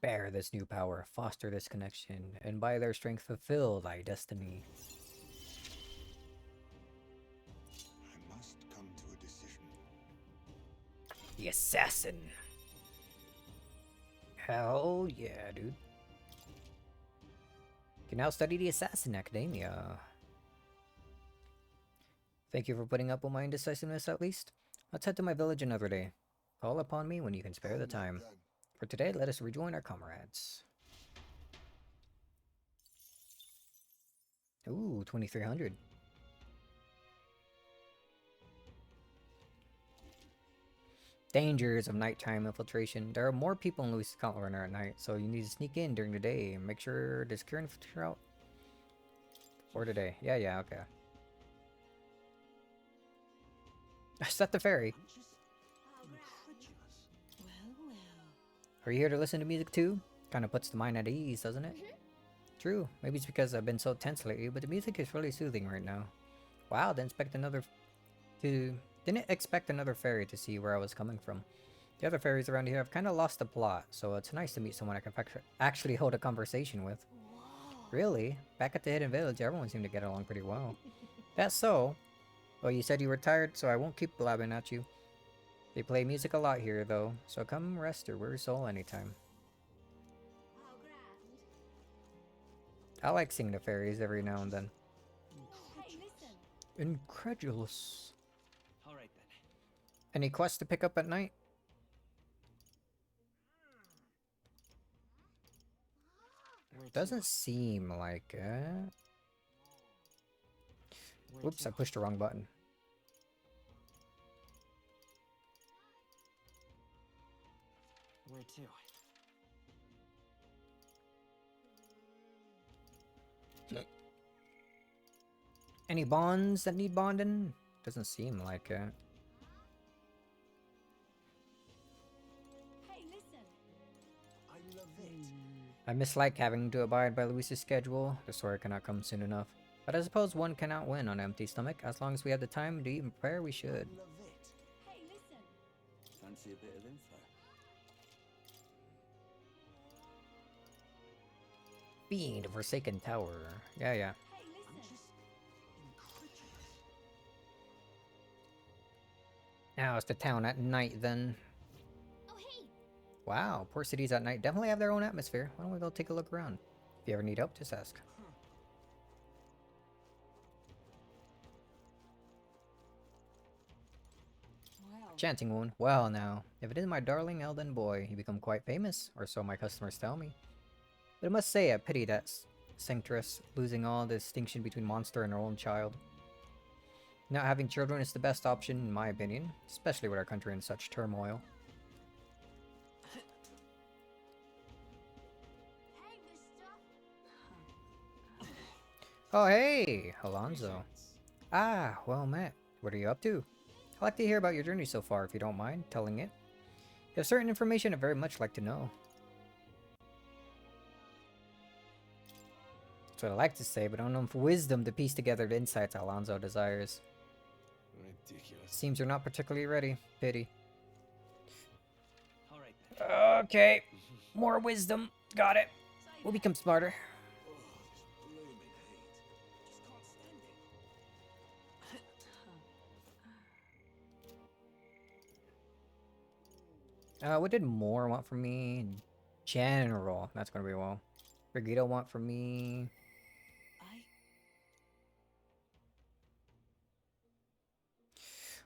Bear this new power, foster this connection, and by their strength fulfill thy destiny. I must come to a decision. The assassin. Hell yeah, dude. You can now study the Assassin Academia. Thank you for putting up with my indecisiveness at least. Let's head to my village another day. Call upon me when you can spare the time. For today, let us rejoin our comrades. Ooh, 2300. Dangers of nighttime infiltration. There are more people in Luis Runner at night, so you need to sneak in during the day and make sure there's clear infiltration out for today. Yeah, okay. Is that the ferry? Are you here to listen to music too? Kind of puts the mind at ease, doesn't it? True. Maybe it's because I've been so tense lately, but the music is really soothing right now. Wow, didn't expect another ferry to see where I was coming from. The other ferries around here have kind of lost the plot, so it's nice to meet someone I can actually hold a conversation with. Really? Back at the Hidden Village, everyone seemed to get along pretty well. That's so. Well, you said you were tired, so I won't keep blabbing at you. They play music a lot here, though, so come rest your weary soul anytime. I like singing to fairies every now and then. Incredulous. Alright then. Any quests to pick up at night? Doesn't seem like it. Whoops, I pushed the wrong button. Where to? Any bonds that need bonding? Doesn't seem like it. Hey, listen. I love it. I mislike having to abide by Luis's schedule. The story cannot come soon enough. But I suppose one cannot win on an empty stomach. As long as we have the time to eat and prepare, we should. I love it. Hey, listen. Fancy a bit of info? Fiend, a Forsaken Tower. Yeah. Hey, listen. Now it's the town at night then. Wow, poor cities at night definitely have their own atmosphere. Why don't we go take a look around? If you ever need help, just ask. Chanting one. Well now, if it is my darling Elden boy, he become quite famous, or so my customers tell me. But I must say, I pity that Sanctress, losing all distinction between monster and her own child. Not having children is the best option, in my opinion, especially with our country in such turmoil. Oh hey, Alonzo. Ah, well met. What are you up to? I'd like to hear about your journey so far, if you don't mind telling it. You have certain information I'd very much like to know. That's what I like to say, but I don't know if wisdom to piece together the insights Alonzo desires. Ridiculous. Seems you're not particularly ready. Pity. Alright. Okay. More wisdom. Got it. We'll become smarter. What did Moore want from me? General. That's gonna be well. Brigida want from me.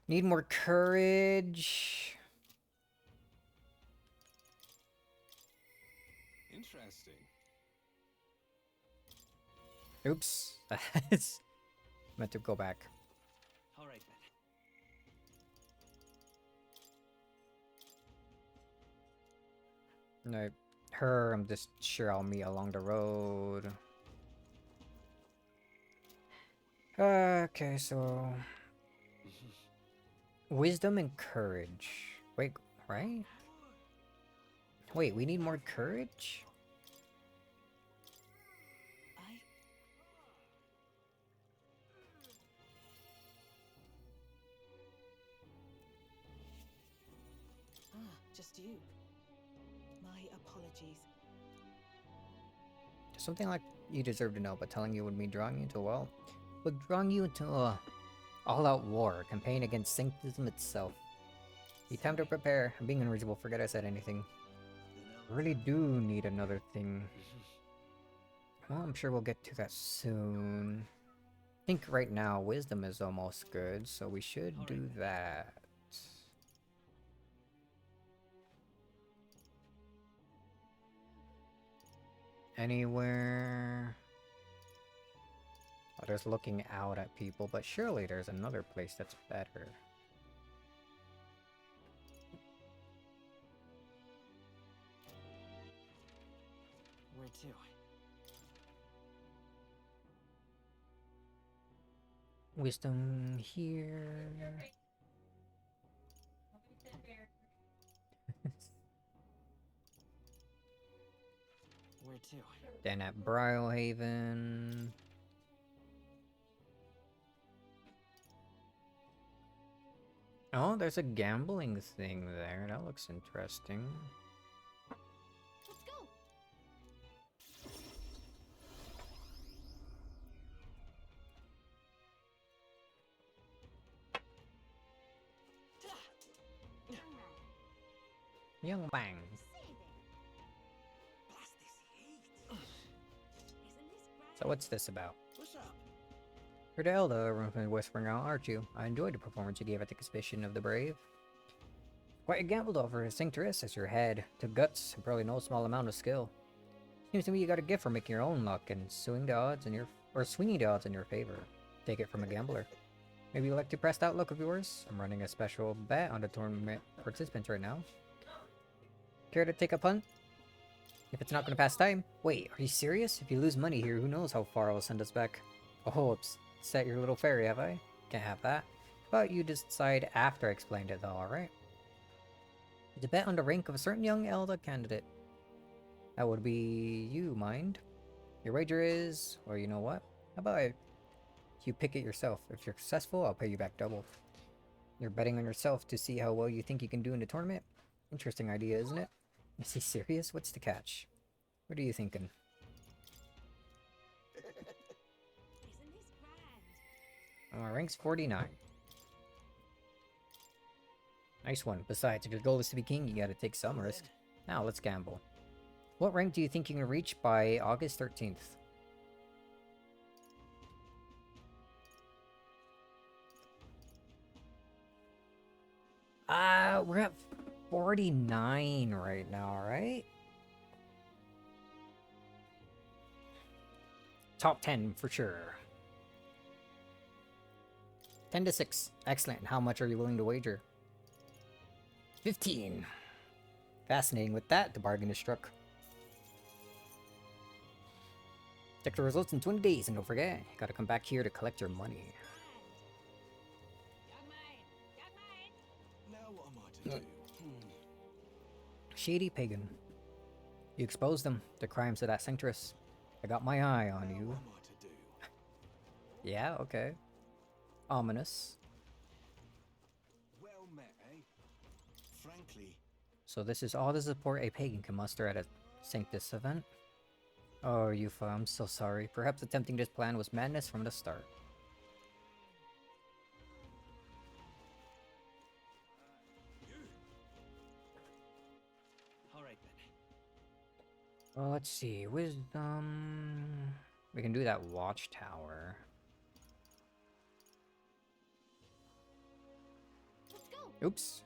Need more courage. Interesting. Oops. That's meant to go back. Alright then. No, her, I'm just sure I'll meet along the road. Okay, so... Wisdom and courage. Wait, right? Wait, we need more courage? Just you. My apologies. Something like you deserve to know, but telling you would mean drawing you into, well... Would drawing you into a all-out war, a campaign against Sanctism itself. Need time to prepare. I'm being unreasonable, forget I said anything. I really do need another thing. Well, I'm sure we'll get to that soon. I think right now, wisdom is almost good, so we should do that. Anywhere... Oh, there's looking out at people, but surely there's another place that's better. Where to? Wisdom here. Where to? Then at Brylehaven. Oh, there's a gambling thing there. That looks interesting. Let's go. Young Bang. So what's this about? What's up? You're the elder, everyone from whispering out, aren't you? I enjoyed the performance you gave at the Exhibition of the Brave. Quite a gamble to offer a Sanctress as your head. Took guts and probably no small amount of skill. Seems to me you got a gift for making your own luck and swinging the odds in your favor. Take it from a gambler. Maybe you like to press that luck of yours? I'm running a special bet on the tournament participants right now. Care to take a punt? If it's not gonna pass time. Wait, are you serious? If you lose money here, who knows how far it will send us back. Oh, upset your little fairy, have I? Can't have that. But you decide after I explained it though, alright? It's a bet on the rank of a certain young Elder candidate. That would be you, mind? Your wager is... Or you know what? How about you pick it yourself? If you're successful, I'll pay you back double. You're betting on yourself to see how well you think you can do in the tournament? Interesting idea, isn't it? Is he serious? What's the catch? What are you thinking? Rank's 49. Nice one. Besides, if your goal is to be king, you gotta take some risk. Now, let's gamble. What rank do you think you can reach by August 13th? We're at 49 right now, right? Top 10 for sure. 10 to 6. Excellent. How much are you willing to wager? 15. Fascinating. With that, the bargain is struck. Check the results in 20 days, and don't forget, you gotta come back here to collect your money. Now what am I to do? Shady pagan. You exposed them, the crimes of that sanctress. I got my eye on you. What am I to do? Yeah, okay. Ominous. Well met, eh? Frankly, So this is all the support a pagan can muster at a Sanctus event? Oh, Yufa, I'm so sorry. Perhaps attempting this plan was madness from the start. Alright then. Well, let's see. Wisdom... We can do that watchtower. Let's go. Oops.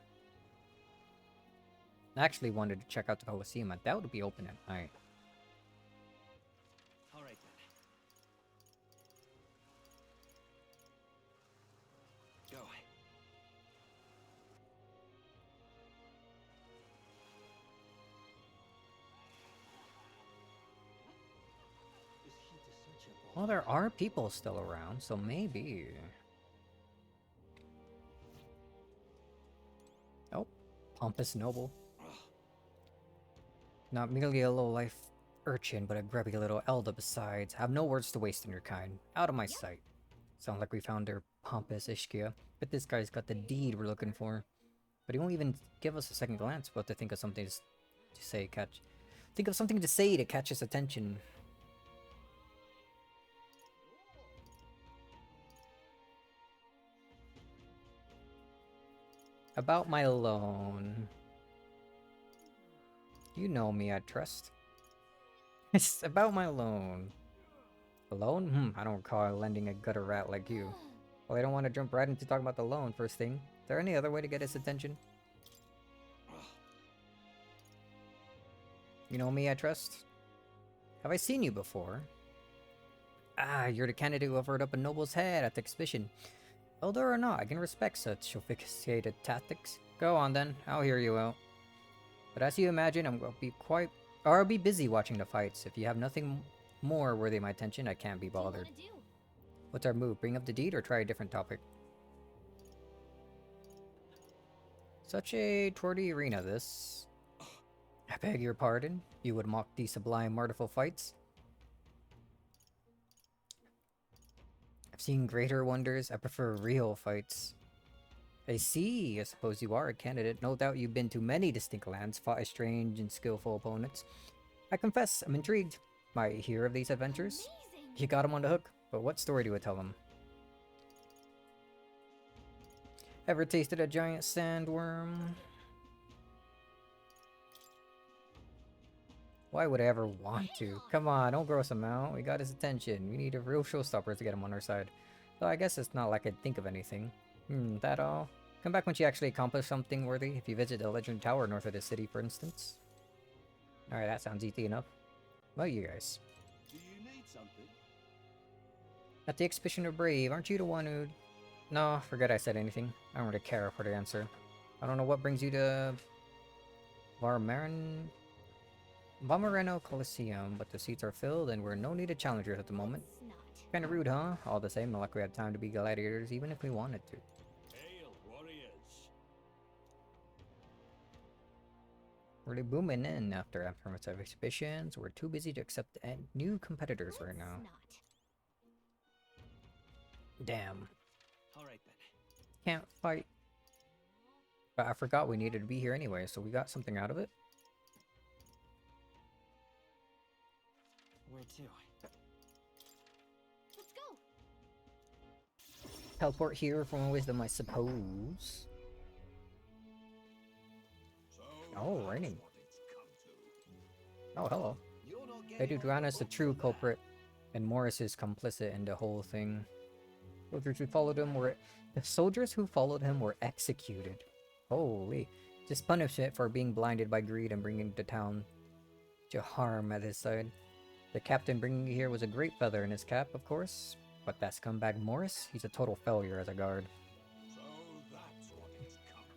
I actually wanted to check out the Colosseum. That would be open at night. Alright then. Go. Well, there are people still around, so maybe... Oh, pompous noble. Not merely a low-life urchin, but a grubby little elder besides. Have no words to waste on your kind. Out of my sight. Sounds like we found their pompous Ishkia. But this guy's got the deed we're looking for. But he won't even give us a second glance, but to think of something to say Think of something to say to catch his attention. About my loan. You know me, I trust. It's about my loan. A loan? I don't recall lending a gutter rat like you. Well, I don't want to jump right into talking about the loan first thing. Is there any other way to get his attention? You know me, I trust? Have I seen you before? Ah, you're the candidate who offered up a noble's head at the exhibition. Elder or not, I can respect such sophisticated tactics. Go on then, I'll hear you out. But as you imagine, I'll be busy watching the fights. If you have nothing more worthy of my attention, I can't be bothered. What's our move? Bring up the deed or try a different topic? Such a torty arena, this. I beg your pardon? You would mock these sublime, martiful fights? I've seen greater wonders. I prefer real fights. I see. I suppose you are a candidate. No doubt you've been to many distinct lands, fought as strange and skillful opponents. I confess, I'm intrigued. Might hear of these adventures? Amazing. You got him on the hook, but what story do I tell him? Ever tasted a giant sandworm? Why would I ever want to? Come on, don't gross him out. We got his attention. We need a real showstopper to get him on our side. Though I guess it's not like I'd think of anything. That all? Come back when you actually accomplish something worthy. If you visit the Legend Tower north of the city, for instance. Alright, that sounds easy enough. What about you guys? Do you need something? At the Exhibition of Brave, aren't you the one who... No, forget I said anything. I don't really care for the answer. I don't know what brings you to... Vamareno Coliseum, but the seats are filled and we're no needed challengers at the moment. Kinda rude, huh? All the same, not like we had time to be gladiators even if we wanted to. Hail, warriors! Really booming in after affirmative exhibitions. We're too busy to accept new competitors right now. Damn. Alright then. Can't fight. But I forgot we needed to be here anyway, so we got something out of it. Where to? Let's go. Teleport here for my wisdom, I suppose. Oh, raining. Oh, hello. Lady Joanna's the true culprit, and Morris is complicit in the whole thing. The soldiers who followed him were executed. Holy. Just punishment for being blinded by greed and bringing the town to harm at his side. The captain bringing you here was a great feather in his cap, of course, but that scumbag Morris, he's a total failure as a guard.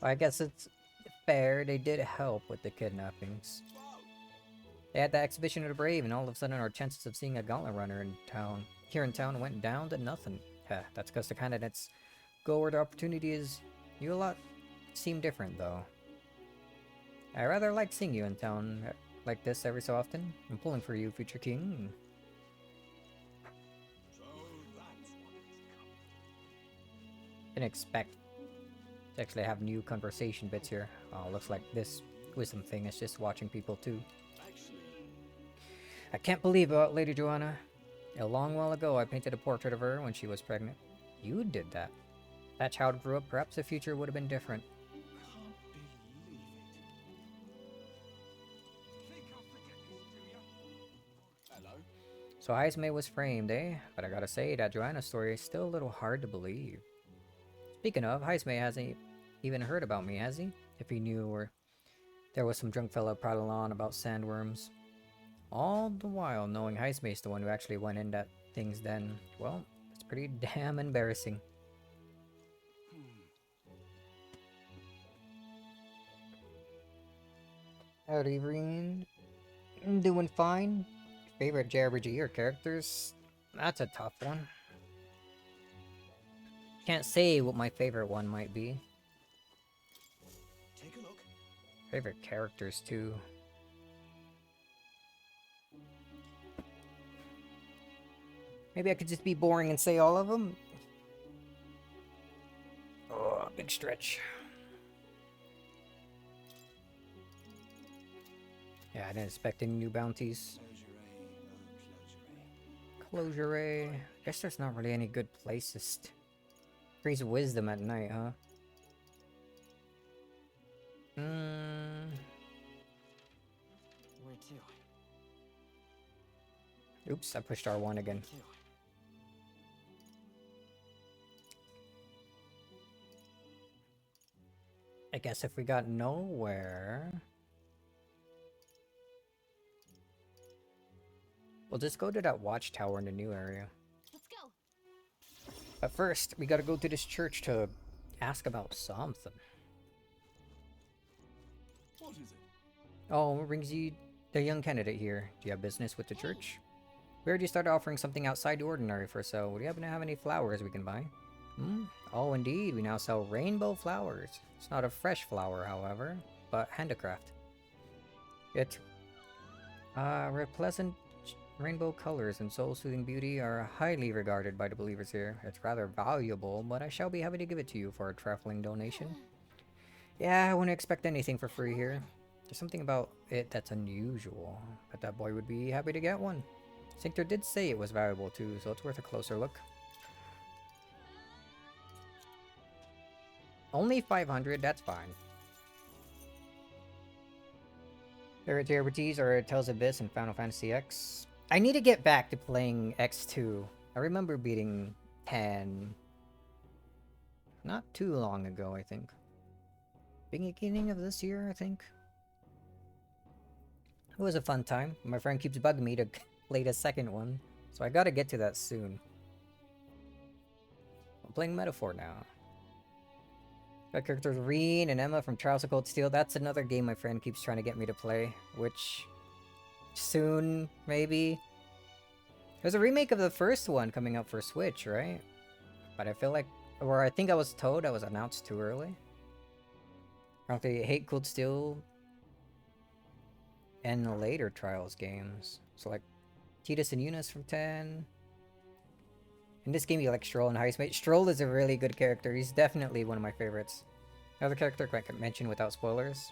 I guess it's fair, they did help with the kidnappings. They had the exhibition of the brave, and all of a sudden our chances of seeing a gauntlet runner here in town went down to nothing. Yeah, that's because the candidates go where the opportunity is. You a lot seem different, though. I rather like seeing you in town like this every so often. I'm pulling for you, future king. Didn't expect to actually have new conversation bits here. Oh, looks like this wisdom thing is just watching people too. I can't believe about Lady Joanna. A long while ago, I painted a portrait of her when she was pregnant. You did that. If that child grew up, perhaps the future would have been different. So Ismay was framed, eh? But I gotta say, that Joanna story is still a little hard to believe. Speaking of, Ismay hasn't even heard about me, has he? If he knew or there was some drunk fella prattling on about sandworms. All the while knowing Ismay's the one who actually went in that thing's den. Well, it's pretty damn embarrassing. Howdy, Reen. Doing fine. Favorite JRPG or characters? That's a tough one. Can't say what my favorite one might be. Take a look. Favorite characters too. Maybe I could just be boring and say all of them. Oh, big stretch. Yeah, I didn't expect any new bounties. Closure. Guess there's not really any good places. Increase wisdom at night, huh? Where to? Oops, I pushed R1 again. I guess if we got nowhere... we'll just go to that watchtower in the new area. Let's go. But first, we gotta go to this church to ask about something. What is it? Oh, what brings you the young candidate here? Do you have business with the church? We already started offering something outside the ordinary for sale. Do you happen to have any flowers we can buy? Oh, indeed. We now sell rainbow flowers. It's not a fresh flower, however, but handicraft. It, pleasant rainbow colors and soul-soothing beauty are highly regarded by the believers here. It's rather valuable, but I shall be happy to give it to you for a trifling donation. Yeah, I wouldn't expect anything for free here. There's something about it that's unusual, but that boy would be happy to get one. Cinctor did say it was valuable too, so it's worth a closer look. Only 500, that's fine. Favorite JRPGs are Tales of Abyss and Final Fantasy X. I need to get back to playing X2. I remember beating 10 not too long ago, I think. Beginning of this year, I think. It was a fun time. My friend keeps bugging me to play the second one, so I gotta get to that soon. I'm playing Metaphor now. Got characters Reen and Emma from Trials of Cold Steel. That's another game my friend keeps trying to get me to play, which soon, maybe. There's a remake of the first one coming up for Switch, right? But I feel like, or I think I was told that was announced too early. Apparently, hate Cold Steel and the later Trials games. So like, Tidus and Eunice from 10. In this game, you like Stroll and Heistmate. Stroll is a really good character. He's definitely one of my favorites. Another character I can mention without spoilers.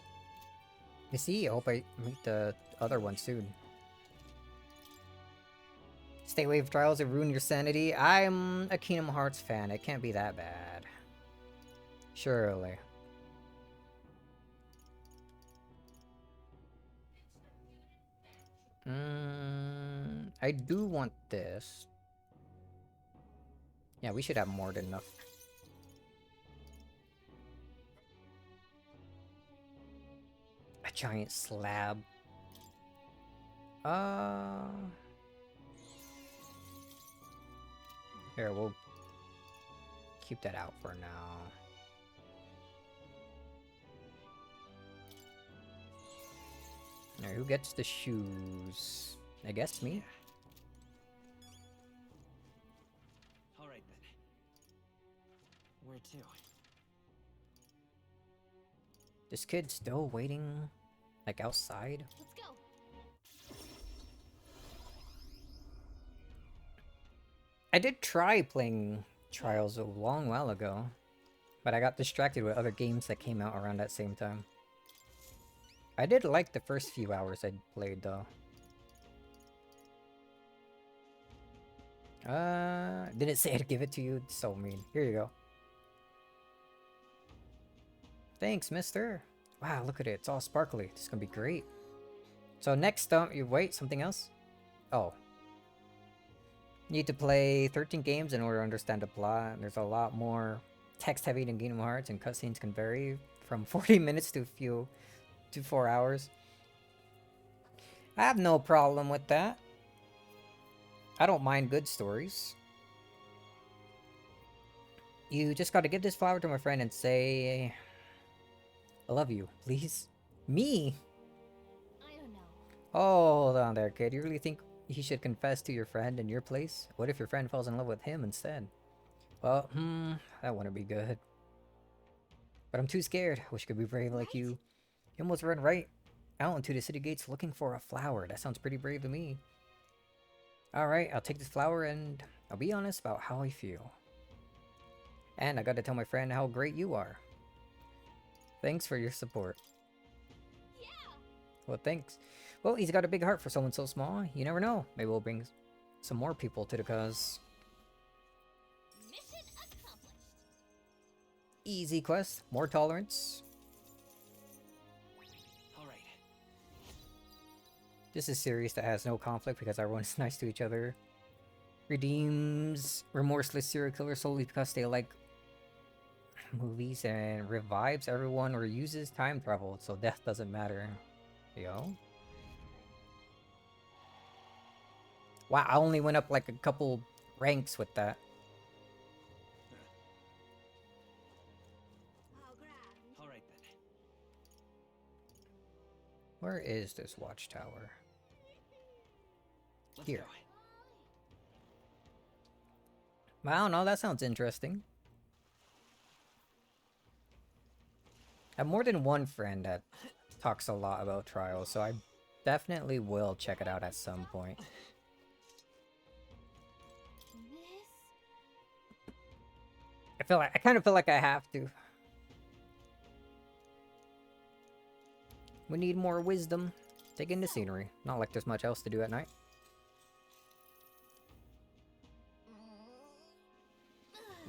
You see, I hope I meet the other one soon. Stay away from Trials and ruin your sanity. I'm a Kingdom Hearts fan. It can't be that bad. Surely. I do want this. Yeah, we should have more than enough. A giant slab. Here, we'll keep that out for now. Alright, who gets the shoes? I guess me? Alright then. Where to? This kid's still waiting, like, outside? Let's go. I did try playing Trials a long while ago, but I got distracted with other games that came out around that same time. I did like the first few hours I played, though. Didn't say I'd give it to you. It's so mean. Here you go. Thanks, mister. Wow, look at it. It's all sparkly. This is gonna be great. So next up, you wait, something else? Oh. Need to play 13 games in order to understand the plot. There's a lot more text heavy than Kingdom Hearts, and cutscenes can vary from 40 minutes to 4 hours. I have no problem with that. I don't mind good stories. You just gotta give this flower to my friend and say, I love you, please. Me? I don't know. Hold on there, kid. You really think he should confess to your friend in your place? What if your friend falls in love with him instead? Well, that wouldn't be good. But I'm too scared. Wish I could be brave like you. You almost run right out into the city gates looking for a flower. That sounds pretty brave to me. Alright, I'll take this flower and I'll be honest about how I feel. And I gotta tell my friend how great you are. Thanks for your support. Yeah. Well, thanks. Well, he's got a big heart for someone so small. You never know. Maybe we'll bring some more people to the cause. Mission accomplished. Easy quest. More tolerance. Alright. This is a series that has no conflict because everyone's nice to each other. Redeems remorseless serial killers solely because they like movies, and revives everyone or uses time travel so death doesn't matter. Yo. Wow, I only went up like a couple ranks with that. Alright then. Where is this watchtower? Here. I don't know, that sounds interesting. I have more than one friend that talks a lot about Trials, so I definitely will check it out at some point. I kind of feel like I have to. We need more wisdom. Take in the scenery. Not like there's much else to do at night.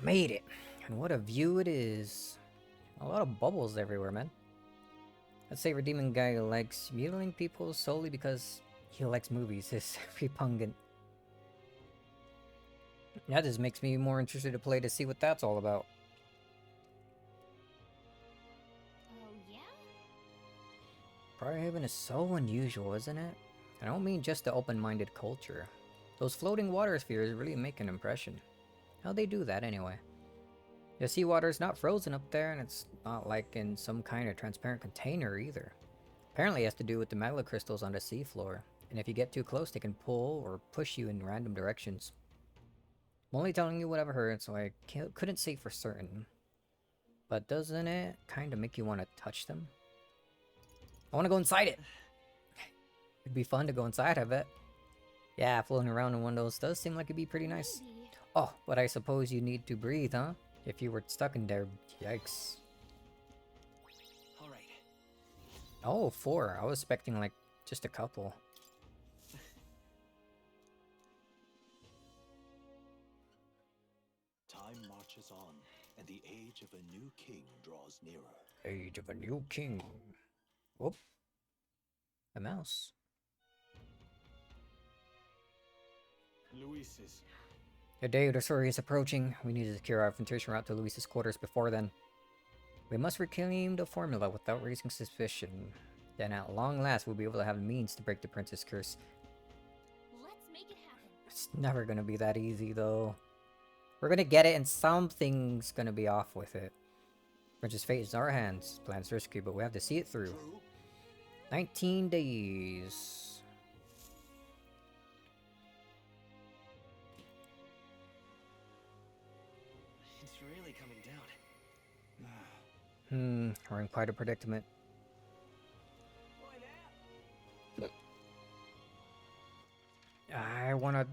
Made it. And what a view it is. A lot of bubbles everywhere, man. I'd say redeeming guy who likes mutilating people solely because he likes movies is repugnant. That just makes me more interested to play to see what that's all about. Oh, yeah? Briarhaven is so unusual, isn't it? I don't mean just the open-minded culture. Those floating water spheres really make an impression. How'd they do that anyway? The seawater's not frozen up there, and it's not like in some kind of transparent container either. Apparently it has to do with the magma crystals on the seafloor, and if you get too close they can pull or push you in random directions. I'm only telling you what I've heard, so I couldn't say for certain. But doesn't it kind of make you want to touch them? I want to go inside it! It'd be fun to go inside, I bet. Yeah, floating around in one of those does seem like it'd be pretty nice. Maybe. Oh, but I suppose you need to breathe, huh? If you were stuck in there, yikes. Alright. Oh, 4. I was expecting like just a couple. Time marches on, and the age of a new king draws nearer. Age of a new king. Whoop. A mouse. Luis's. The day of the story is approaching. We need to secure our Fantazio route to Luis's quarters before then. We must reclaim the formula without raising suspicion. Then at long last we'll be able to have the means to break the prince's curse. Let's make it happen. It's never gonna be that easy though. We're gonna get it and something's gonna be off with it. Prince's fate is in our hands. Plan's risky, but we have to see it through. 19 days. It's really coming down. We're in quite a predicament. I wanna...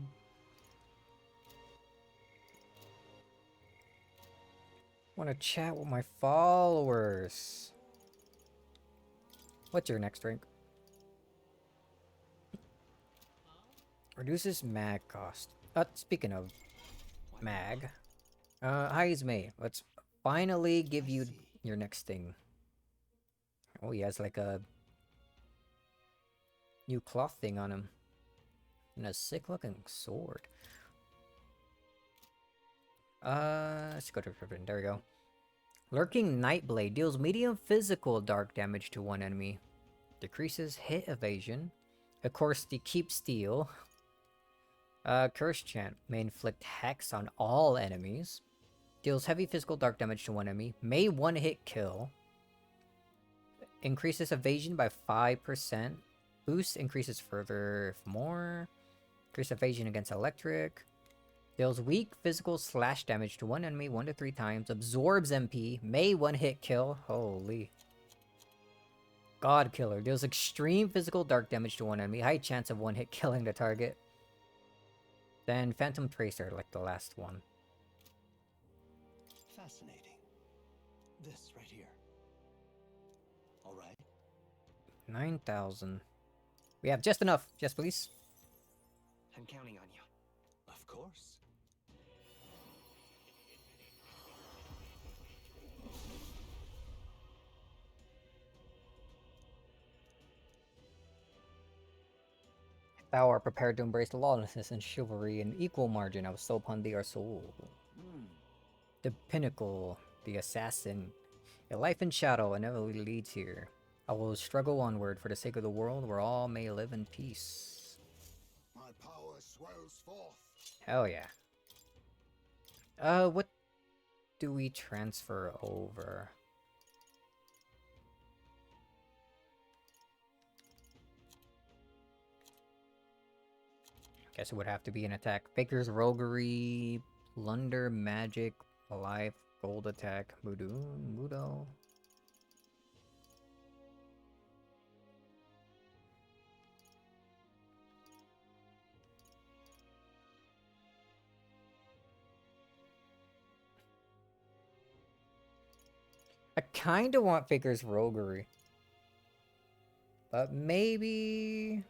chat with my followers. What's your next drink? Reduces mag cost. Speaking of mag. Hi, Ismay. Let's finally give you your next thing. Oh, he has like a new cloth thing on him. And a sick looking sword. Let's go to Ribbon. There we go. Lurking Nightblade deals medium physical dark damage to one enemy. Decreases hit evasion. Of course, the Keep Steel. Curse Chant may inflict hex on all enemies. Deals heavy physical dark damage to one enemy. May one hit kill. Increases evasion by 5%. Boost increases further if more. Increase evasion against electric. Deals weak physical slash damage to one enemy 1 to 3 times. Absorbs MP. May one hit kill. Holy. God Killer. Deals extreme physical dark damage to one enemy. High chance of one hit killing the target. Then Phantom Tracer, like the last one. Fascinating. This right here. All right. 9,000. We have just enough. Yes, please. I'm counting on you. Of course. Thou art prepared to embrace lawlessness and chivalry in equal margin. I will so upon thee our soul. The pinnacle, the assassin. A life in shadow inevitably leads here. I will struggle onward for the sake of the world where all may live in peace. My power swells forth. Hell yeah. What do we transfer over? Guess it would have to be an attack. Faker's Roguery, Plunder, Magic, Life, Gold Attack, Mudo. I kinda want Faker's Roguery. But maybe...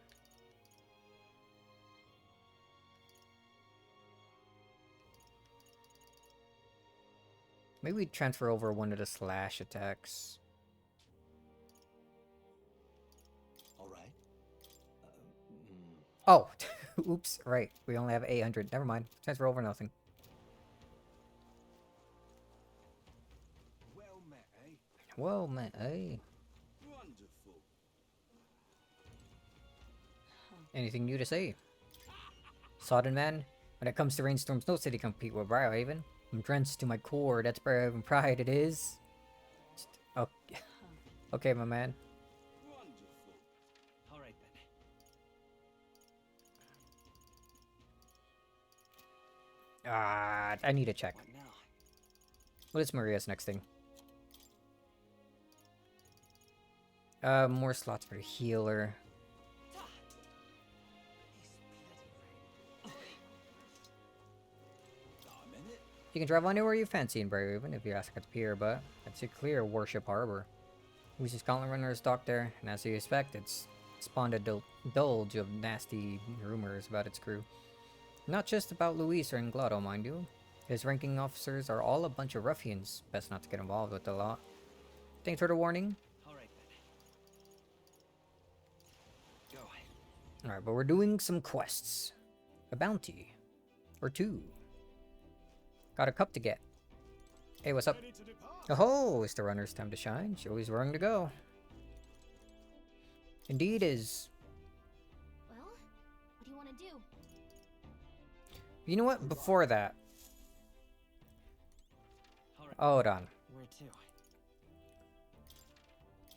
maybe we transfer over one of the slash attacks. All right. Oh, oops, right. We only have 800. Never mind. Transfer over nothing. Well met, eh? Well met, eh? Wonderful. Anything new to say? Sodden Man? When it comes to rainstorms, no city compete with Briarhaven. I'm drenched to my core, that's Briarhaven pride it is. Okay, okay my man. Wonderful. All right then. I need to check. What now? What is Maria's next thing? More slots for the healer. You can drive anywhere you fancy in Briarhaven if you ask at the pier, but it's a clear Worship Harbor. Lucy's Gauntlet Runner is docked there, and as you expect, it's spawned a dolge of nasty rumors about its crew. Not just about Luis or Inglado, mind you. His ranking officers are all a bunch of ruffians. Best not to get involved with the law. Thanks for the warning. All right then. Go. Alright, but we're doing some quests. A bounty. Or 2. Got a cup to get. Hey, what's up? Oh, it's the runner's time to shine. She's always raring to go. Indeed is. Well, what do you want to do? You know what? Before that. Hold on. Where to?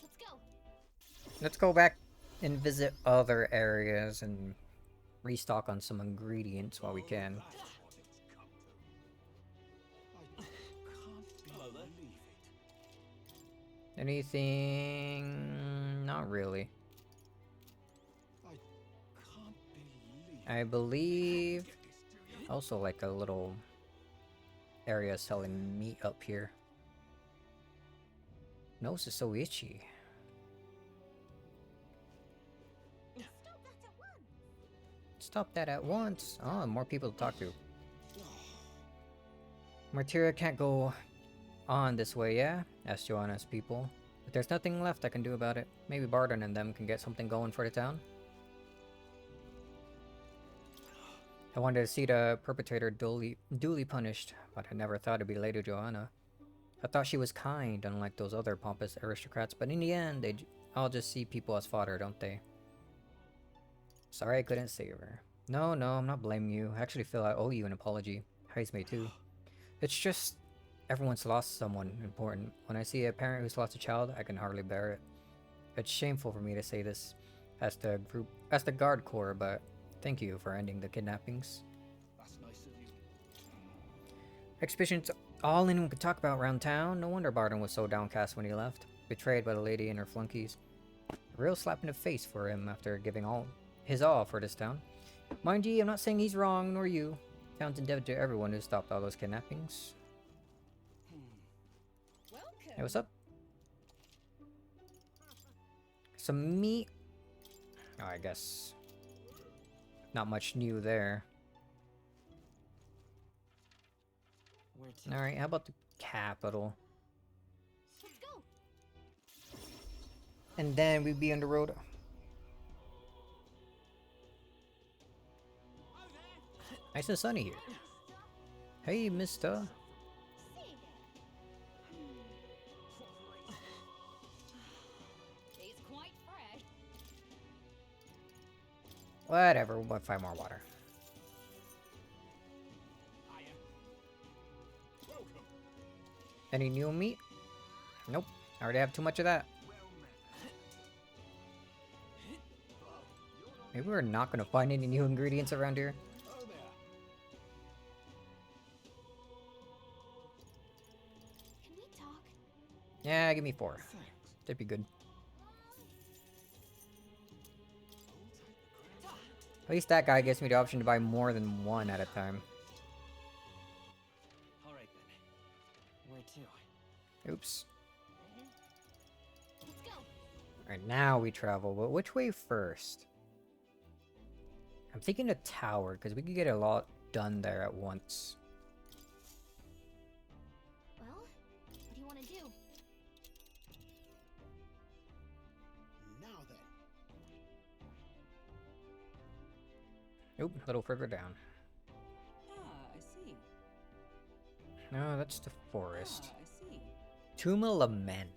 Let's go. Let's go back and visit other areas and restock on some ingredients while we can. Anything? Not really. I believe also like a little area selling meat up here. Nose is so itchy. Stop that at once. Oh, more people to talk to. Martyria can't go on this way, yeah? Asked Joanna's people. But there's nothing left I can do about it. Maybe Barton and them can get something going for the town. I wanted to see the perpetrator duly punished, but I never thought it'd be Lady Joanna. I thought she was kind, unlike those other pompous aristocrats, but in the end, they all just see people as fodder, don't they? Sorry I couldn't save her. No, I'm not blaming you. I actually feel I owe you an apology. Heis may too. It's just, everyone's lost someone important. When I see a parent who's lost a child, I can hardly bear it. It's shameful for me to say this as the guard corps, but thank you for ending the kidnappings. That's nice of you. Exhibition's all anyone could talk about around town. No wonder Barton was so downcast when he left. Betrayed by the lady and her flunkies. A real slap in the face for him after giving all his all for this town. Mind ye, I'm not saying he's wrong, nor you. Town's indebted to everyone who stopped all those kidnappings. Hey, what's up? Some meat. Oh, I guess not much new there. Alright, how about the capital? Let's go. And then we'd be on the road. Nice and sunny here. Hey, mister. It's quite fresh. Whatever, we'll find more water. Any new meat? Nope. I already have too much of that. Maybe we're not gonna find any new ingredients around here. Can we talk? Yeah, give me 4. That'd be good. At least that guy gives me the option to buy more than one at a time. Alright then. Where to? Oops. Let's go. Alright, now we travel, but which way first? I'm thinking a tower, because we could get a lot done there at once. Well, what do you want to do? Now then. Oop, a little further down. Ah, I see. No, that's the forest. Ah, I see. Tomb of Lament.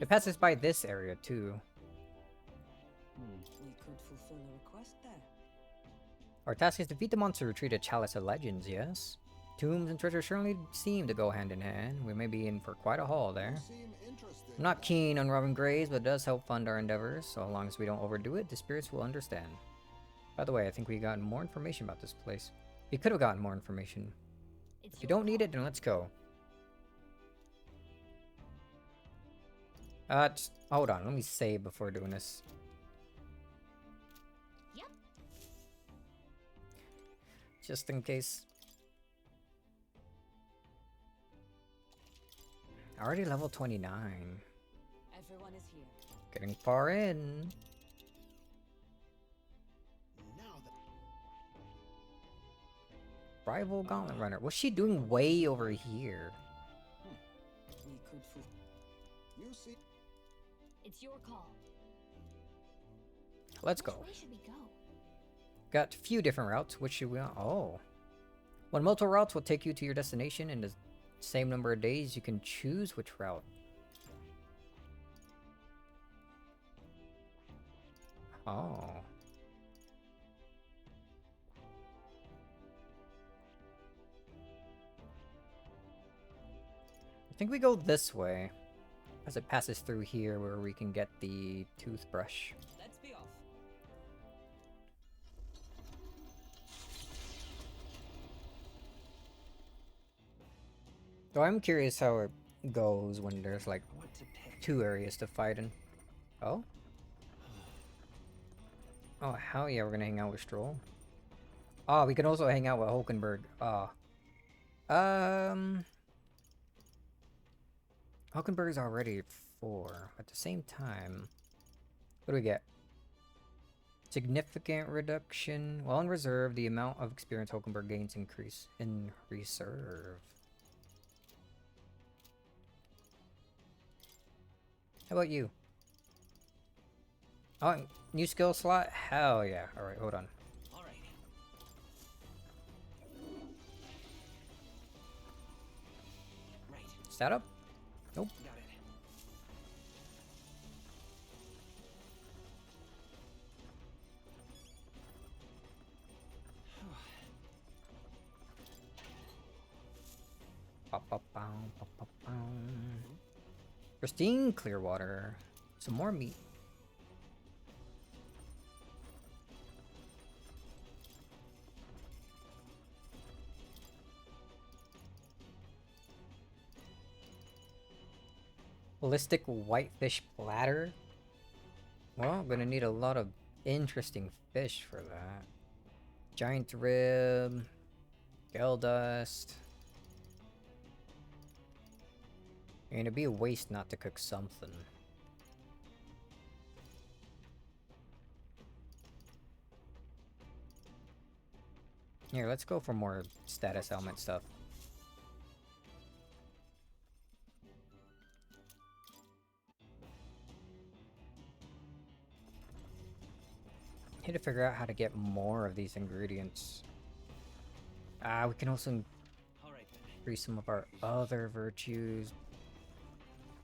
It passes by this area, too. We could fulfill a request there. Our task is to defeat the monster who retreat a Chalice of Legends, yes? Tombs and treasure certainly seem to go hand in hand. We may be in for quite a haul there. I'm not keen on robbing graves, but it does help fund our endeavors. So long as we don't overdo it, the spirits will understand. By the way, I think we got more information about this place. We could have gotten more information. If you don't need it, then let's go. Hold on, let me save before doing this. Yep. Just in case. Already level 29. Everyone is here. Getting far in. Now then. Rival Gauntlet Runner. What's she doing way over here? We could fulfill. You see. It's your call. Let's go. Which way should we go? Got a few different routes. Which should we want? Oh. When multiple routes will take you to your destination in the same number of days, you can choose which route. Oh. I think we go this way, as it passes through here where we can get the toothbrush. Let's be off. So I'm curious how it goes when there's like 2 areas to fight in. Oh? Oh, hell yeah, we're gonna hang out with Stroll. Oh, we can also hang out with Hulkenberg. Oh. Hulkenberg's already 4. At the same time, what do we get? Significant reduction. While in reserve, the amount of experience Hulkenberg gains increase in reserve. How about you? Oh, new skill slot? Hell yeah. Alright, hold on. Is that up? Nope. Pristine clear water. Some more meat. Holistic whitefish platter. Well, I'm gonna need a lot of interesting fish for that. Giant rib. Gel dust. And it'd be a waste not to cook something. Here, let's go for more status element stuff. Need to figure out how to get more of these ingredients. We can also increase some of our other virtues.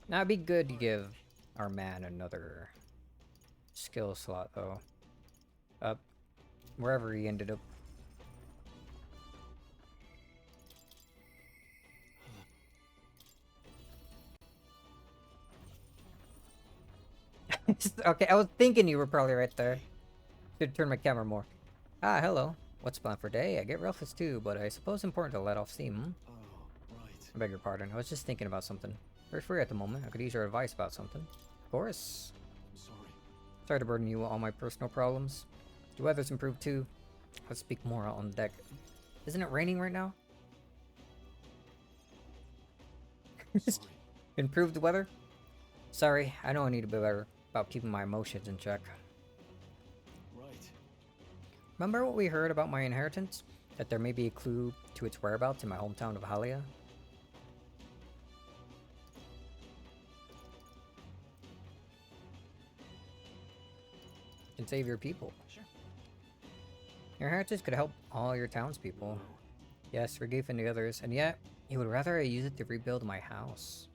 Now it'd be good to give our man another skill slot though. Up wherever he ended up. Okay, I was thinking you were probably right there. Should turn my camera more. Ah, hello. What's planned for day? I get restless too, but I suppose it's important to let off steam. Oh, right. I beg your pardon. I was just thinking about something. Very free at the moment. I could use your advice about something. Of course. Sorry. Sorry to burden you with all my personal problems. The weather's improved too. Let's speak more out on deck. Isn't it raining right now? Improved weather? Sorry, I know I need to be better about keeping my emotions in check. Right. Remember what we heard about my inheritance? That there may be a clue to its whereabouts in my hometown of Halia? And save your people. Sure. Your inheritance could help all your townspeople. Yes, Regif and the others, and yet, you would rather I use it to rebuild my house.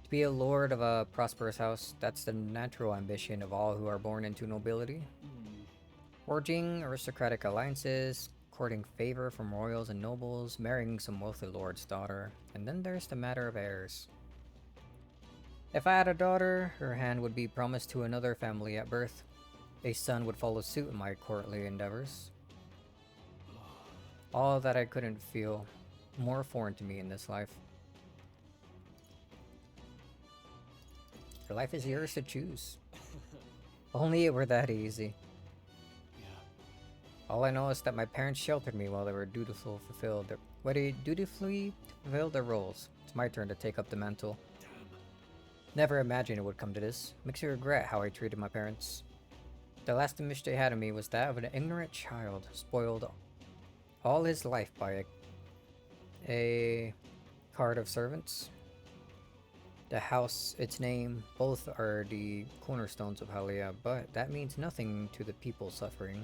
To be a lord of a prosperous house, that's the natural ambition of all who are born into nobility. Forging aristocratic alliances, courting favor from royals and nobles, marrying some wealthy lord's daughter, and then there's the matter of heirs. If I had a daughter, her hand would be promised to another family at birth. A son would follow suit in my courtly endeavors. All that I couldn't feel more foreign to me in this life. Your life is yours to choose. Only it were that easy. All I know is that my parents sheltered me while they were dutifully fulfilled their roles. It's my turn to take up the mantle. Never imagined it would come to this. Makes me regret how I treated my parents. The last image they had of me was that of an ignorant child, spoiled all his life by a card of servants. The house, its name, both are the cornerstones of Halia, but that means nothing to the people suffering.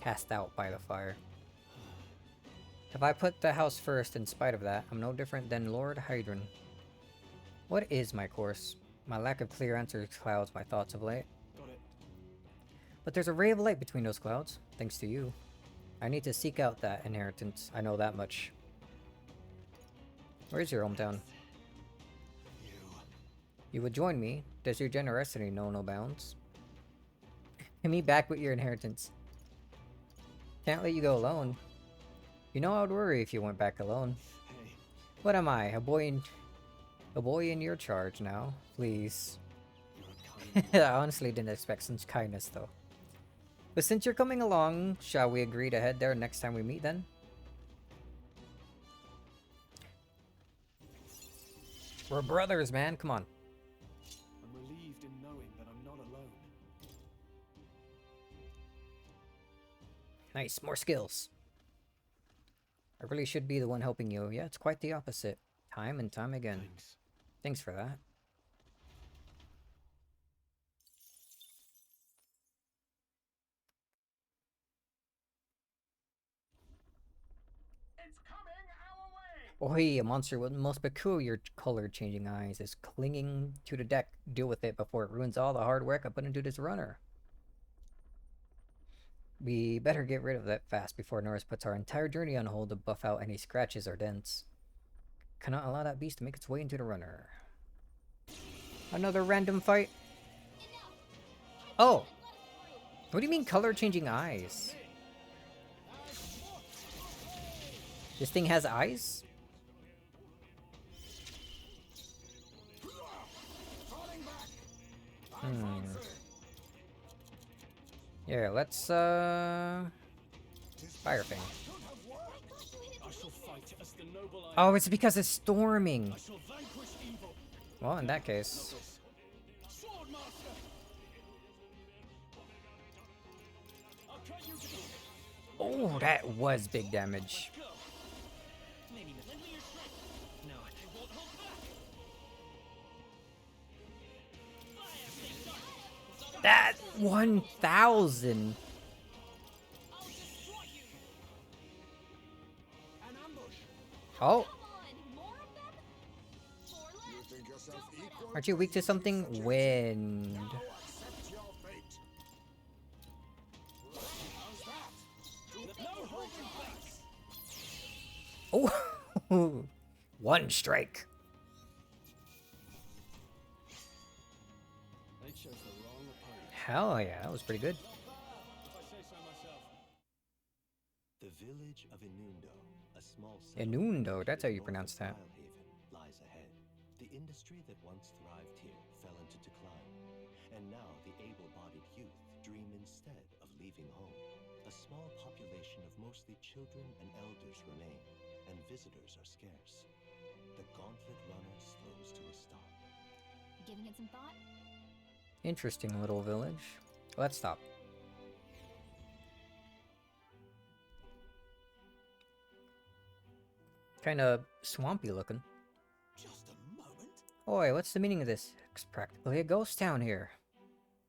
cast out by the fire. If I put the house first in spite of that, I'm no different than Lord Hydron. What is my course? My lack of clear answers clouds my thoughts of late. Got it. But there's a ray of light between those clouds, thanks to you. I need to seek out that inheritance, I know that much. Where's your hometown? You would join me? Does your generosity know no bounds? Get me back with your inheritance. Can't let you go alone. You know I would worry if you went back alone. Hey. What am I, a boy in your charge now? Please. I honestly didn't expect such kindness though. But since you're coming along, shall we agree to head there next time we meet then? We're brothers, man. Come on. I'm relieved in knowing that I'm not alone. Nice, more skills. I really should be the one helping you. Yeah, it's quite the opposite. Time and time again. Thanks for that. Oi, a monster with the most peculiar color-changing eyes is clinging to the deck. Deal with it before it ruins all the hard work I put into this runner. We better get rid of that fast before Norris puts our entire journey on hold to buff out any scratches or dents. Cannot allow that beast to make its way into the runner. Another random fight? Oh! What do you mean color-changing eyes? This thing has eyes? Yeah, let's fire thing. Oh, it's because it's storming. Well, in that case. Oh, that was big damage. That 1,000. Oh. Aren't you weak to something? Wind. Oh. One strike. Hell yeah, that was pretty good. The village of Inundo, a small Inundo, that's how you pronounce that. Haven, lies ahead. The industry that once thrived here fell into decline, and now the able-bodied youth dream instead of leaving home. A small population of mostly children and elders remain, and visitors are scarce. The Gauntlet Runner slows to a stop. Giving it some thought? Interesting little village. Let's stop. Kinda swampy looking. Just a moment. Oi, what's the meaning of this? It's practically a ghost town here.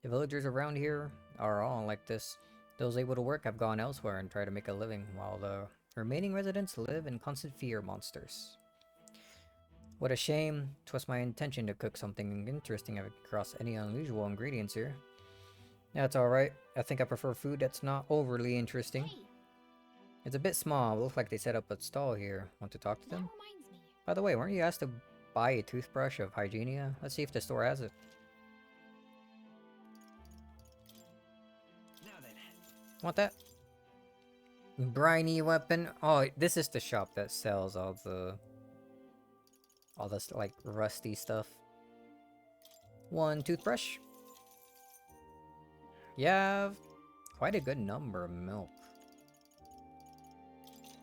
The villagers around here are all like this. Those able to work have gone elsewhere and try to make a living, while the remaining residents live in constant fear of monsters. What a shame. 'Twas my intention to cook something interesting across any unusual ingredients here. That's alright. I think I prefer food that's not overly interesting. Hey. It's a bit small. Looks like they set up a stall here. Want to talk to them? By the way, weren't you asked to buy a toothbrush of Hygienia? Let's see if the store has it. Now then. Want that? Briny weapon? Oh, this is the shop that sells all this like rusty stuff. One toothbrush. You have quite a good number of milk.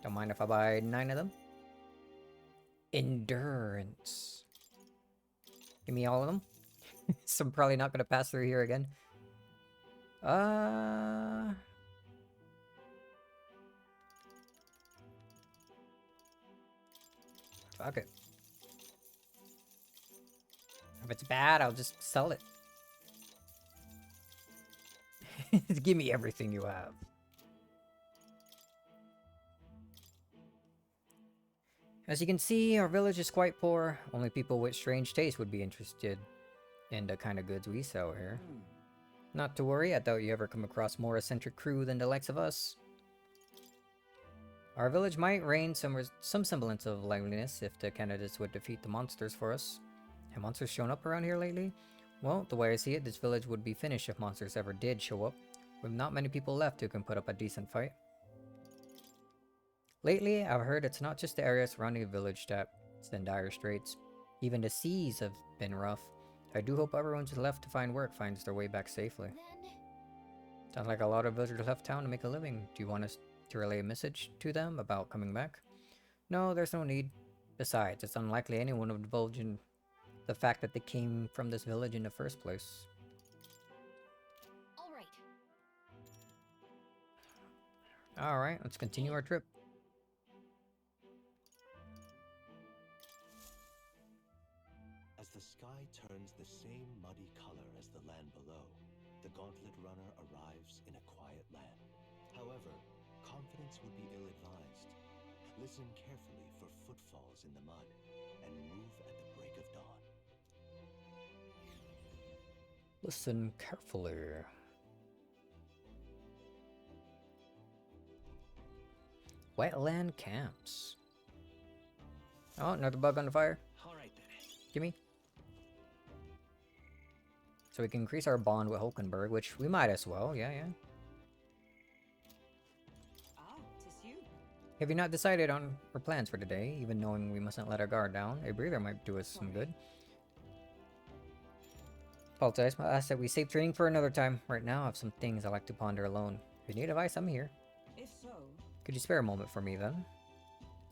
Don't mind if I buy 9 of them. Endurance. Give me all of them. So I'm probably not gonna pass through here again. Fuck it. If it's bad, I'll just sell it. Give me everything you have. As you can see, our village is quite poor. Only people with strange taste would be interested in the kind of goods we sell here. Not to worry, I doubt you ever come across more eccentric crew than the likes of us. Our village might reign some semblance of liveliness if the candidates would defeat the monsters for us. Have monsters shown up around here lately? Well, the way I see it, this village would be finished if monsters ever did show up, with not many people left who can put up a decent fight. Lately, I've heard it's not just the area surrounding the village that's in dire straits. Even the seas have been rough. I do hope everyone who's left to find work finds their way back safely. Sounds like a lot of villagers left town to make a living. Do you want us to relay a message to them about coming back? No, there's no need. Besides, it's unlikely anyone would divulge in the fact that they came from this village in the first place. All right. Alright, let's continue our trip. As the sky turns the same muddy color as the land below, the Gauntlet Runner arrives in a quiet land. However, confidence would be ill-advised. Listen carefully for footfalls in the mud, and move at the break of dawn. Listen carefully. Wetland camps. Oh, another bug on the fire. Alright then. Gimme. So we can increase our bond with Hulkenberg, which we might as well, yeah. Ah, 'tis you. Have you not decided on our plans for today, even knowing we mustn't let our guard down? A breather might do us some good. Apologize, I'll ask that we save training for another time. Right now, I have some things I like to ponder alone. If you need advice, I'm here. If so, Could you spare a moment for me, then?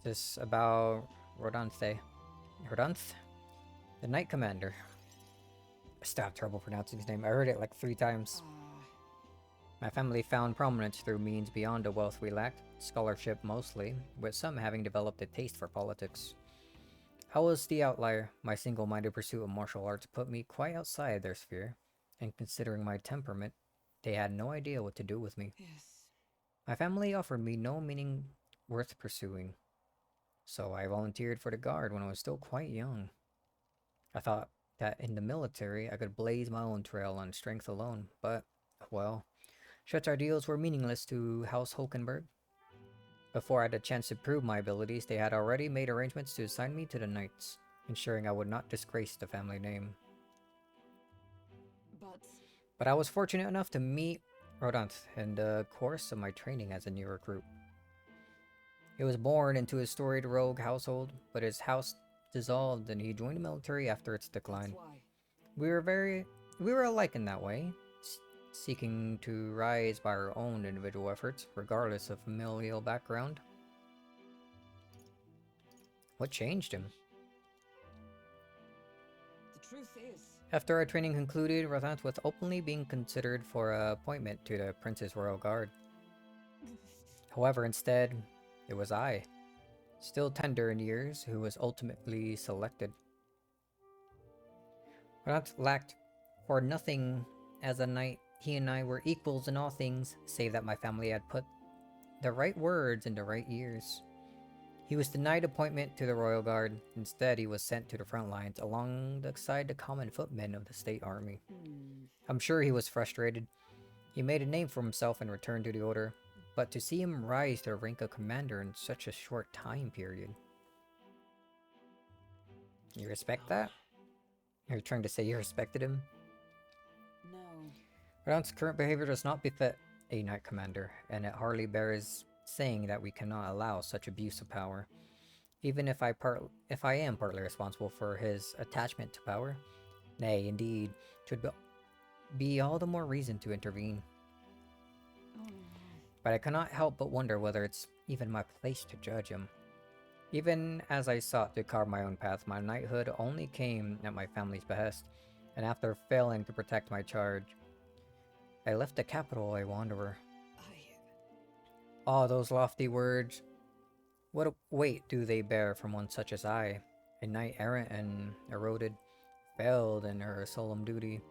This about Rodanthe. Rodanth? The Knight Commander. I still have trouble pronouncing his name. I heard it like 3 times. My family found prominence through means beyond the wealth we lacked, scholarship mostly, with some having developed a taste for politics. I was the outlier. My single-minded pursuit of martial arts put me quite outside their sphere, and considering my temperament, they had no idea what to do with me. yes. My family offered me no meaning worth pursuing, so I volunteered for the Guard when I was still quite young. I thought that in the military I could blaze my own trail on strength alone, but, well, such ideals were meaningless to House Hulkenberg. Before I had a chance to prove my abilities, they had already made arrangements to assign me to the Knights, ensuring I would not disgrace the family name. But I was fortunate enough to meet Rodanth in the course of my training as a new recruit. He was born into a storied rogue household, but his house dissolved and he joined the military after its decline. We were alike in that way, seeking to rise by our own individual efforts, regardless of familial background. What changed him? The truth is, After our training concluded, Rodanth was openly being considered for an appointment to the Prince's Royal Guard. However, instead, it was I, still tender in years, who was ultimately selected. Rodanth lacked for nothing as a knight. He and I were equals in all things, save that my family had put the right words in the right ears. He was denied appointment to the Royal Guard. Instead, he was sent to the front lines alongside the common footmen of the state army. I'm sure he was frustrated. He made a name for himself and returned to the order, but to see him rise to the rank of commander in such a short time period. You respect that? Are you trying to say you respected him? no. Rodanth's current behavior does not befit a knight commander, and it hardly bears saying that we cannot allow such abuse of power. Even if I am partly responsible for his attachment to power, nay, indeed, should be all the more reason to intervene. But I cannot help but wonder whether it's even my place to judge him. Even as I sought to carve my own path, my knighthood only came at my family's behest, and after failing to protect my charge, I left the capital a wanderer. All those lofty words, what weight do they bear from one such as I, a knight errant and eroded, failed in her solemn duty?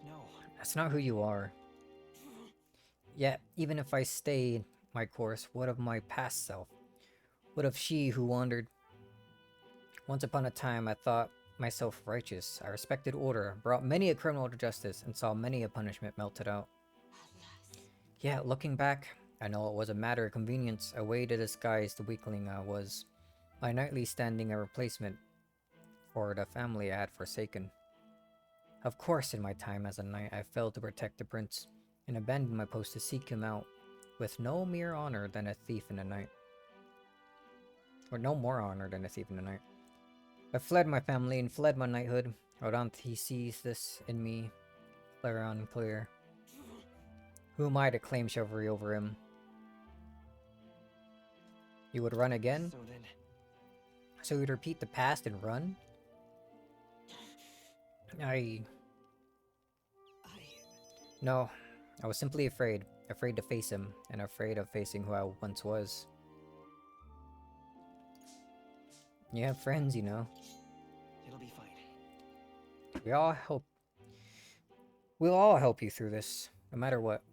No. That's not who you are. Yet, even if I stayed, my course? What of my past self? What of she who wandered? Once upon a time, I thought myself righteous. I respected order, brought many a criminal to justice, and saw many a punishment melted out. Yeah, looking back, I know it was a matter of convenience, a way to disguise the weakling I was. My nightly standing a replacement for the family I had forsaken. Of course, in my time as a knight, I failed to protect the prince, and abandoned my post to seek him out, with no mere honor than a thief in the night. Or no more honor than a thief in the night. I fled my family and fled my knighthood. Rodant, he sees this in me, clear on clear. Who am I to claim chivalry over him? You would run again? So you'd repeat the past and run? No, I was simply afraid. Afraid to face him, and afraid of facing who I once was. You have friends, you know. It'll be fine. We'll all help you through this, no matter what.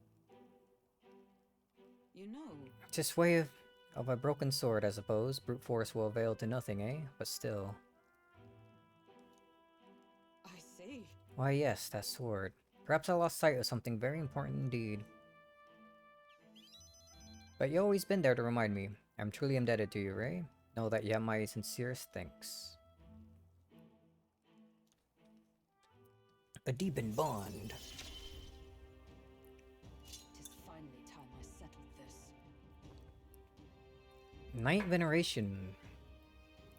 You know, Just way of a broken sword, I suppose. Brute force will avail to nothing, eh? But still. I see. Why yes, that sword. Perhaps I lost sight of something very important indeed. But you always been there to remind me. I'm truly indebted to you, Ray. Know that you have my sincerest thanks. A deepened bond. Tis finally time I settled this. Knight Veneration.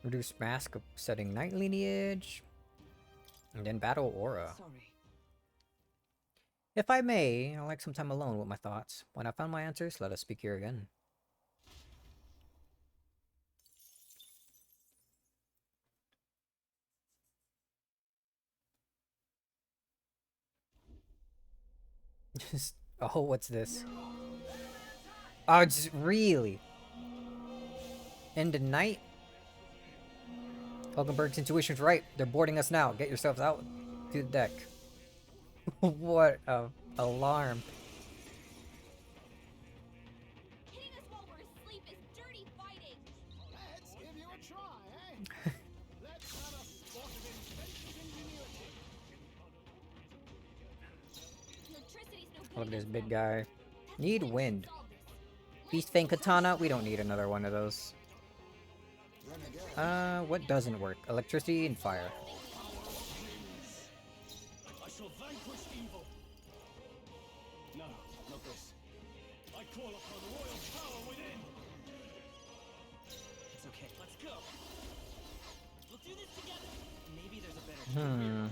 Reduce mask of setting Knight lineage. And then Battle Aura. Sorry. If I may, I'd like some time alone with my thoughts. When I found my answers, let us speak here again. Just, oh, what's this? Oh, just really? End of night? Hulkenberg's intuition's right. They're boarding us now. Get yourselves out to the deck. What a alarm. Hitting us while we're asleep is dirty fighting. Let's give you a try, eh? Let's have a spot of inventive ingenuity. Electricity's no good. Look at this big guy. Need wind. Beast Fang Katana? We don't need another one of those. What doesn't work? Electricity and fire. I shall vanquish evil. No, not this. I call upon royal power within. It's okay. Let's go. We'll do this together. Maybe there's a better Hmm. I'm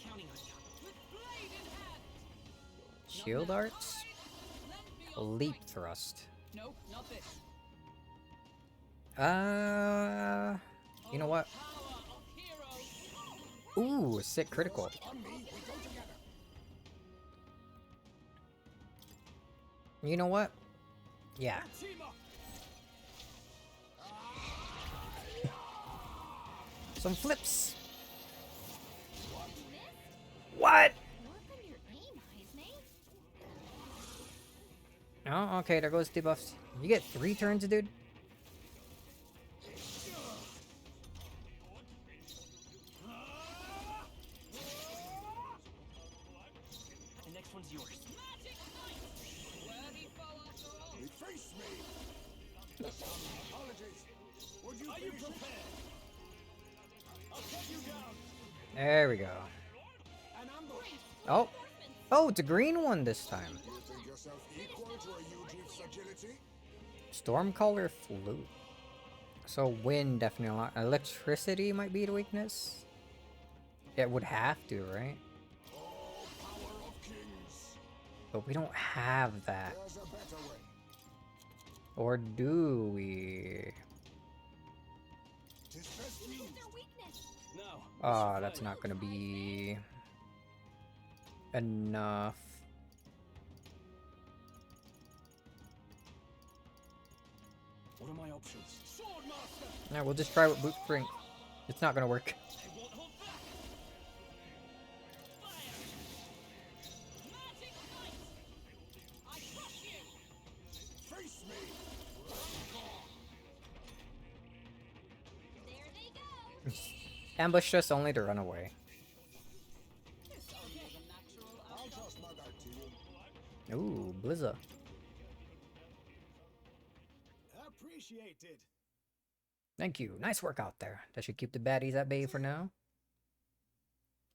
counting on you. With blade in hand. Shield arts? Leap thrust. Nope, not this. You know what? Ooh, sick critical. You know what? Yeah. Some flips. What? Oh, okay, there goes debuffs. You get 3 turns, dude? The next one's yours. He faced me! Apologies. Would you Are you finish it? prepared? I'll cut you down. There we go. An ambush. Oh. Oh, it's a green one this time. You think yourself equal to a Eugif's agility? Stormcaller Flute. So wind definitely a lot. Electricity might be the weakness. It would have to, right? Oh, power of kings. But we don't have that. There's a better way. Or do we? Tis best used. Now. Ah, that's not gonna be enough. What are my options? Swordmaster. Yeah, we'll just try with Boot Strength. It's not gonna work. I won't hold back. Fire. Magic knight. I crush you. Face me! ambushed us only to run away. Ooh, Blizza. Appreciated. Thank you. Nice work out there. That should keep the baddies at bay for now.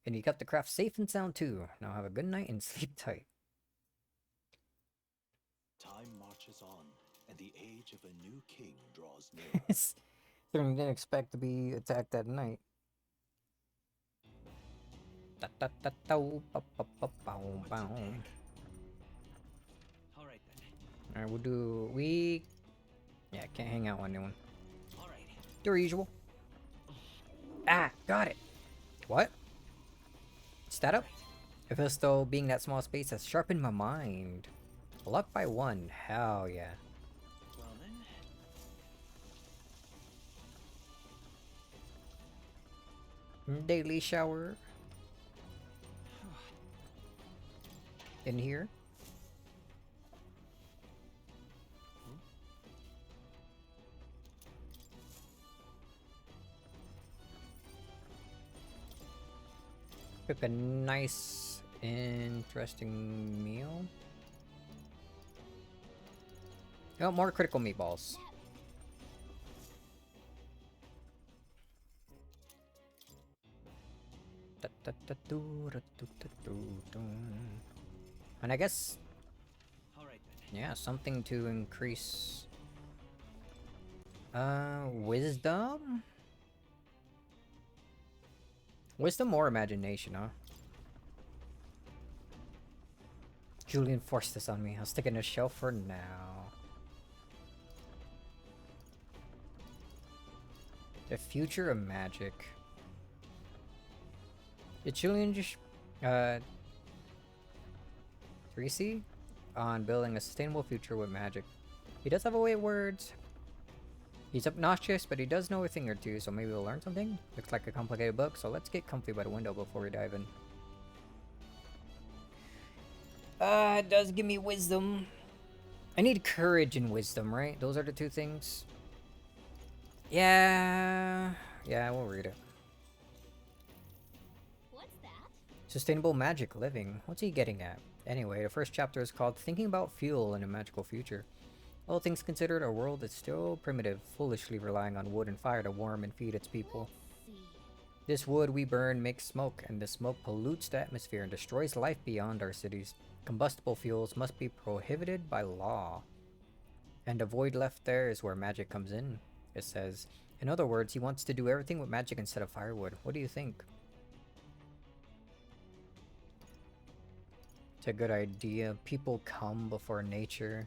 And you kept the craft safe and sound too. Now have a good night and sleep tight. Time marches on, and the age of a new king draws near. Certainly didn't expect to be attacked that night. Alright, we'll do... Yeah, can't hang out on anyone. Your usual. Ah, got it. What? Stat up? If it's though being that small space has sharpened my mind. Luck by 1. Hell yeah. Well then. Daily shower. In here. Cook a nice, interesting meal. Oh, more critical meatballs. And I guess, yeah, something to increase wisdom? Wisdom or imagination, huh? Julian forced this on me. I'll stick it in a shelf for now. The future of magic. Did Julian just 3C on building a sustainable future with magic. He does have a way of words. He's obnoxious, but he does know a thing or two, so maybe we'll learn something. Looks like a complicated book, so let's get comfy by the window before we dive in. It does give me wisdom. I need courage and wisdom, right? Those are the two things. Yeah, we'll read it. What's that? Sustainable magic living. What's he getting at? Anyway, the first chapter is called Thinking About Fuel in a Magical Future. All things considered, our world is still primitive, foolishly relying on wood and fire to warm and feed its people. This wood we burn makes smoke, and the smoke pollutes the atmosphere and destroys life beyond our cities. Combustible fuels must be prohibited by law. And the void left there is where magic comes in, it says. In other words, he wants to do everything with magic instead of firewood. What do you think? It's a good idea. People come before nature.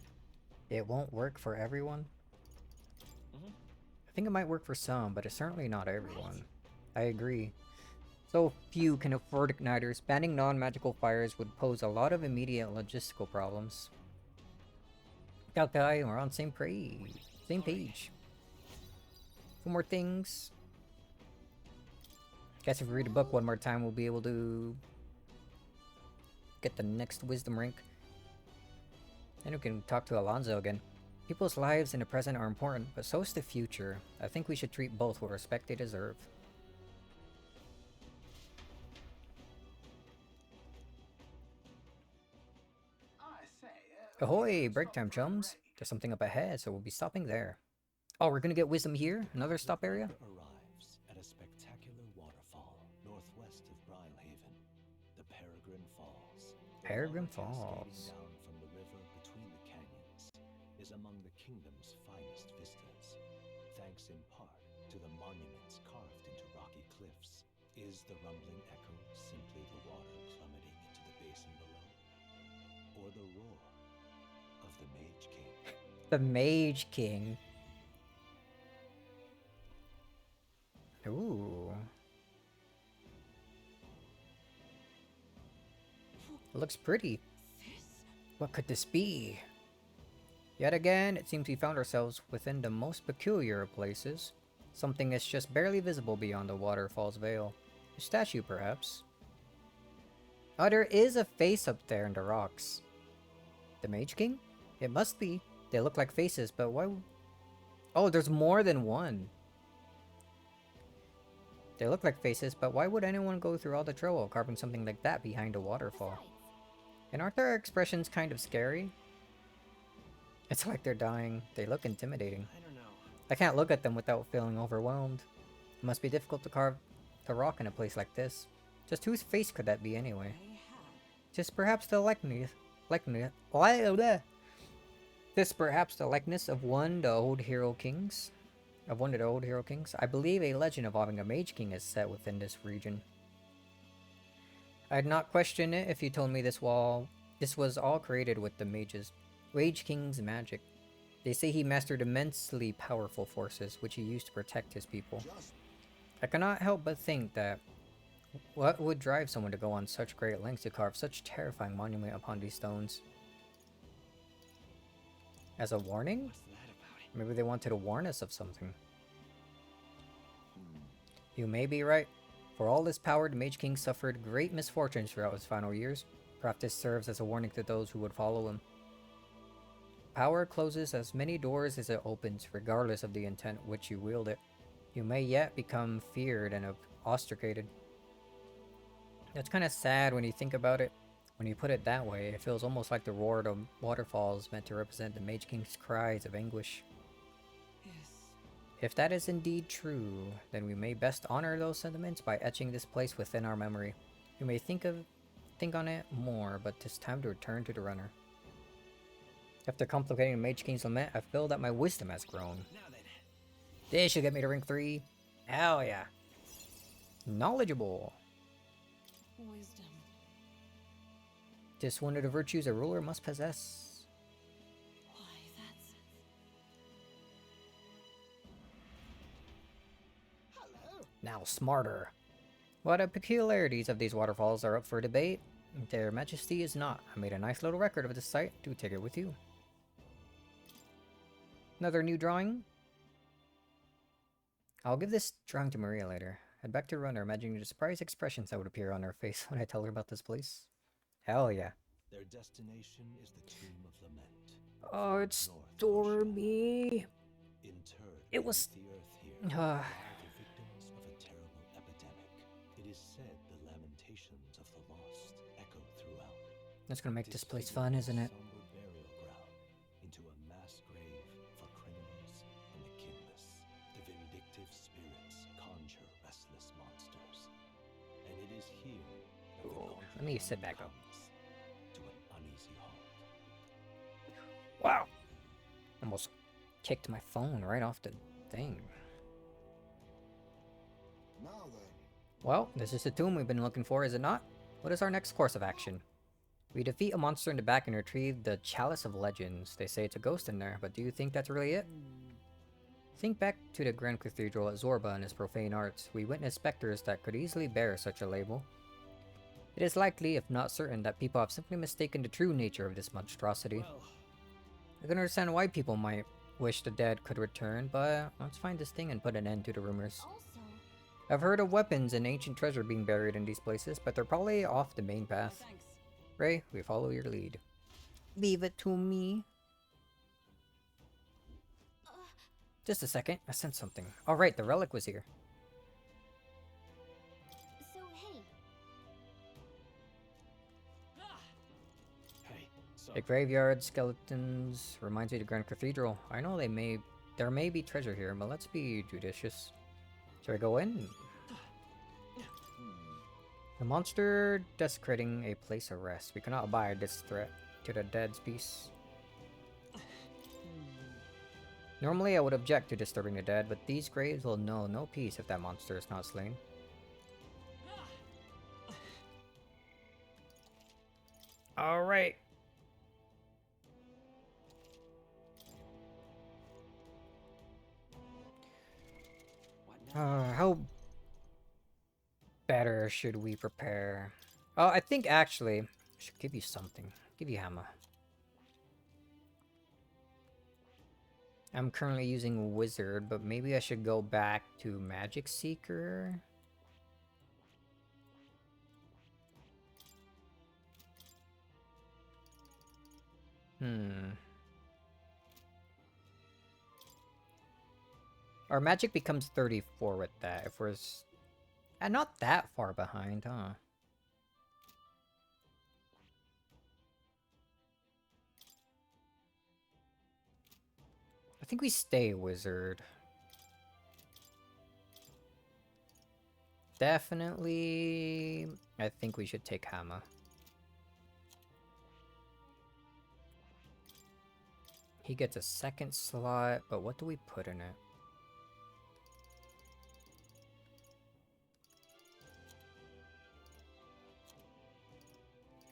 It won't work for everyone. I think it might work for some, but it's certainly not everyone. I agree. So few can afford igniters. Banning non-magical fires would pose a lot of immediate logistical problems. Okay, we're on same page. Same page. Two more things. Guess if we read the book one more time, we'll be able to get the next wisdom rank. Then we can talk to Alonzo again. People's lives in the present are important, but so is the future. I think we should treat both with respect they deserve. Ahoy, break time chums. There's something up ahead, so we'll be stopping there. Oh, we're gonna get wisdom here? Another stop area? Arrives at a spectacular waterfall northwest of Brylehaven, the Peregrine Falls. Peregrine The water Falls. cascading down from the river between the canyons is among the kingdom's finest vistas, thanks in part to the monuments carved into rocky cliffs. Is the rumbling echo simply the water plummeting into the basin below, or the roar of the Mage King? The Mage King. Ooh. It looks pretty. What could this be? Yet again, it seems we found ourselves within the most peculiar of places. Something that's just barely visible beyond the waterfall's veil. A statue, perhaps. Oh, there is a face up there in the rocks. The Mage King? It must be. They look like faces, but why? Oh, there's more than one. They look like faces, but why would anyone go through all the trouble of carving something like that behind a waterfall? And aren't their expressions kind of scary? It's like they're dying. They look intimidating. I don't know. I can't look at them without feeling overwhelmed. It must be difficult to carve the rock in a place like this. Just whose face could that be anyway? Just perhaps the likeness of one of the old hero kings. I believe a legend involving a mage king is set within this region. I'd not question it if you told me this was all created with the Mage King's magic. They say he mastered immensely powerful forces, which he used to protect his people. I cannot help but think that what would drive someone to go on such great lengths to carve such terrifying monument upon these stones? As a warning? Maybe they wanted to warn us of something. You may be right. For all his power, the Mage King suffered great misfortunes throughout his final years. Perhaps this serves as a warning to those who would follow him. Power closes as many doors as it opens, regardless of the intent which you wield it. You may yet become feared and ostracated. That's kind of sad when you think about it. When you put it that way, it feels almost like the roar of waterfalls meant to represent the Mage King's cries of anguish. If that is indeed true, then we may best honor those sentiments by etching this place within our memory. You may think on it more, but 'tis time to return to the runner. After complicating the Mage King's lament, I feel that my wisdom has grown. This should get me to rank 3. Hell yeah. Knowledgeable. Wisdom. 'Tis one of the virtues a ruler must possess. Why, that's... Now smarter. What the peculiarities of these waterfalls are up for debate. Their majesty is not. I made a nice little record of this site. Do take it with you. Another new drawing. I'll give this drawing to Maria later. Head back to Runner, imagining the surprised expressions that would appear on her face when I tell her about this place. Hell yeah. Their destination is the Tomb of Lament. Oh, it's stormy. Interred It was... beneath the earth here are the victims of a terrible epidemic. It is said the lamentations of the lost echo throughout. That's gonna make this place fun, isn't it? Somber burial ground into a mass grave for criminals and the kinless. The vindictive spirits conjure restless monsters, and it is here that the Let me sit back up. to an uneasy halt. Wow. Almost kicked my phone right off the thing. Now then. Well, this is the tomb we've been looking for, is it not? What is our next course of action? We defeat a monster in the back and retrieve the Chalice of Legends. They say it's a ghost in there, but do you think that's really it? Think back to the Grand Cathedral at Zorba and his profane arts. We witnessed specters that could easily bear such a label. It is likely, if not certain, that people have simply mistaken the true nature of this monstrosity. I can understand why people might wish the dead could return, but let's find this thing and put an end to the rumors. I've heard of weapons and ancient treasure being buried in these places, but they're probably off the main path. Ray, we follow your lead. Leave it to me. Just a second, I sent something. Alright, the relic was here. So, hey. The graveyard, skeletons, reminds me of the Grand Cathedral. I know there may be treasure here, but let's be judicious. Shall we go in? The monster desecrating a place of rest. We cannot abide this threat to the dead's peace. Normally I would object to disturbing the dead, but these graves will know no peace if that monster is not slain. Alright. How better should we prepare? Oh, I think actually I should give you something. Give you hammer. I'm currently using Wizard, but maybe I should go back to Magic Seeker. Our magic becomes 34 with that. If we're And not that far behind, huh? I think we stay wizard. Definitely, I think we should take Hammer. He gets a second slot, but what do we put in it?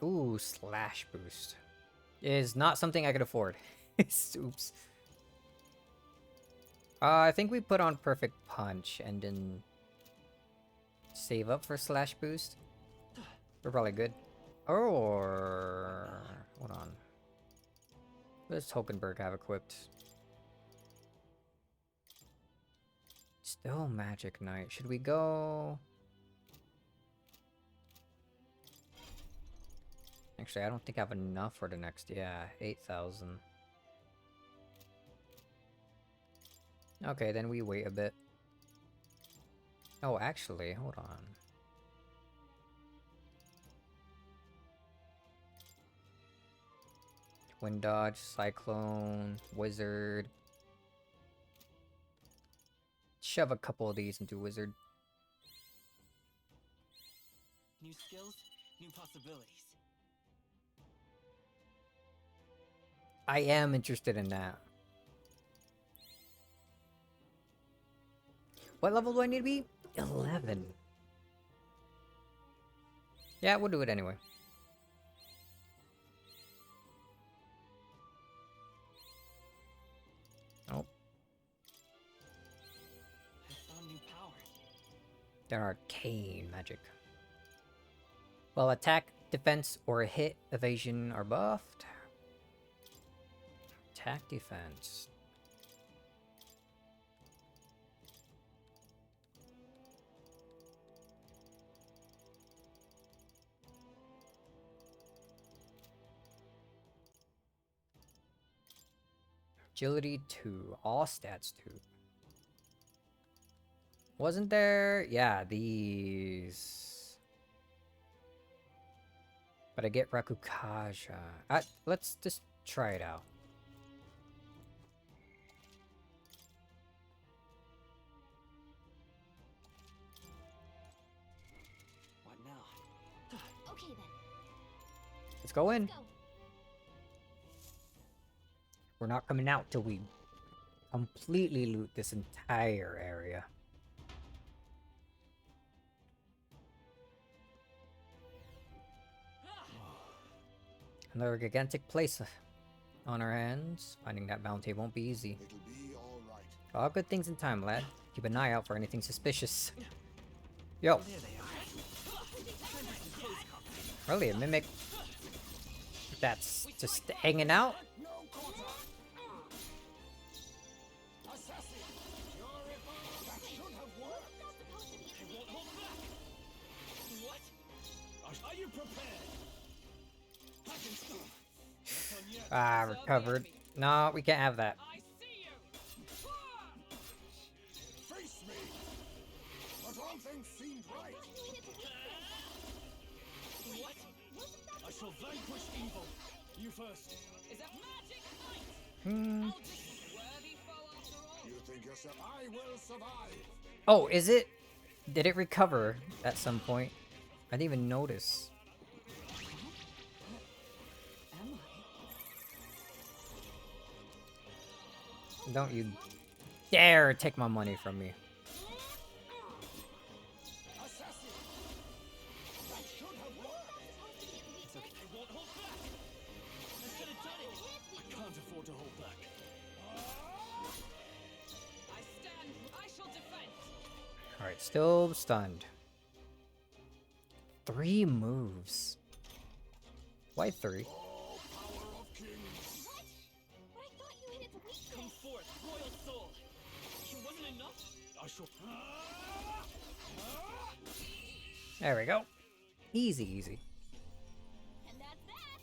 Ooh, slash boost. Is not something I could afford. Oops. I think we put on perfect punch and then save up for slash boost. We're probably good. Or hold on. What does Hulkenberg have equipped? Still Magic Knight. Should we go? Actually, I don't think I have enough for the next. Yeah, 8,000. Okay, then we wait a bit. Oh, actually, hold on. Wind dodge, cyclone, wizard. Shove a couple of these into wizard. New skills, new possibilities. I am interested in that. What level do I need to be? 11. Yeah, we'll do it anyway. Oh. I found new power. They're arcane magic. Well, attack, defense, or hit, evasion are buffed. Attack, defense. Agility 2. All stats 2. Wasn't there? Yeah, these. But I get Rakukaja. Let's just try it out. What now? Okay then. Let's go in. We're not coming out till we completely loot this entire area. Another gigantic place on our hands. Finding that bounty won't be easy. It'll be all right. All good things in time, lad. Keep an eye out for anything suspicious. Yo. There they are. Really, a mimic that's just hanging out? Are you prepared? Ah, recovered. No, we can't have that. Face me! But all things seemed right. What? I shall vanquish evil. You first. Is that magic knight? Hmm. Worthy foe after all. You think yourself, I will survive. Oh, is it? Did it recover at some point? I didn't even notice. Don't you dare take my money from me. Can't afford to hold back. I stand. I shall defend. Alright, still stunned. 3 moves. Why 3? Come forth, royal soul. It wasn't enough. I shall. There we go. Easy, easy. And that's that.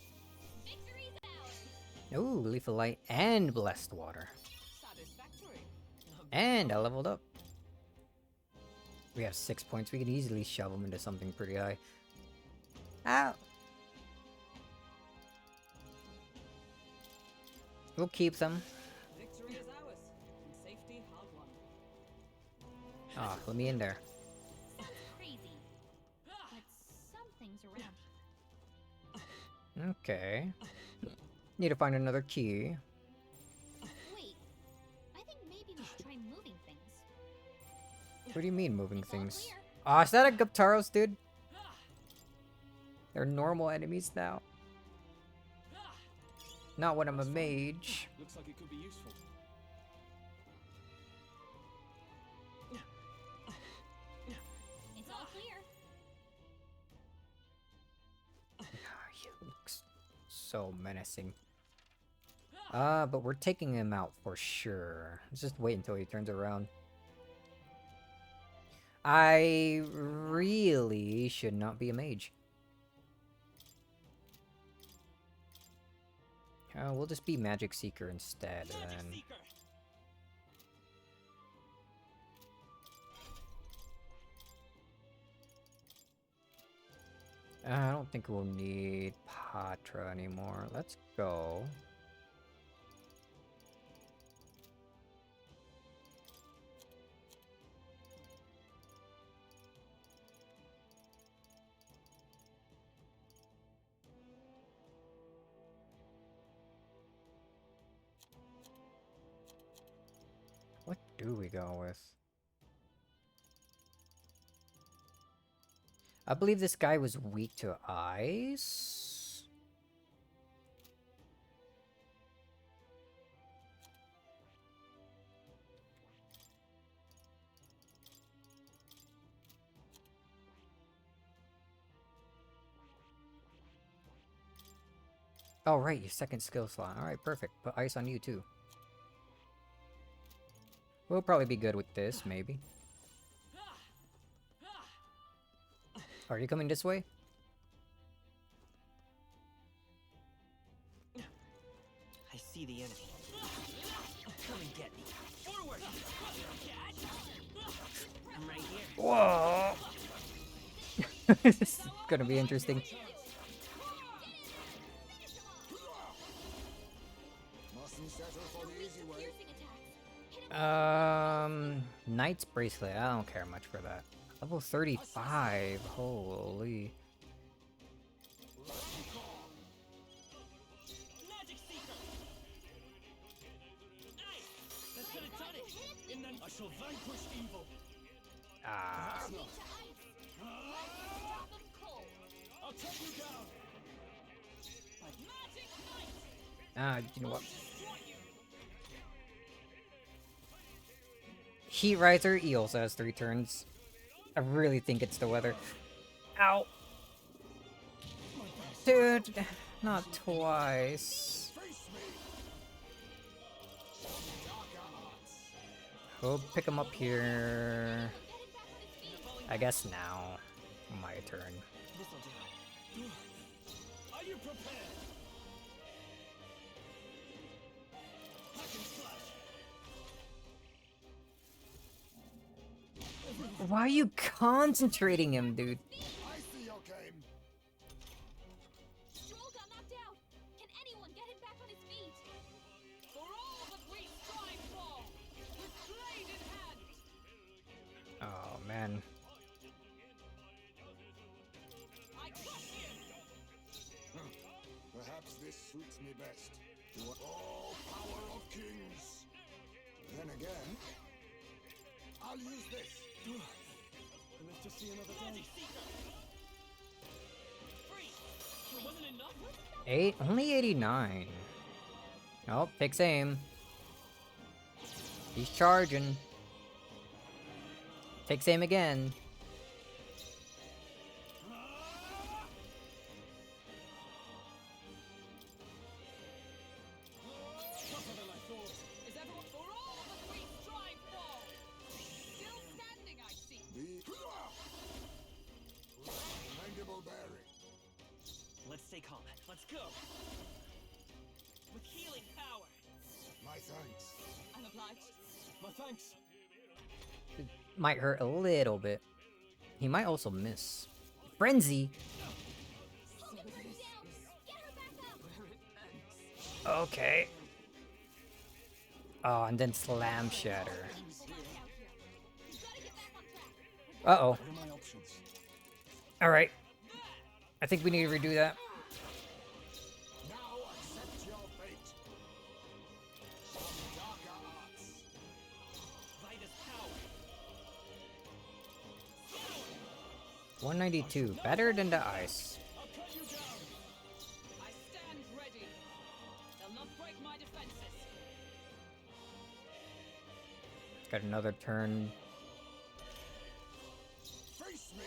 Victory's ours. Ooh, Lethal Light and Blessed Water. Satisfactory. And I leveled up. We have 6 points. We can easily shove them into something pretty high. Ow! We'll keep them. Victory is ours, and safety hard won. Ah, let me in there. Sounds crazy, but some things around here. Okay. Need to find another key. Wait, I think maybe we should try moving things. What do you mean moving things? Ah, is that a Guptaros, dude? They're normal enemies now. Not when I'm a mage. Looks like it could be useful. It's all clear. He looks so menacing. But we're taking him out for sure. Let's just wait until he turns around. I really should not be a mage. We'll just be Magic Seeker instead, then. I don't think we'll need Patra anymore. Let's go. What do we go with? I believe this guy was weak to ice. Oh, right, your second skill slot. Alright, perfect. Put ice on you, too. We'll probably be good with this, maybe. Are you coming this way? I see the enemy. Come and get me. Forward! I'm right here. Whoa! This is gonna be interesting. Mustn't settle for the easy way. Knight's Bracelet. I don't care much for that. Level 35. Holy. Magic Seeker! Nice! That could have done it! And then I shall vanquish evil! Ah. I'll take you down! Magic Knight! Ah, you know what? Heat Riser, he also has 3 turns. I really think it's the weather. Ow! Dude, not twice. We'll pick him up here. I guess now. My turn. Are you prepared? Why are you concentrating him, dude? I see your game. Stroll got knocked out. Can anyone get him back on his feet? For all that we strive for, with blade in hand. Oh, man. I crush you. Perhaps this suits me best. All power of kings. Then again, I'll use this. I live to see another day. Magic Seeker! Free! Wasn't enough? Only 89. Oh, takes aim. He's charging. Takes aim again. Tougher than I thought. Is everyone for all that we strive for? Still standing, I see. Mandible bearing. Let's stay calm. Let's go. With healing power. My thanks. I'm obliged. My thanks. might hurt a little bit. He might also miss. Frenzy? Okay. Oh, and then Slam Shatter. Uh-oh. Alright. I think we need to redo that. Now accept your fate. Some darker arts. Vader's power. 192. Better than the ice. I'll cut you down. I stand ready. They'll not break my defenses. Got another turn. Face me.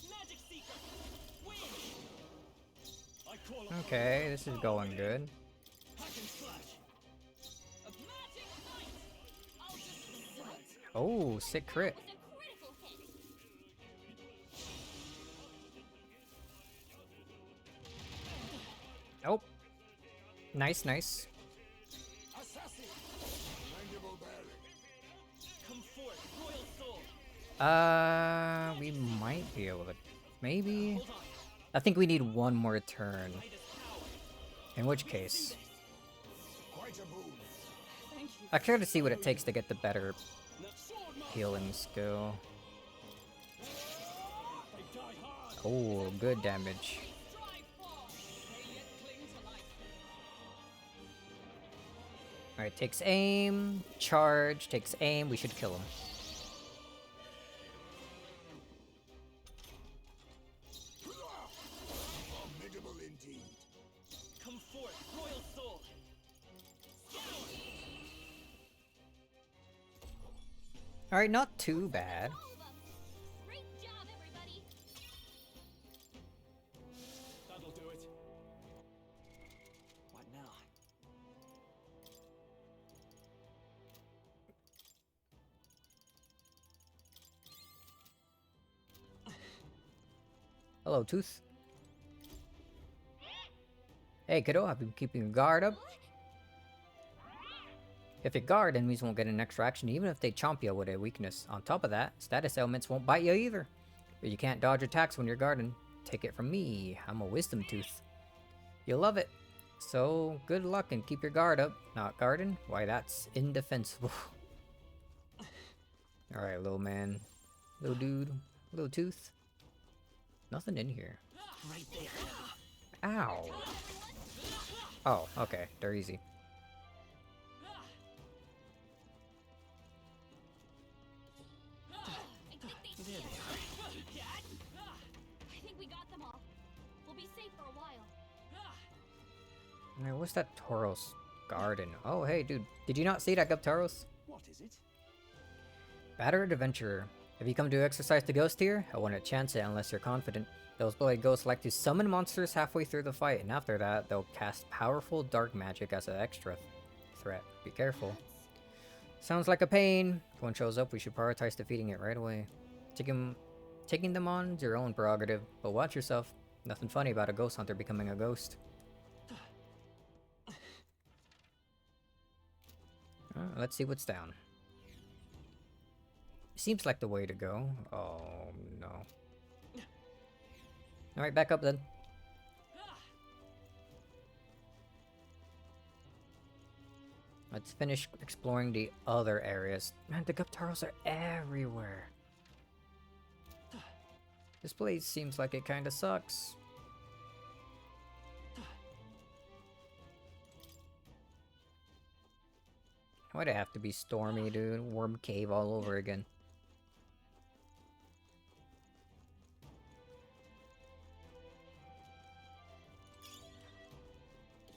Magic Seeker. Win. I call Okay, this is going good. hack and slash. A magic knight. I'll just Oh, sick crit. Was a critical hit. Oh. Nice, nice. Assassin. Mandible bearing. come forth, royal soul. We might be able to... Maybe? I think we need one more turn. In which case... Quite a boon. Thank you. I try to see what it takes to get the better healing skill. Oh, good damage. Alright, takes aim, charge, takes aim, we should kill him. Formidable indeed. Come forth, royal soul. Alright, not too bad. Great job, everybody. That'll do it. What now? Hello, Tooth. Hey, kiddo, I've been keeping your guard up. If you guard, enemies won't get an extra action even if they chomp you with a weakness. On top of that, status elements won't bite you either. But you can't dodge attacks when you're guarding. Take it from me, I'm a wisdom tooth. You'll love it. So, good luck and keep your guard up. Not guarding? Why, that's indefensible. Alright, little man. Little dude. Little tooth. Nothing in here. Right there. Ow. Oh, okay. They're easy. I think we got them all. We'll be safe for a while. Hey, what's that Tauros garden? Oh, hey, dude. Did you not see that, Guptaros? What is it? Battered Adventurer. Have you come to exercise the ghost here? I wouldn't chance it unless you're confident. Those blooded ghosts like to summon monsters halfway through the fight, and after that, they'll cast powerful dark magic as an extra threat. Be careful. Sounds like a pain. If one shows up, we should prioritize defeating it right away. Taking them on is your own prerogative, but watch yourself. Nothing funny about a ghost hunter becoming a ghost. Let's see what's down. Seems like the way to go. Oh, no. Alright, back up then. Let's finish exploring the other areas. Man, the Guptaros are everywhere. This place seems like it kinda sucks. Why'd it have to be stormy, dude? Worm cave all over again.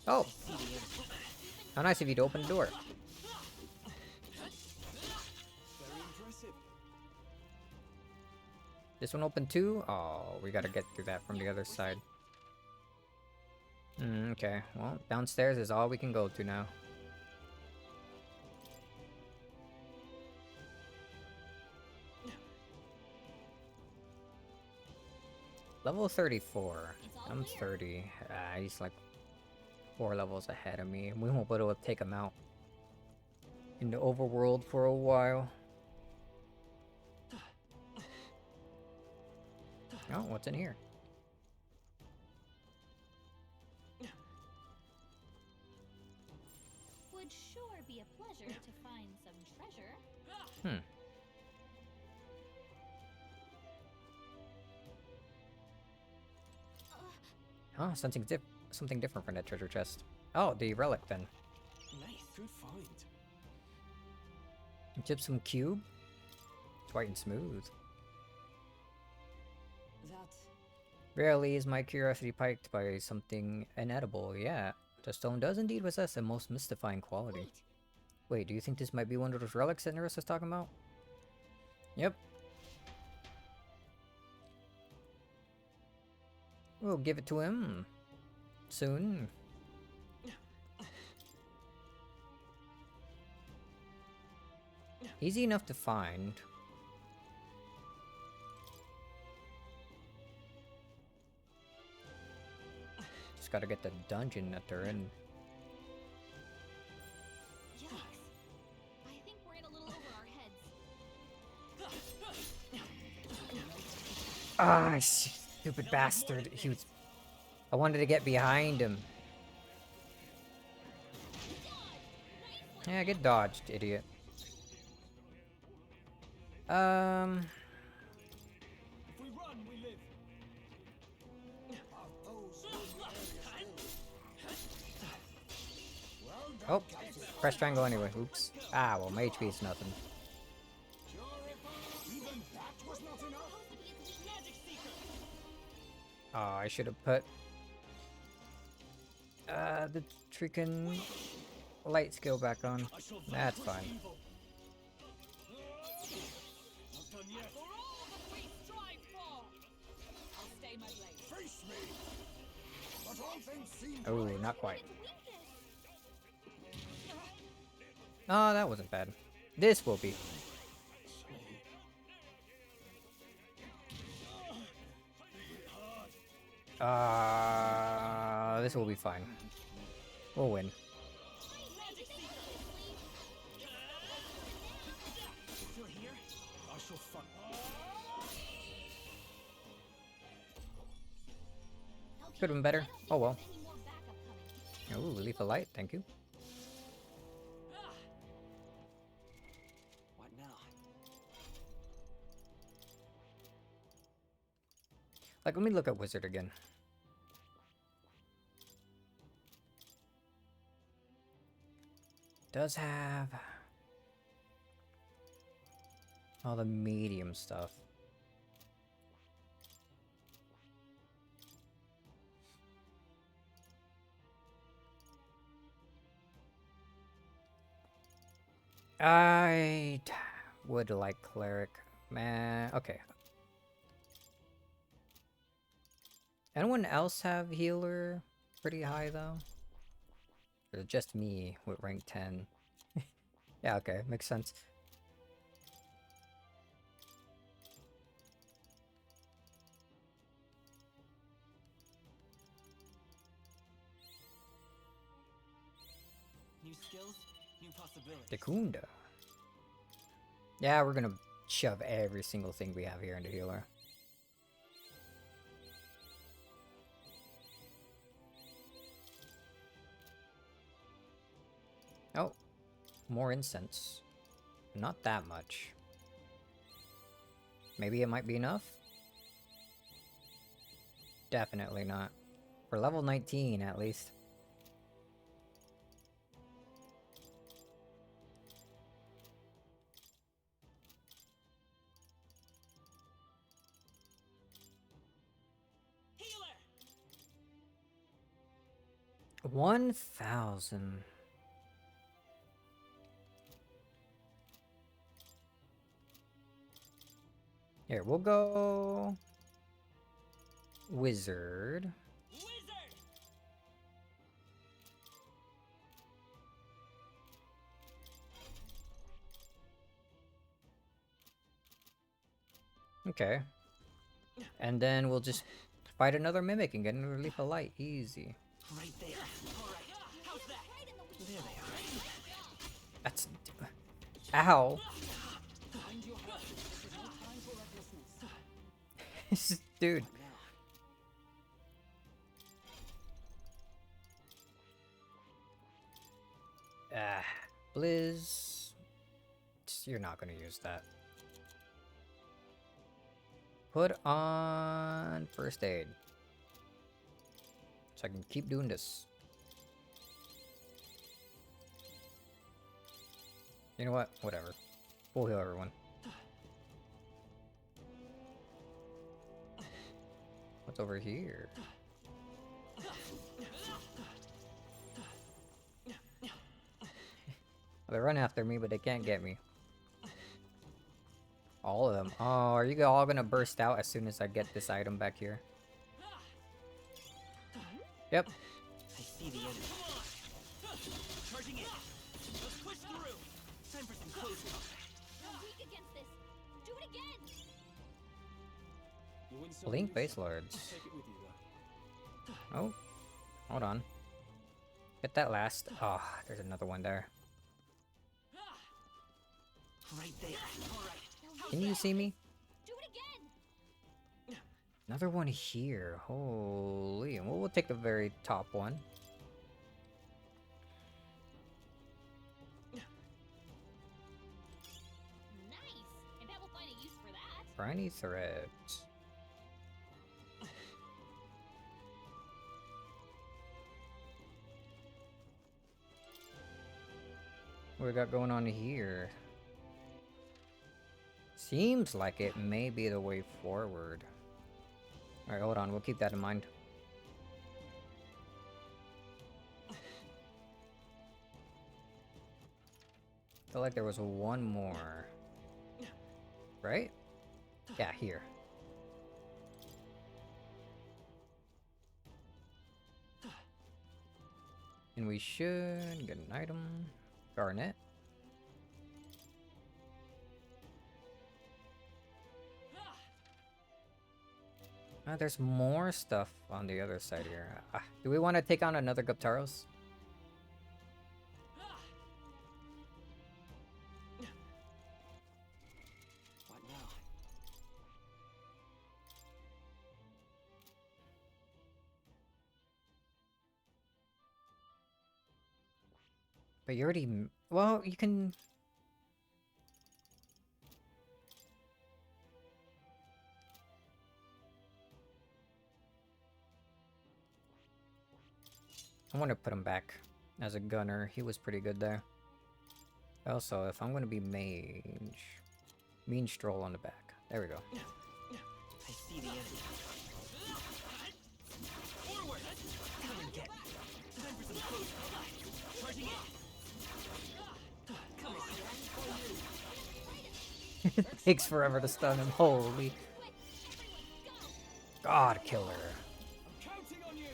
Oh! How nice of you to open the door. Very impressive. This one open too? Oh, we gotta get through that from the other side. Okay, well, downstairs is all we can go to now. Level 34. I'm 30. He's like 4 levels ahead of me. We won't be able to take him out in the overworld for a while. Oh, what's in here? Would sure be a pleasure to find some treasure. Hmm. Oh, something different from that treasure chest. Oh, the relic then. Nice. Good find. Gypsum cube. It's white and smooth. That Rarely is my curiosity piqued by something inedible. Yeah, the stone does indeed possess a most mystifying quality. Wait, do you think this might be one of those relics that Neris was talking about? Yep. We'll give it to him soon. Easy enough to find. Just gotta get the dungeon that they're in. Yikes. I think we're in a little over our heads. Ah, stupid bastard. He was... I wanted to get behind him. Yeah, get dodged, idiot. If we run, we live. Oh, press triangle anyway. Oops. Ah, well, my HP is nothing. Oh, I should have put the freaking light skill back on. That's fine. Oh, not quite. Oh, that wasn't bad. This will be. This will be fine. We'll win. Could have been better. Oh well. Oh, lethal light, thank you. What now? Like, let me look at Wizard again. Does have all the medium stuff. I would like cleric. Man, okay. Anyone else have healer pretty high though? Or just me with rank 10? Yeah, okay, makes sense. New skills, new possibilities. Dekunda. Yeah, we're gonna shove every single thing we have here into healer. Oh, more incense. Not that much. Maybe it might be enough? Definitely not. For level 19, at least. Healer! 1,000. Here, we'll go... Wizard. Okay. And then we'll just fight another mimic and get another leaf of light. Easy. Right there. All right. How's that? There they are. That's... Ow. Dude. Ah, Blizz. You're not gonna use that. Put on first aid. So I can keep doing this. You know what? Whatever. We'll heal everyone. What's over here? They run after me, but they can't get me. All of them. Oh, are you all gonna burst out as soon as I get this item back here? Yep. I see the enemy. Charging in. Let's push through. Time for some close talk. You're weak against this. Do it again. You win some, Blink lose base some. lords. Take it with you, though. Oh. Hold on. Get that last. Oh, there's another one there. Right there. All right. Can you see me? Do it again. Another one here. Holy. Well, we'll take the very top one. Nice. I bet we'll find a use for that. Briny threads. What we got going on here? Seems like it may be the way forward. Alright, hold on. We'll keep that in mind. Feel like there was one more. Right? Yeah, here. And we should get an item. Garnet. There's more stuff on the other side here. Do we want to take on another Guptaros? What now? But you already... Well, you can... I want to put him back as a gunner. He was pretty good there. Also, if I'm going to be mage... Mean Stroll on the back. There we go. I see the enemy. Forward! Come and get me. Time for some close talk. Charging in. Come on. It takes forever to stun him. Holy. God killer. I'm counting on you.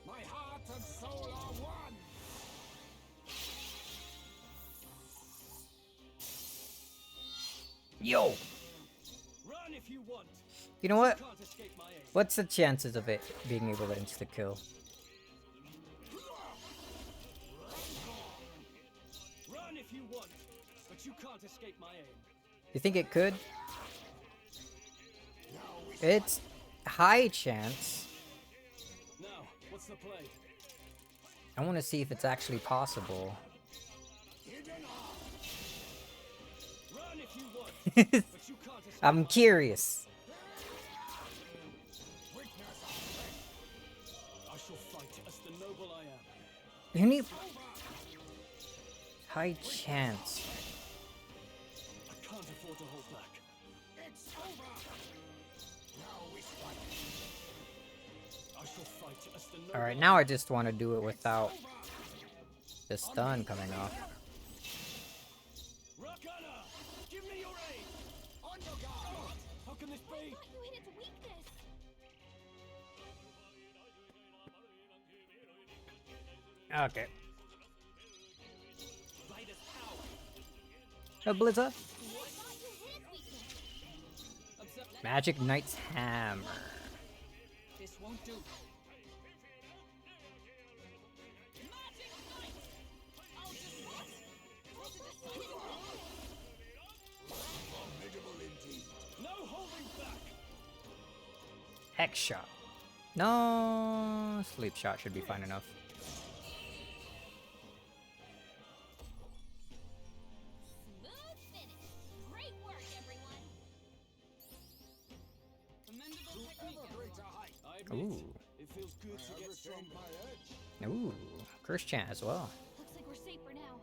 My heart and soul are one. Yo! Run if you want. You know what? You can't escape my aim. What's the chances of it being able to insta-kill? Run if you want, but you can't escape my aim. You think it could? It's high chance. Now, what's the play? I want to see if it's actually possible. Run if you want, but you can't escape. I'm curious. I shall fight as the noble I am. You need... High chance. I can't afford to hold back. It's over. Now we fight. I shall fight as the noble. Alright, now I just want to do it without the stun coming off. Rakana, give me your aid. On your guard. How can this be? You hit its weakness. Okay. A Blizzard. Magic Knight's Hammer. This won't do. Hex shot. No, sleep shot should be fine enough. Smooth finish. Great work, everyone. Commendable technique, everyone. I admit, Ooh. it feels good to get stronger. Ooh, curse chant as well. Looks like we're safe for now.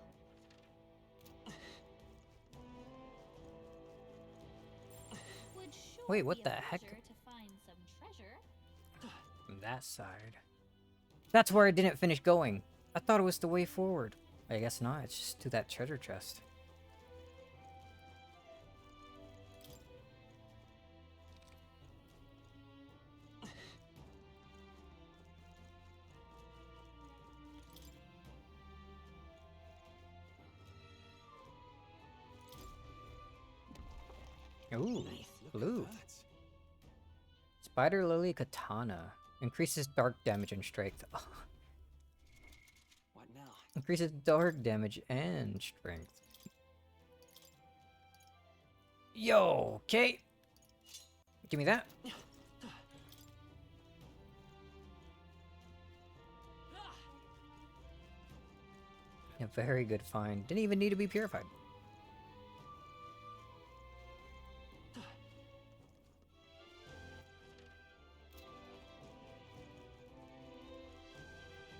Would sure Wait, what be the a heck? pleasure to find some treasure. From that side. That's where I didn't finish going. I thought it was the way forward. I guess not. It's just to that treasure chest. Ooh, blue. Spider Lily Katana. Increases dark damage and strength. What now? Increases dark damage and strength. Yo, okay. Give me that. A very good find. Didn't even need to be purified.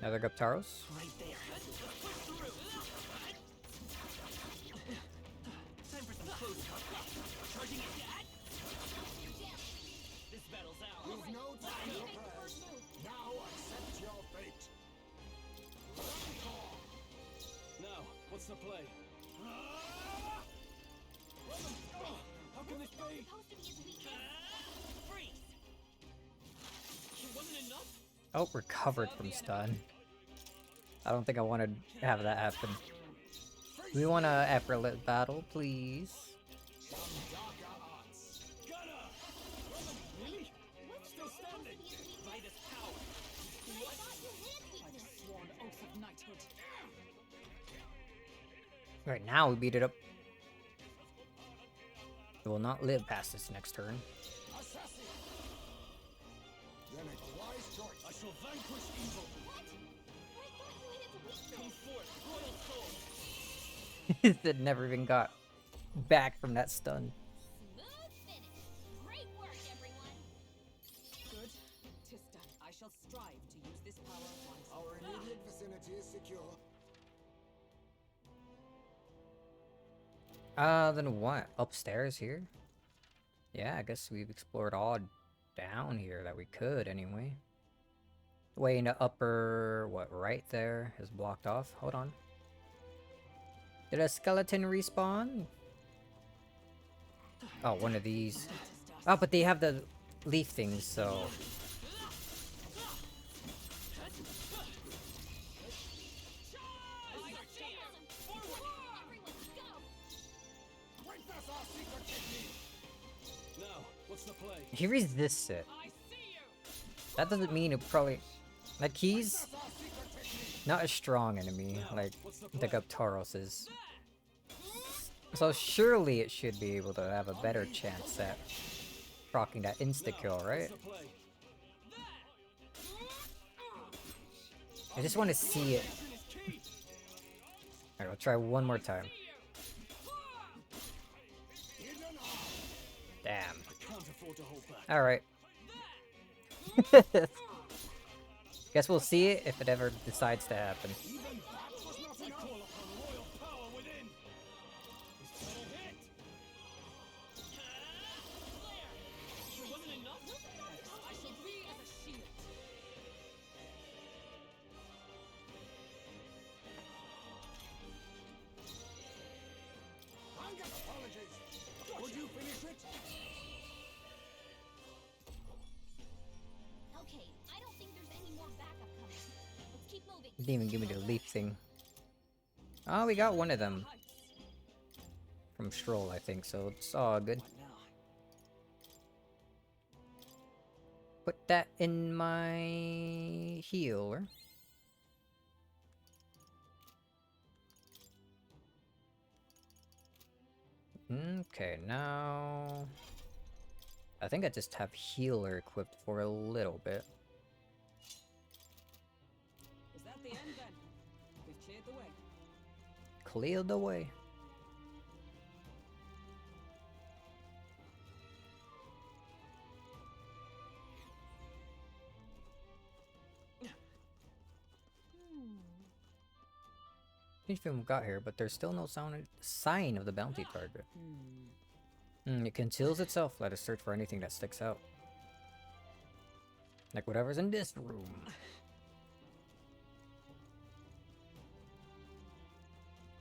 Another Guptaros. Right there. Time for some close combat. Charging it. This battle's out. You've no time to prepare. Now accept your fate. Now, what's the play? How can this be? Supposed to be his weakness. Freeze! It wasn't enough? Oh, recovered from stun. I don't think I want to have that happen. We want a effortless battle, please. Really? Still standing? By this power. I thought you had weakness. Sworn oath of knighthood. Right now, we beat it up. We will not live past this next turn. Then make a wise choice. I shall vanquish evil. What? I thought you had its Come weakness. forth, royal soul. That never even got back from that stun. Smooth finish. Great work, everyone. Good. 'Tis done. I shall strive to use this power wisely. Our immediate vicinity is secure. Then what? Upstairs here? Yeah, I guess we've explored all down here that we could anyway. The way into upper, what, right there is blocked off. Hold on. Did a skeleton respawn? Oh, one of these. Oh, but they have the leaf things, so... Now, what's the play? He resists it. That doesn't mean it probably... Like, he's not a strong enemy like the Guptaros is. So surely it should be able to have a better chance at proccing that insta-kill, right? I just want to see it. Alright, I'll try one more time. Damn. Can't afford to hold back. Alright. Guess we'll see it if it ever decides to happen. Even that was not enough. Call upon royal power within. This battle hit. It wasn't enough? I shall be as a shield. Angus, apologies. Would you finish it? Okay, I don't think there's any more backup coming. Let's keep moving. Didn't even give me the leaf thing. Oh, we got one of them. From Stroll, I think, so it's all good. Put that in my healer. Okay, now... I think I just have healer equipped for a little bit. Is that the end then? We've cleared the way. Cleared the way. Each got here, but there's still no sign of the bounty target. It conceals itself. Let us search for anything that sticks out. Like whatever's in this room.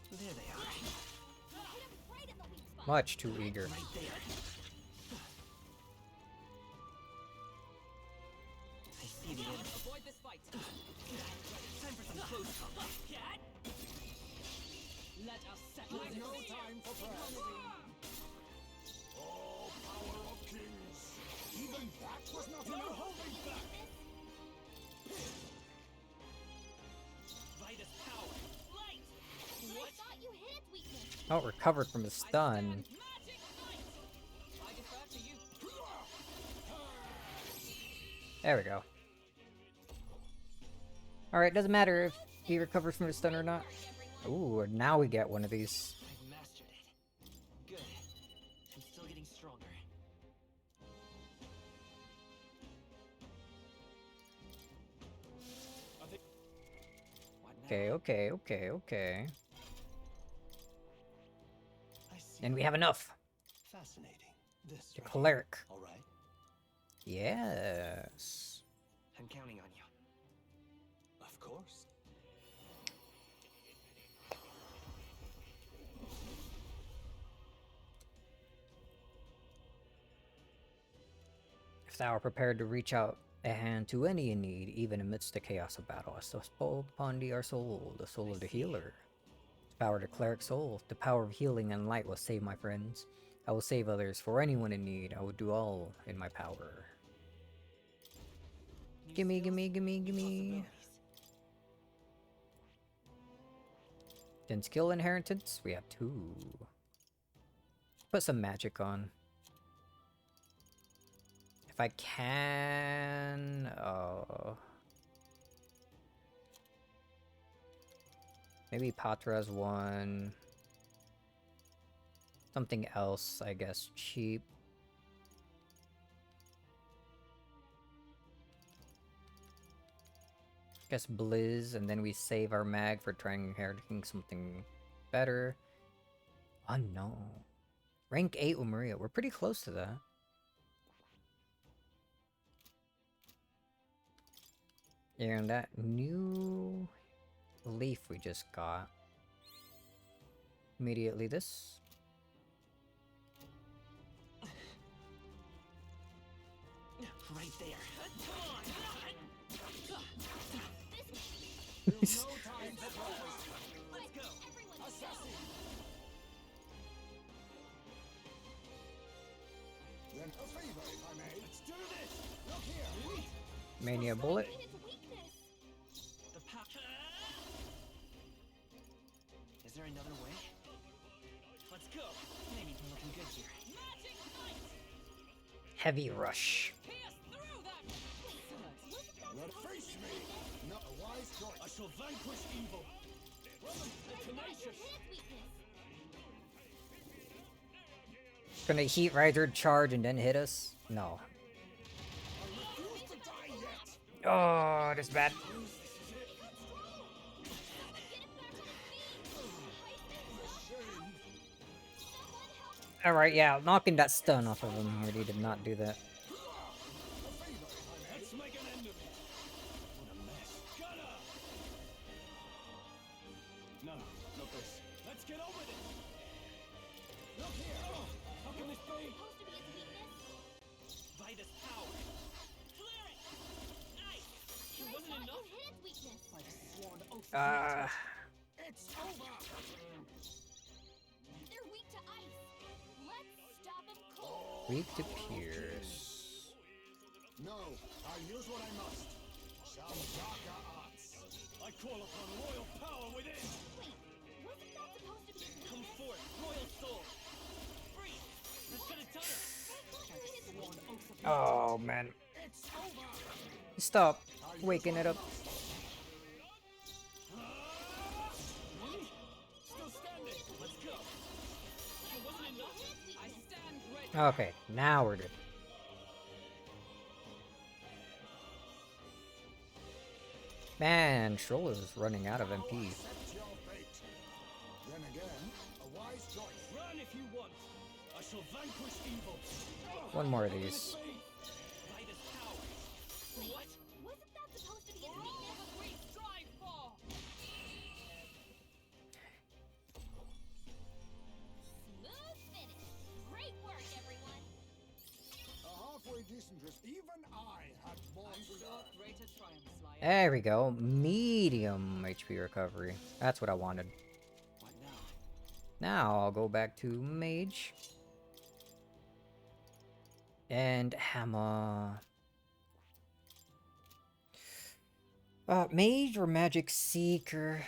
There they are. Much too eager. Right there. I see the enemy. Avoid this fight. Time for some close combat. Let us settle There's this. no time for prayers. Oh, power of kings! Even that was not enough. Holding back. Vitus power. Light. What? I thought you hid weakness. Oh, recovered from his stun. I defer to you. There we go. Alright, doesn't matter if he recovers from his stun or not. Ooh, now we get one of these. I've mastered it. Good. I'm still getting stronger. Okay. And we have enough. Fascinating. This The cleric. All right. Yes. I'm counting on you. Of course. If thou art prepared to reach out a hand to any in need, even amidst the chaos of battle, I still spoke upon thee our soul, the soul of the healer. The power of the cleric soul, the power of healing and light will save my friends. I will save others. For anyone in need, I will do all in my power. Gimme. Then skill inheritance, we have 2. Put some magic on. If I can... maybe Patra's one. Something else, I guess, cheap. Guess Blizz, and then we save our mag for trying inheriting something better. Oh no. Rank 8 with Maria. We're pretty close to that. And that new leaf we just got. Immediately this. Right there. There's no time for prayers. Let's go. Assassin. Then a favor, if I may. Let's do this. Look here. Mania bullet. The power. Is there another way? Let's go. Maybe we're looking good here. Heavy rush. Let face me. Not a wise choice. I shall vanquish evil. The tenacious. Gonna heat riser charge and then hit us? No. I refuse to die yet. Oh, that's bad. Alright, yeah, knocking that stun off of him really did not do that. Let's make an end of it. What a mess. No, not this. Let's get on with it. Look here. How can this be? Vitus power. Clear it. Nice. It wasn't enough. Like a sworn oath. It's over. They're weak to ice. Let's stop them cold. Weak to Pierce. No, I'll use what I must. Some darker arts. I call upon royal power within. Wait, wasn't that supposed to be Come forth, royal soul. Free. Let's get it done. I thought you hid the weakness. Oh man. Stop waking it up. Still standing. Let's go. It wasn't enough. I stand ready. Okay, now we're good. Man, Stroll is running out of MP. Accept your fate. Then again, a wise choice. Run if you want. I shall vanquish evil. One more of these. Vader's power. What? Wasn't that supposed to be a All that we strive for. smooth finish? Great work, everyone. A halfway decent risk. Even I had more to learn. Greater triumphs lie There we go. Medium HP recovery. That's what I wanted. What now? Now I'll go back to Mage. And Hammer. Mage or Magic Seeker?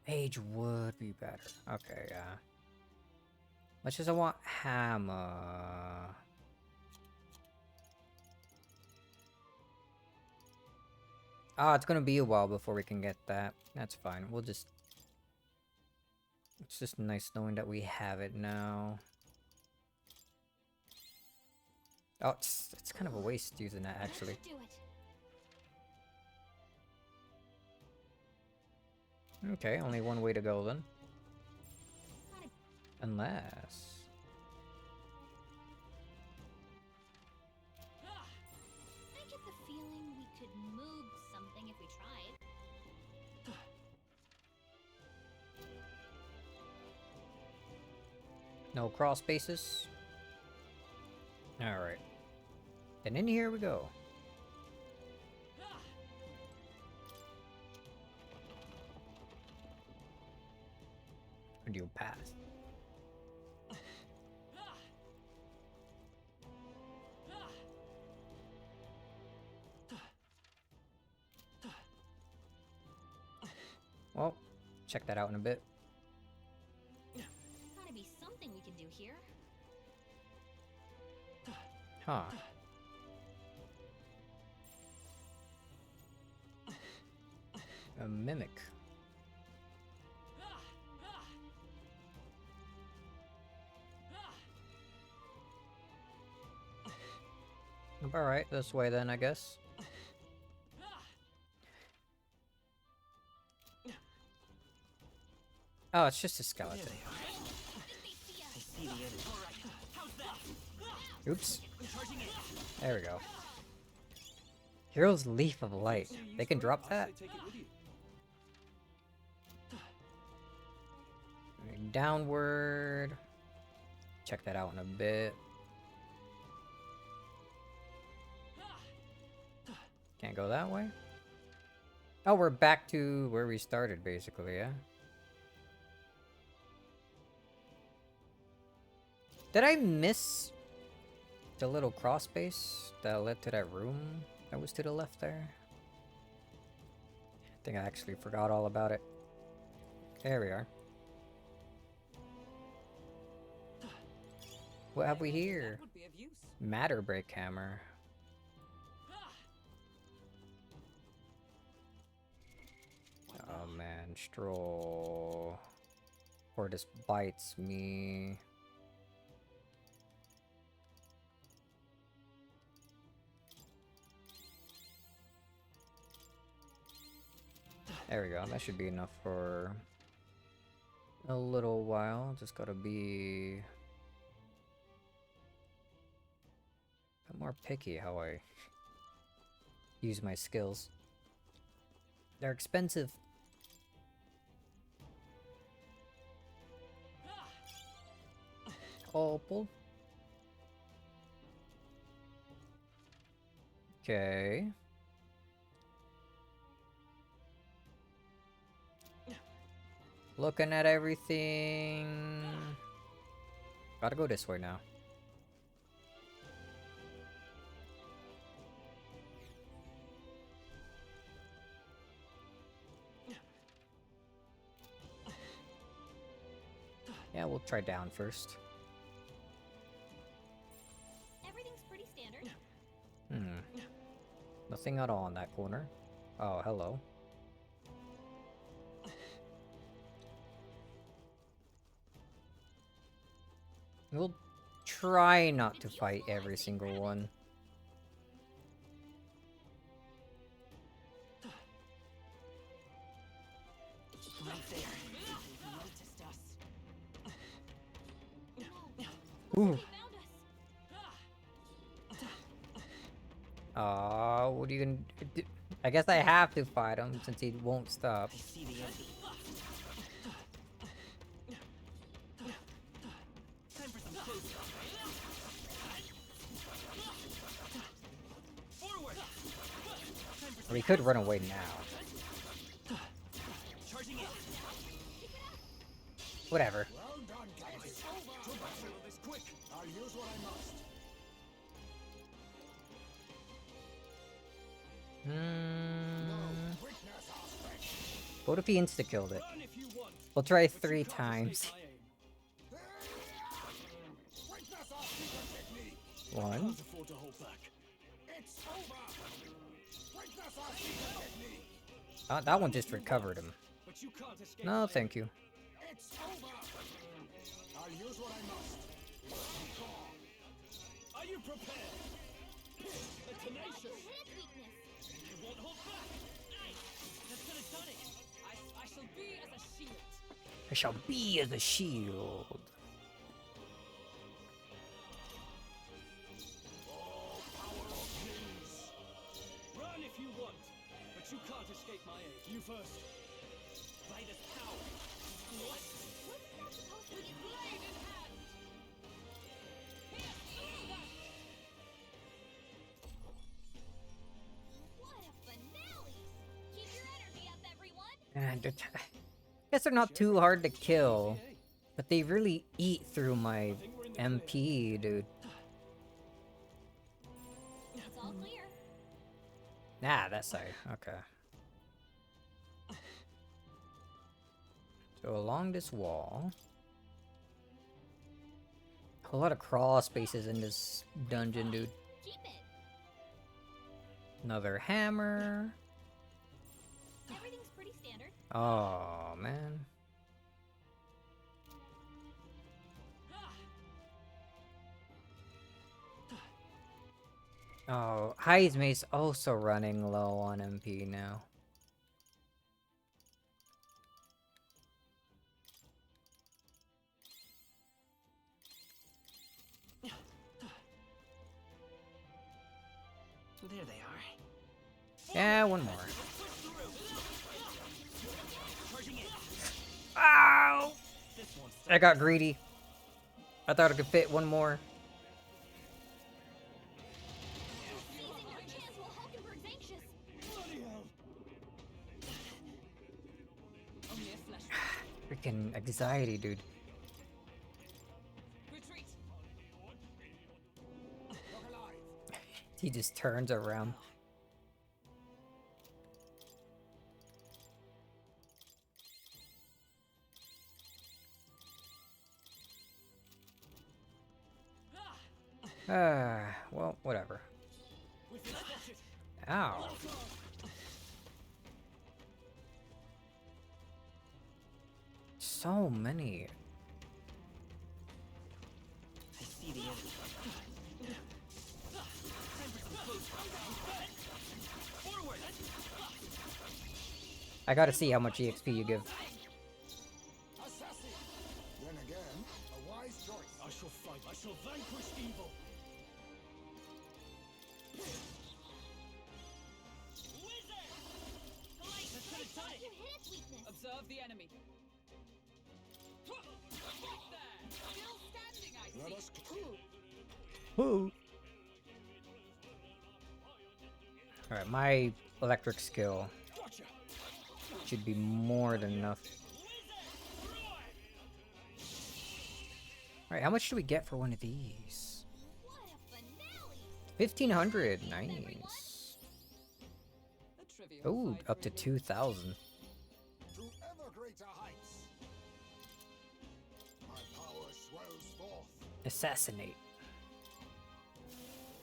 Mage would be better. Okay, yeah. Much as I want Hammer. It's gonna be a while before we can get that. That's fine. We'll just... It's just nice knowing that we have it now. Oh, it's kind of a waste using that, actually. Do it. Okay, only one way to go then. Unless... I get the feeling we could move something if we tried. No cross spaces? Alright. And in here we go. Or do you pass? Well, check that out in a bit. Gotta be something we can do here. Huh. A mimic. Alright, this way then, I guess. Oh, it's just a skeleton. Oops. There we go. Hero's Leaf of Light. They can drop that? Downward. Check that out in a bit. Can't go that way? Oh, we're back to where we started, basically, yeah? Did I miss the little cross space that led to that room that was to the left there? I think I actually forgot all about it. There we are. What have we here? Matter Break Hammer. Oh man, Stroll. Or this bites me. There we go, that should be enough for a little while. Just gotta be a bit more picky how I use my skills. They're expensive. Opal. Okay. Looking at everything. Gotta go this way now. Yeah, we'll try down first. Everything's pretty standard. Nothing at all in that corner. Oh, hello. We'll try not to fight every single one. Right there. They noticed us. Ooh. What are you gonna do? I guess I have to fight him since he won't stop. I see the end. Time for some close up. Forward. Or he could run away now. Charging in. Whatever. Well done, Captain. To battle this quick. I'll use what I must. What if he insta-killed it? We'll try 3 times. 1. That one just recovered him. No, thank you. I'll use what I must. Are you prepared? A tenacious. You won't hold back. That could have done it. I shall be as a shield. I shall be as a shield. Run if you want, but you can't escape my aid. You first. Vader's power. What? Wasn't that supposed to be a blade in hand? What a finale! Keep your energy up, everyone! And I guess they're not too hard to kill, but they really eat through my MP, dude. It's all clear. Nah, that side. Okay. So along this wall, a lot of crawl spaces in this dungeon, dude. Keep it. Another hammer. Everything's pretty standard. Oh man. Oh, Heismay's also running low on MP now. There they are. Yeah, one more. Charging in. Ow! This one's I got greedy. I thought I could fit one more. Seizing our chance while Hulkenberg's anxious. Bloody hell! Only a flesh. Freaking anxiety, dude. Retreat. He just turns around. Well, whatever. Ow. So many. I see the end. Time for some close up. Forward. I gotta see how much EXP you give. Assassin. Then again, a wise choice. I shall fight. I shall vanquish evil. You hit its weakness. Observe the enemy. There. Still standing, I see. Let us. Woo. Alright, my electric skill should be more than enough. Alright, how much do we get for one of these? 1,500, nice. Oh, up to 2,000. To ever greater heights. My Assassinate.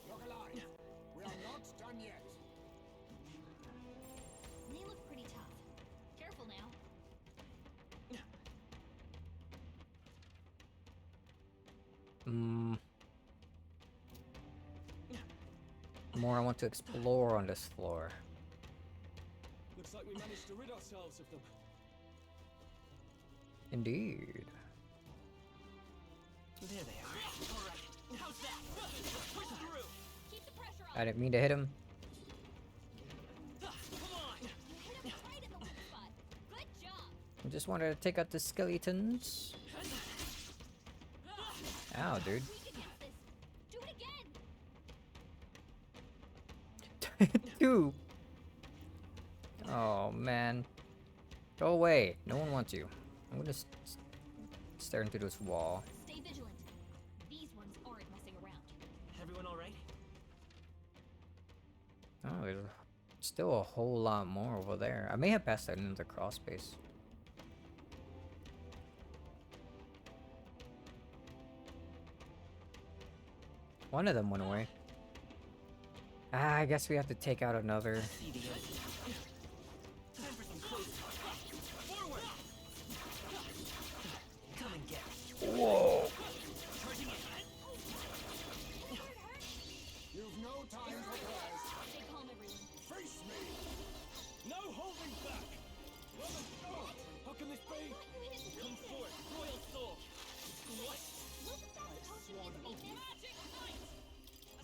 Look alive. We are not done yet. They look pretty tough. Careful now. More I want to explore on this floor. Looks like we managed to rid ourselves of them. Indeed. There they are. All right. How's that? Push through. Keep the pressure on. I didn't mean to hit him. Come on. You hit him right in the weak spot. Good job. I just wanted to take out the skeletons. Ow, dude. Weak against this. Do it again. Two. Oh man. Go away. No one wants you. I'm gonna stare into this wall. Stay vigilant. These ones aren't messing around. Everyone all right? Oh, there's still a whole lot more over there. I may have passed that into the crawl space. One of them went away. Ah, I guess we have to take out another. See the end. Time for some close. Forward. Come and get. Whoa. Charging in. You've no time for prayers. Stay calm, everyone. Face me. No holding back. How can this be? Come forth, royal soul. What? Wasn't that supposed to be a weakness?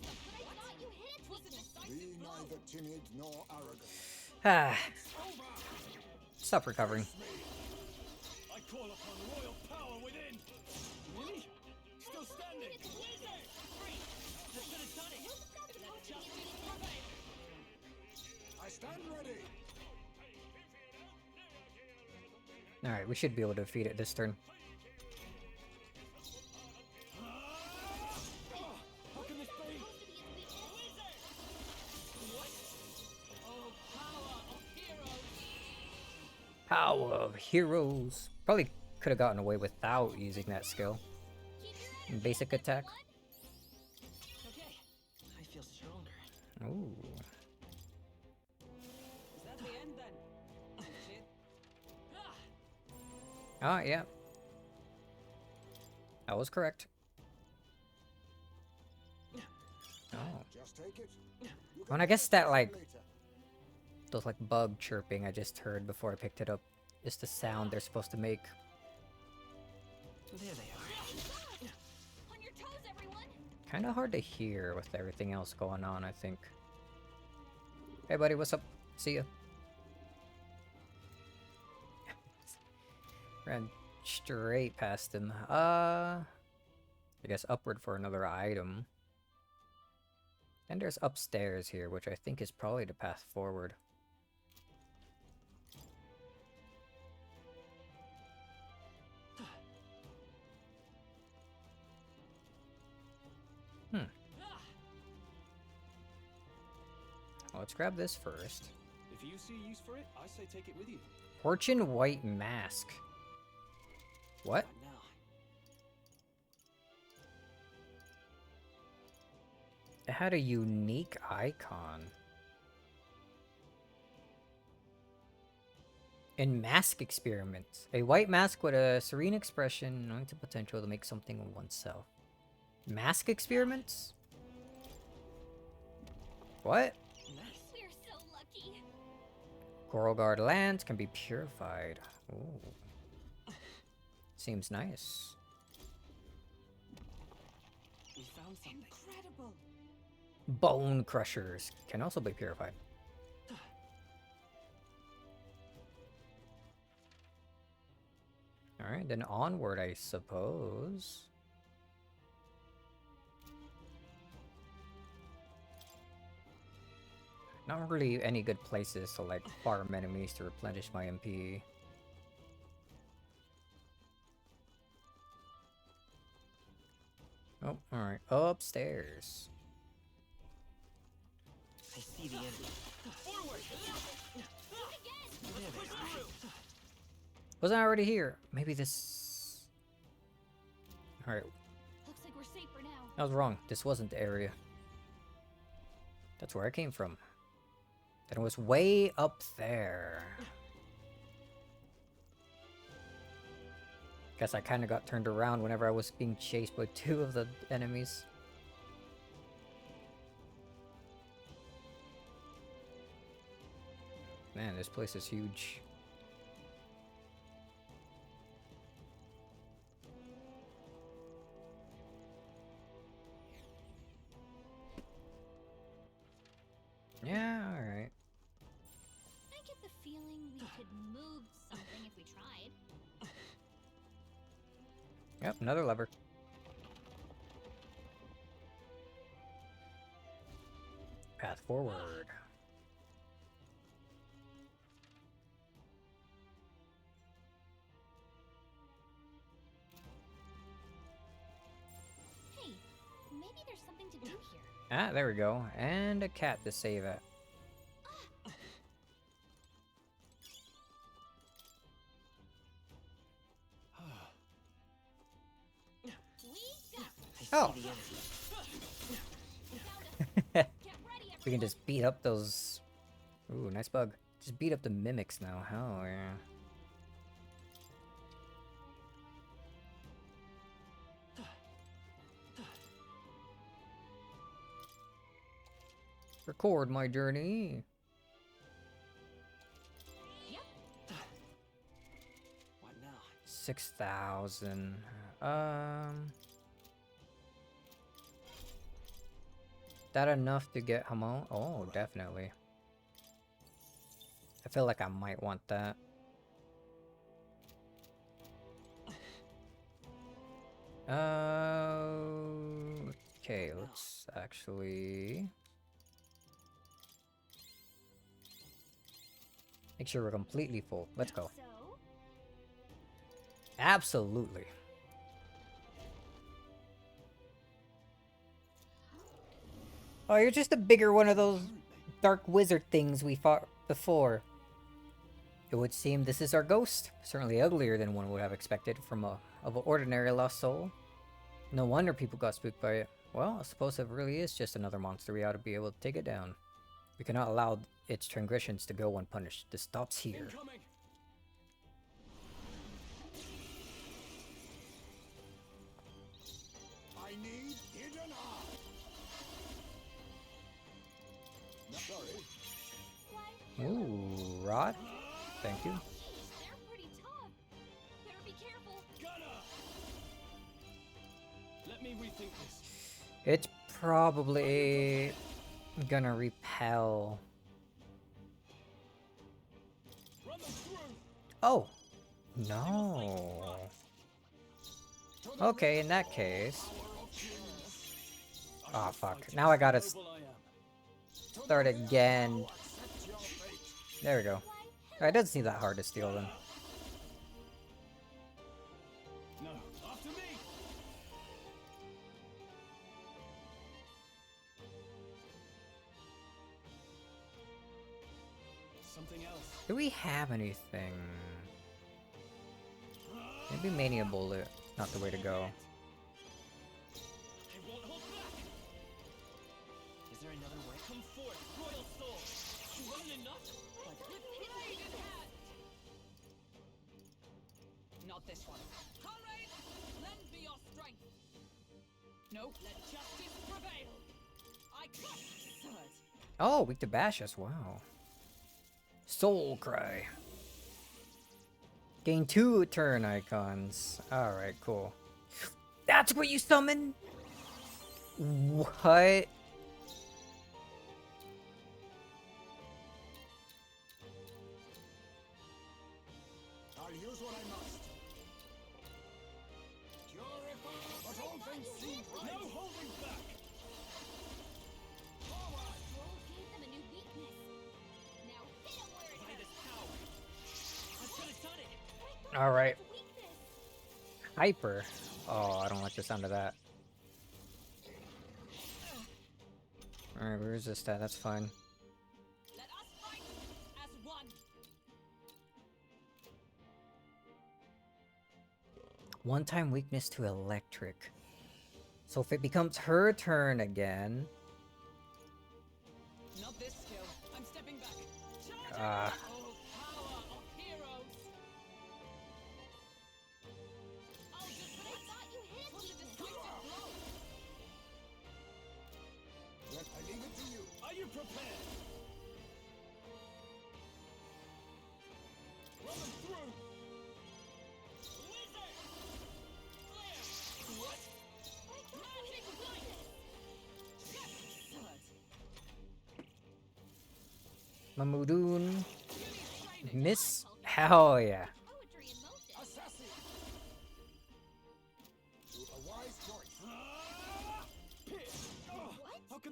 But I thought you hit weakness. Be neither timid nor arrogant. Ah. Stop recovering. I call upon royal power within. Really? Still standing. Free. That could have done it. If that's just I stand ready. Alright, we should be able to defeat it this turn. How can this be? Oh, power of heroes. Power of heroes. Probably could have gotten away without using that skill. Basic attack. Okay, I feel stronger. Ooh. Is that the end then? Shit. Oh, yeah. That was correct. Oh. Just take it. Well, I guess that, like, those, like, bug chirping I just heard before I picked it up is the sound they're supposed to make. There they are. On your toes, everyone. Kind of hard to hear with everything else going on, I think. Hey, buddy, what's up? See ya. Ran straight past him. I guess upward for another item. And there's upstairs here, which I think is probably the path forward. Well, let's grab this first. If you see use for it, I say take it with you. Fortune White Mask. What? Now. It had a unique icon. In mask experiments, a white mask with a serene expression, knowing the potential to make something of oneself. Mask experiments? What? We're so lucky. Coral Guard lands can be purified. Ooh. Seems nice. We found something. Incredible. Bone Crushers can also be purified. Alright, then onward, I suppose. Not really any good places to, like, farm enemies to replenish my MP. Oh, alright. Upstairs. I see the enemy. Forward. There they are. Wasn't I already here? Maybe this... Alright. Looks like we're I was wrong. This wasn't the area. That's where I came from. Then it was way up there. Guess I kind of got turned around whenever I was being chased by two of the enemies. Man, this place is huge. Yeah, alright. I get the feeling we could move something if we tried. Yep, another lever. Path forward. Hey, maybe there's something to do here. Ah, there we go. And a cat to save it. Oh. We can just beat up those... Ooh, nice bug. Just beat up the mimics now. Hell yeah. Record my journey. What now? 6,000. That enough to get Hamon? Oh, definitely. I feel like I might want that. Okay, let's actually make sure we're completely full. Let's go. Absolutely. Oh, you're just a bigger one of those dark wizard things we fought before. It would seem this is our ghost. Certainly uglier than one would have expected from an ordinary lost soul. No wonder people got spooked by it. Well, I suppose it really is just another monster. We ought to be able to take it down. We cannot allow its transgressions to go unpunished. This stops here. Incoming. I need hidden eye. Sorry. Ooh, rod. Thank you. They're pretty tough. Better be careful. Let me rethink this. It's probably gonna repel. Oh, no. Okay, in that case. Oh, fuck. Now I gotta start again. There we go. Alright, it doesn't seem that hard to steal then. No, after me. Something else. Do we have anything? Maybe Mania Bullet, not the way to go. I won't hold back. Is there another way? Come forth, royal soul. Wasn't enough? Not this one. Comrades, lend me your strength. No, let justice prevail. I crush sword. Oh, weak to Bashes, wow. Soul Cry. Gain 2 turn icons. Alright, cool. That's what you summon? What? I'll use what I must. Purify, but all things seem right. No holding back. Scroll gave them a new weakness. Now hit them where it hurts. I could have done it. Alright. Hyper. Oh, I don't like the sound of that. Alright, we resist that, that's fine. Let us fight as one. One-time weakness to electric. So if it becomes her turn again... Not this skill. I'm stepping back. Ah. Oh, power of heroes. I'll just I thought you hit me. Decisive blow. Let I leave it to you. Are you prepared? Run them through. Wizard! Flare! What? Magic light! Mamudun. Miss? Hell yeah.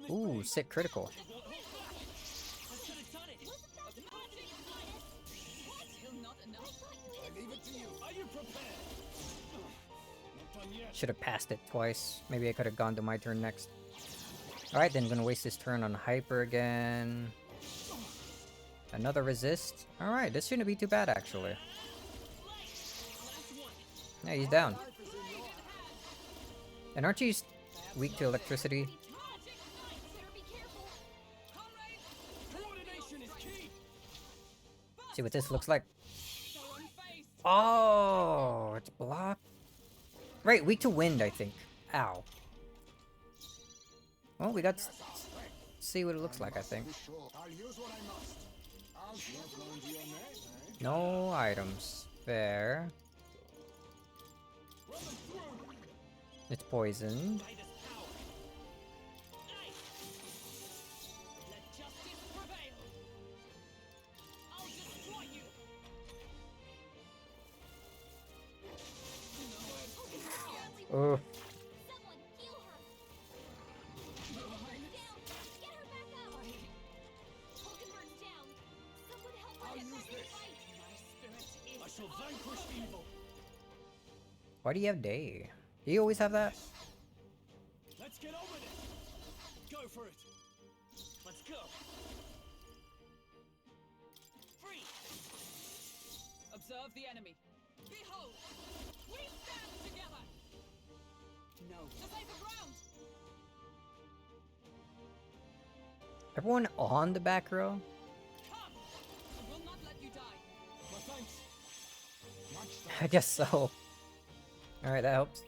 Ooh, sick critical. Should have passed it twice. Maybe I could have gone to my turn next. Alright, then I'm gonna waste this turn on Hyper again. Another resist. Alright, this shouldn't be too bad actually. Yeah, he's down. And aren't you weak to electricity? See what this looks like. Oh, it's blocked. Right, weak to wind, I think. Ow. Well, we got to see what it looks like, I think. No items. There. It's poisoned. Oh. Why do you have day? Do you always have that? Let's get on with it. Go for it. Let's go. Free. Observe the enemy. Behold, we stand together. No. To save the ground. Everyone on the back row? Come. I will not let you die. My thanks. I guess so. Alright, that helps.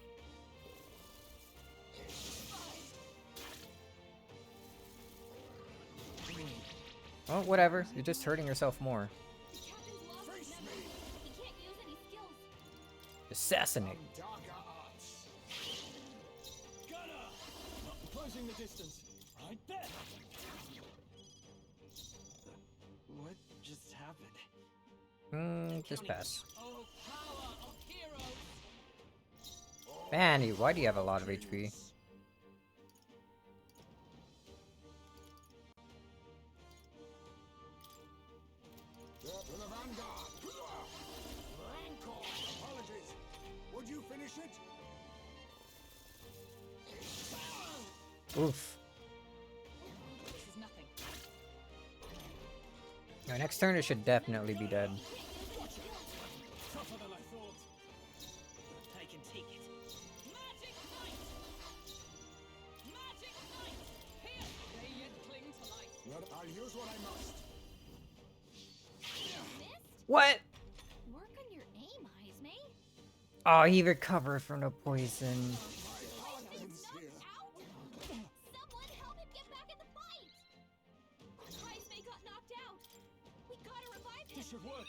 Oh, whatever. You're just hurting yourself more. Assassinate. Closing the distance. Right there. What just happened? Just pass. Oh, power of heroes. Man, why do you have a lot of HP? Apologies. Would you finish it? Oof. This is nothing. Our next turn it should definitely be dead. Tougher than I thought. I can take it. Magic Knight! Magic Knight! Here! They yet cling to life. I'll use what I must. What? Work on your aim, Izme. Oh, he recovered from the poison. Someone help him get back in the fight! Izme got knocked out. We gotta revive him. This should work.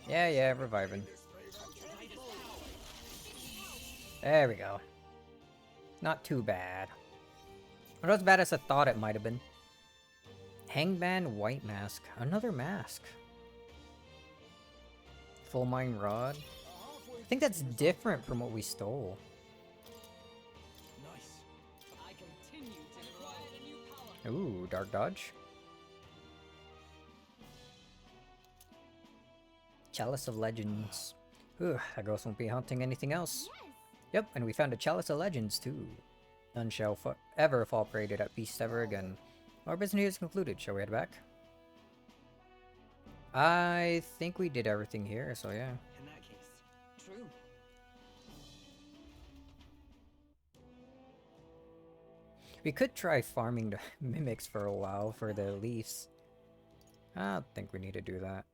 Yeah, reviving. There we go. Not too bad. Not as bad as I thought it might have been. Hangman White Mask. Another mask. Full Mine Rod. I think that's different from what we stole. Nice. I continue to acquire a new power. Ooh, Dark Dodge. Chalice of Legends. Ooh, that ghost won't be hunting anything else. Yep, and we found a Chalice of Legends too. None shall ever fall prey to that beast ever again. Our business here is concluded. Shall we head back? I think we did everything here, so yeah. In that case. True. We could try farming the mimics for a while for the leaves. I don't think we need to do that.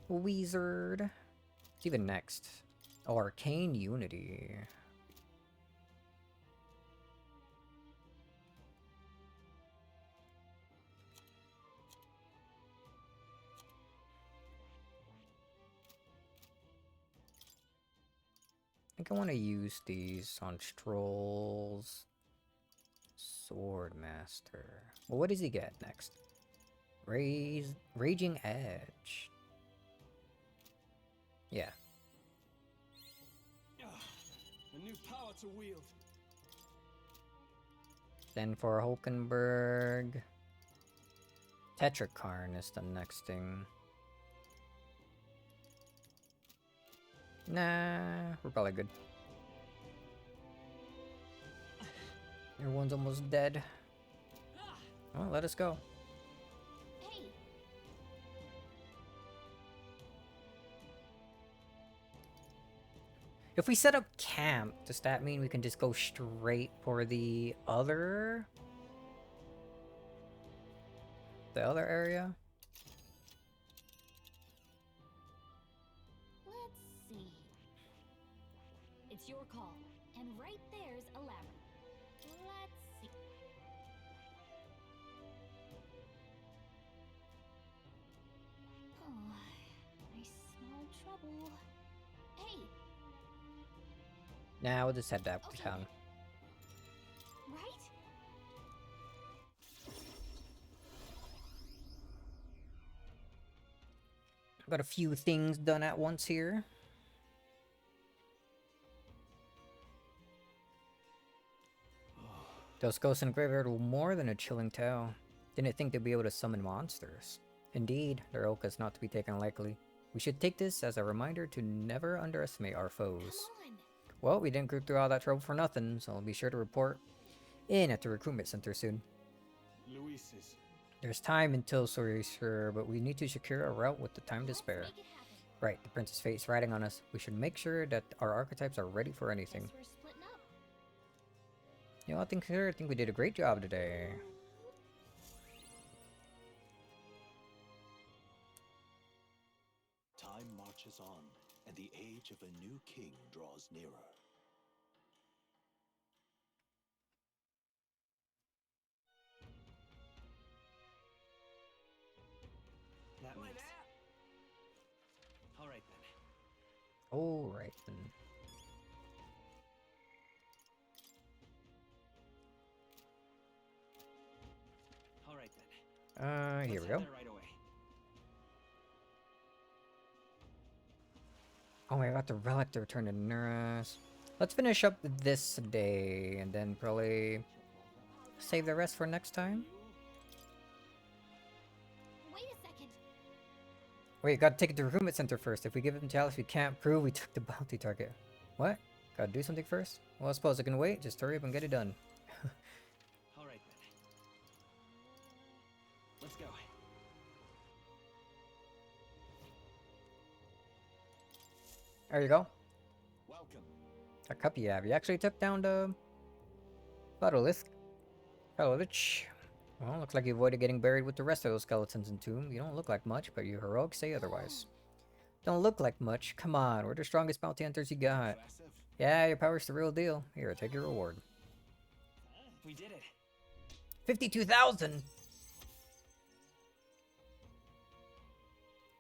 Wizard. What's even next? Oh, Arcane Unity. I think I want to use these on Stroll's Sword Master. Well, what does he get next? Raging Edge. Yeah. A new power to wield. Then for Hulkenberg, Tetrakarn is the next thing. Nah, we're probably good. Everyone's almost dead. Well, let us go. Hey, If we set up camp, does that mean we can just go straight for the other area? let's see. It's your call, and right there's a ladder. Let's see. Oh, I smell trouble. Hey, Nah, we'll just head back to town. right? Got a few things done at once here. Those ghosts in the graveyard were more than a chilling tale. Didn't think they'd be able to summon monsters. Indeed, their ilk is not to be taken lightly. We should take this as a reminder to never underestimate our foes. Well, we didn't go through all that trouble for nothing, so I'll be sure to report in at the recruitment center soon. Luis's. There's time until sure, but we need to secure a route with the time to spare. Right, the Prince's fate's riding on us. We should make sure that our archetypes are ready for anything. We're splitting up. You know, I think we did a great job today. Time marches on, and the age of a new king draws nearer. That means... Alright then. Alright then. Alright then. Here we Let's go. head there right away. Oh, I got the relic to return to Nuras. Let's finish up this day, and then probably save the rest for next time. Wait a second. Wait, gotta take it to the recruitment center first. If we give him Chalice, we can't prove we took the bounty target. What? Gotta do something first? Well, I suppose I can wait. Just hurry up and get it done. Alright then. Let's go. There you go. Welcome. A cup you have. You actually took down the Battlelich. Well, looks like you avoided getting buried with the rest of those skeletons in tomb. You don't look like much, but your heroics say otherwise. Don't look like much. Come on, we're the strongest bounty hunters you got. Yeah, your power's the real deal. Here, take your reward. We did it. 52,000!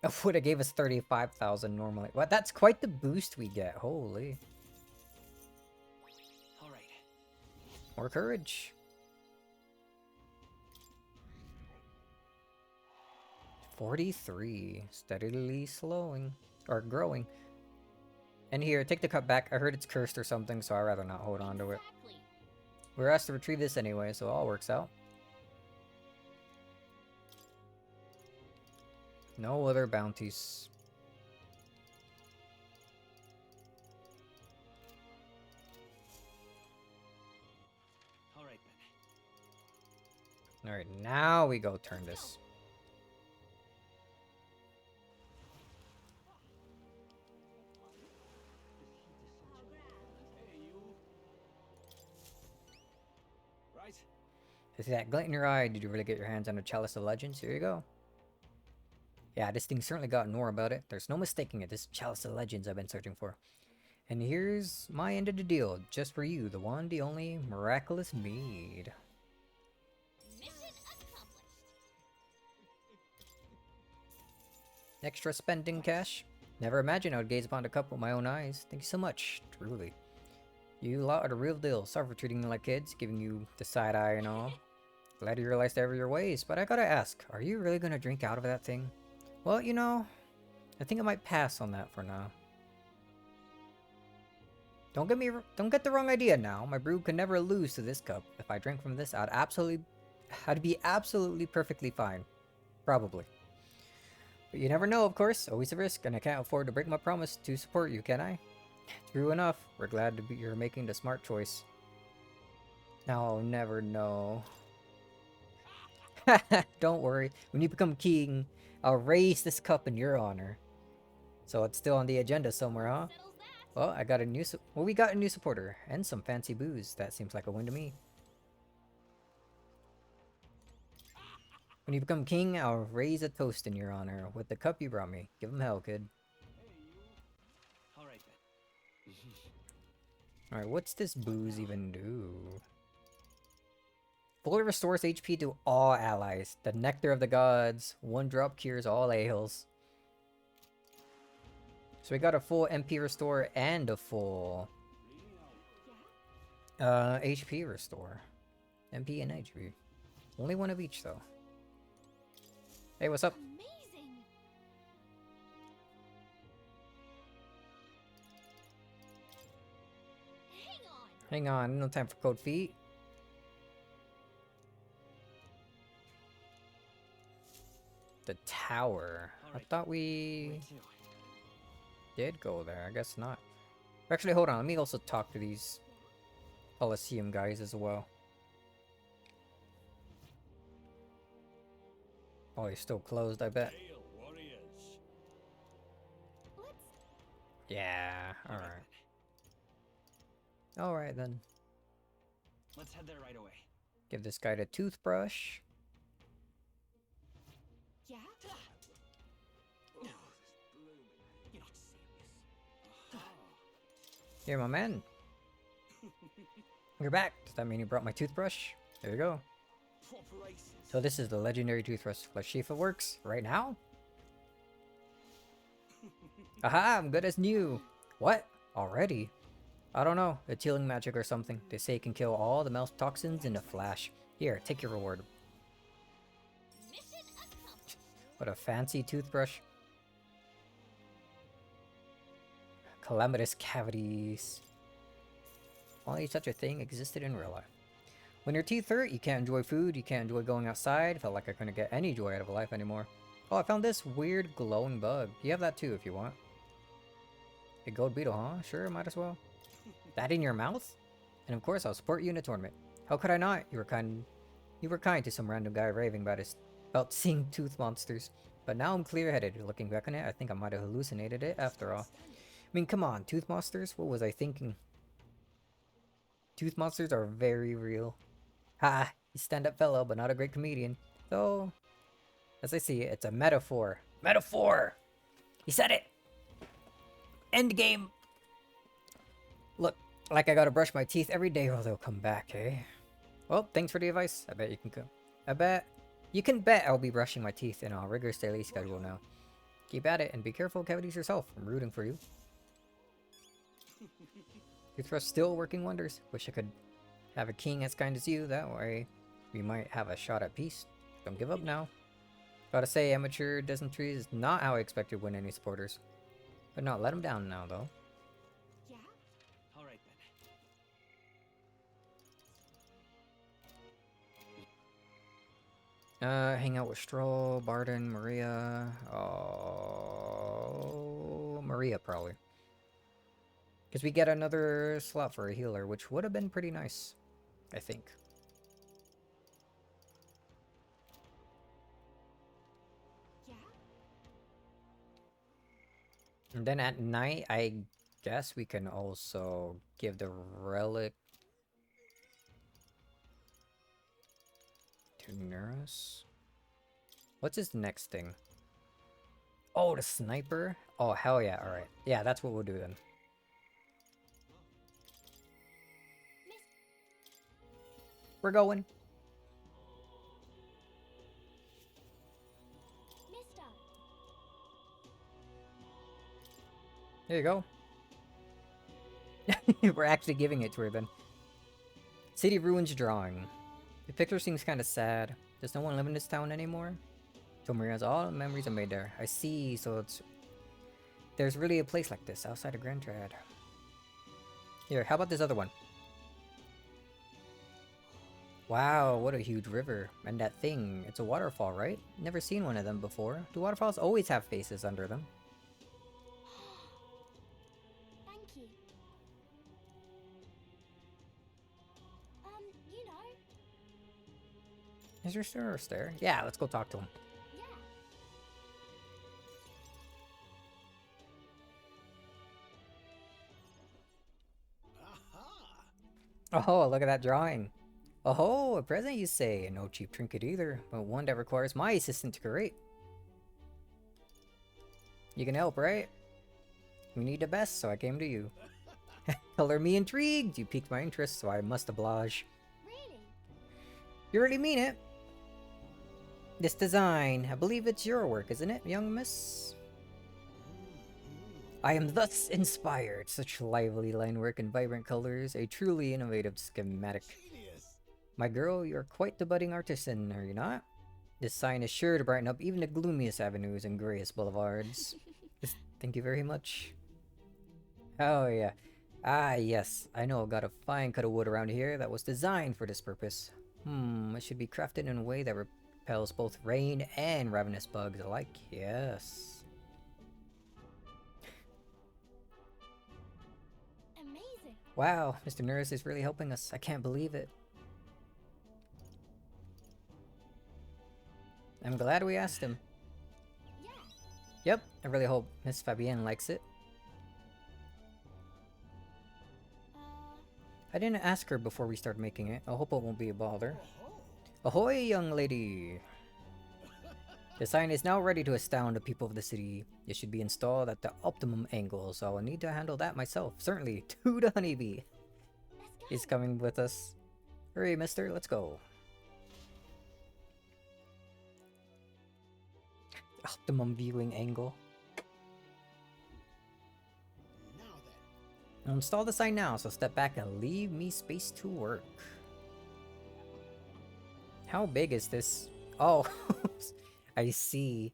Oh, would have gave us 35,000 normally. Well, that's quite the boost we get. Holy. Alright. More courage. 43. Steadily slowing. Or growing. And here, take the cup back. I heard it's cursed or something, so I'd rather not hold on to it. We were asked to retrieve this anyway, so it all works out. No other bounties. Alright Alright, now we go turn this. Right. I see that glint in your eye. Did you really get your hands on a Chalice of Legends? Here you go. Yeah, this thing certainly got an aura about it. There's no mistaking it. This Chalice of Legends I've been searching for. And here's my end of the deal. Just for you. The one, the only, miraculous mead. Extra spending cash? Never imagined I would gaze upon the cup with my own eyes. Thank you so much. Truly. You lot are the real deal. Sorry for treating you like kids, giving you the side eye and all. Glad you realized ever your ways, but I gotta ask, are you really gonna drink out of that thing? Well, you know, I think I might pass on that for now. Don't get the wrong idea now. My brew could never lose to this cup. If I drank from this, I'd be absolutely perfectly fine. Probably. But you never know, of course. Always a risk, and I can't afford to break my promise to support you, can I? True enough. We're glad you're making the smart choice. Now I'll never know. Don't worry. When you become king, I'll raise this cup in your honor. So it's still on the agenda somewhere, huh? Well, we got a new supporter and some fancy booze. That seems like a win to me. When you become king, I'll raise a toast in your honor with the cup you brought me. Give him hell, kid. Alright then. Alright, what's this booze even do? Fully restores HP to all allies. The nectar of the gods. One drop cures all ails. So we got a full MP restore and a full HP restore. MP and HP. Only one of each though. Hey, what's up? Amazing. Hang on, no time for cold feet. The tower. I thought we did go there. I guess not. Actually, hold on. Let me also talk to these Coliseum guys as well. Oh, he's still closed, I bet. Yeah, alright. Alright then. Let's head there right away. Give this guy the toothbrush. Yeah? You're not serious. Here, my man. You're back. Does that mean you brought my toothbrush? There you go. So this is the legendary toothbrush. Let's see if it works right now. Aha, I'm good as new. What? Already? I don't know. It's healing magic or something. They say it can kill all the mouth toxins in a flash. Here, take your reward. What a fancy toothbrush. Calamitous cavities. Only such a thing existed in real life. When your teeth hurt, you can't enjoy food, you can't enjoy going outside. Felt like I couldn't get any joy out of life anymore. Oh, I found this weird glowing bug. You have that too if you want. A gold beetle, huh? Sure, might as well. That in your mouth? And of course, I'll support you in a tournament. How could I not? You were kind to some random guy raving about seeing tooth monsters. But now I'm clear-headed. Looking back on it, I think I might have hallucinated it after all. I mean, come on, tooth monsters? What was I thinking? Tooth monsters are very real. Ha! He's a stand-up fellow, but not a great comedian. So, as I see it, it's a metaphor. Metaphor! He said it! End game! Look, like I gotta brush my teeth every day or they'll come back, eh? Well, thanks for the advice. I bet you can bet I'll be brushing my teeth in a rigorous daily schedule now. Keep at it and be careful, cavities yourself. I'm rooting for you. Toothbrush still working wonders. Wish I could have a king as kind as you. That way, we might have a shot at peace. Don't give up now. Gotta say, amateur dysentery is not how I expected to win any supporters. But not let him down now, though. Yeah? Alright then. Hang out with Stroll, Barden, Maria. Oh, Maria probably. Because we get another slot for a healer, which would have been pretty nice, I think. And then at night, I guess we can also give the relic to Nurse. What's his next thing? Oh, the sniper? Oh, hell yeah, alright. Yeah, that's what we'll do then. We're going. Mister. There you go. We're actually giving it to her then. City Ruins drawing. The picture seems kind of sad. Does no one live in this town anymore? Tomaria's all the memories are made there. I see, so it's... There's really a place like this outside of Grand Trad. Here, how about this other one? Wow, what a huge river. And that thing, it's a waterfall, right? Never seen one of them before. Do waterfalls always have faces under them? Thank you. You know. Is your Nurse there? Yeah, let's go talk to him. Oh, look at that drawing. Oh, a present you say. No cheap trinket either, but one that requires my assistant to create. You can help, right? We need the best, so I came to you. Color me intrigued. You piqued my interest, so I must oblige. Really? You really mean it? This design, I believe it's your work, isn't it, young miss? I am thus inspired. Such lively line work and vibrant colors, a truly innovative schematic. My girl, you're quite the budding artisan, are you not? This sign is sure to brighten up even the gloomiest avenues and grayest boulevards. Thank you very much. Oh yeah. Ah yes, I know I've got a fine cut of wood around here that was designed for this purpose. It should be crafted in a way that repels both rain and ravenous bugs alike. Yes. Amazing. Wow, Mr. Nurse is really helping us. I can't believe it. I'm glad we asked him. Yeah. Yep, I really hope Miss Fabienne likes it. I didn't ask her before we start making it. I hope it won't be a bother. Ahoy, young lady! The sign is now ready to astound the people of the city. It should be installed at the optimum angle, so I will need to handle that myself. Certainly, to the honeybee. He's coming with us. Hurry, mister, let's go. Optimum viewing angle. I'll install the sign now, so step back and leave me space to work. How big is this? Oh, I see.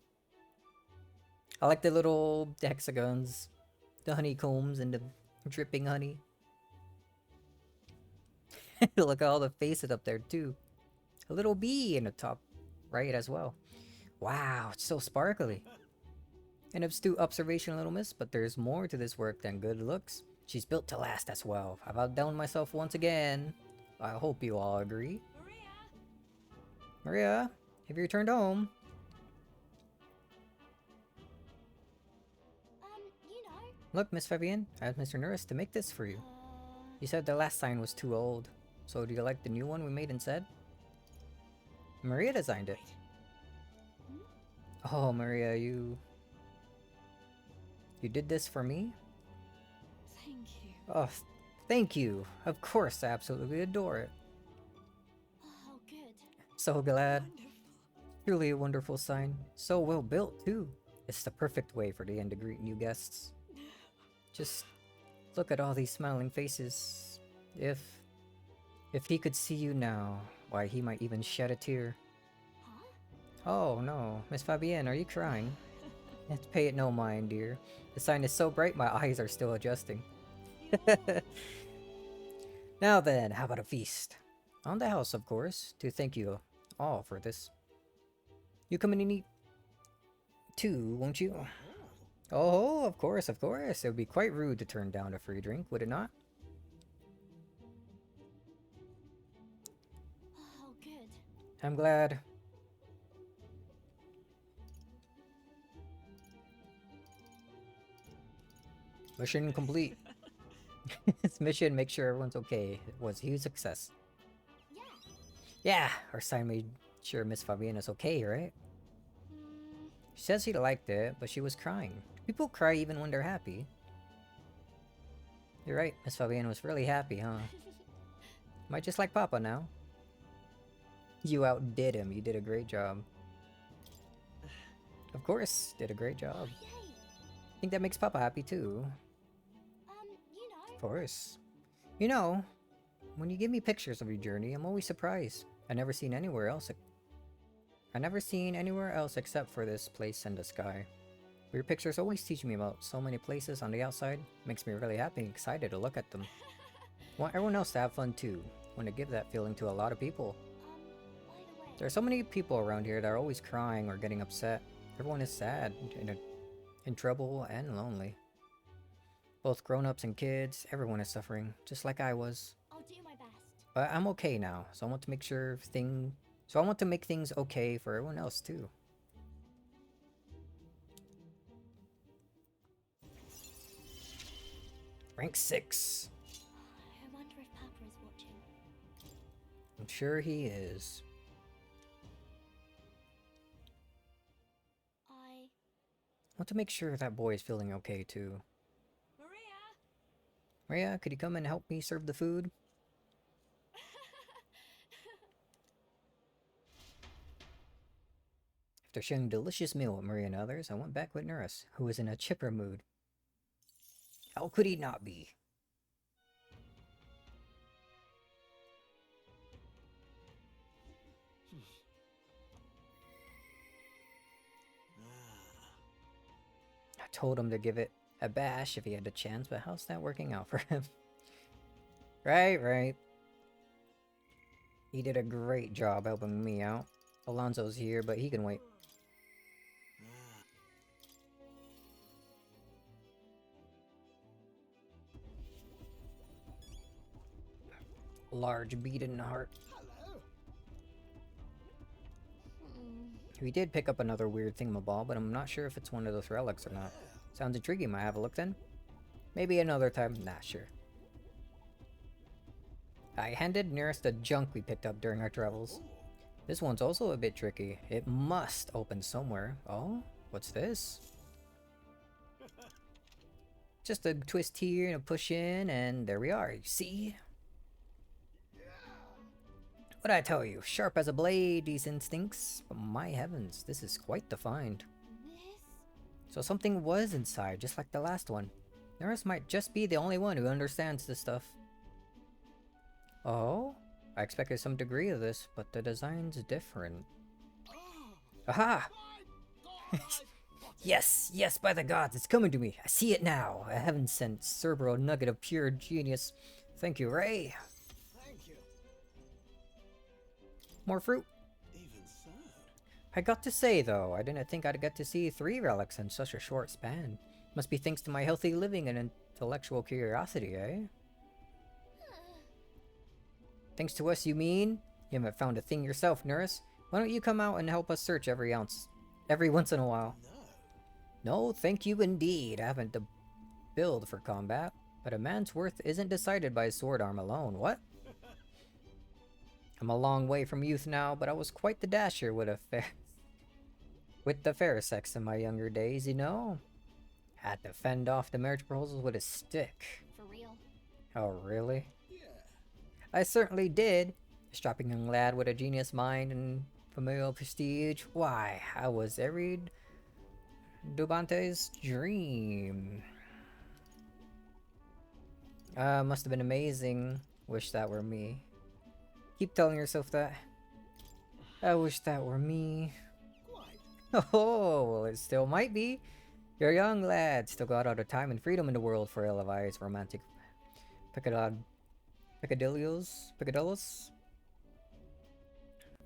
I like the little hexagons, the honeycombs, and the dripping honey. Look at all the faces up there, too. A little bee in the top right as well. Wow, it's so sparkly. An astute observation, little miss, but there's more to this work than good looks. She's built to last as well. I've outdone myself once again. I hope you all agree. Maria, have you returned home? You know. Look, Miss Fabienne, I asked Mr. Nurse to make this for you. You said the last sign was too old. So do you like the new one we made instead? Maria designed it. Oh, Maria, you did this for me? Thank you. Oh, thank you. Of course, I absolutely adore it. Oh, good. So glad. Truly a wonderful sign. So well built, too. It's the perfect way for the end to greet new guests. Just look at all these smiling faces. If he could see you now, why, he might even shed a tear. Oh no, Miss Fabienne, are you crying? Pay it no mind, dear. The sign is so bright my eyes are still adjusting. Now then, how about a feast? On the house, of course, to thank you all for this. You come in and eat too, won't you? Oh, of course, of course. It would be quite rude to turn down a free drink, would it not? Oh, good. I'm glad. Mission complete. This mission, make sure everyone's okay. It was a huge success. Yeah, our sign made sure Miss Fabiana's okay, right? She says she liked it, but she was crying. People cry even when they're happy. You're right, Miss Fabiana was really happy, huh? Might just like Papa now. You outdid him. You did a great job. Of course, did a great job. I think that makes Papa happy too. Of course. You know, when you give me pictures of your journey, I'm always surprised. I never seen anywhere else except for this place and the sky. But your pictures always teach me about so many places on the outside. Makes me really happy and excited to look at them. I want everyone else to have fun too. I want to give that feeling to a lot of people. There are so many people around here that are always crying or getting upset. Everyone is sad, in trouble, and lonely. Both grown-ups and kids, everyone is suffering, just like I was. I'll do my best. But I'm okay now, so I want to make things okay for everyone else too. Rank 6. I wonder if Papa is watching. I'm sure he is. I want to make sure that boy is feeling okay too. Maria, could you come and help me serve the food? After sharing a delicious meal with Maria and others, I went back with Nurse, who was in a chipper mood. How could he not be? I told him to give it a bash if he had the chance, but how's that working out for him? Right. He did a great job helping me out. Alonso's here, but he can wait. Large beaten heart. We did pick up another weird thingamaball, but I'm not sure if it's one of those relics or not. Sounds intriguing, might have a look then? Maybe another time, not sure. I handed Nearest the junk we picked up during our travels. This one's also a bit tricky. It must open somewhere. Oh, what's this? Just a twist here and a push in, and there we are. You see? What'd I tell you? Sharp as a blade, these instincts. But my heavens, this is quite the find. So something was inside, just like the last one. Nurse might just be the only one who understands this stuff. Oh? I expected some degree of this, but the design's different. Aha! Yes, by the gods, it's coming to me. I see it now. A heaven-sent Cerberus nugget of pure genius. Thank you, Ray. Thank you. More fruit. Even so. I got to say, though, I didn't think I'd get to see 3 relics in such a short span. Must be thanks to my healthy living and intellectual curiosity, eh? Thanks to us, you mean? You haven't found a thing yourself, Nurse. Why don't you come out and help us search every once in a while? No, thank you indeed. I haven't the build for combat, but a man's worth isn't decided by his sword arm alone. What? I'm a long way from youth now, but I was quite the dasher with the fair sex in my younger days, you know? Had to fend off the marriage proposals with a stick. For real. Oh, really? I certainly did. A strapping young lad with a genius mind and familial prestige. Why, I was every Dubante's dream. Must have been amazing. Wish that were me. Keep telling yourself that. I wish that were me. Oh, well, it still might be. You're a young lad, still got all the time and freedom in the world for ill-advised romantic Picadillos.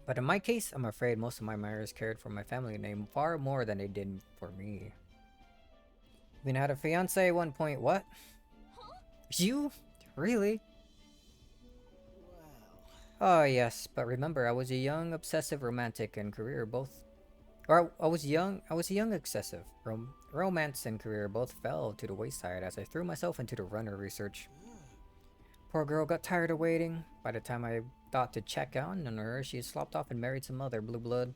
But in my case, I'm afraid most of my admirers cared for my family name far more than they did for me. Even had a fiance at one point. What? You? Really? Well. Oh yes, but remember, I was a young, obsessive romantic and career both. Or I was young excessive. Romance and career both fell to the wayside as I threw myself into the runner research. Poor girl got tired of waiting. By the time I thought to check on her, she had slopped off and married some other blue blood.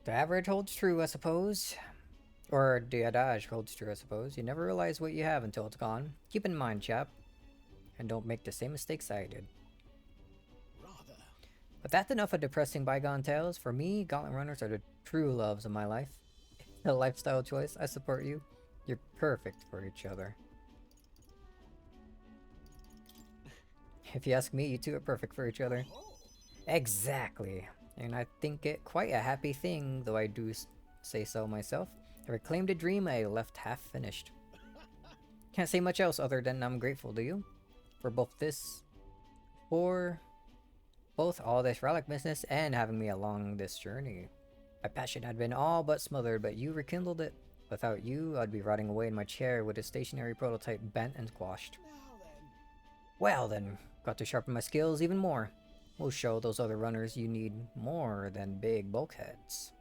The average holds true, I suppose. Or the adage holds true, I suppose. You never realize what you have until it's gone. Keep in mind, chap. And don't make the same mistakes I did. But that's enough of depressing bygone tales. For me, gauntlet runners are the true loves of my life. A lifestyle choice. I support you. You're perfect for each other. If you ask me, you two are perfect for each other. Exactly. And I think it quite a happy thing, though I do say so myself. I reclaimed a dream I left half finished. Can't say much else other than I'm grateful to you. For both all this relic business and having me along this journey. My passion had been all but smothered, but you rekindled it. Without you, I'd be rotting away in my chair with a stationary prototype bent and squashed. Well then, got to sharpen my skills even more. We'll show those other runners you need more than big bulkheads.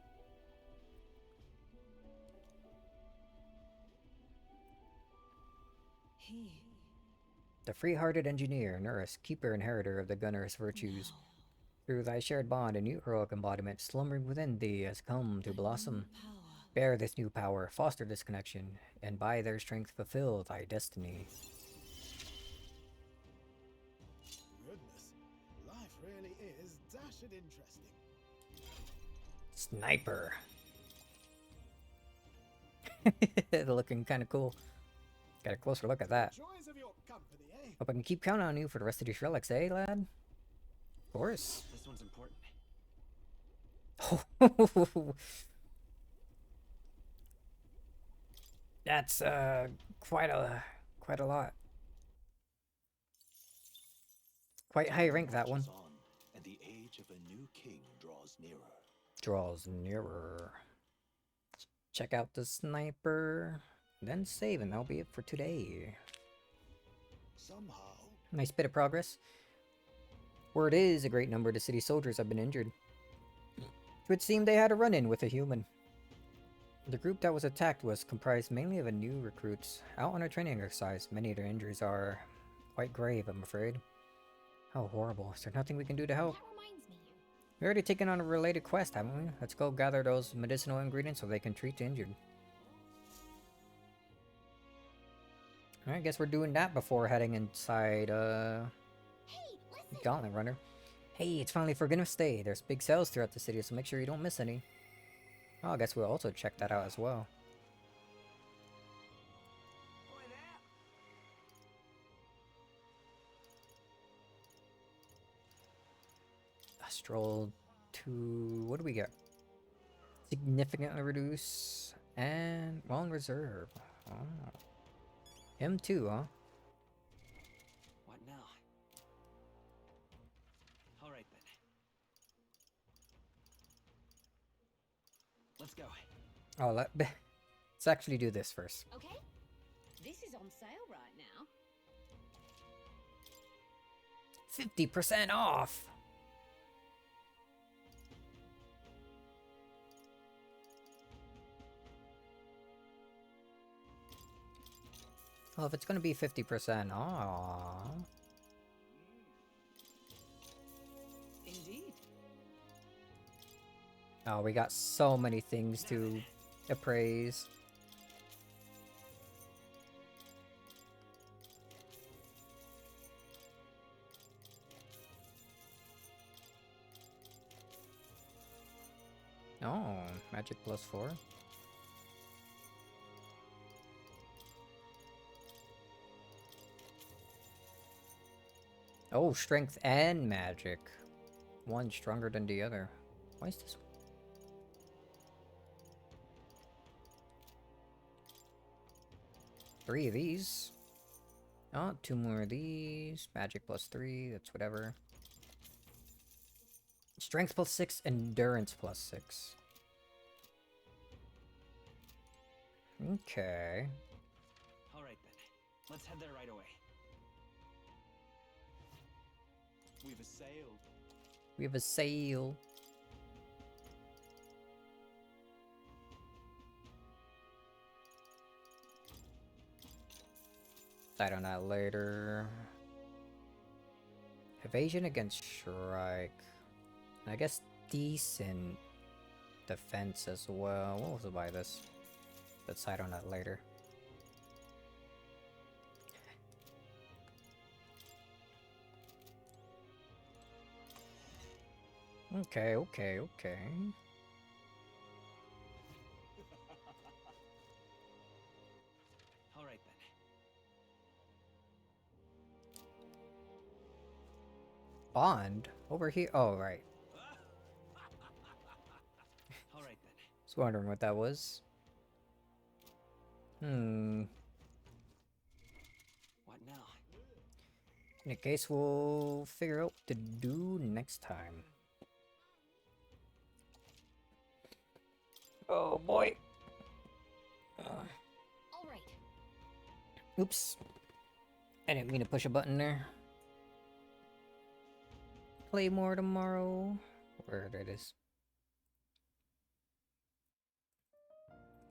The free-hearted engineer, nurse, keeper, inheritor of the gunner's virtues. Through thy shared bond, a new heroic embodiment slumbering within thee has come to blossom. Bear this new power, foster this connection, and by their strength fulfill thy destiny. Goodness, life really is dashed interesting. Sniper. Looking kind of cool. Got a closer look at that. Joys of your company, eh? Hope I can keep counting on you for the rest of these relics, eh, lad? Of course. This one's important. That's quite a lot. Quite high rank, that one. And the age of a new king draws nearer. Draws nearer. Check out the sniper. Then save, and that'll be it for today. Somehow. Nice bit of progress. Word is a great number of the city soldiers have been injured. It would seem they had a run-in with a human. The group that was attacked was comprised mainly of new recruits, out on a training exercise. Many of their injuries are quite grave, I'm afraid. How horrible. Is there nothing we can do to help? We've already taken on a related quest, haven't we? Let's go gather those medicinal ingredients so they can treat the injured. Alright, I guess we're doing that before heading inside, Gauntlet Runner. Hey, it's finally Forgiveness Day. There's big sales throughout the city, so make sure you don't miss any. Oh, I guess we'll also check that out as well. Stroll to... what do we get? Significantly reduce and... well, in reserve. Oh. Him too, huh? What now? Alright then. Let's go. Oh, let's actually do this first. Okay, this is on sale right now. 50% off! Well, if it's gonna be 50%, aww. Indeed. Oh, we got so many things to appraise. Oh, magic +4. Oh, strength and magic. One stronger than the other. Why is this? Three of these. Oh, two more of these. Magic +3. That's whatever. Strength +6. Endurance +6. Okay. Alright then. Let's head there right away. We've assailed. We have a sale. decide on that later. Evasion against strike. I guess decent defense as well. What was it by this? Decide on that later. Okay. All right then. Bond? Over here? Oh, right. All right then. Was wondering what that was. What now? In that case, we'll figure out what to do next time. Oh boy. All right. Oops. I didn't mean to push a button there. Play more tomorrow. Where it is.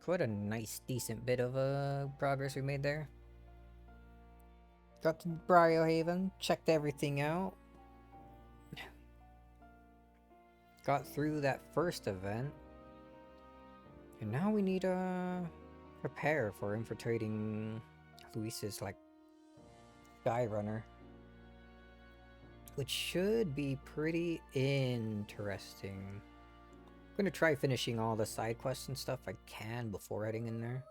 Quite a nice, decent bit of progress we made there. Got to Briohaven, checked everything out. Got through that first event. And now we need to prepare for infiltrating Luis's, like, Sky Runner. Which should be pretty interesting. I'm gonna try finishing all the side quests and stuff I can before heading in there.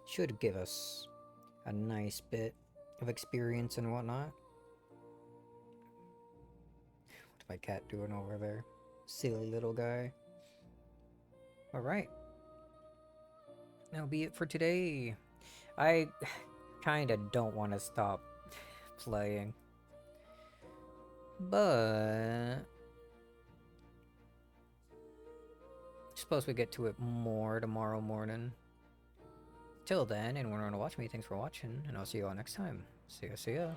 Should give us a nice bit of experience and whatnot. What's my cat doing over there? Silly little guy. Alright. That'll be it for today. I kinda don't want to stop playing. But suppose we get to it more tomorrow morning. Till then, anyone want to watch me, thanks for watching, and I'll see you all next time. See ya.